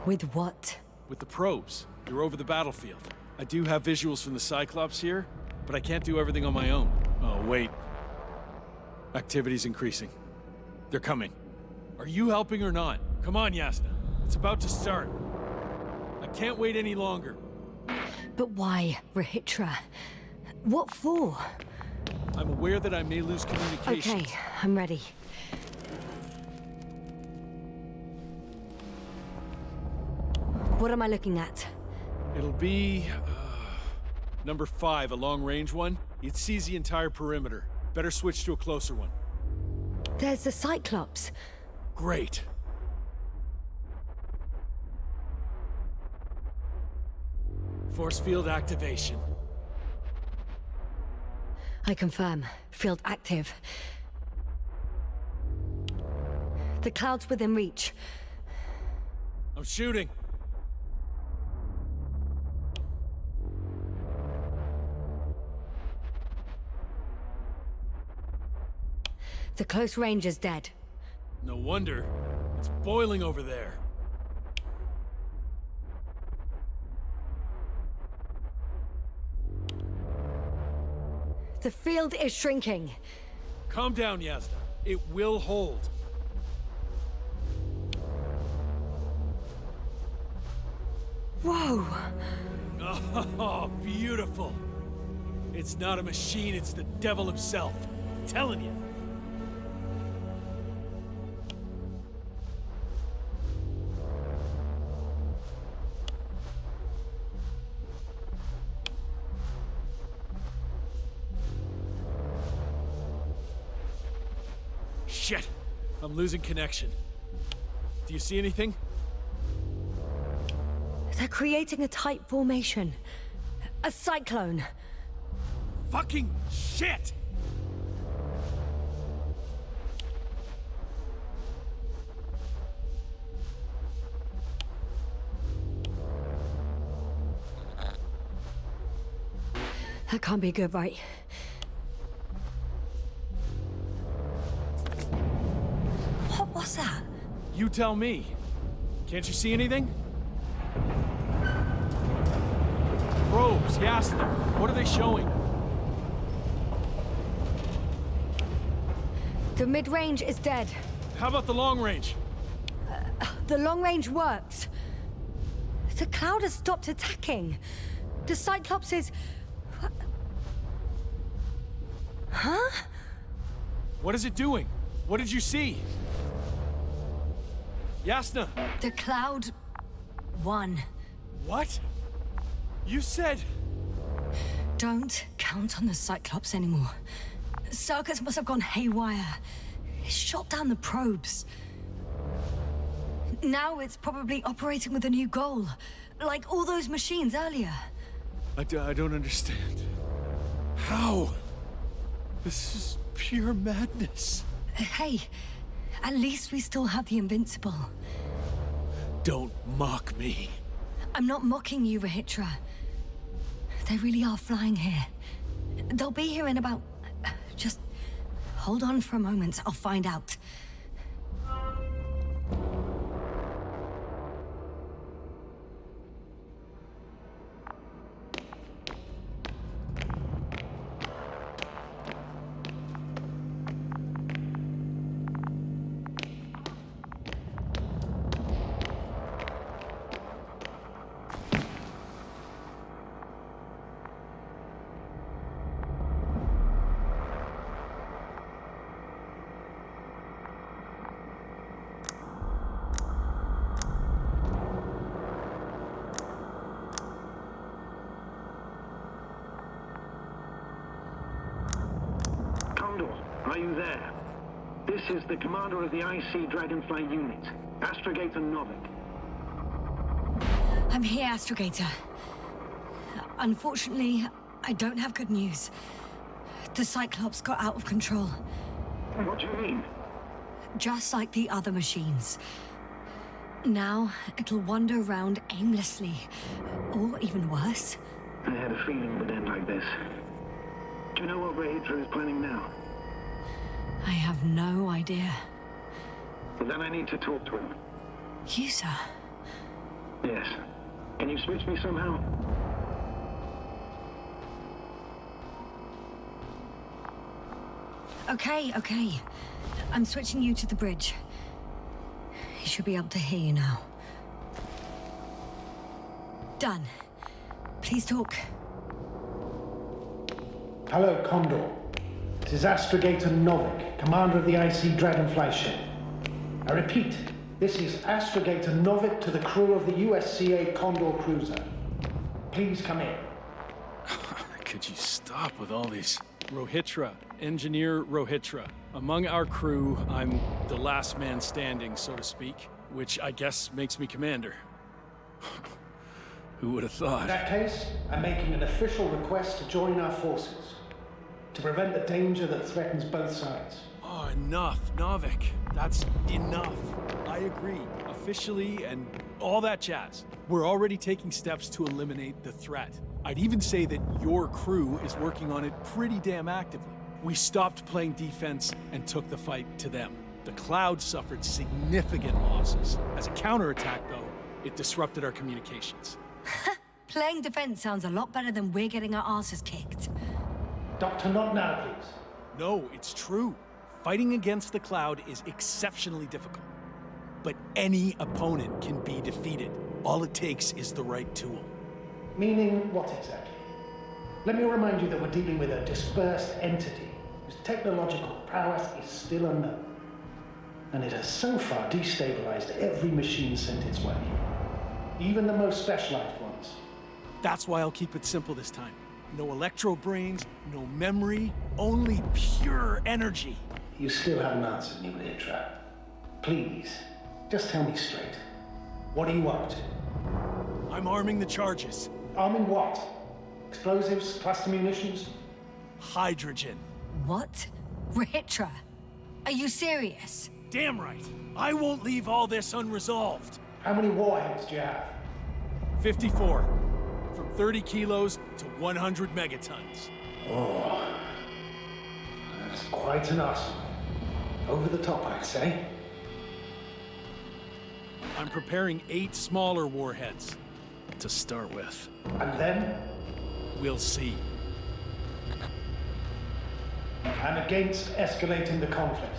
Speaker 1: With what?
Speaker 4: With the probes. You're over the battlefield. I do have visuals from the Cyclops here, but I can't do everything on my own. Oh, wait. Activity's increasing. They're coming. Are you helping or not? Come on, Yasna. It's about to start. I can't wait any longer.
Speaker 1: But why, Rethink? What for?
Speaker 4: I'm aware that I may lose communication.
Speaker 1: Okay, I'm ready. What am I looking at?
Speaker 4: It'll be... number 5, a long-range one. It sees the entire perimeter. Better switch to a closer one.
Speaker 1: There's the Cyclops.
Speaker 4: Great. Force field activation.
Speaker 1: I confirm. Field active. The cloud's within reach.
Speaker 4: I'm shooting.
Speaker 1: The close range is dead.
Speaker 4: No wonder. It's boiling over there.
Speaker 1: The field is shrinking.
Speaker 4: Calm down, Yasna. It will hold.
Speaker 1: Whoa!
Speaker 4: Oh, beautiful. It's not a machine, it's the devil himself. I'm telling you. Shit! I'm losing connection. Do you see anything?
Speaker 1: They're creating a tight formation. A cyclone.
Speaker 4: Fucking shit!
Speaker 1: That can't be good, right? What was that?
Speaker 4: You tell me. Can't you see anything? Probes, Yasna. What are they showing?
Speaker 1: The mid-range is dead.
Speaker 4: How about the long range?
Speaker 1: The long range works. The cloud has stopped attacking. The Cyclops is... Huh?
Speaker 4: What is it doing? What did you see? Yasna!
Speaker 1: The cloud won.
Speaker 4: What? You said...
Speaker 1: Don't count on the Cyclops anymore. Circuits must have gone haywire. It shot down the probes. Now it's probably operating with a new goal. Like all those machines earlier.
Speaker 4: I don't understand. How? This is pure madness.
Speaker 1: Hey, at least we still have the Invincible.
Speaker 4: Don't mock me.
Speaker 1: I'm not mocking you, Rethink. They really are flying here. They'll be here in about... Just hold on for a moment. I'll find out.
Speaker 9: is the commander of the IC Dragonfly unit, Astrogator Novik.
Speaker 1: I'm here, Astrogator. Unfortunately, I don't have good news. The Cyclops got out of control.
Speaker 9: What do you mean?
Speaker 1: Just like the other machines. Now, it'll wander around aimlessly. Or even worse.
Speaker 9: I had a feeling it would end like this. Do you know what Ritro is planning now?
Speaker 1: I have no idea.
Speaker 9: Well, then I need to talk to him.
Speaker 1: You, sir?
Speaker 9: Yes. Can you switch me somehow?
Speaker 1: Okay. I'm switching you to the bridge. He should be able to hear you now. Done. Please talk.
Speaker 2: Hello, Condor. This is Astrogator Novik, commander of the IC Dragonfly ship. I repeat, this is Astrogator Novik to the crew of the USCA Condor cruiser. Please come in.
Speaker 4: Could you stop with all these? Rohitra, Engineer Rohitra. Among our crew, I'm the last man standing, so to speak, which I guess makes me commander. Who would have thought?
Speaker 2: In that case, I'm making an official request to join our forces, to prevent the danger that threatens both sides.
Speaker 4: Oh, enough, Novik. That's enough. I agree, officially and all that jazz. We're already taking steps to eliminate the threat. I'd even say that your crew is working on it pretty damn actively. We stopped playing defense and took the fight to them. The Cloud suffered significant losses. As a counterattack, though, it disrupted our communications.
Speaker 1: Playing defense sounds a lot better than we're getting our asses kicked.
Speaker 2: Doctor, not now, please.
Speaker 4: No, it's true. Fighting against the Cloud is exceptionally difficult. But any opponent can be defeated. All it takes is the right tool.
Speaker 2: Meaning what exactly? Let me remind you that we're dealing with a dispersed entity whose technological prowess is still unknown. And it has so far destabilized every machine sent its way. Even the most specialized ones.
Speaker 4: That's why I'll keep it simple this time. No electro brains, no memory, only pure energy.
Speaker 2: You still haven't answered me, Ritro. Please, just tell me straight. What are you up to?
Speaker 4: I'm arming the charges.
Speaker 2: Arming what? Explosives, cluster munitions?
Speaker 4: Hydrogen.
Speaker 1: What? Ritro? Are you serious?
Speaker 4: Damn right. I won't leave all this unresolved.
Speaker 2: How many warheads do you have?
Speaker 4: 54. From 30 kilos to 100 megatons.
Speaker 2: Oh, that's quite an arsenal. Over the top, I'd say.
Speaker 4: I'm preparing 8 smaller warheads to start with.
Speaker 2: And then?
Speaker 4: We'll see.
Speaker 2: I'm against escalating the conflict.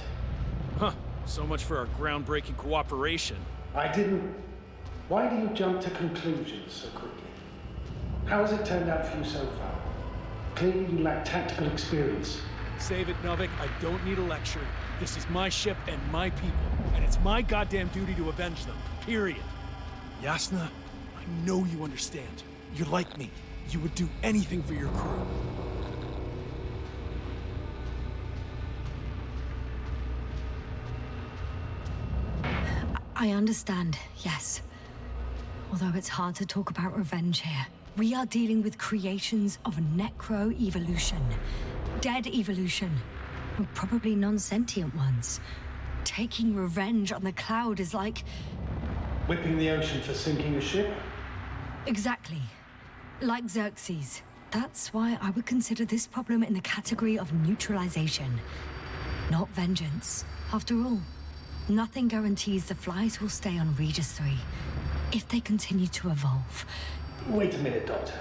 Speaker 4: Huh. So much for our groundbreaking cooperation.
Speaker 2: I didn't... Why do you jump to conclusions so quickly? How has it turned out for you so far? Clearly you lack tactical experience.
Speaker 4: Save it, Novik. I don't need a lecture. This is my ship and my people, and it's my goddamn duty to avenge them. Period. Yasna, I know you understand. You're like me. You would do anything for your crew.
Speaker 1: I understand, yes. Although it's hard to talk about revenge here. We are dealing with creations of necro-evolution. Dead evolution. Or probably non-sentient ones. Taking revenge on the Cloud is like...
Speaker 2: Whipping the ocean for sinking a ship?
Speaker 1: Exactly. Like Xerxes. That's why I would consider this problem in the category of neutralization. Not vengeance. After all, nothing guarantees the flies will stay on Regis III. If they continue to evolve.
Speaker 2: Wait a minute, Doctor.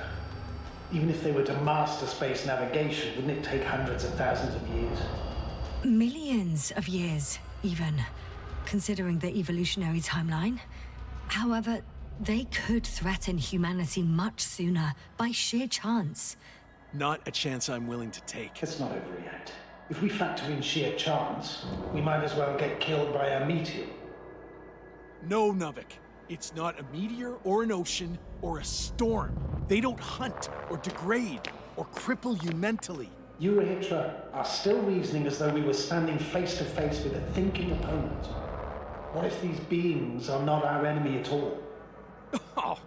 Speaker 2: Even if they were to master space navigation, wouldn't it take hundreds of thousands of years?
Speaker 1: Millions of years, even, considering the evolutionary timeline. However, they could threaten humanity much sooner, by sheer chance.
Speaker 4: Not a chance I'm willing to take.
Speaker 2: Let's not overreact. If we factor in sheer chance, we might as well get killed by a meteor.
Speaker 4: No, Novik. It's not a meteor or an ocean or a storm. They don't hunt or degrade or cripple you mentally.
Speaker 2: You, Ritro, are still reasoning as though we were standing face to face with a thinking opponent. What if these beings are not our enemy at all?
Speaker 4: Oh,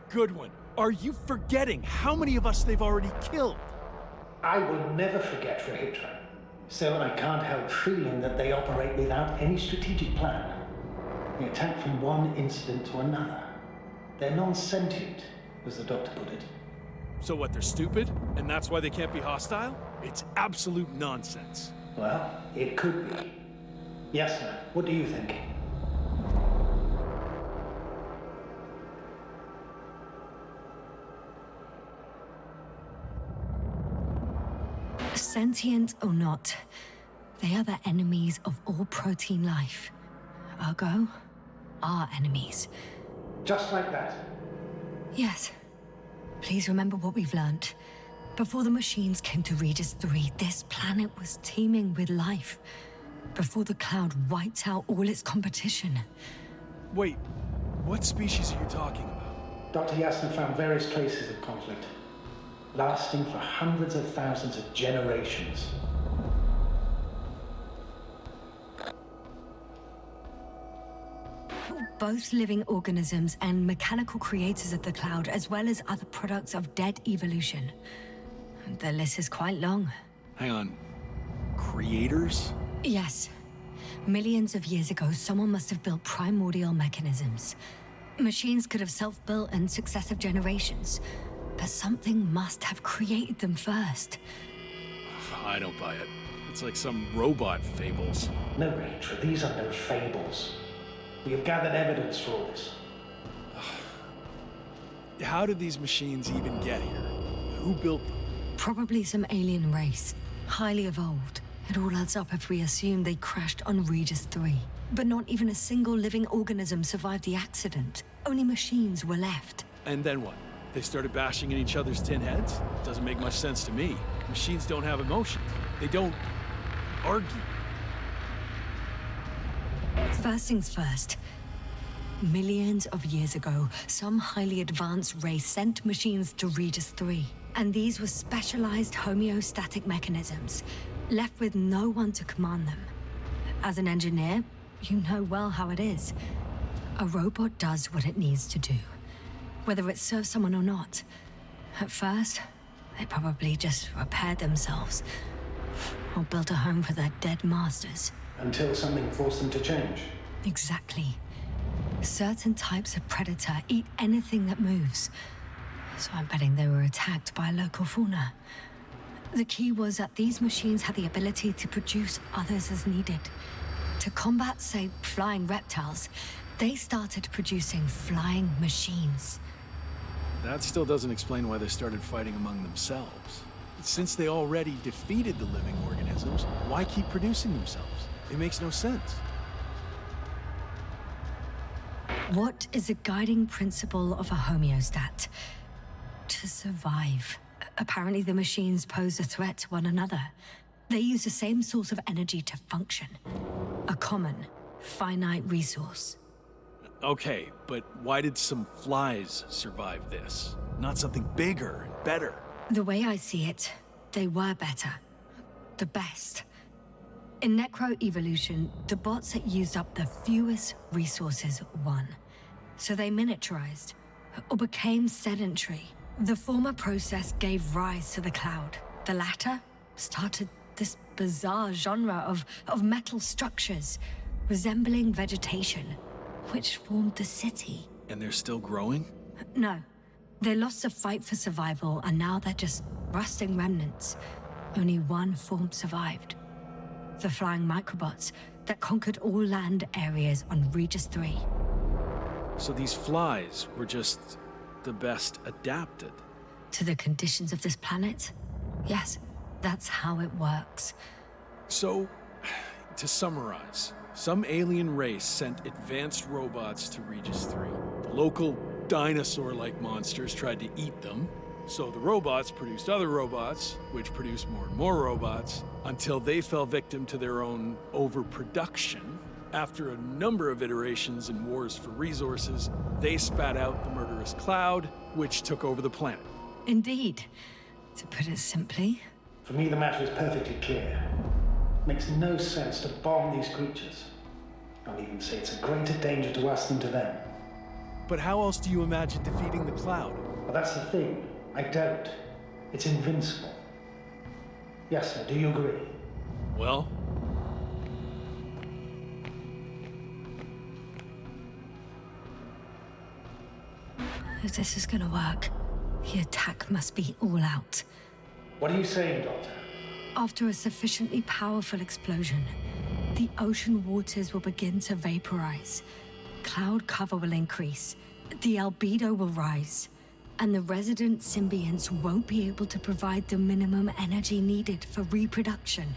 Speaker 4: good one. Are you forgetting how many of us they've already killed?
Speaker 2: I will never forget, Ritro. Still, I can't help feeling that they operate without any strategic plan. They attack from one incident to another. They're non-sentient, as the doctor put it.
Speaker 4: So what, they're stupid? And that's why they can't be hostile? It's absolute nonsense.
Speaker 2: Well, it could be. Yasna, what do you think?
Speaker 1: Sentient or not, they are the enemies of all protein life. Ergo, our enemies.
Speaker 2: Just like that?
Speaker 1: Yes. Please remember what we've learned. Before the machines came to Regis III, this planet was teeming with life. Before the cloud wiped out all its competition.
Speaker 4: Wait, what species are you talking about?
Speaker 2: Dr. Yasna found various traces of conflict, lasting for hundreds of thousands of generations.
Speaker 1: Both living organisms and mechanical creators of the cloud, as well as other products of dead evolution. The list is quite long.
Speaker 4: Hang on. Creators?
Speaker 1: Yes. Millions of years ago, someone must have built primordial mechanisms. Machines could have self-built in successive generations, but something must have created them first.
Speaker 4: I don't buy it. It's like some robot fables.
Speaker 2: No, Ritro, these are no fables. We have gathered evidence for all this.
Speaker 4: How did these machines even get here? Who built them?
Speaker 1: Probably some alien race. Highly evolved. It all adds up if we assume they crashed on Regis III. But not even a single living organism survived the accident. Only machines were left.
Speaker 4: And then what? They started bashing in each other's tin heads? Doesn't make much sense to me. Machines don't have emotions. They don't argue.
Speaker 1: First things first. Millions of years ago, some highly advanced race sent machines to Regis III. And these were specialized homeostatic mechanisms, left with no one to command them. As an engineer, you know well how it is. A robot does what it needs to do, whether it serves someone or not. At first, they probably just repaired themselves, or built a home for their dead masters.
Speaker 2: Until something forced them to change.
Speaker 1: Exactly. Certain types of predator eat anything that moves. So I'm betting they were attacked by local fauna. The key was that these machines had the ability to produce others as needed. To combat, say, flying reptiles, they started producing flying machines.
Speaker 4: That still doesn't explain why they started fighting among themselves. Since they already defeated the living organisms, why keep producing themselves? It makes no sense.
Speaker 1: What is a guiding principle of a homeostat? To survive. Apparently the machines pose a threat to one another. They use the same source of energy to function. A common, finite resource.
Speaker 4: Okay, but why did some flies survive this? Not something bigger and better.
Speaker 1: The way I see it, they were better. The best. In necro-evolution, the bots that used up the fewest resources won. So they miniaturized, or became sedentary. The former process gave rise to the cloud. The latter started this bizarre genre of metal structures, resembling vegetation, which formed the city.
Speaker 4: And they're still growing?
Speaker 1: No. They lost the fight for survival, and now they're just rusting remnants. Only one form survived. The flying microbots that conquered all land areas on Regis III.
Speaker 4: So these flies were just the best adapted?
Speaker 1: To the conditions of this planet? Yes, that's how it works.
Speaker 4: So, to summarize, some alien race sent advanced robots to Regis III. The local dinosaur-like monsters tried to eat them, so the robots produced other robots, which produced more and more robots, until they fell victim to their own overproduction. After a number of iterations and wars for resources, they spat out the murderous cloud, which took over the planet.
Speaker 1: Indeed. To put it simply.
Speaker 2: For me, the matter is perfectly clear. Makes no sense to bomb these creatures. I'll even say it's a greater danger to us than to them.
Speaker 4: But how else do you imagine defeating the Cloud?
Speaker 2: Well, that's the thing. I don't. It's invincible. Yasna, do you agree?
Speaker 4: Well?
Speaker 1: If this is gonna work, the attack must be all out.
Speaker 2: What are you saying, Doctor?
Speaker 1: After a sufficiently powerful explosion, the ocean waters will begin to vaporize. Cloud cover will increase, the albedo will rise, and the resident symbionts won't be able to provide the minimum energy needed for reproduction.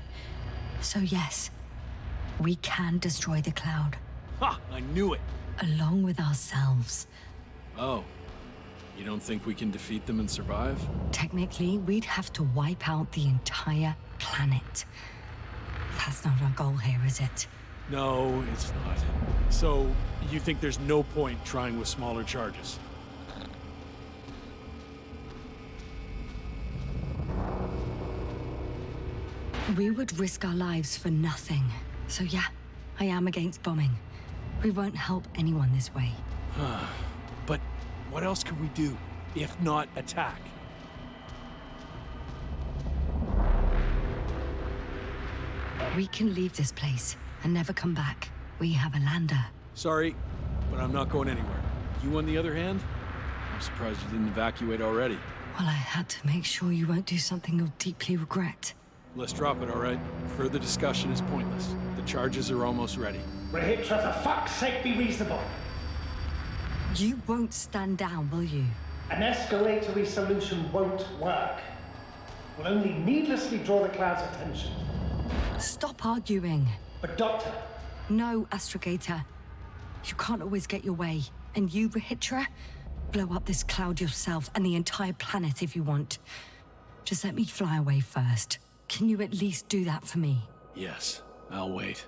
Speaker 1: So yes, we can destroy the Cloud.
Speaker 4: Ha! I knew it!
Speaker 1: Along with ourselves.
Speaker 4: Oh. You don't think we can defeat them and survive?
Speaker 1: Technically, we'd have to wipe out the entire planet. That's not our goal here, is it?
Speaker 4: No, it's not. So, you think there's no point trying with smaller charges?
Speaker 1: We would risk our lives for nothing. So yeah, I am against bombing. We won't help anyone this way.
Speaker 4: But what else could we do, if not attack?
Speaker 1: We can leave this place and never come back. We have a lander.
Speaker 4: Sorry, but I'm not going anywhere. You, on the other hand? I'm surprised you didn't evacuate already.
Speaker 1: Well, I had to make sure you won't do something you'll deeply regret.
Speaker 4: Let's drop it, all right? Further discussion is pointless. The charges are almost ready.
Speaker 2: Ritro, for fuck's sake, be reasonable.
Speaker 1: You won't stand down, will you?
Speaker 2: An escalatory solution won't work. Will only needlessly draw the Cloud's attention.
Speaker 1: Stop arguing.
Speaker 2: But Doctor...
Speaker 1: No, Astrogator. You can't always get your way. And you, Ritro, blow up this Cloud yourself and the entire planet if you want. Just let me fly away first. Can you at least do that for me?
Speaker 4: Yes, I'll wait.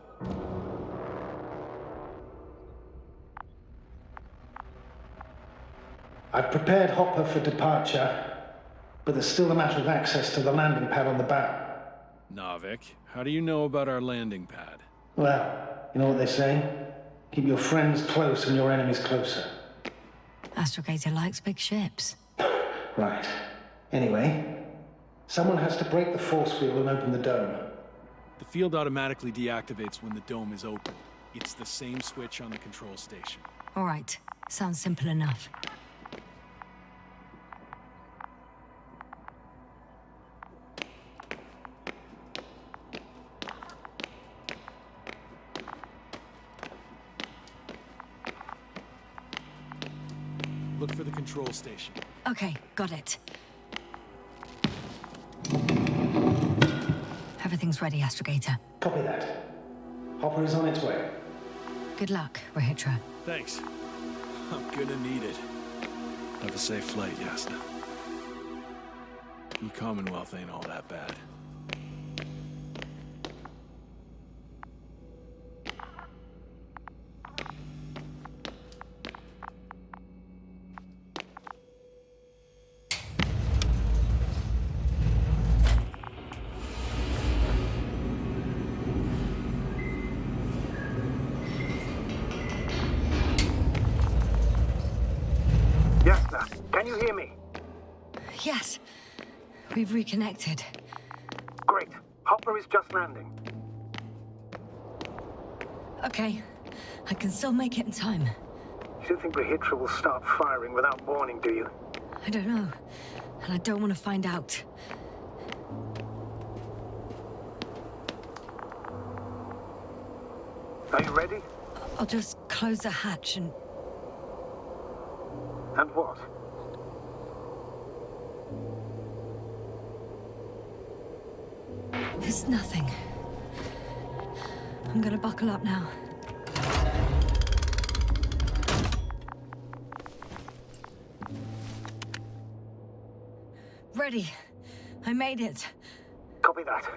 Speaker 2: I've prepared Hopper for departure, but there's still a matter of access to the landing pad on the bow.
Speaker 4: Navik, how do you know about our landing pad?
Speaker 2: Well, you know what they say? Keep your friends close and your enemies closer.
Speaker 1: Astrogator likes big ships.
Speaker 2: Right. Anyway, someone has to break the force field and open the dome.
Speaker 4: The field automatically deactivates when the dome is open. It's the same switch on the control station.
Speaker 1: All right. Sounds simple enough.
Speaker 4: Look for the control station.
Speaker 1: Okay, got it. Everything's ready, Astrogator.
Speaker 2: Copy that. Hopper is on its way.
Speaker 1: Good luck, Ritro.
Speaker 4: Thanks. I'm gonna need it. Have a safe flight, Yasna. The Commonwealth ain't all that bad.
Speaker 9: Yasna, can you hear me?
Speaker 1: Yes. We've reconnected.
Speaker 9: Great. Hopper is just landing.
Speaker 1: Okay. I can still make it in time.
Speaker 9: You don't think Ritro will start firing without warning, do you?
Speaker 1: I don't know. And I don't want to find out.
Speaker 9: Are you ready?
Speaker 1: I'll just close the hatch and...
Speaker 9: And what?
Speaker 1: It's nothing. I'm gonna buckle up now. Ready. I made it.
Speaker 9: Copy that.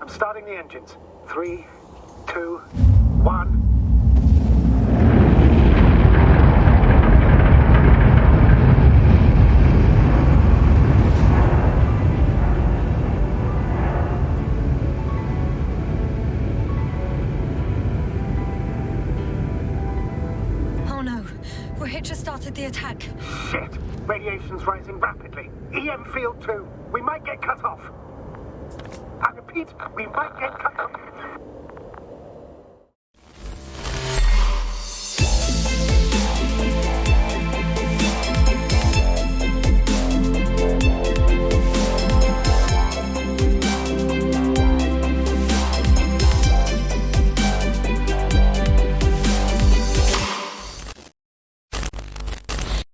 Speaker 9: I'm starting the engines. 3, 2, 1...
Speaker 1: the attack.
Speaker 9: Shit! Radiation's rising rapidly. EM field 2. We might get cut off. I repeat, we might get cut off.